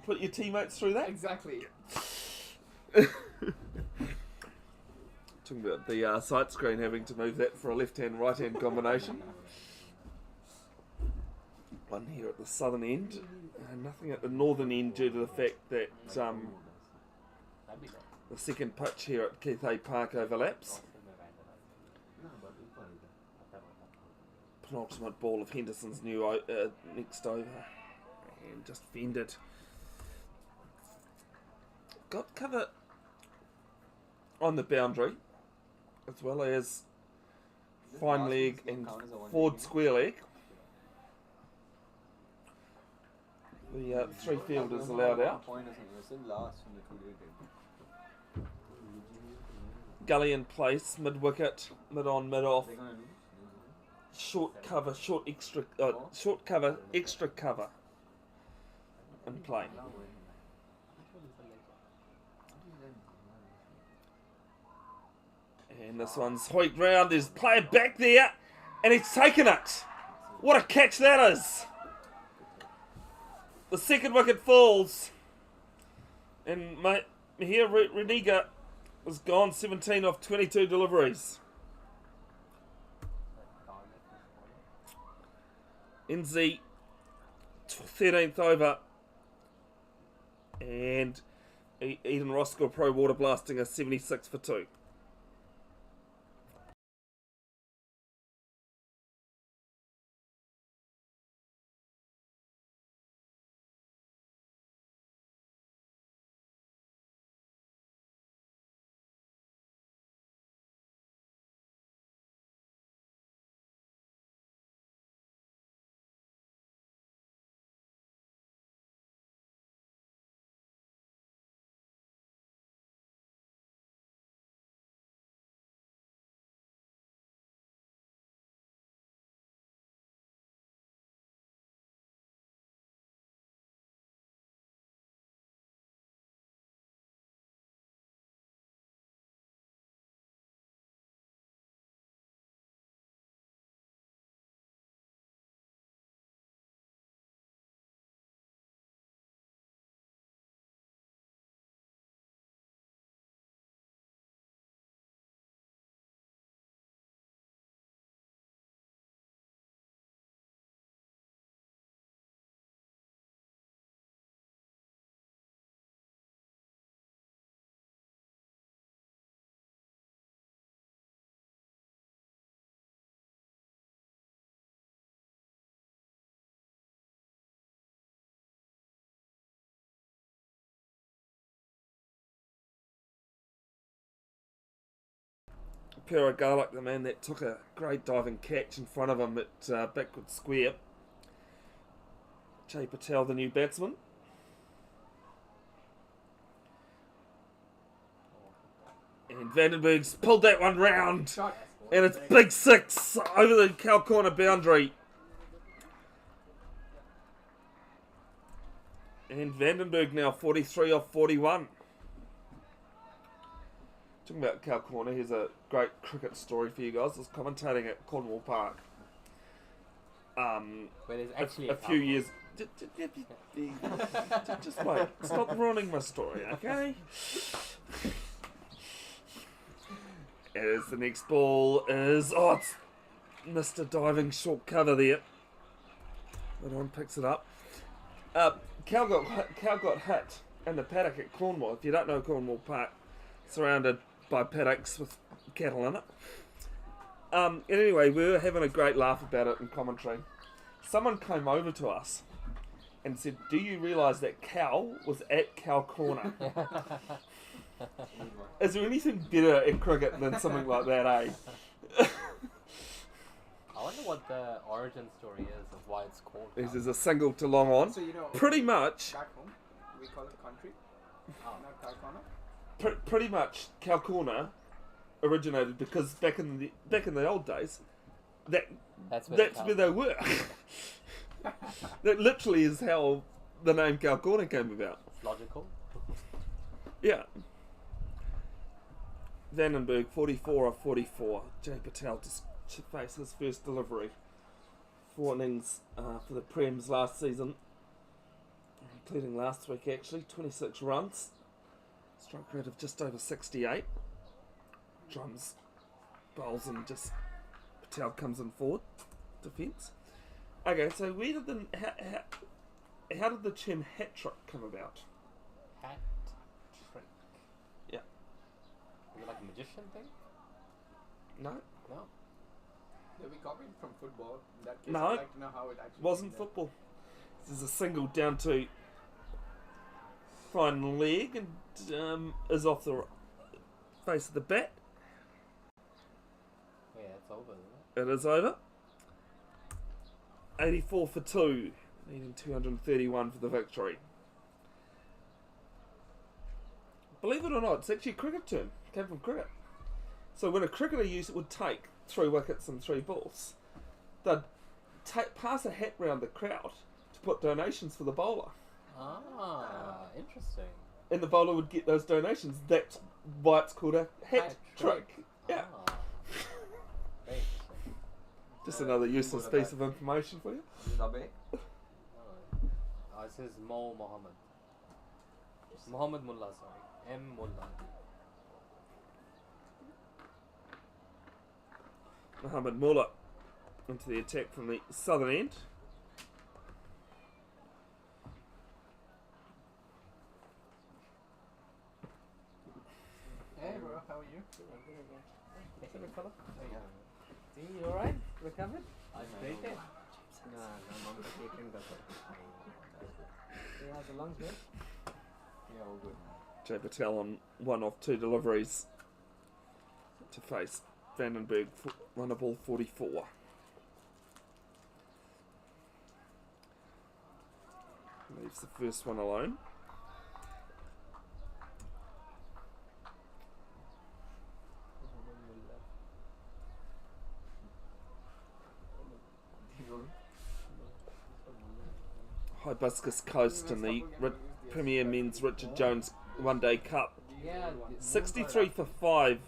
put your teammates through that? Exactly. Talking about the sight screen having to move that for a left-hand, right-hand combination. One here at the southern end, and nothing at the northern end due to the fact that That'd be good. The second pitch here at Keith Hay Park overlaps. Penultimate ball of Henderson's next over. And just fended. Got cover on the boundary, as well as fine leg and forward square leg. The three fielders allowed out. Gully in place, mid wicket, mid on, mid off. Short cover, extra cover in play. And this one's hoiked round. There's a player back there, and he's taken it. What a catch that is! The second wicket falls, and Mahir Reniga was gone 17 off 22 deliveries. NZ 13th over, and Eden Roskill Pro Water blasting a 76 for 2. Pero Garlic, the man that took a great diving catch in front of him at backward square. Jay Patel, the new batsman. And Vandenberg's pulled that one round. And it's big six over the cow corner boundary. And Vandenberg now 43 off 41. Talking about cow corner, here's a great cricket story for you guys. I was commentating at Cornwall Park. Where there's actually a few years. Just wait. Stop ruining my story, okay? As the next ball is... Oh, it's Mr. Diving short cover there. That one picks it up. Cow got hit in the paddock at Cornwall. If you don't know Cornwall Park, surrounded by paddocks with cattle in it. And anyway, we were having a great laugh about it in commentary. Someone came over to us and said, "Do you realise that cow was at cow corner?" Is there anything better at cricket than something like that, eh? I wonder what the origin story is of why it's called. This is a single to long on. So, you know, Pretty much. back home, we call it country, not cow corner. Pretty much, cow corner originated because back in the old days, that's where they were. That literally is how the name cow corner came about. It's logical. Yeah. Vandenberg 44 of 44. Jay Patel to face his first delivery. 4 innings for the Prems last season, including last week actually. 26 runs. Strike rate of just over 68. Drums, bowls, and just Patel comes in forward. Defence. Okay, so where did how did the term hat trick come about? Hat trick. Yeah. like a magician thing? No, No. Yeah, we copied from football. In that case, No. I'd like to know how it actually wasn't came there. football. This is a single down to final leg and is off the face of the bat. Yeah, it's over, isn't it? It is over. 84 for 2, needing 231 for the victory. Believe it or not, it's actually a cricket term. It came from cricket. So when a cricketer would take 3 wickets and 3 balls, they'd pass a hat round the crowd to put donations for the bowler. Ah, interesting. And the bowler would get those donations. That's why it's called a hat trick. Yeah. Ah. Very interesting. Just another useless piece of information for you. Zabe? It says Mo Mohammed. Mohammed Mullah, sorry. M. Mullah. Mohammed Mullah into the attack from the southern end. Hey, bro, how are you? See, you alright? Recovered? Great day. How's the lungs, man? Yeah, all good. Jay Patel on 1 off 2 deliveries to face Vandenberg, run a ball 44. Leaves the first one alone. Hibiscus Coast in the Premier Men's Richard Jones One Day Cup. Yeah. 63 for 5,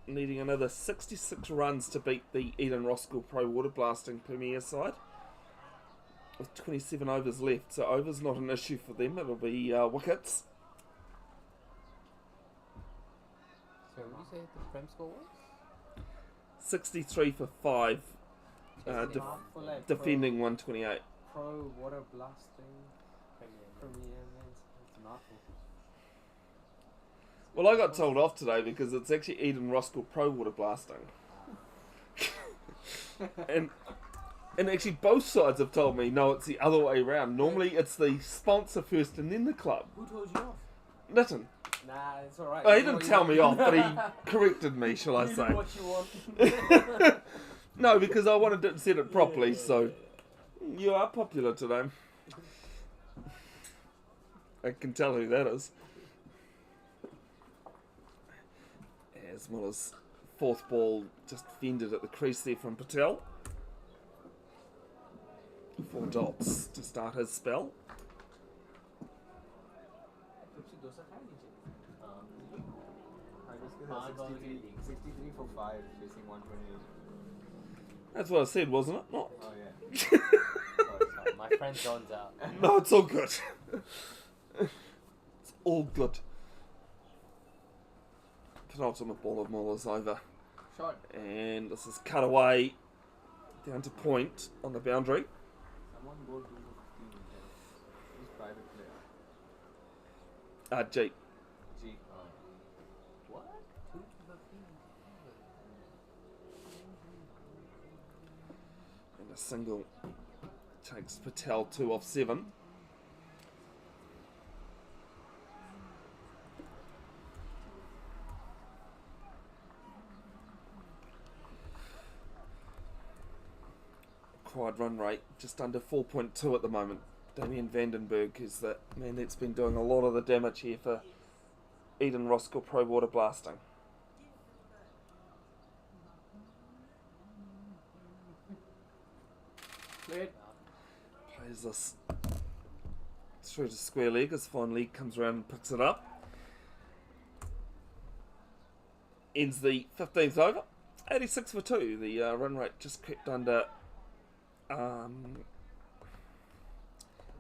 needing another 66 runs to beat the Eden Roskill Pro Water Blasting Premier side. With 27 overs left, so overs not an issue for them. It'll be wickets. So, what do you say the Prem score was? 63 for 5, defending 128. Pro water blasting Premier Men's. It's a mouthful. Well, I got told off today because it's actually Eden Roskill Pro Water Blasting. and actually both sides have told me, no, it's the other way around. Normally it's the sponsor first and then the club. Who told you off? Listen, Nah, it's alright. he didn't tell me off, but he corrected me, shall I You say. do what you want. No, because I wanted to set it properly, so... You are popular today. I can tell who that is. As well as fourth ball just fended at the crease there from Patel. 4 dots to start his spell. Hibiscus has 63 for 5, facing 128. That's what I said, wasn't it? Not. Oh, yeah. Sorry, my friend zones out. No, it's all good. It's all good. Penultimate ball of Muller's over. Shot. And this is cut away down to point on the boundary. Someone go 2 for 15. Who's private player? G. G. What? And a single takes Patel 2 off 7. Acquired run rate just under 4.2 at the moment. Damien Vandenberg is the man that's been doing a lot of the damage here for Eden Roskill Pro Water Blasting. Played. Plays this through to square leg as fine leg comes around and picks it up. Ends the 15th over. 86 for 2. The run rate just crept under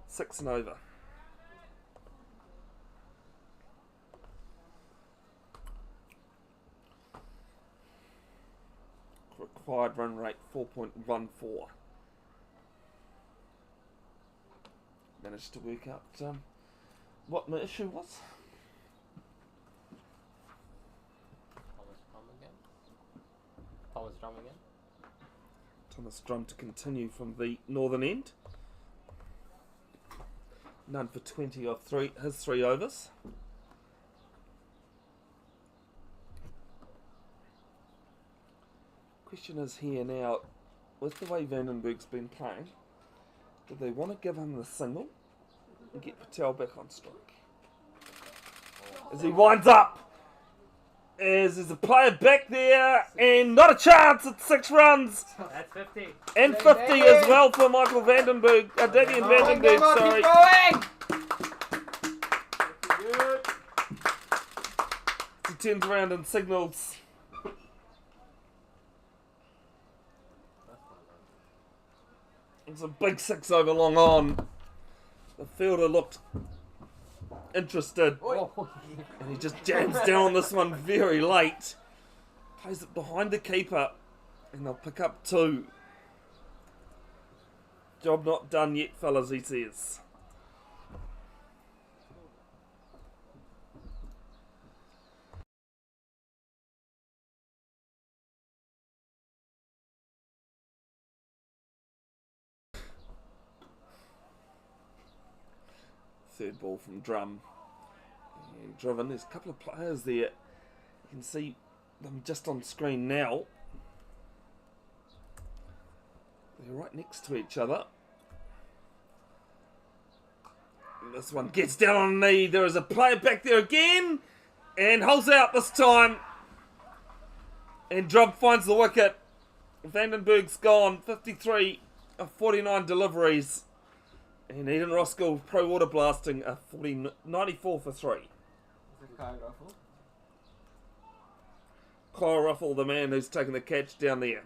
6 and over. Required run rate 4.14. Managed to work out what my issue was. Thomas Drum again. Thomas Drum to continue from the northern end. None for 20 off his 3 overs. Question is here now, with the way Vandenberg's been playing, do they want to give him the single and get Patel back on strike? As he winds up, as there's a player back there, and not a chance at 6 runs. That's 50. And 50 as well for Michael Vandenberg, Davian Vandenberg, sorry. He turns around and signals. It's a big 6 over long on. The fielder looked interested. And he just jams down on this one very late. Plays it behind the keeper. And they'll pick up 2. Job not done yet, fellas, he says. Third ball from Drum. And driven. There's a couple of players there. You can see them just on screen now. They're right next to each other. And this one gets down on a knee. There is a player back there again. And holds out this time. And Drum finds the wicket. Vandenberg's gone. 53 of 49 deliveries. And Eden Roskill pro water blasting a 94 for 3. Kyle Ruffle, the man who's taken the catch down there.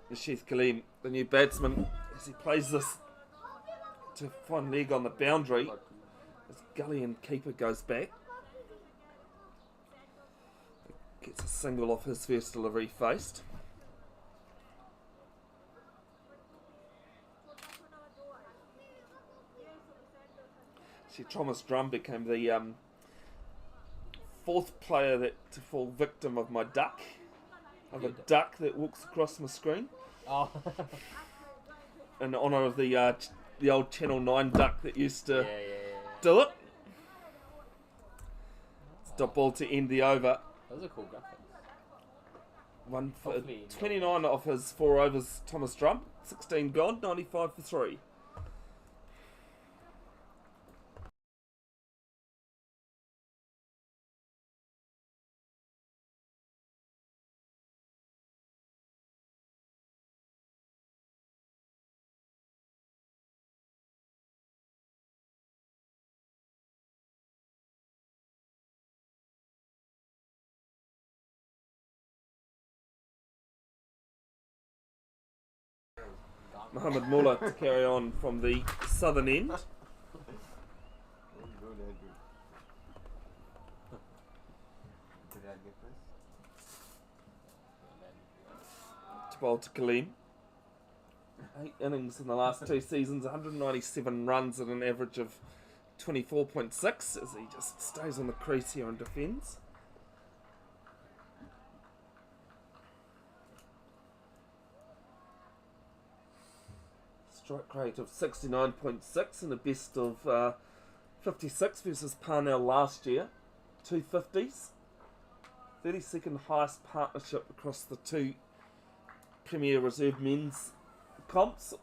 Rashid Kaleem, the new batsman, as he plays this to find leg on the boundary. As Gully and keeper goes back. Gets a single off his first delivery faced. See, Thomas Drum became the 4th player to fall victim of my duck. Of a duck that walks across my screen. Oh. In honour of the old Channel 9 duck that used to do it. Stop ball to end the over. That was a cool graphic. One for 29 off his 4 overs, Thomas Drum. 16 gone, 95 for 3. Mohammed Mullah to carry on from the southern end. bowled to Kaleem. 8 innings in the last 2 seasons, 197 runs at an average of 24.6 as he just stays on the crease here and defends. Strike rate of 69.6 and a best of 56 versus Parnell last year. 250s. 32nd highest partnership across the 2 Premier Reserve men's comps.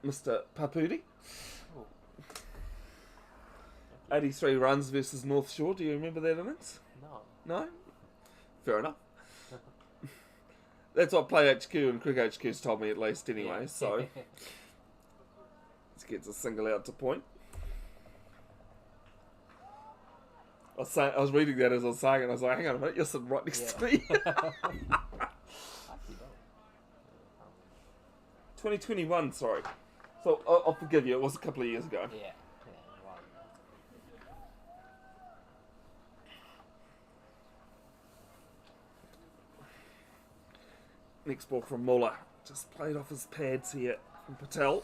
Mr. Papudi. 83 runs versus North Shore. Do you remember that innings? No. No? Fair enough. That's what Play HQ and Cricket HQ's told me at least anyway, so this gets a single out to point. I was reading that as I was saying it, and I was like, hang on a minute, you're sitting right next to me. 2021, sorry. So I'll forgive you, it was a couple of years ago. Yeah. Right. Next ball from Muller. Just played off his pads here from Patel.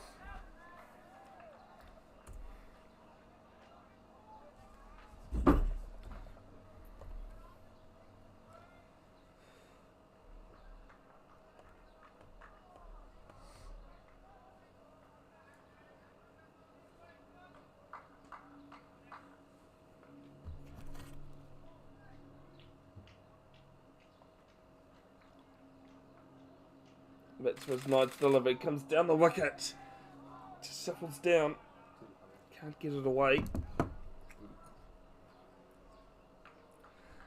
That's for his ninth delivery. Comes down the wicket. Just shuffles down. Can't get it away.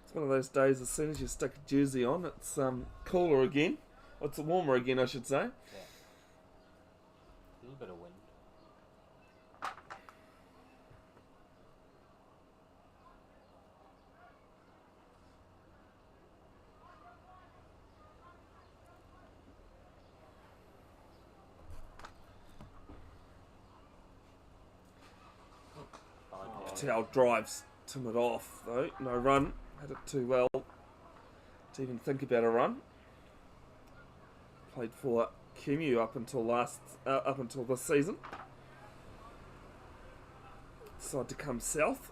It's one of those days, as soon as you stick a jersey on, it's cooler again. Well, it's warmer again, I should say. Yeah. A little bit of wind. Patel drives to mid off though. No run. Had it too well to even think about a run. Played for Kemu up until this season. Decided to come south.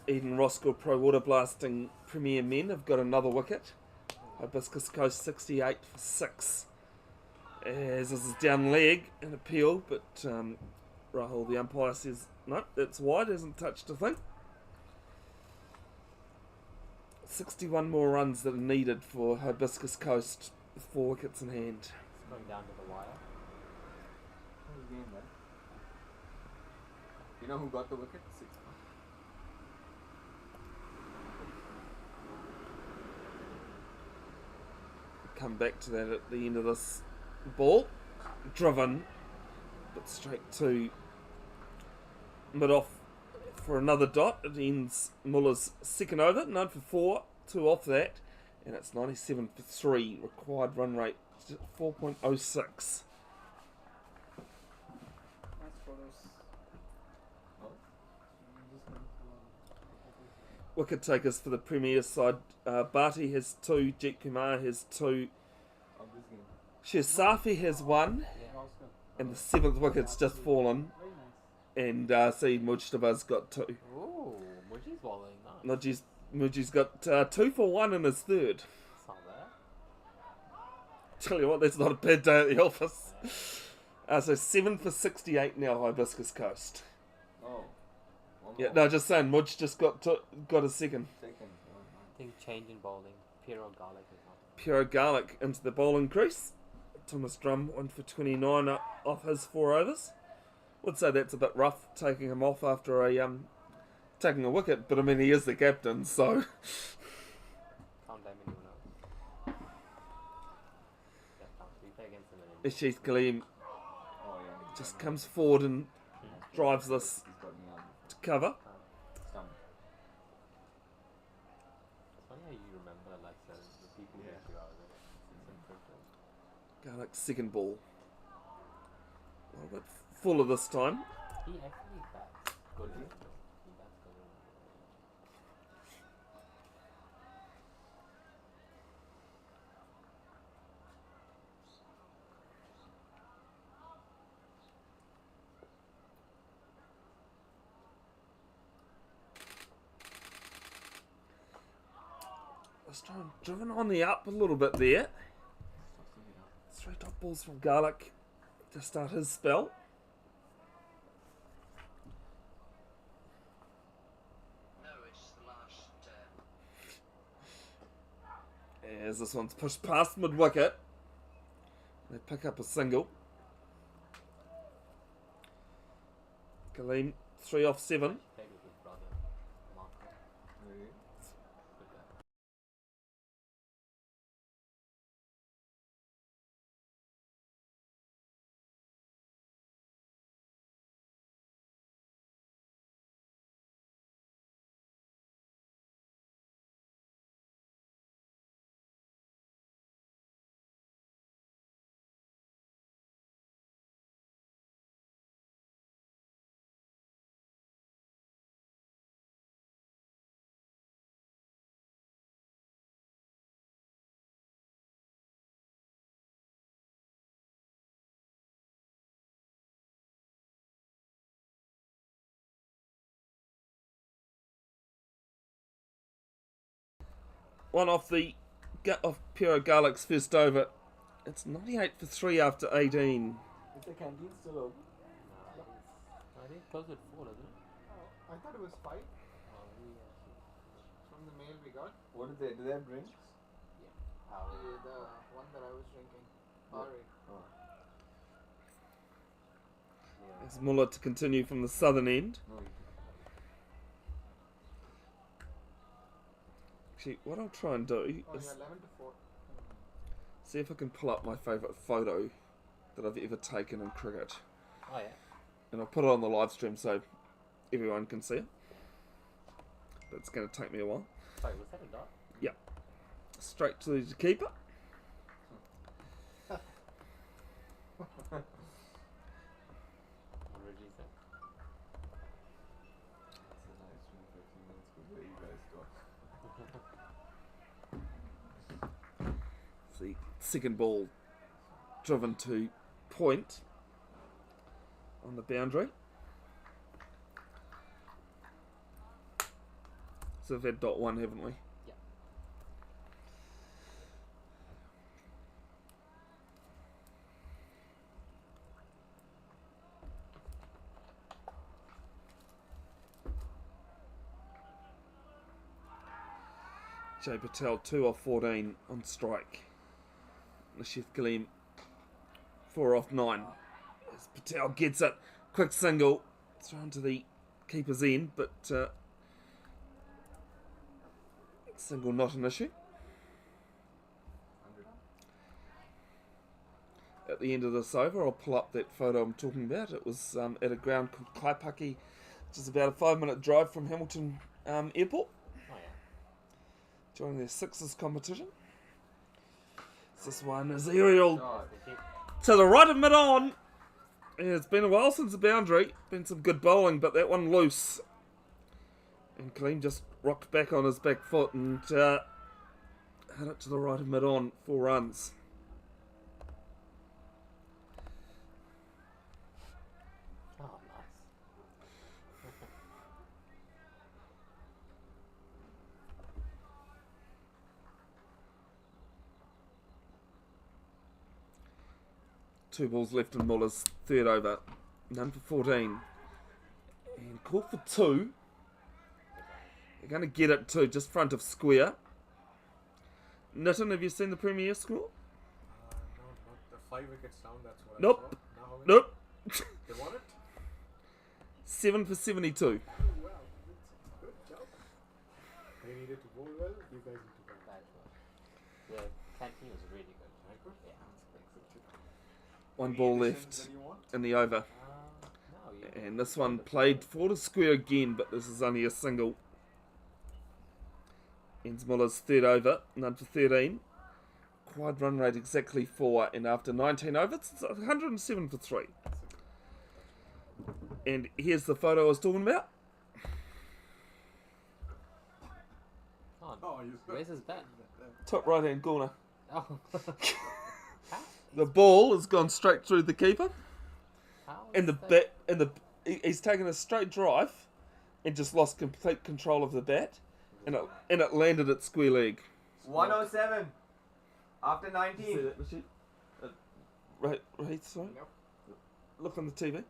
Eden Roskill Pro Water Blasting Premier Men have got another wicket. Hibiscus Coast 68 for 6. As this is down leg, an appeal, but Rahul, the umpire, says no, it's wide, hasn't touched a thing. 61 more runs that are needed for Hibiscus Coast with 4 wickets in hand. It's going down to the wire. Who's game then? You know who got the wicket? 6. Come back to that at the end of this ball. Driven, but straight to mid off for another dot. It ends Muller's second over, 9 for 4, 2 off that, and it's 97 for 3. Required run rate 4.06. Nice photos. Wicket takers for the Premier side. Bharti has 2, Jeet Kumar has 2, Of this game. Shirsafi has 1, and the 7th wicket's just fallen, and Saeed Mujtaba's got 2. Ooh, Muji's bowling nice. Muji's got 2 for 1 in his third. That's not bad. Tell you what, that's not a bad day at the office. So 7 for 68 now, Hibiscus Coast. Oh. One Yeah, more. no, just saying, Muj just got a second. Second. I think change in bowling. Piero Garlic is not. Puro Garlic into the bowling crease. Thomas Drum 1 for 29 off his 4 overs. Would say that's a bit rough, taking him off after taking a wicket, but I mean he is the captain, so Can't blame anyone else. Yeah, we play against him in Ishith Kaleem Oh yeah. just comes forward and drives this He's got me on to cover. stump. It's funny how you remember like the people who Yeah. you are. It's impressive. Garlic's second ball. Well, but fuller this time. He actually bats good. He bats good. driven on the up a little bit there. 3 dot balls from Garlic to start his spell. As this one's pushed past mid-wicket. They pick up a single. Kaleem, 3 off 7. Played with his brother, Marco. Really? Good guy. One off the off Piero Garlic's first over. It's 98 for 3 after 18. Is the canteen still open? I think close at 4, isn't it? Oh, I thought it was 5 Oh, maybe, from the mail we got. What do they have drinks? The one that I was drinking. Alright. Oh. yeah. As Muller to continue from the southern end. No, you Actually, what I'll try and do Oh, is yeah, 11 to 4. see if I can pull up my favourite photo that I've ever taken in cricket. Oh, yeah. And I'll put it on the live stream so everyone can see it. But it's going to take me a while. Sorry, was that a dot? Straight to the keeper. What did you say? That's a nice 15 minutes good way you guys talk. The second ball driven to point on the boundary. So we've had dot 1, haven't we? Yeah. Jay Patel 2 off 14 on strike. Nashith Kaleem 4 off 9. As Patel gets it, quick single, thrown to the keeper's end, but single not an issue. 100. At the end of this over, I'll pull up that photo I'm talking about. It was at a ground called Kaipaki, which is about a 5-minute drive from Hamilton Airport, Oh, yeah. during their Sixers competition. This one is aerial God. The keep. to the right of mid-on. It's been a while since the boundary. Been some good bowling, but that one loose. And Kaleem just rocked back on his back foot and had it to the right of mid-on, 4 runs. Oh, nice. 2 balls left in Muller's third over. None for 14. And caught for 2. They're going to get it to just front of square. Nitin, have you seen the Premier score? No, not the 5 wickets down. That's what Nope. I saw. Now how many? Nope. They won it. 7 for 72. Oh wow, good job. They needed to bowl well. You guys need to bowl. Bad shot. The canteen was really good. Right, good. Yeah, it's excellent. 1 ball Any left additions that you want? in the over. No, you And this one played 4 to square again, but this is only a single. Ends Muller's third over, none for 13. Quad run rate exactly 4, and after 19 overs, it's 107 for 3. And here's the photo I was talking about. Oh, Oh, you where's his bat? Top right hand corner. Oh. The ball has gone straight through the keeper, How and is the that? bat, and he's taken a straight drive, and just lost complete control of the bat, and it landed at square leg. 107. After See 19. that machine? Right, sorry. Nope. Look on the TV.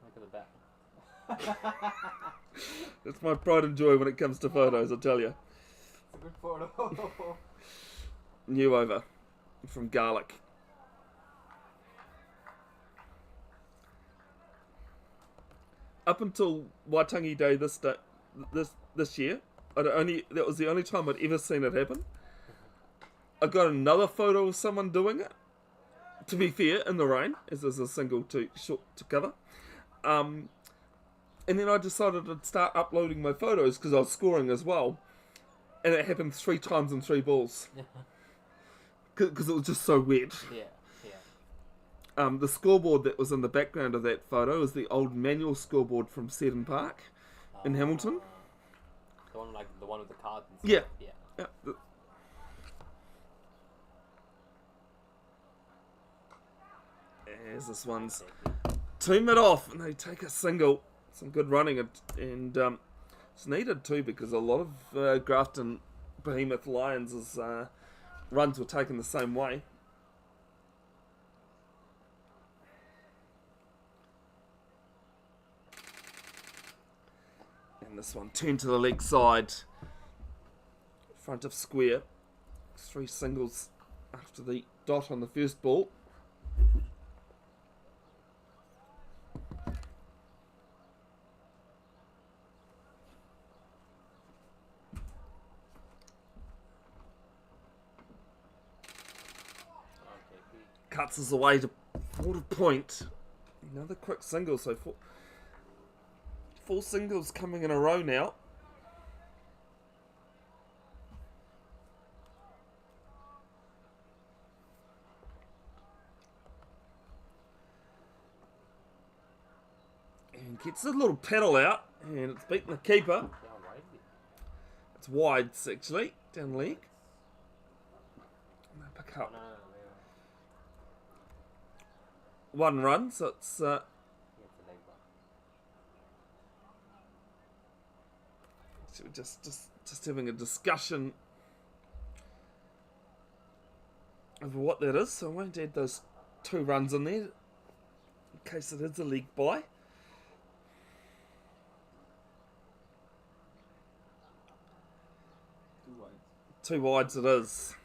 Look at the bat. It's my pride and joy when it comes to photos, I tell you. It's a good photo. New over from Garlic. Up until Waitangi Day this year, that was the only time I'd ever seen it happen. I got another photo of someone doing it. To be fair, in the rain, as there's a single too short to cover. And then I decided to start uploading my photos because I was scoring as well. And it happened 3 times in 3 balls. Because it was just so wet. Yeah. The scoreboard that was in the background of that photo is the old manual scoreboard from Seddon Park in Hamilton. The one with the cards and Yeah. stuff. Yeah. Yeah. As this one's team it off and they take a single. Some good running and it's needed too because a lot of Grafton Behemoth Lions' runs were taken the same way. And this one turned to the leg side, front of square. 3 singles after the dot on the first ball. Cuts us away to 4 to point. Another quick single, so 4 singles coming in a row now. And gets a little pedal out, and it's beaten the keeper. It's wide, actually, down leg. And they pick up 1 run, so it's so we're just having a discussion over what that is. So I won't add those 2 runs in there in case it is a league bye. Two wides it is.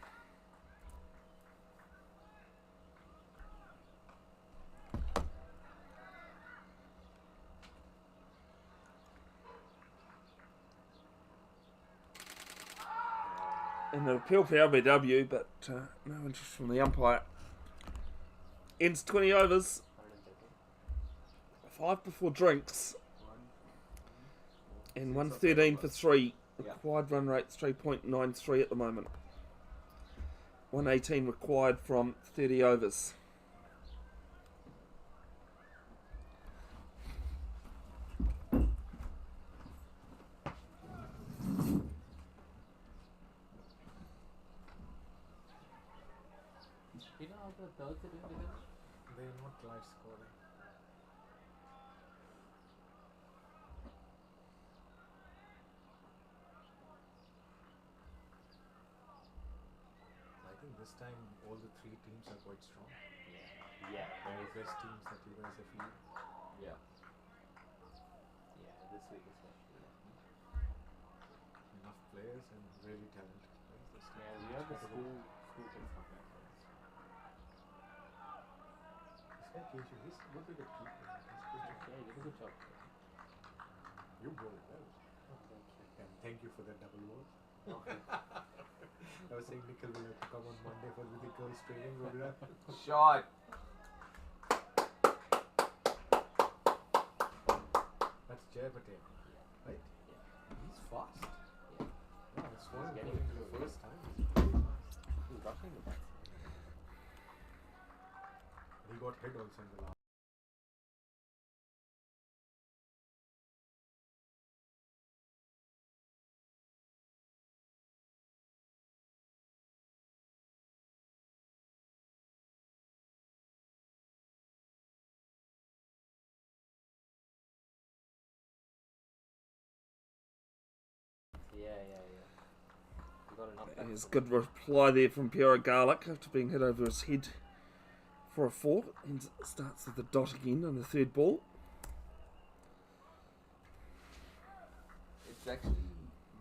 And an appeal for LBW, but no interest from the umpire. Ends 20 overs. 5 before drinks. And 113 for 3. Required run rate's 3.93 at the moment. 118 required from 30 overs. You know how the birds are doing together? They're not live scoring. I think this time all the 3 teams are quite strong. Yeah. They're the best teams that you guys have seen. Yeah. Yeah, this week especially. Enough players and really talented players. This team. Yeah, we have the school kids come back. This guy Keisha, he's good with the keeper. Yeah, you did a good job. You bowled well. Oh, thank you. And thank you for that double ball. Okay. I was saying Nikhil will have to come on Monday for the girls training program. Shot. That's Jay Patel, right? Yeah. He's fast. Yeah. Yeah, I saw him getting bowling into for it. the first time. He's really fast. He's rushing the bats. He got hit also in the last. Yeah. got an knockback. There's good reply there from Piero Garlic after being hit over his head for a 4. And starts with the dot again on the third ball. It's actually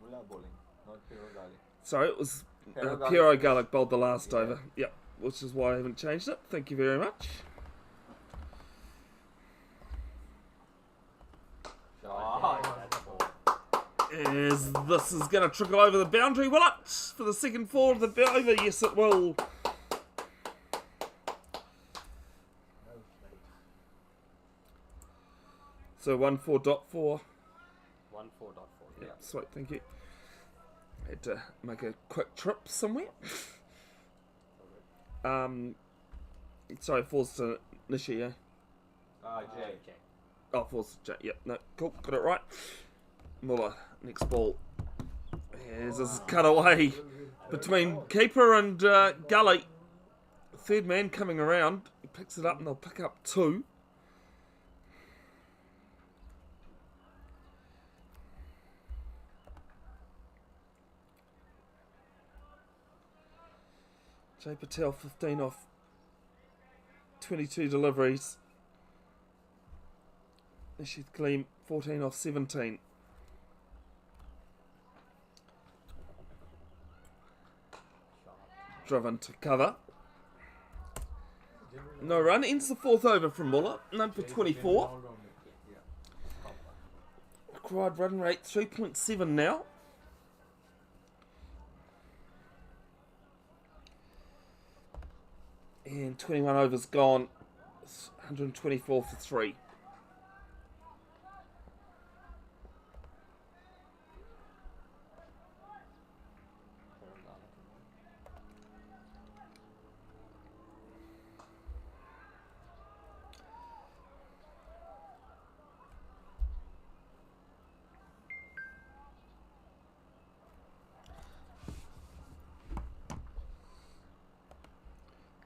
Mullah bowling, not Piero Gali. Sorry, it was Piero Garlic Piero finished. Garlic bowled the last Yeah. over. Yep, which is why I haven't changed it. Thank you very much. As this is going to trickle over the boundary, will it? For the second 4 of the over, yes it will. So 14.4. 14.4. Yeah, sweet, thank you. Had to make a quick trip somewhere. Sorry, falls to Nishi, eh? Jay. Oh, falls to J. Yep, no, cool, got it right. Muller, next ball. As this is cut away between keeper and Gully. Third man coming around. He picks it up and they'll pick up 2. Jay Patel 15 off 22 deliveries. Nishith Kaleem 14 off 17. Driven to cover. No run. Ends the 4th over from Muller. None for 24. Required run rate 3.7 now. And 21 overs gone. 124 for 3.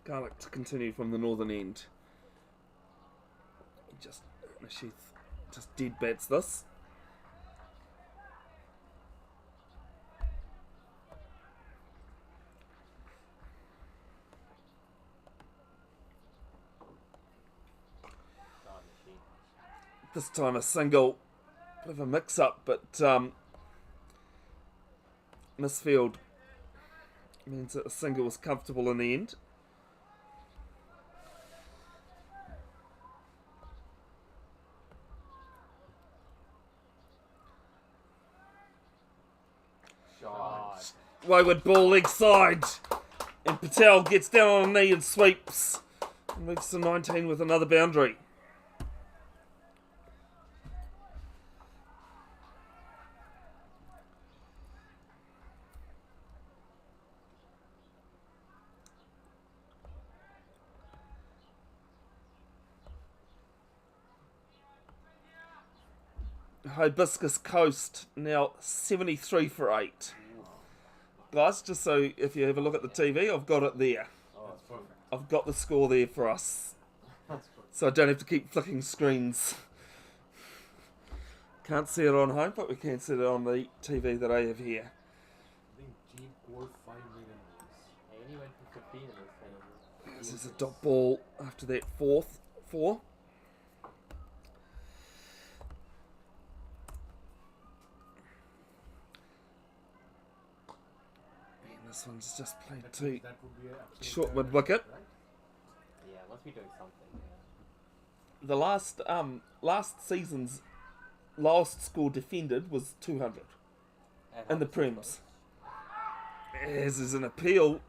Garlic to continue from the northern end. She just dead bats this. This time a single. Bit of a mix-up, but misfield means that a single was comfortable in the end. Wayward ball leg side, and Patel gets down on a knee and sweeps and moves to 19 with another boundary. Hibiscus Coast now 73 for 8. Guys, just so if you have a look at the TV, I've got it there. Oh, that's perfect. I've got the score there for us. So I don't have to keep flicking screens. Can't see it on home, but we can see it on the TV that I have here. I think G scored 5 million. I only went for 15 in this thing. This is a dot ball after that 4. And this one's just played to That would be a short mid wicket. right? Yeah, must be doing something. Yeah. The last season's lowest score defended was 200 in the Prems. As is an appeal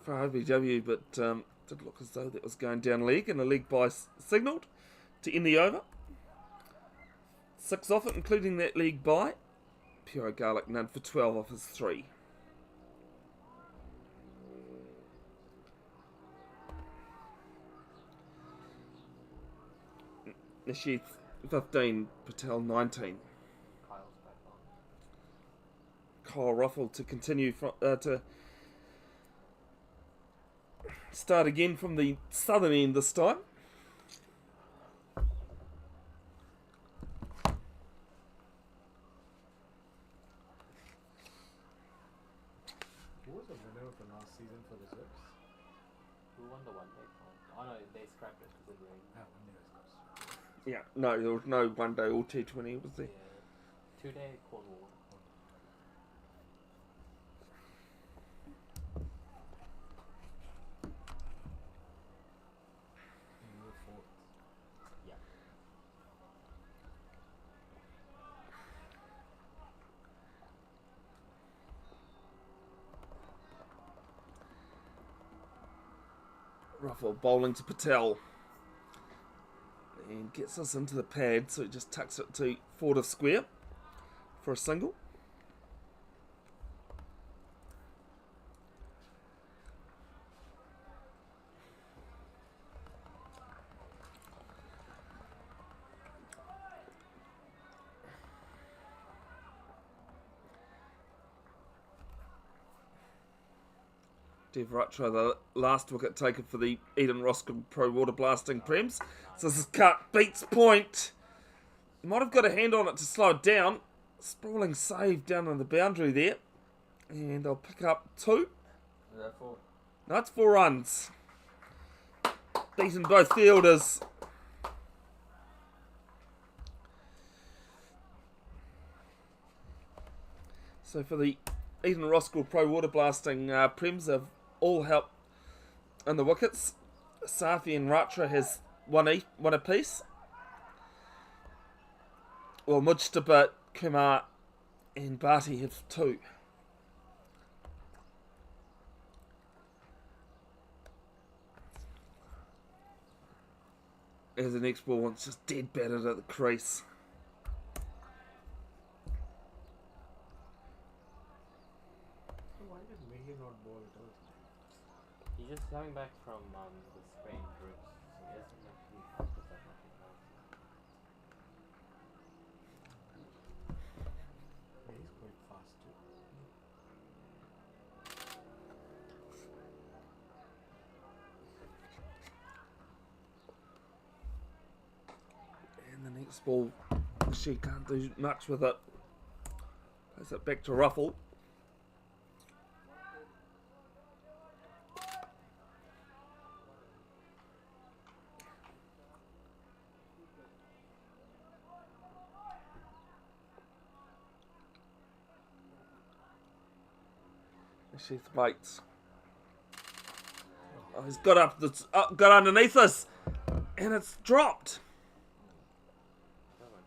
for OBW, but did look as though that was going down leg, and a leg by signalled to end the over. 6 off it, including that leg by. Pure Garlic none for 12 off his 3. Nishith 15, Patel 19. Kyle's back on. Kyle Ruffle to continue to start again from the southern end this time. Oh no, they scrapped it because it rained. Yeah, no, there was no one day or T20, was there? Yeah. 2-day cold water. Yeah. Ruffle bowling to Patel. And gets us into the pad, so he just tucks it to forward of square for a single. Dev Ratra, the last wicket taken for the Eden Roskill Pro Water Blasting Prems. So this is cut, beats point. Might have got a hand on it to slow it down. Sprawling save down on the boundary there. And I'll pick up 2. Is that 4? No, it's 4 runs. Beaten both fielders. So for the Eden Roskill Pro Water Blasting Prems have all helped in the wickets. Safi and Ratra has one apiece. Well, Mujtaba, Kumar and Bharti have 2. As the next ball one's just dead battered at the crease. Why did Megan not bowl at all? He's just coming back from the sprained ribs, so he hasn't actually practiced that much in now. Yeah, he's quite fast too. And the next ball, she can't do much with it. Plays it back to Ruffle. She's waits. Oh, he's got got underneath us, and it's dropped.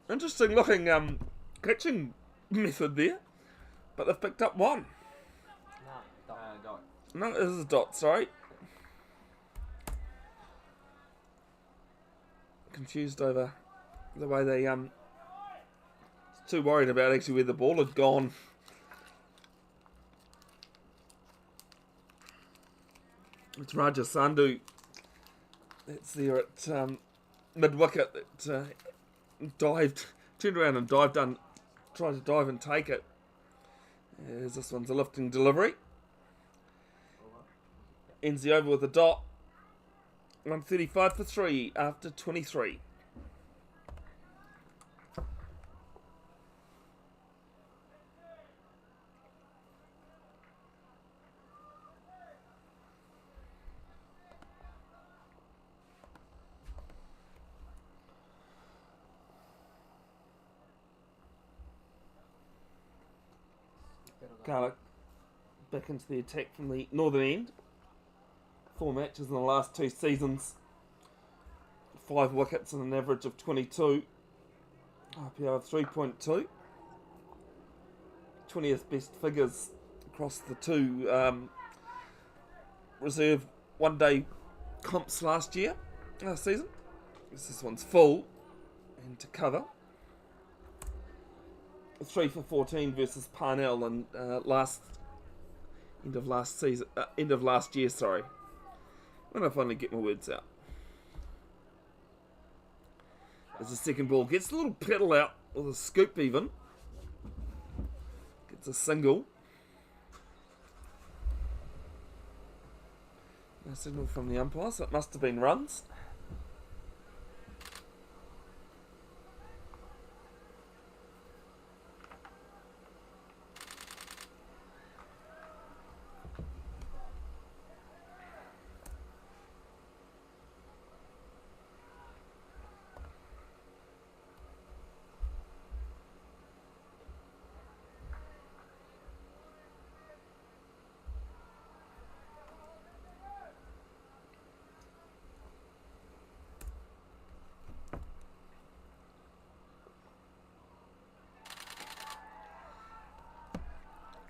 Interesting looking catching method there, but they've picked up 1. Dot. No, this is a dot. Sorry, confused over the way they too worried about actually where the ball had gone. It's Raja Sandhu. That's there at mid wicket that dived, turned around and dived, tried to dive and take it. As this one's a lifting delivery. Ends the over with a dot. 135 for 3 after 23. Garlic back into the attack from the northern end. 4 matches in the last 2 seasons. 5 wickets and an average of 22. RPO of 3.2. 20th best figures across the 2 reserve 1-day comps last season. This one's full and to cover. 3 for 14 versus Parnell and end of last year. Sorry, when I finally get my words out. As the second ball gets a little pedal out with a scoop, even gets a single. No signal from the umpire, so it must have been runs.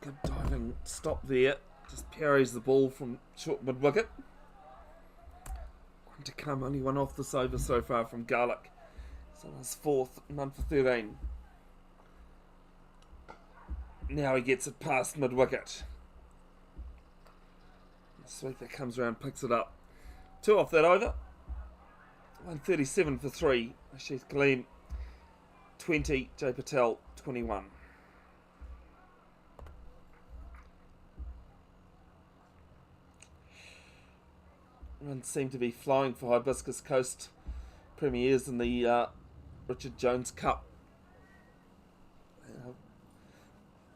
Good diving stop there. Just parries the ball from short mid wicket. One to come, only one off this over so far from Garlick. It's on his fourth, none for 13. Now he gets it past mid wicket. Sweet that comes around, picks it up. 2 off that over. 137 for 3. Rashid Kaleem 20, Jay Patel 21. Runs seem to be flying for Hibiscus Coast Premiers in the Richard Jones Cup.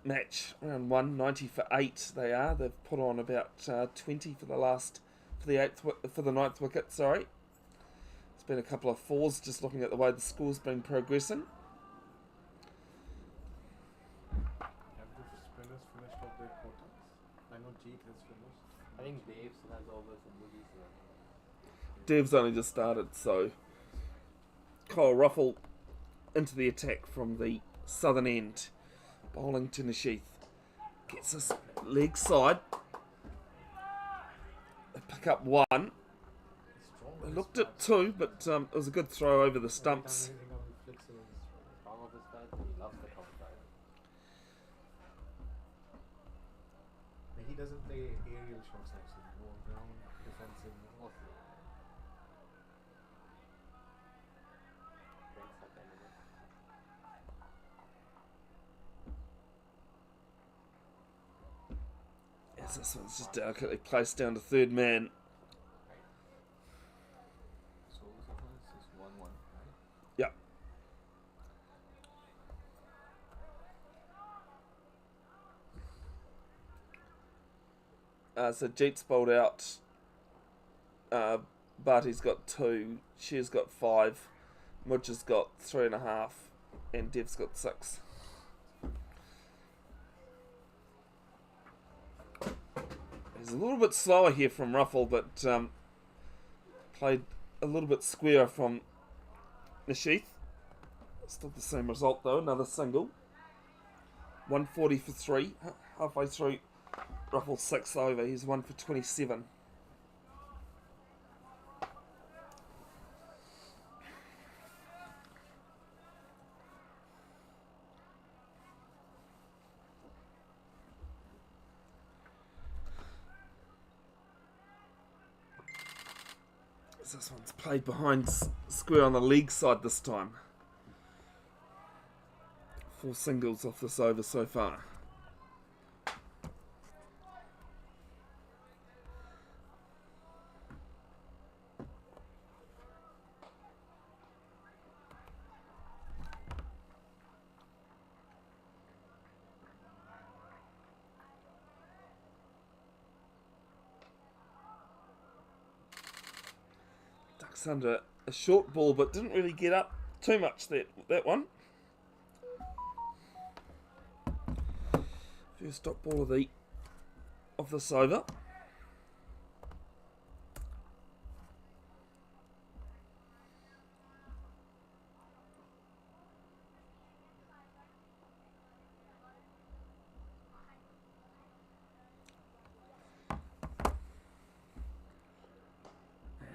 Match round 1, 90 for 8 they are. They've put on about 20 for the ninth wicket, sorry. It's been a couple of 4s just looking at the way the score's been progressing. Have the spinners finished off their quotas? I know Jeet has finished. I think Dave still has overs and boogies. Dev's only just started, so Kyle Ruffle into the attack from the southern end. Bowling to Nasheath. Gets his leg side. They pick up 1. They looked at 2, but it was a good throw over the stumps. Wrong off his bat, he loves the cover drive. He doesn't play aerial shots actually, more ground defensive. Mostly. Brings up anyway. Yes, this one's just delicately placed down to third man. So this is 1-1, right? Yep. So Jeet's bowled out. Barty's got 2. Shear's got 5. Mudge has got 3.5. And Dev's got 6. He's a little bit slower here from Ruffle, but played a little bit squarer from Nasheath. Still the same result though, another single. 140 for 3. Halfway through Ruffle's 6th over, he's 1 for 27. This one's played behind square on the leg side this time. 4 singles off this over so far. Ducks under a short ball, but didn't really get up too much that one. First stop ball of this over.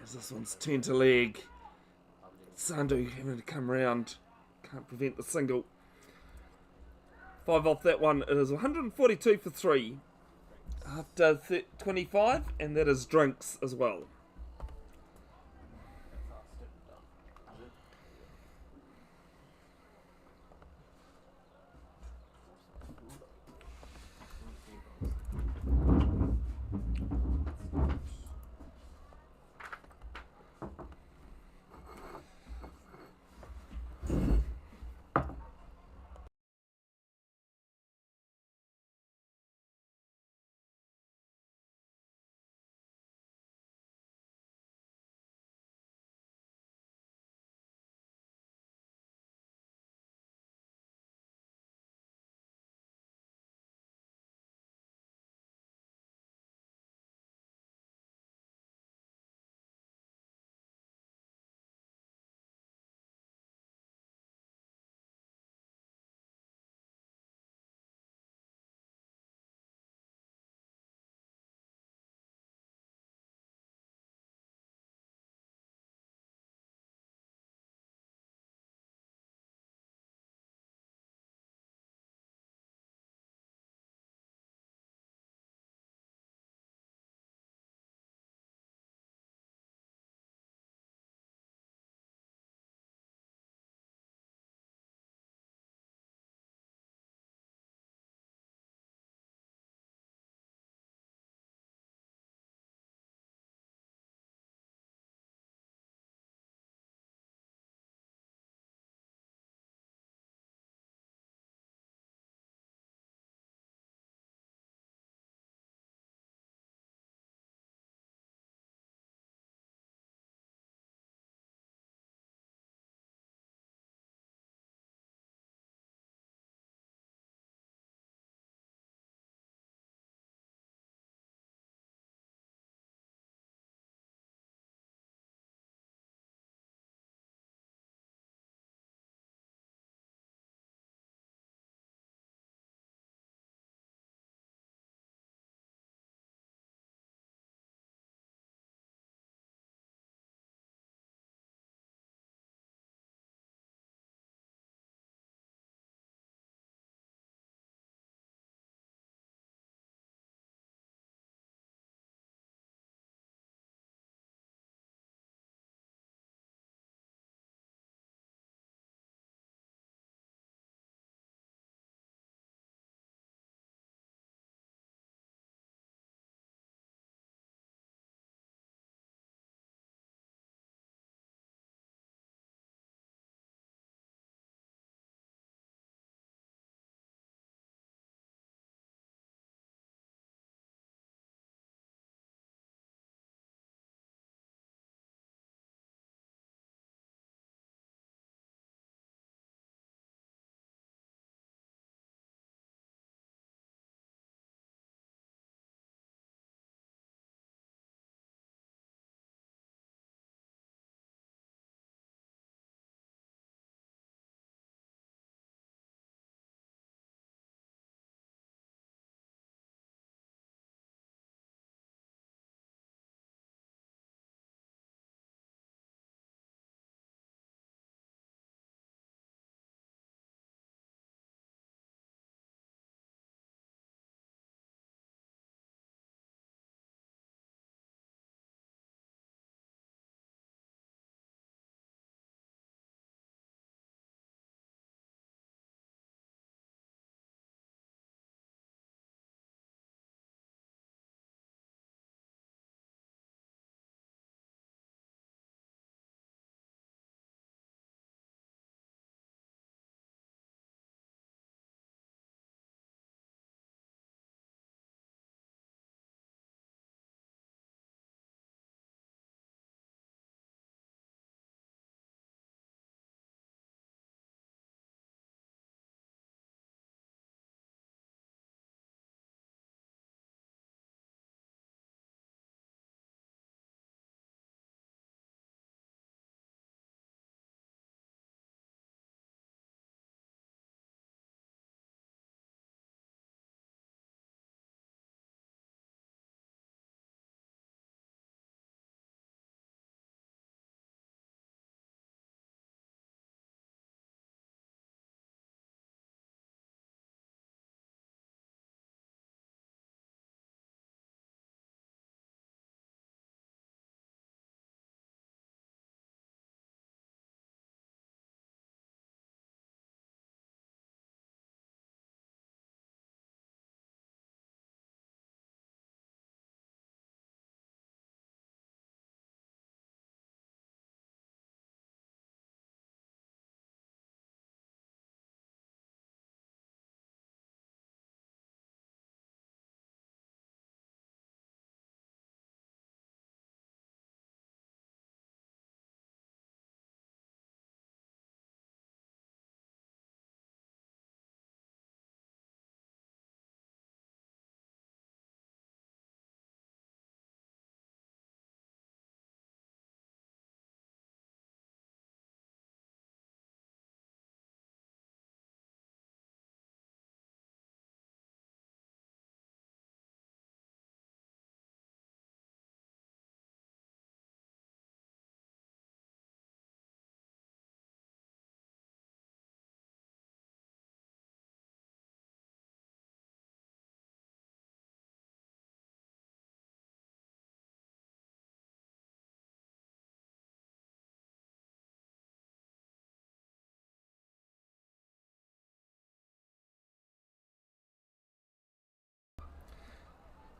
As this one's turned to leg. Sandhu having to come round. Can't prevent the single. 5 off that one. It is 142 for 3 after 25, and that is drinks as well.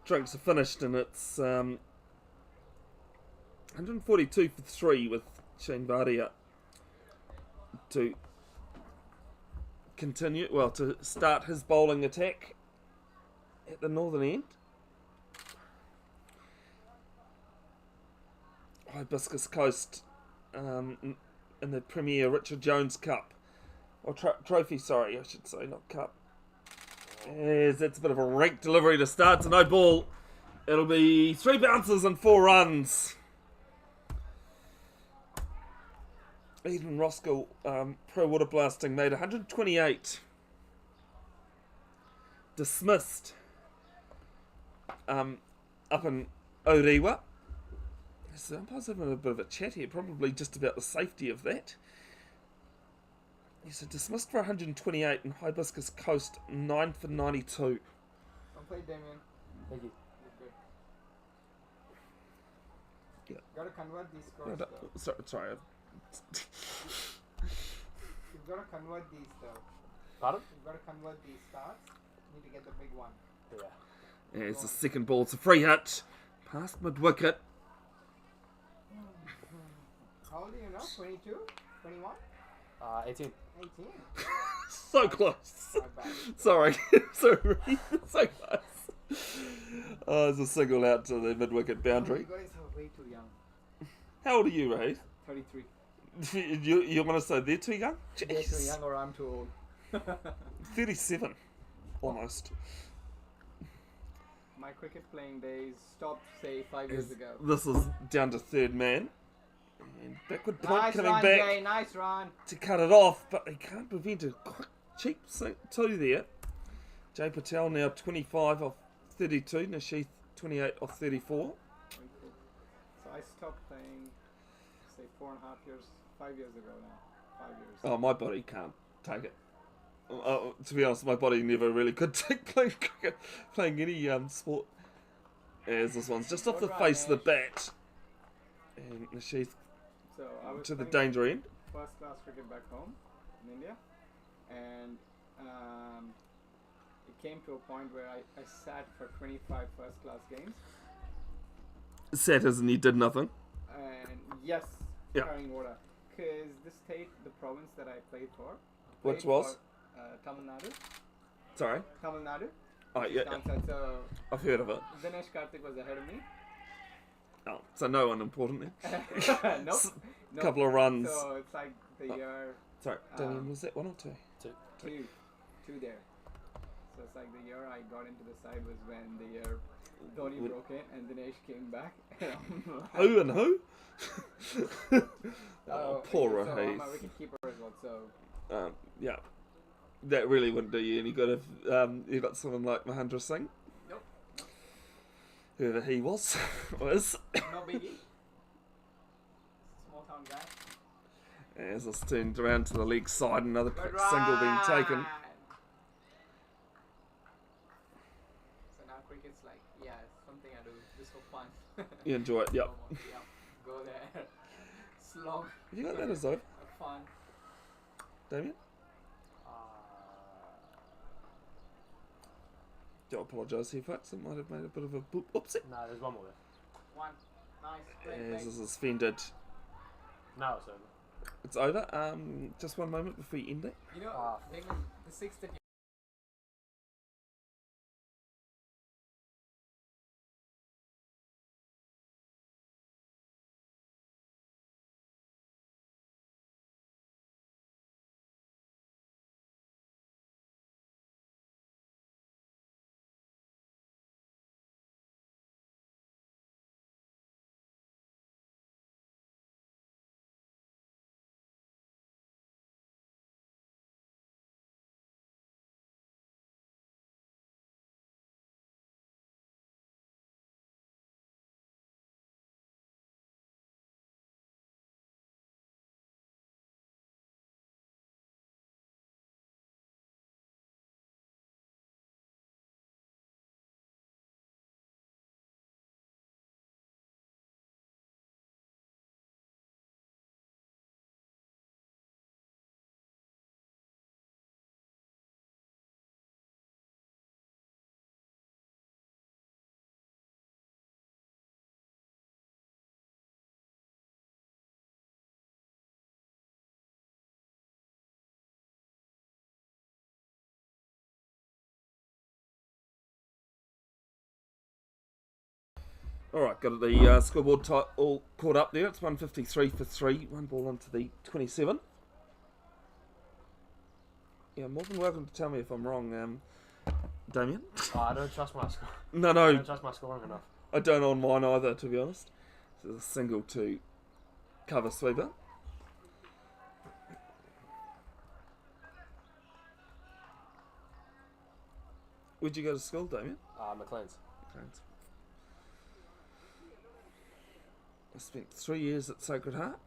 drinks are finished, and it's 142 for 3 with Shane Vardy to continue, well, to start his bowling attack at the northern end. Hibiscus Coast in the Premier Richard Jones Cup. Or trophy, sorry, I should say, not cup. As that's a bit of a rake delivery to start, so no ball. It'll be 3 bounces and 4 runs. Eden Roskill pro water blasting made 128. Dismissed up in Orewa. So the umpire's having a bit of a chat here, probably just about the safety of that. He's dismissed for 128 and Hibiscus Coast 9 for 92. Well played, Damien. Thank you. Good. Yeah. Gotta convert these scores though. Sorry. You've gotta convert these though. Pardon? You've gotta convert these starts. You need to get the big one. Yeah. It's the second ball. It's a free hit. Past mid-wicket. How old are you now? 22? 21? 18. 18? So close. Not bad. Sorry. Sorry. So close. Oh, there's a single out to the mid-wicket boundary. You guys are way too young. How old are you, Ray? 33. You want to say they're too young? They're too Jeez. young or I'm too old. 37. Almost. My cricket playing days stopped, say, 5 years ago. This is down to third man. And backward point Nice coming run, back Jay. Nice run. to cut it off, but they can't prevent a quick, cheap two there. Jay Patel now 25 off 32. Nashith 28 off 34. So I stopped playing, say, 4.5 years, 5 years ago now. 5 years. Oh, my body can't take it. To be honest, my body never really could take playing cricket, playing any sport. As this one's just off the face of the bat. And Nashith So I was to the playing danger end. first class cricket back home in India, and it came to a point where I sat for 25 first class games, Sat as and he did nothing. and yes, Yeah. carrying water, because the state, the province that I played for, Which played was? for, Tamil Nadu. Sorry. Tamil Nadu. Oh, yeah, yeah. Down south, so I've heard of it. Dinesh Karthik was ahead of me. Oh, so no one important then. Nope. Nope. Couple of runs. So it's like the year Sorry, Damien, was that 1 or 2? two there. So it's like the year I got into the side was when the year Dhoni Would- broke in and Dinesh came back. And I'm like, Who and who? oh, Poor so I'm a Rahif. wicket keeper as well. So Yeah. That really wouldn't do you any good if you got someone like Mahendra Singh. Nope. Whoever he was. no biggie. Small town guy. As it's turned around to the leg side, another Good quick single being taken. run. So now cricket's like, yeah, it's something I do just for fun. You enjoy it, yep. Yep. Go there. Slog. Have you got that as over, Have fun. Damien? Do apologise here, folks. It might have made a bit of a boop. Oopsie. No, there's one more there. One. Nice. Great, As great. is suspended. No, it's over. It's over. Just one moment before you end it. You know, Damon, the 6 that you Alright, got the scoreboard all caught up there. It's 153 for 3. One ball into the 27. Yeah, more than welcome to tell me if I'm wrong, Damien. Oh, I don't trust my score. I No, don't trust my scoring enough. I don't on mine either, to be honest. This is a single to cover sweeper. Where'd you go to school, Damien? McLean's. Thanks. I spent 3 years at Sacred Heart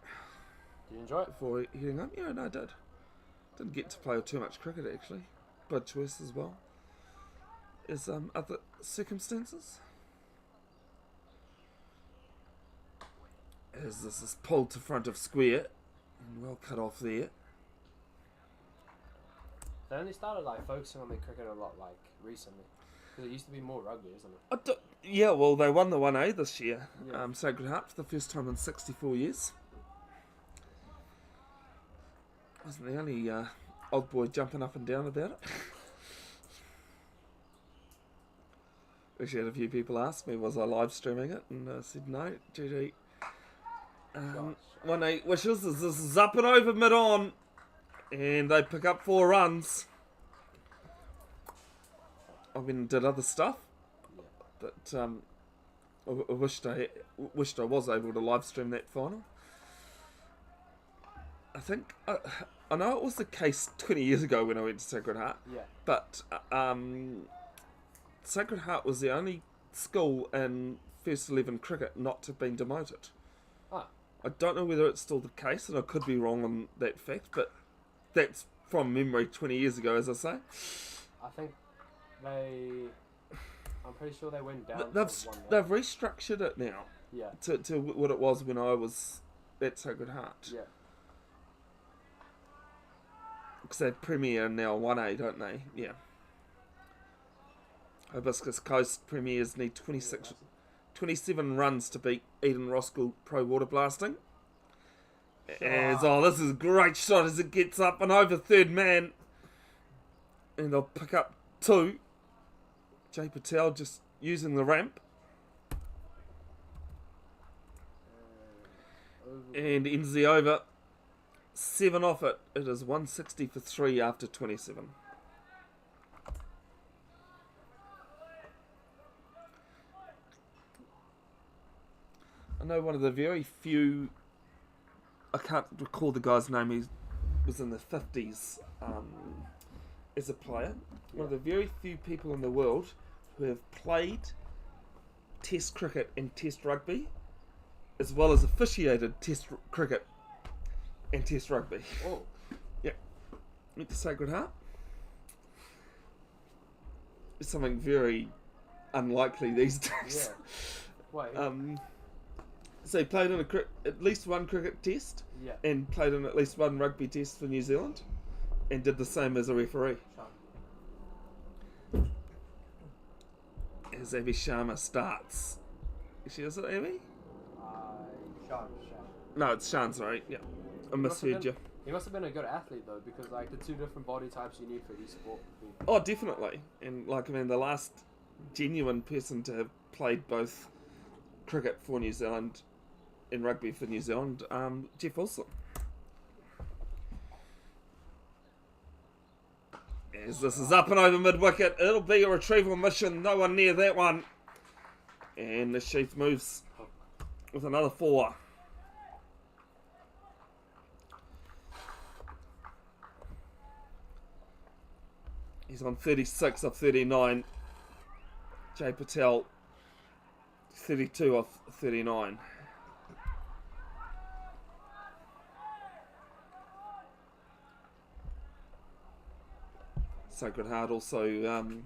Did you enjoy it? before heading home. Yeah, no, I did. Didn't get to play too much cricket, actually. By choice as well. As other circumstances. As this is pulled to front of square and well cut off there. They only started like focusing on their cricket a lot like recently. Because it used to be more rugby, isn't it? Yeah, well, they won the 1A this year. Yeah. Sacred Heart for the first time in 64 years. Wasn't the only old boy jumping up and down about it. Actually had a few people ask me, was I live streaming it? And I said no, GG. 1-8 wishes, this is up and over mid-on. And they pick up 4 runs. I went and did other stuff. But I wished I was able to live stream that final. I think I know it was the case 20 years ago when I went to Sacred Heart. Yeah. But Sacred Heart was the only school in first 11 cricket not to have been demoted. Ah. I don't know whether it's still the case, and I could be wrong on that fact, but that's from memory 20 years ago, as I say. I think I'm pretty sure they went down. They've restructured it now. Yeah. To what it was when I was at Sacred Heart. Yeah. Because they premier now 1A, don't they? Yeah. Hibiscus Coast premiers need 27 runs to beat Eden Roskill Pro Water Blasting. This is a great shot as it gets up and over third man. And they'll pick up 2. Jay Patel just using the ramp. And ends the over. 7 off it. It is 160 for 3 after 27. I know one of the very few, I can't recall the guy's name, he was in the 50s as a player. One of the very few people in the world who have played Test cricket and Test rugby, as well as officiated Test cricket and Test rugby. Oh. Yeah. Went to Sacred Heart. It's something very unlikely these days. Yeah. Wait. So he played in at least one cricket test, Yeah. and played in at least one rugby test for New Zealand, and did the same as a referee. As Abby Sharma starts. Is it Abby? Sean. No, it's Sean, sorry. Yeah. I misheard you. He must have been a good athlete though, because like the 2 different body types you need for each sport. Oh, definitely. And the last genuine person to have played both cricket for New Zealand and rugby for New Zealand, Jeff Wilson. As this is up and over mid-wicket, it'll be a retrieval mission, no one near that one. And the Sheath moves with another 4. He's on 36 off 39. Jay Patel, 32 off 39. Sacred Heart also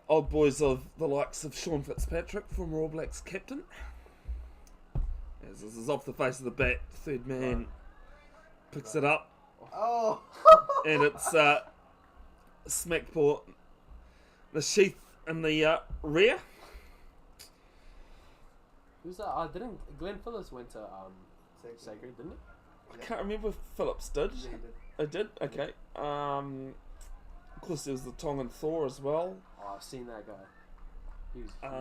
old boys of the likes of Sean Fitzpatrick, former All Blacks captain. As this is off the face of the bat, third man picks it up. Oh! And it's smack for the Sheath in the rear. Who's that? Didn't Glenn Phillips went to Sacred, didn't he? I can't remember if Phillips did. Yeah, he did. I did? Okay. Of course, there was the Tongan Thor as well. Oh, I've seen that guy. He was huge.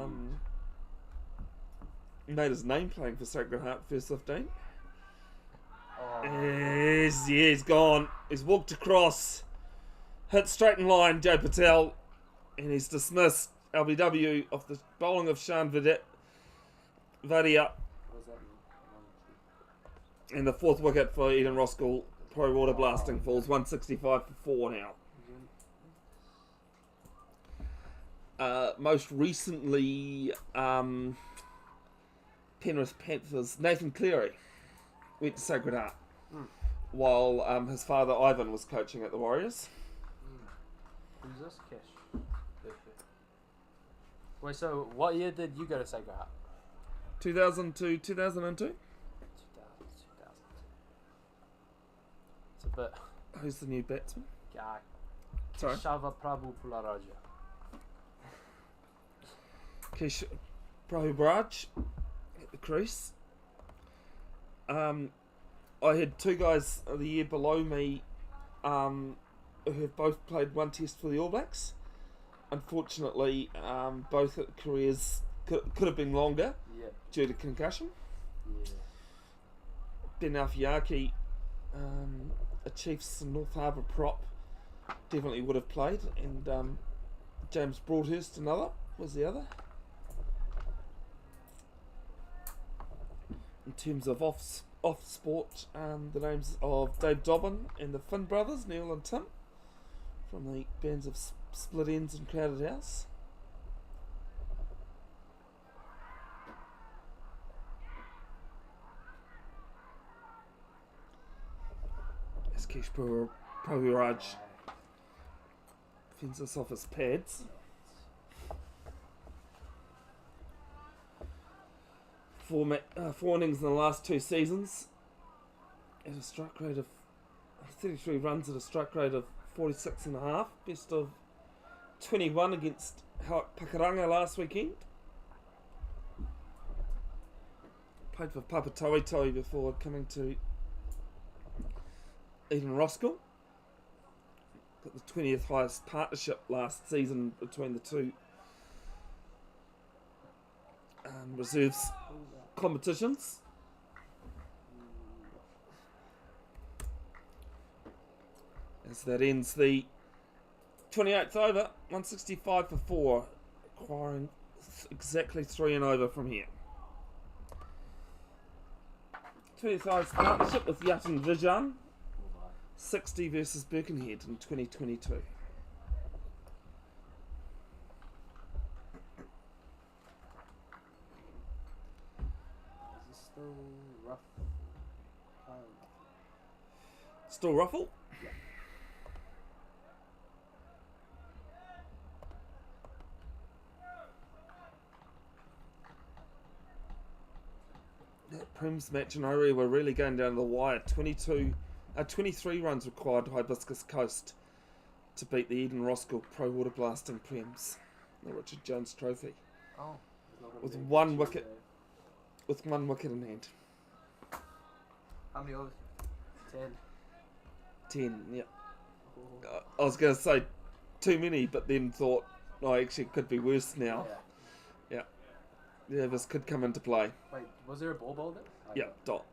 made his name playing for Sacred Heart first 15. Oh, Yes, yeah, he's gone. He's walked across, hit straight in line, Joe Patel, and he's dismissed. LBW off the bowling of Shan Vadia, What does that mean? 1, 2. and the fourth wicket for Eden Roskill. Pro Water Blasting falls 165 for 4 now. Most recently, Penrith Panthers Nathan Cleary went to Sacred Heart, while his father Ivan was coaching at the Warriors. Who's this? Cash. Wait, so what year did you go to Sacred Heart? 2000 to 2002. 2000. It's a bit. Who's the new batsman? Guy. Sorry, Shava Prabhu Pularaja. Kish Prahubraj at the crease. I had 2 guys the year below me who have both played 1 test for the All Blacks. Unfortunately, both careers could have been longer Yeah. due to concussion. Yeah. Ben Alfiaki, a Chiefs and North Harbour prop, definitely would have played, and James Broadhurst, another, was the other. In terms of off sport, the names of Dave Dobbin and the Finn brothers, Neil and Tim, from the bands of Split Ends and Crowded House. Askesh Praviraj fends us off his pads. 4 innings in the last 2 seasons at a strike rate of 33 runs at a strike rate of 46.5, best of 21 against Pakaranga last weekend. Played for Papatoetoe before coming to Eden Roskill. Got the 20th highest partnership last season between the two reserves competitions. As that ends the 28th over, 165 for 4, acquiring exactly 3 and over from here. 20th highest partnership with Yatin Vijan, 60 versus Birkenhead in 2022. Is this still rough? Still ruffle? That Prims match and Ori were really going down the wire. 23 runs required Hibiscus Coast to beat the Eden Roskill Pro Water Blasting Prims, the Richard Jones Trophy, Oh. with 1 wicket in hand. How many overs? 10. 10, yeah. I was going to say too many, but then thought, oh, actually it could be worse now. Yeah, this could come into play. Wait, was there a ball bowled there? Yeah, dot.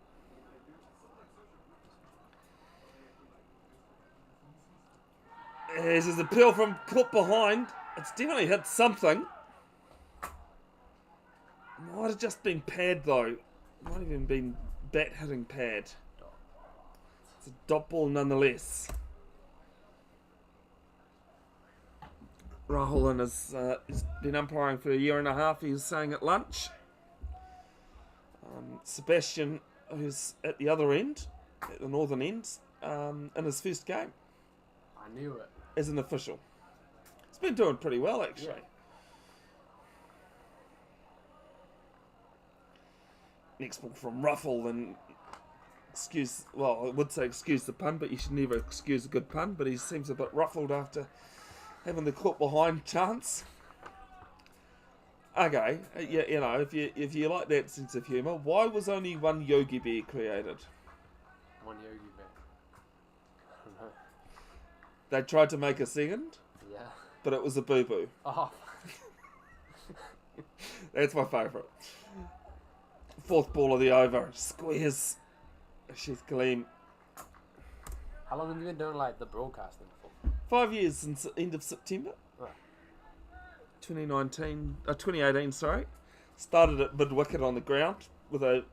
There's his appeal from caught behind. It's definitely hit something. Might have just been pad though. Might have even been bat hitting pad. It's a dot ball nonetheless. Rahul has been umpiring for a year and a half. He was saying at lunch. Sebastian, who's at the other end, at the northern end, in his first game I knew it. as an official. He's been doing pretty well actually. Yeah. Next ball from Ruffle, and I would say excuse the pun, but you should never excuse a good pun, but he seems a bit ruffled after having the caught behind chance. Okay, yeah, if you like that sense of humour, why was only 1 Yogi Bear created? 1 Yogi Bear. I don't know. They tried to make a second, Yeah. but it was a boo-boo. Oh. That's my favourite. Fourth ball of the over. Squares. Sheath Kaleem. How long have you been doing like the broadcasting for? 5 years since the end of September. Right. 2018, sorry. Started at mid-wicket on the ground with a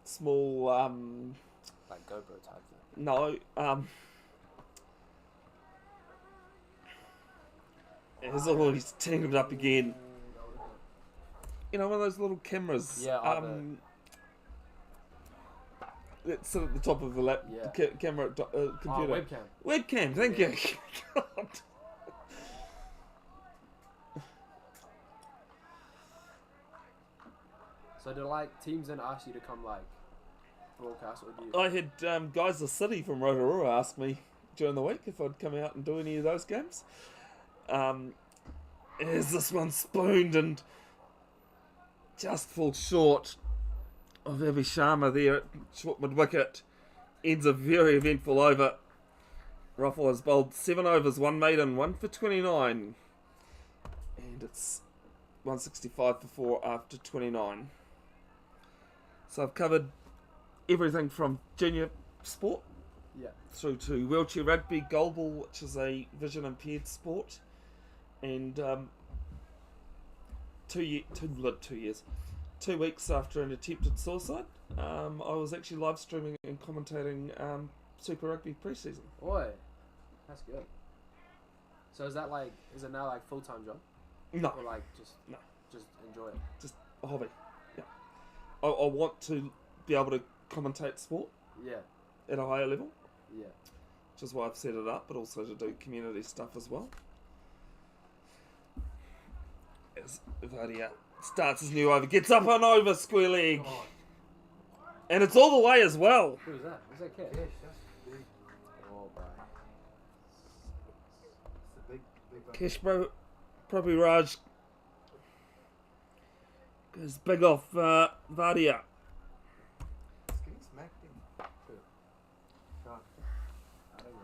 small, Like GoPro type thing. no, it's always tangled up again. You know, one of those little cameras. Yeah, That's at the top of the camera computer. Webcam. Webcam, thank you. God. So do like teams then ask you to come like broadcast, or do you? I had guys the city from Rotorua ask me during the week if I'd come out and do any of those games. As this one spooned and just falls short of Avi Sharma there at short mid-wicket. Ends a very eventful over. Ruffle has bowled 7 overs, 1 maiden, 1 for 29. And it's 165 for 4 after 29. So I've covered everything from junior sport through to wheelchair rugby, goalball, which is a vision impaired sport, and 2 weeks after an attempted suicide, I was actually live streaming and commentating Super Rugby pre-season. Oi, that's good. So is it now like full-time job? No, Or like just enjoy it? just a hobby. Yeah, I want to be able to commentate sport Yeah, at a higher level, yeah. which is why I've set it up, but also to do community stuff as well. As Vardia starts his new over, gets up and over, square leg. God. And it's all the way as well. Who is that? Is that Cat? Yes, that's big. Oh, bro. It's a big one. Kesh Prabhiraj goes big off Vardia. It's getting smacked in. I don't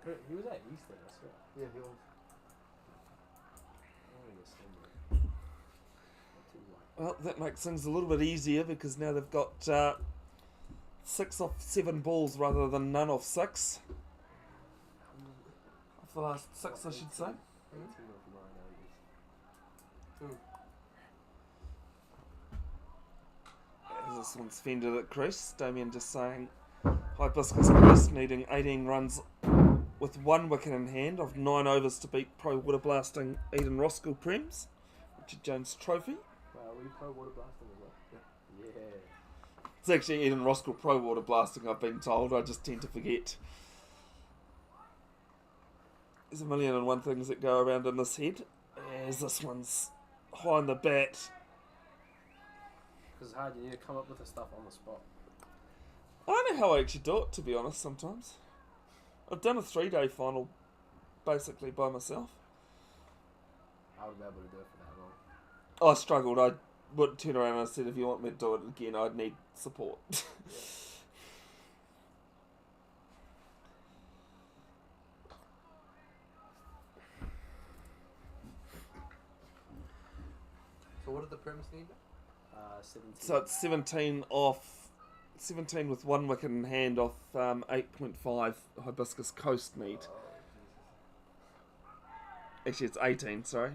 know. He was at Eastern, I swear. Yeah, he was. Well, that makes things a little bit easier because now they've got 6 off 7 balls rather than none off 6. Off the last 6, I should say. As this one's fended at crease, Damien just saying Hibiscus Crest needing 18 runs with 1 wicket in hand of 9 overs to beat pro water blasting Eden Roskill Prems, Richard Jones Trophy. Wow, were you pro water blasting as well? Yeah. It's actually Eden Roskill Pro Water Blasting, I've been told. I just tend to forget. There's a million and one things that go around in this head. As this one's high on the bat. Because it's hard, you need to come up with the stuff on the spot. I don't know how I actually do it, to be honest, sometimes. I've done a 3-day final basically by myself. I would be able to do it for that long. I struggled. I would turn around and I said, if you want me to do it again, I'd need support. So what did the premise need? 17. So it's 17 with 1 wicket in hand off 8.5 Hibiscus Coast need. Actually, it's 18, sorry.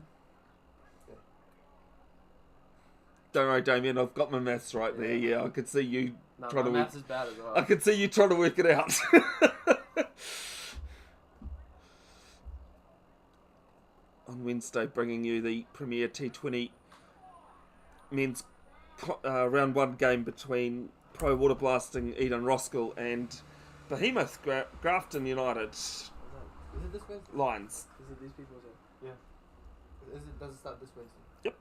Don't worry, Damien, I've got my maths right there. Yeah, I could see you trying to work. Maths is bad as well. I could see you trying to work it out. On Wednesday, bringing you the Premier T20 men's round 1 game between Pro Water Blasting Eden Roskill and Behemoth Grafton United Is it this Wednesday? Lions. Is it these people as well? Yeah. Does it start this Wednesday? Yep.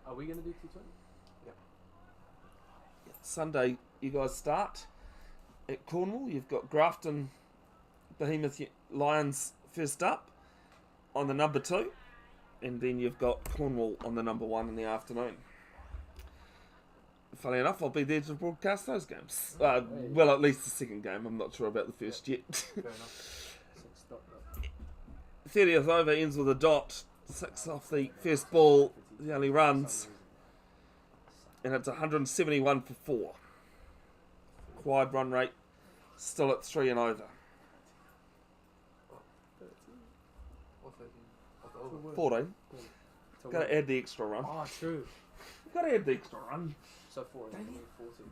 Are we going to do T20? Sunday, you guys start at Cornwall. You've got Grafton Behemoth Lions first up on the number 2, and then you've got Cornwall on the number 1 in the afternoon. Funny enough, I'll be there to broadcast those games. Well, at least the second game. I'm not sure about the first yet. Fair enough. 30th over ends with a dot. 6 off the first ball, the only runs, and it's 171 for 4. Acquired run rate still at 3 and over. Or 13. Or 14. So Got to add the extra run. Oh, true. Got to add the extra run. So 4 and 40.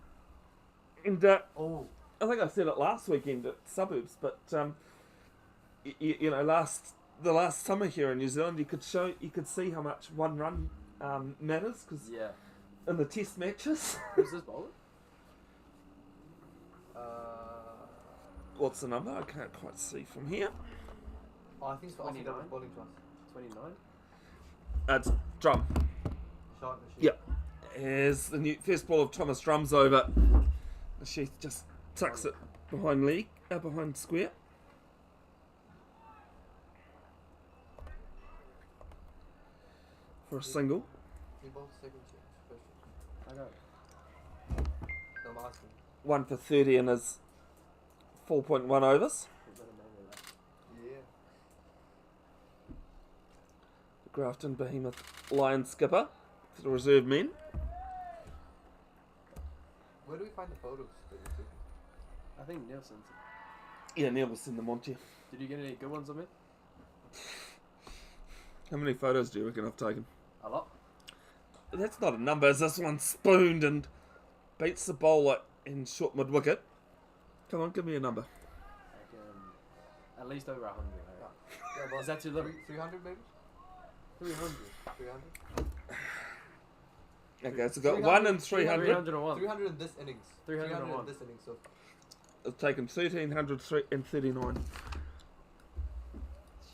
And Oh. I think I said it last weekend at Suburbs, but you know, the last summer here in New Zealand, you could see how much one run matters, because Yeah. in the test matches. Who's this bowler? What's the number? I can't quite see from here. Oh, I think it's 29. bowling to us. 29. It's Drum. Shot in the sheet. Yep. As the new first ball of Thomas Drum's over, the Sheath just tucks it behind leg, behind square. For a single. We both second change. First change. I got No, I'm asking. 1 for 30 in his 4.1 overs. Yeah. The Grafton Behemoth Lion skipper for the reserve men. Where do we find the photos that you took? I think Nielsen's. Yeah, Neil will send them on to you. Did you get any good ones of me? How many photos do you reckon I've taken? A lot. That's not a number, as this one spooned and beats the bowler in short mid wicket. Come on, give me a number. Like, at least over 100. Yeah, about Is that too little? 300 maybe? 300. 300? Okay, so we've got 1 and 300. 301. 300 in this innings. 301. in this innings. So I've taken 1,339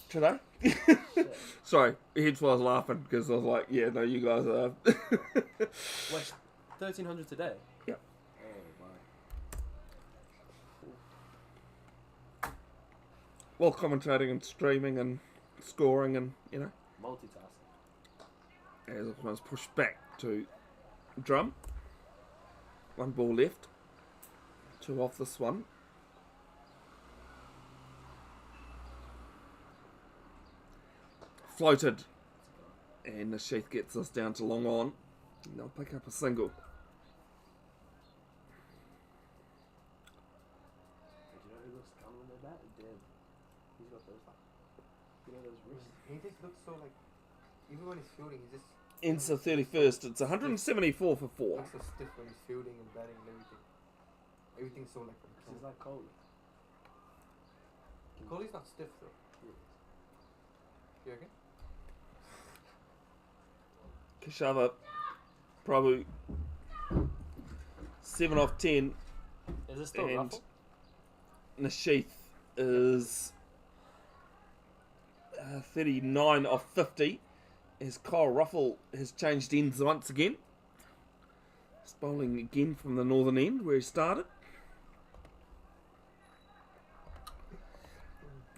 today. Sorry, hence why I was laughing, because I was like, yeah, no, you guys are. Wait, 1,300 today? Yep. Oh, my. While commentating and streaming and scoring and, you know, Multitasking. as this one's pushed back to Drum. 1 ball left. 2 off this one. Floated. And the Sheath gets us down to long on. And they'll pick up a single. Do you know who looks calm when they're bat? Dan. He's got those, like, you know, those wrists. he just looks so like, even when he's fielding, he just Ends the 31st. It's 174 for 4. looks so stiff when he's fielding and batting and everything. Everything's so like. This is like cold. Kohli's not stiff though. You reckon? Kashava, Prabhu, 7 off 10. Is this still And ruffle? Nasheath is 39 off 50. As Kyle Ruffle has changed ends once again. He's bowling again from the northern end where he started.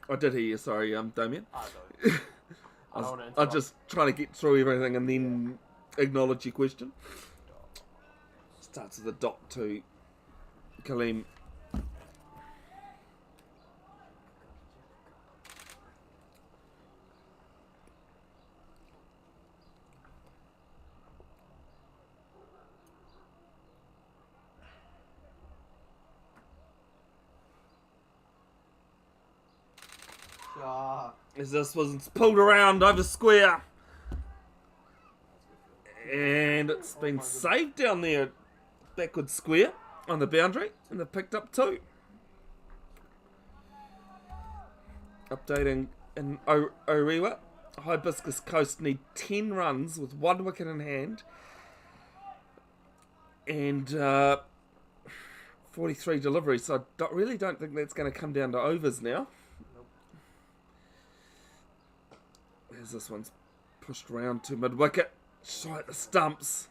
I did hear you, sorry, Damien. I don't. I don't was, wanna I was just trying to get through everything and then acknowledge your question. Starts with a dot to Kaleem. Ah. As this was pulled around over square. And it's been saved down there, backward square on the boundary, and they've picked up 2. Updating in Orewa, Hibiscus Coast need 10 runs with 1 wicket in hand, and 43 deliveries. So I really don't think that's going to come down to overs now. As this one's pushed round to mid-wicket, shy at the stumps.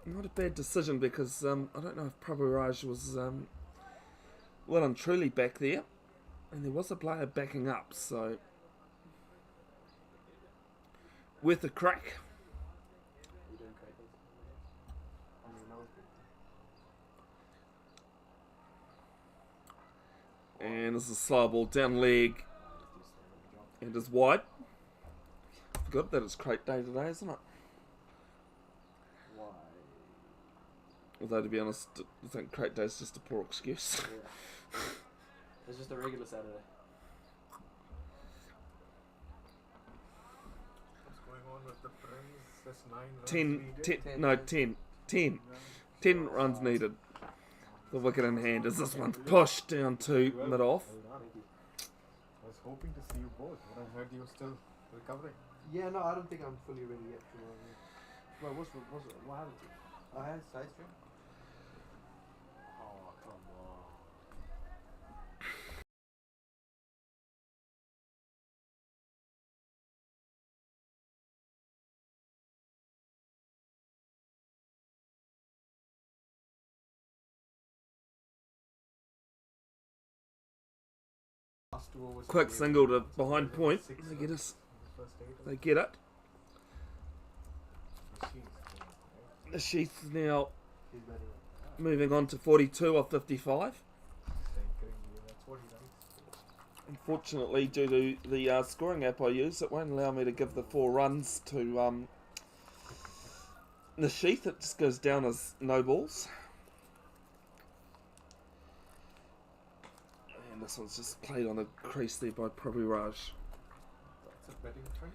Not a bad decision, because I don't know if Prabhu Raj was well and truly back there, and there was a player backing up, so worth a crack. You doing crackers? And this is a slow ball down leg, And is wide. Forgot that it's crate day today, isn't it? Why? Although, to be honest, I think crate day is just a poor excuse. Yeah. It's just a regular Saturday. What's going on with the Prims? That's 9 runs 10, needed. 10, no, 10. 10. 10 runs needed. The wicket in hand as this one's pushed down to mid-off. I was hoping to see you both, but I heard you were still recovering. Yeah, no, I don't think I'm fully ready yet. Wait, what happened to you? I had side strain. Oh, come on. Last 2 overs. Quick single to behind point. They get us. They get it. The Sheath now He's batting up. moving on to 42 of 55. That's what he likes. Unfortunately, due to the scoring app I use, it won't allow me to give the 4 runs to the Sheath. It just goes down as no balls. And this one's just played on the crease there by Prabhu Raj. That's a betting trend.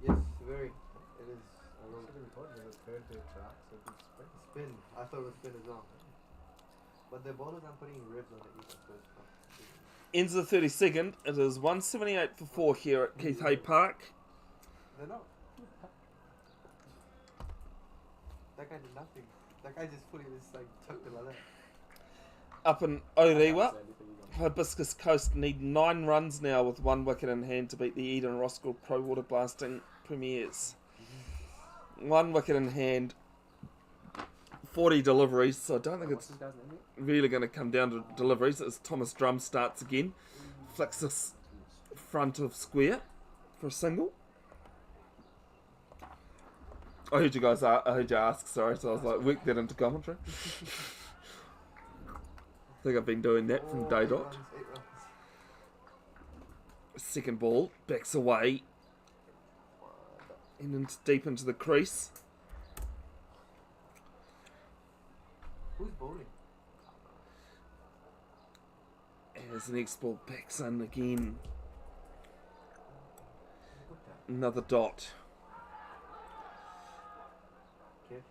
Yes, very. It is. I will We thought it was a third day track, so it was spin. spin. I thought it was spin as well. But the bowlers, I'm putting ribs on the east first. Ends of the 32nd. It is 178 for 4 here at Keith Hay Park. They're not. That guy did nothing. That guy just fully just like tucked it like that. Up in Orewa, Hibiscus Coast need 9 runs now with 1 wicket in hand to beat the Eden Roskill Pro Water Blasting Premiers. 1 wicket in hand, 40 deliveries, so I don't think it's really going to come down to deliveries as Thomas Drum starts again. Flicks this front of square for a single. I heard you ask, sorry, so I was like, work that into commentary. I think I've been doing that from day 8 dot. runs, 8 runs. Second ball, backs away. And deep into the crease. Who's bowling? As the next ball backs in again. Another dot. Okay.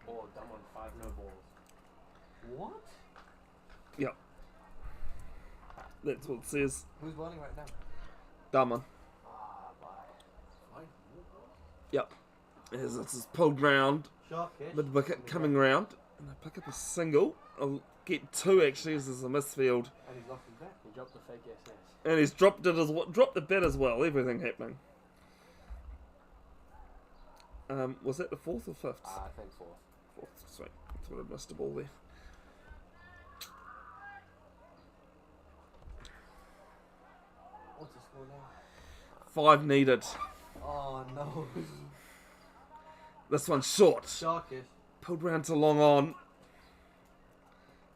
Oh, dumb on 5 no balls. What? Yep. That's what it says. Who's bowling right now? Daman. Ah, bye. Yep. As this is pulled round. Sharkish. Mid wicket coming round. And they pick up a single. I'll get 2 actually as there's a misfield. And he's lost his bat. He dropped the fake SS. And he's dropped it as well. Dropped the bat as well. Everything happening. Was that the 4th or 5th? I think 4th. 4th. Sweet. Thought I'd missed a ball there. What's the score now? 5 needed. Oh no. This one's short. Sharkish. Pulled round to long on.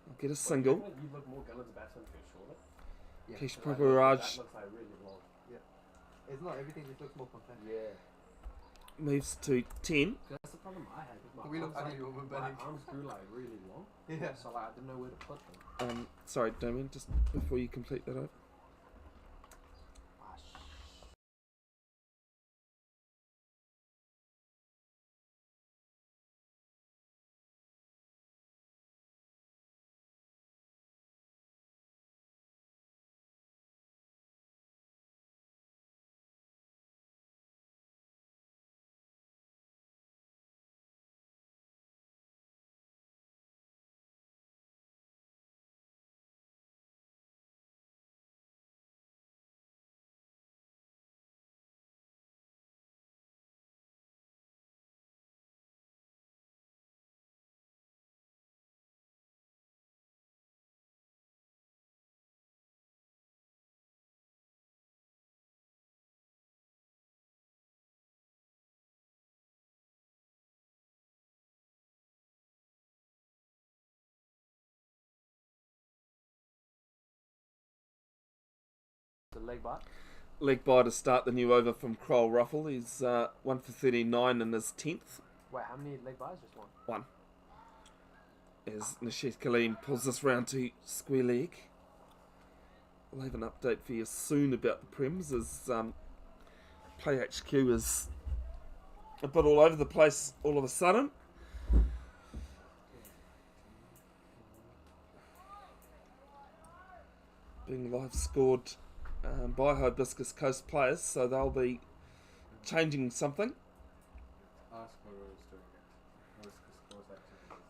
I'll get a single. You look more gun as a batsman if you're shorter. Yeah. Kish Like, Prabhu that looks like really long. It's not everything just looks more compact. Yeah. Moves to 10. That's the problem I had. With my We look arms, ugly when we're my batting. arms grew like really long. Yeah. So like, I didn't know where to put them. Sorry, Damien, just before you complete that over. The leg bite. Leg bye to start the new over from Crowell Ruffle. He's 1 for 39 in his 10th. Wait, how many leg bites? Just one. One. As Nashid Kaleem pulls this round to square leg. We'll have an update for you soon about the Prems as Play HQ is a bit all over the place all of a sudden. Being live scored by Hibiscus Coast players, so they'll be changing something. Ask Moro is doing it. Hibiscus Coast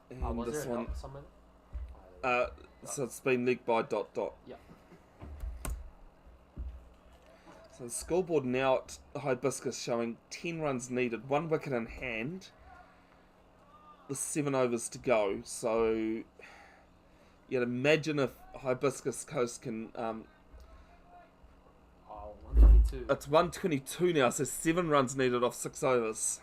activities. And Was this there one, somewhere? so it's been legged by ... Yeah. So the scoreboard now at Hibiscus showing 10 runs needed, 1 wicket in hand, with 7 overs to go. So you'd imagine if Hibiscus Coast can... 122. it's 122 now, so 7 runs needed off 6 overs.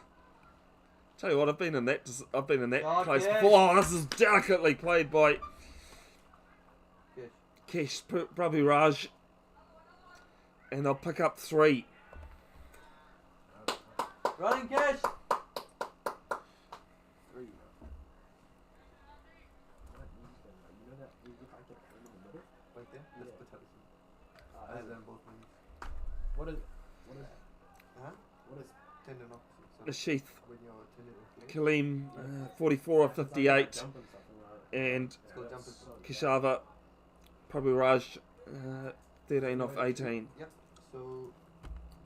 Tell you what, I've been in that Oh, place Kesh. before. Oh, this is delicately played by Kesh. Kesh Prabhu Raj. And they'll pick up 3. Running Cash. 3. Right there? Let's put that in. And then both knees. What is? Huh? What is tendon opposite? The sheath. When you're tendon inflamed. Kaleem, 44 of 58. And It's called jumping. Keshava Prabhu Raj, 13 off 18. Yep. So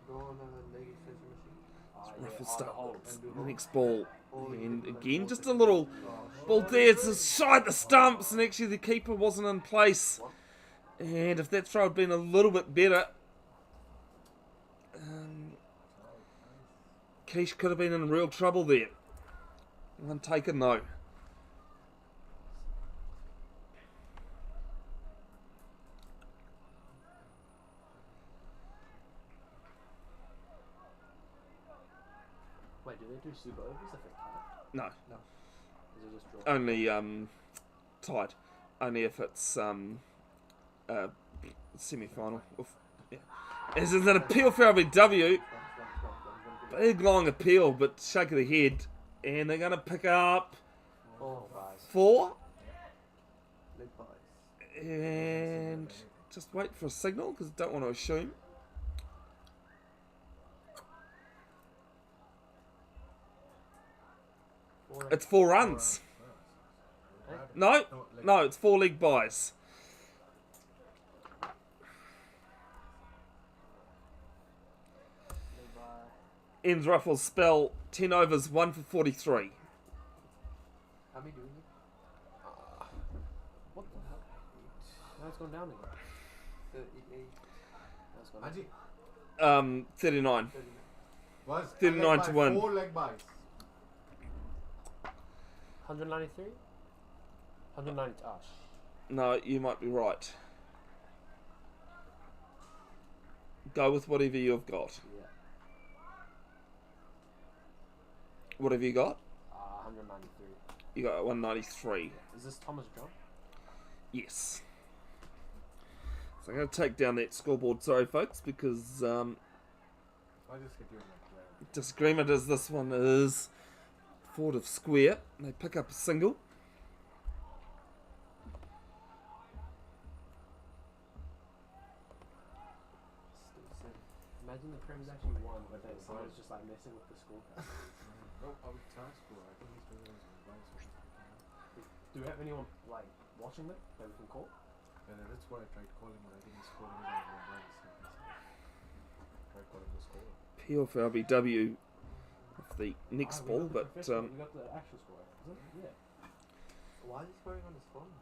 go on a leg extension machine. Ruffle The starts holds. the next ball. And again, just a little ball there. It's a shot at the stumps, and actually the keeper wasn't in place. And if that throw had been a little bit better, Keish could have been in real trouble there. One taken though. Wait, do they do super overs if it's tied? No, Is it just draw? only tied. Only if it's semi-final. Yeah. As is an appeal for LBW. Big long appeal, but shake of the head. And they're going to pick up 4. Leg bites. And just wait for a signal because I don't want to assume. It's 4 runs. No, it's 4 leg buys. Ends Ruffles spell 10 overs, 1 for 43. How many doing it? What the hell? Now it's gone down again. 38. Now it's gone down. 39. 39. Was 39 to 1. 4 leg buys. 193? 190. Oh, No, you might be right. Go with whatever you've got. yeah. What have you got? 193. You got 193. Is this Thomas John? Yes. So I'm going to take down that scoreboard, sorry folks, because I'll just get you in that. disagreement is this one is forward of square. They pick up a single. Imagine the Prem's actually won, but then someone's just like messing with the scorecard. No, I would charge for it. I think he's doing his advice or something. Do we have anyone like watching that we can call? And that's why I tried calling him. I think he's calling him on advice. Tried calling the score. Peel for LBW of the next We ball, got the but professional- we got the actual score, is it? Yeah. Why is he scoring on his phone?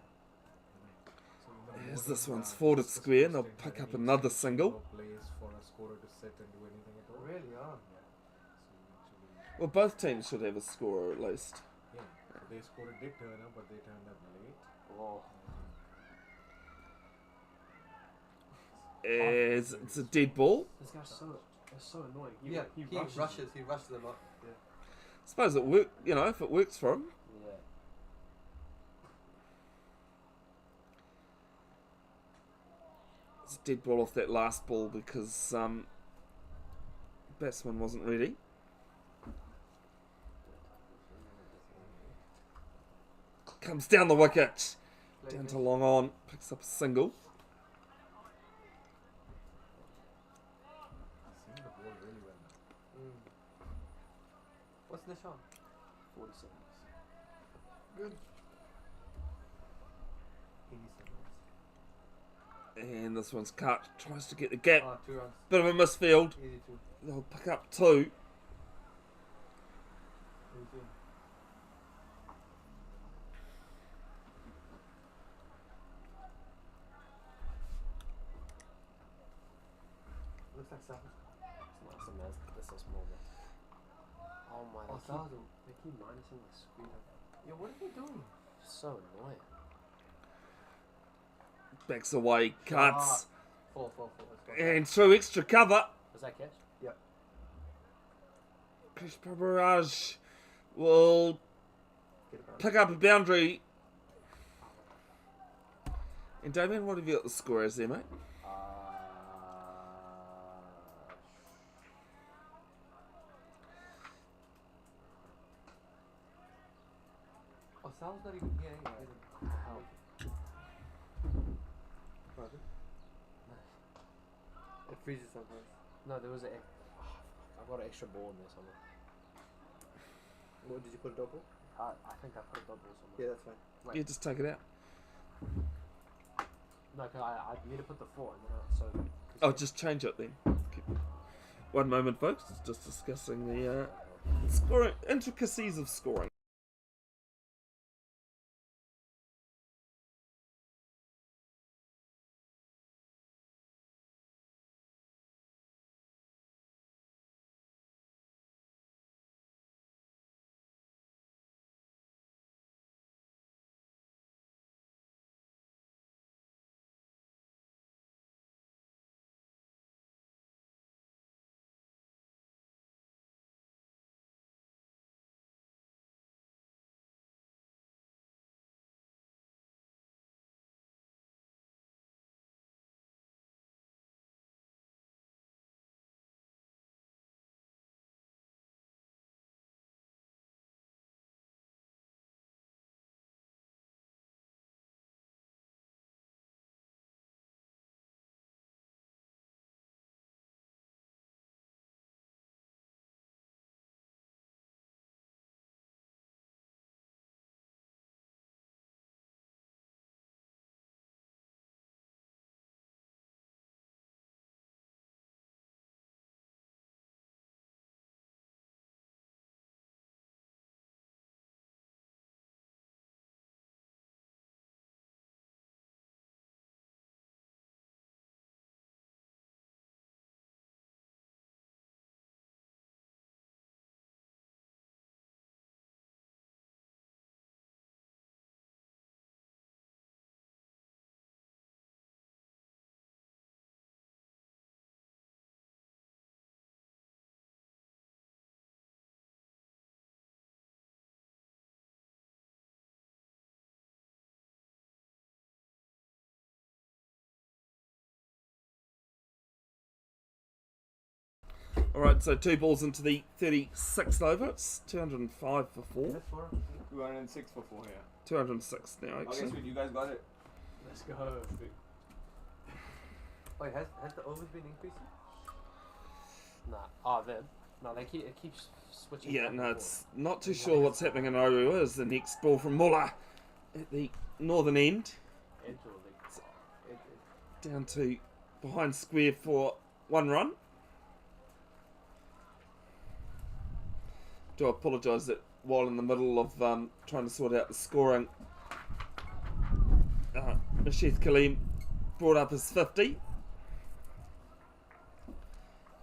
as this one's forward of square, and they'll pick up another single. No place for a scorer to sit and do anything at all. Really? Oh. So Well, both teams should have a scorer at least. yeah, so they scored did turn up, but they turned up late. Oh. As it's a dead ball. This guy's so annoying. Yeah, he rushes. you. He rushes a lot. Yeah. Suppose it work. You know, if it works for him. Yeah. It's a dead ball off that last ball because batsman wasn't ready. Comes down the wicket. Down to long on. Picks up a single. Seeing the ball really well now. What's the shot? 40 seconds. Good. He needs some And this one's cut. Tries to get the gap. runs. 2 runs. Bit of a misfield. Easy 2. They'll pick up 2. Easy 2. Looks like South. It's nice and that's a small one. Oh my, Oh, South. they keep minusing the speed up. Yeah, what are they doing? So annoying. Backs away. Cuts. 4. Let's go. And through extra cover. Was that catch? Krish Pabaraj will Get it back. pick up a boundary. And Damien, what have you got the score as there, mate? Oh, Sal's not even here anyway. Pardon? It freezes sometimes. No, there was a. I've got an extra ball in there somewhere. What, did you put a double? I think I put a double somewhere. Yeah, that's fine. Like, Yeah, just take it out. No, cause I need to put the 4 and then Oh, just change it then. One moment, folks. It's just discussing the scoring intricacies of scoring. Alright, so 2 balls into the 36th over. It's 205 for 4. 206 for 4 here. 206 now, Okay, actually. sweet, you guys got it. Let's go. Wait, has the overs been increasing? Nah. Oh, then. No, it keeps switching. Yeah, back and no, forth. it's not too sure what's happening in Oru. Is the next ball from Muller at the northern end. Edge or leg? Down to behind square for 1 run. Do apologise that while in the middle of trying to sort out the scoring, Rashid Kaleem brought up his 50.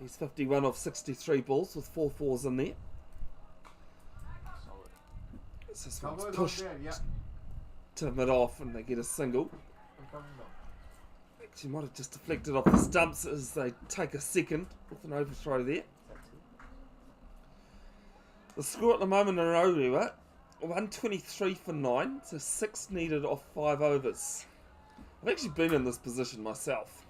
He's 51 off 63 balls with 4 fours in there. Solid. So this one's Cover's pushed on there, yeah. to mid-off and they get a single. I'm coming now. Actually might have just deflected off the stumps as they take a second with an overthrow there. The score at the moment in Orewa, 123 for 9, so 6 needed off 5 overs. I've actually been in this position myself.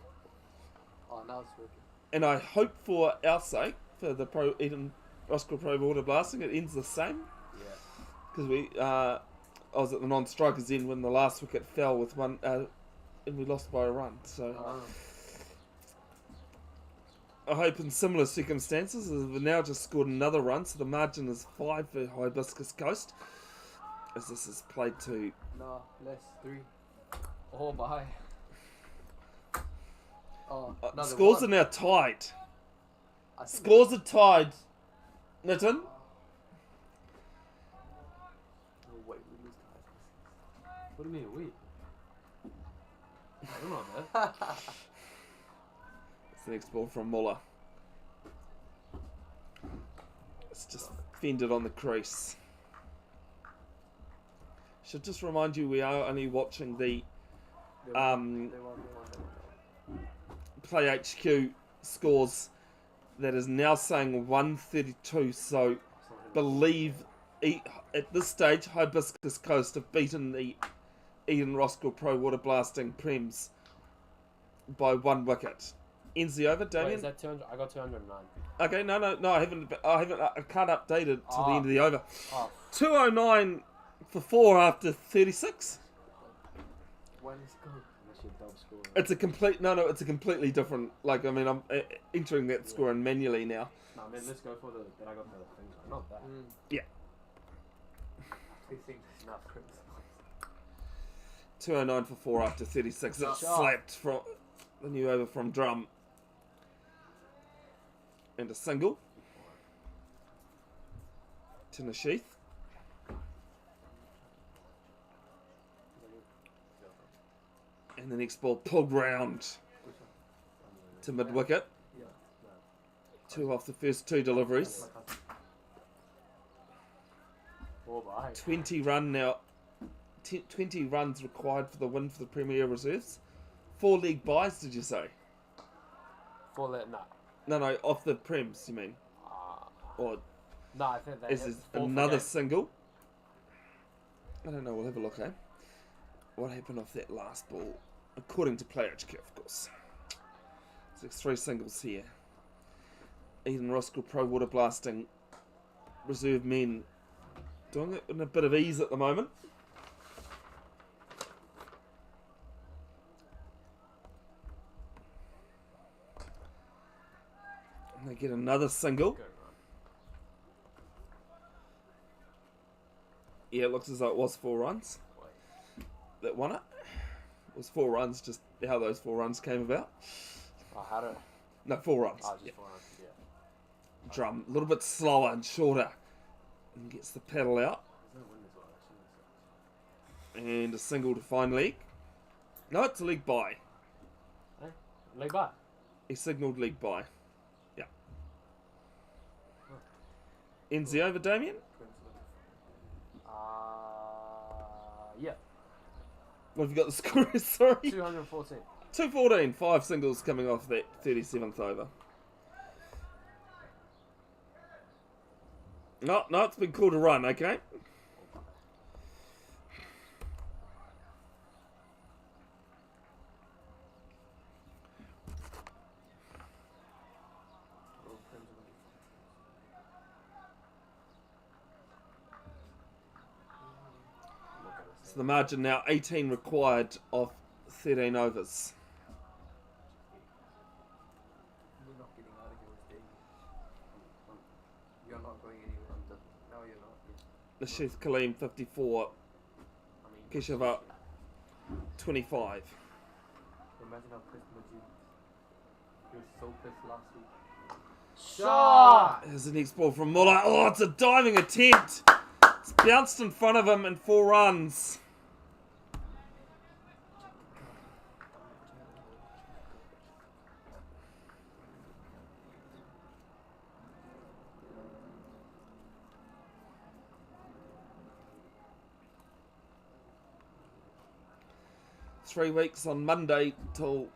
Oh, now it's working. And I hope for our sake, for the Eden Roskill Pro Water Blasting, it ends the same. Yeah. Because I was at the non-strikers end when the last wicket fell with one, and we lost by a run. So I hope in similar circumstances, we've now just scored another run, so the margin is 5 for Hibiscus Coast, as this is played to. No, less 3. Oh my. Oh, no, Scores are now tied. Scores are tied. Nitin? Oh, wait, we lose to Hibiscus. What do you mean, we? I don't know, man. It's the next ball from Muller. It's just fended on the crease. Should just remind you we are only watching the Play HQ scores that is now saying 132, so believe at this stage Hibiscus Coast have beaten the Eden Roskill Pro Water Blasting Prems by 1 wicket. Ends the over, Damien? Wait, is that 200? I got 209. Okay, no, I can't update it till the end of the over. Oh. 209 for 4 after 36. When is good? That's your dub score. It's a completely different, like, I mean, I'm entering that score in manually now. No, man, let's go for the. Then I got the things right. Not that. Yeah. Two things enough, Chris. 209 for 4 after 36. It's slapped from the new over from Drum. And a single. To Nasheath. And the next ball pulled round to mid wicket. 2 off the first 2 deliveries. 20 run now. 20 runs required for the win for the Premier Reserves. 4 league buys, did you say? 4 let no. No, off the Prems, you mean? Or No, I think that is is another single? I don't know, we'll have a look, eh? What happened off that last ball? According to Play HQ, of course. So there's 3 singles here. Eden Roskill Pro Water Blasting reserve men doing it in a bit of ease at the moment. And they get another single. Yeah, it looks as though it was 4 runs that won it. It was 4 runs, just how those 4 runs came about. Oh, how did? No, 4 runs. Oh, just Yeah. 4 runs. Yeah. Drum, a little bit slower and shorter. And gets the paddle out. And a single to fine leg. No, it's a leg bye. Hey, leg by. He signalled leg bye. Yeah. Ends the over, Damien? Yeah. What have you got the score as? Sorry? 214. 214. 5 singles coming off that 37th over. No, it's been called a run, okay? So the margin now 18 required of 13 overs. You're not getting out of here with Davey. You're not going anywhere. No, you're not. Nasheath Kaleem 54. Keshava 25. Imagine how pissed Majid. He was so pissed last week. Shot! Here's the next ball from Muller. Oh, it's a diving attempt. It's bounced in front of him and 4 runs. Three weeks on Monday till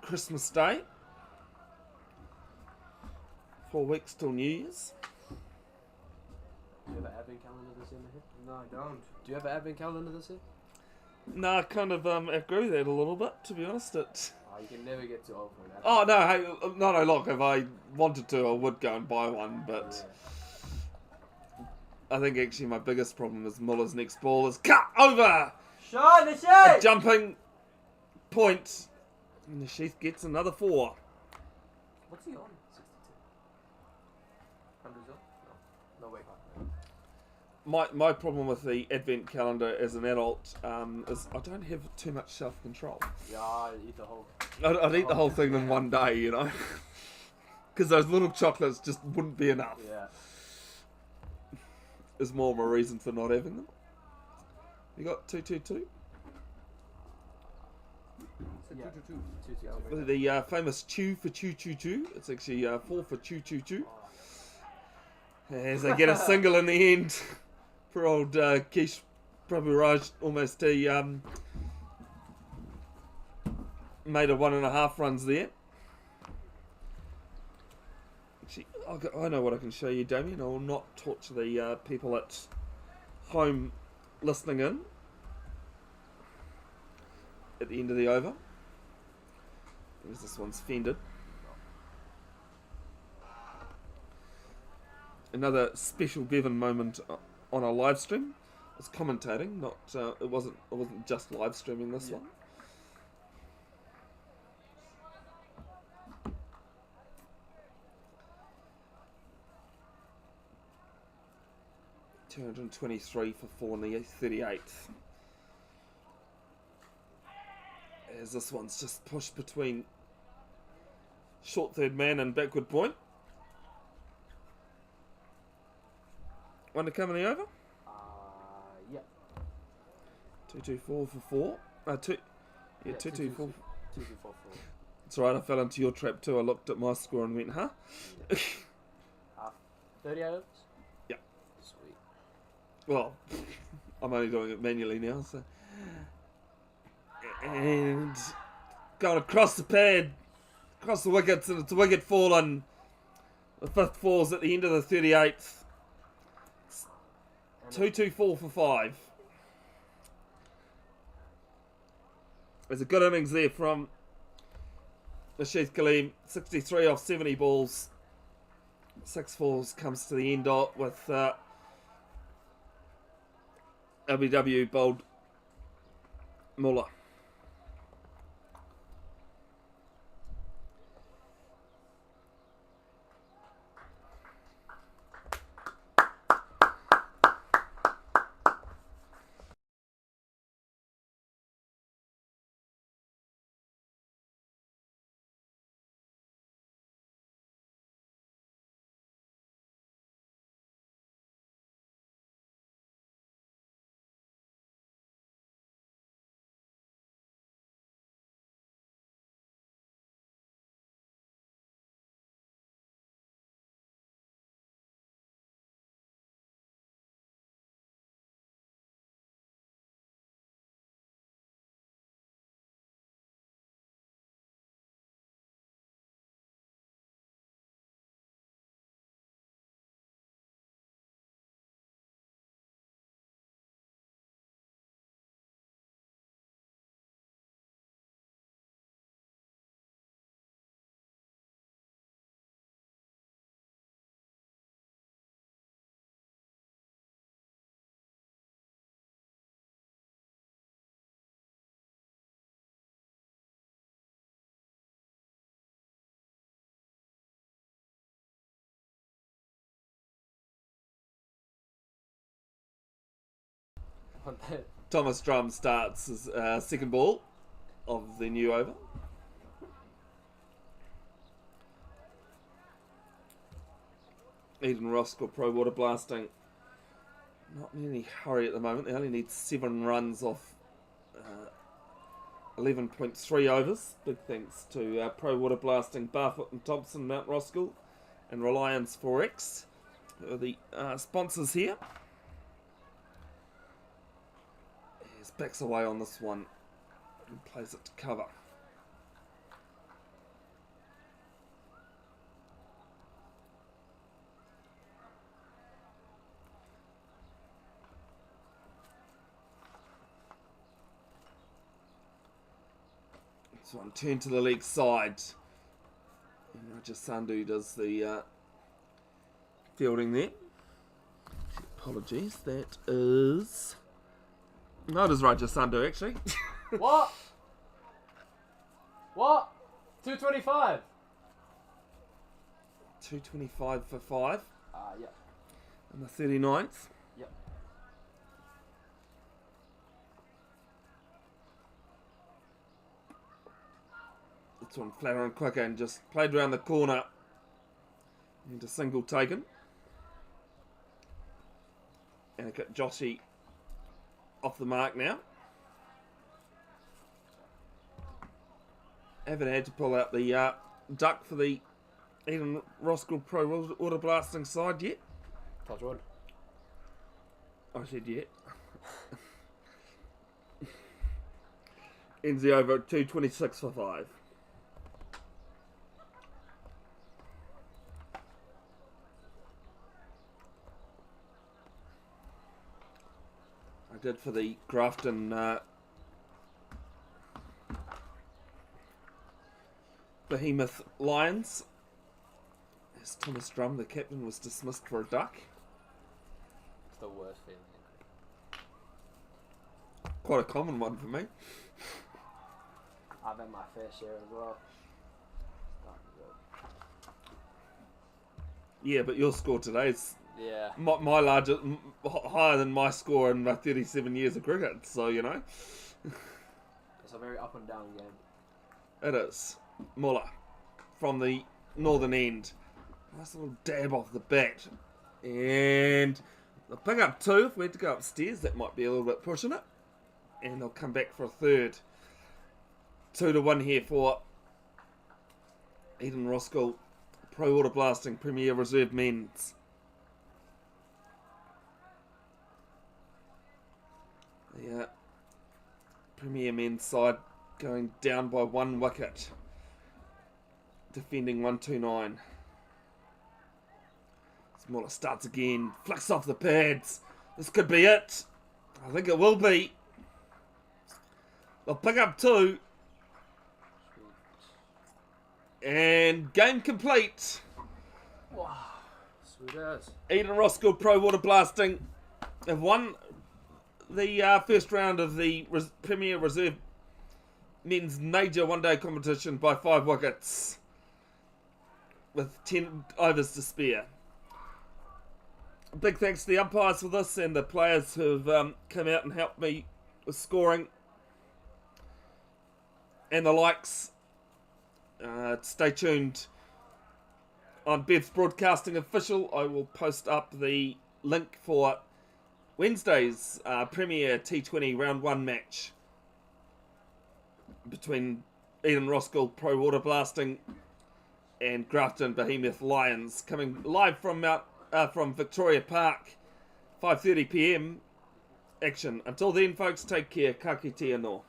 Christmas Day. 4 weeks till New Year's. Do you have an advent calendar this year, Mahir? No, I don't. Do you have an advent calendar this year? No, I kind of outgrew that a little bit, to be honest. You can never get too old for that. Oh no, hey, no, look, if I wanted to I would go and buy one, but I think actually my biggest problem is Muller's next ball is cut over! Shine the A shade! jumping point. And the Sheath gets another 4. What's he on? 62. 100 on? No way. My problem with the advent calendar as an adult is I don't have too much self-control. Yeah, I eat the whole. I'd eat the whole thing in one day, you know. Because those little chocolates just wouldn't be enough. Yeah. Is more of a reason for not having them. You got 222. Yeah. 2-2. The famous chew for choo choo choo. It's actually 4 for choo choo choo. As they get a single in the end. For old Kish Prabhuraj, almost made a 1.5 runs there. Actually, I know what I can show you, Damien. I will not torture the people at home listening in at the end of the over. Because this one's fended. Another special Bevan moment on a live stream. I was commentating, not it wasn't just live streaming this one. $223 for 4 in the 38th. As this one's just pushed between short third man and backward point. One to come in the over. Yeah. 224 for 4. 224. 2-2-4-4. That's right, I fell into your trap too. I looked at my score and went, huh? 30 overs? Yeah. Sweet. Well, I'm only doing it manually now, so. And going across the pad, across the wickets, and it's a wicket fallen. The 5th falls at the end of the 38th. 224 for 5. There's a good innings there from Rashid Kaleem. 63 off 70 balls. 6 falls comes to the end with LBW bowled Muller. Thomas Drum starts his second ball of the new over. Eden Roskill Pro Water Blasting. Not in any hurry at the moment. They only need 7 runs off 11.3 overs. Big thanks to Pro Water Blasting, Barfoot and Thompson, Mount Roskill, and Reliance Forex, who are the sponsors here. He backs away on this one and plays it to cover. This one turned to the leg side. And Raja Sandhu does the fielding there. Apologies, that is... No, it is Raja Sandhu actually. What? What? 225. 225 for 5. Yeah. And the 39th. Yep. This one flatter and quicker and just played around the corner. And a single taken. And it got Joshy off the mark now. Haven't had to pull out the duck for the Eden Roskill Pro Water Blasting side yet. Touch wood. I said yet. Ends the over at 226 for 5. I did for the Grafton Behemoth Lions. As Thomas Drum, the captain, was dismissed for a duck. It's the worst feeling. Quite a common one for me. I've had my fair share as well. Yeah, but your score today is Yeah. my larger, higher than my score in my 37 years of cricket. So you know, It's a very up and down game. it is. Muller from the northern end. Nice little dab off the bat, and they'll pick up 2. If we had to go upstairs, that might be a little bit pushing it. And they'll come back for a third. 2-1 here for Eden Roskill Pro Water Blasting Premier Reserve Men's. The Premier Men's side going down by 1 wicket. Defending 129. Smaller starts again. Flicks off the pads. This could be it. I think it will be. They'll pick up 2. And game complete. Wow. Sweet as. Eden Roskill Pro Water Blasting have won the first round of the Premier Reserve Men's Major One-Day Competition by 5 wickets. With 10 overs to spare. Big thanks to the umpires for this and the players who have come out and helped me with scoring. And the likes. Stay tuned on Bev's Broadcasting Official. I will post up the link for Wednesday's Premier T20 Round 1 match between Eden Roskill Pro Water Blasting and Grafton Behemoth Lions, coming live from Victoria Park, 5:30 PM action. Until then, folks, take care. Ka kite anō.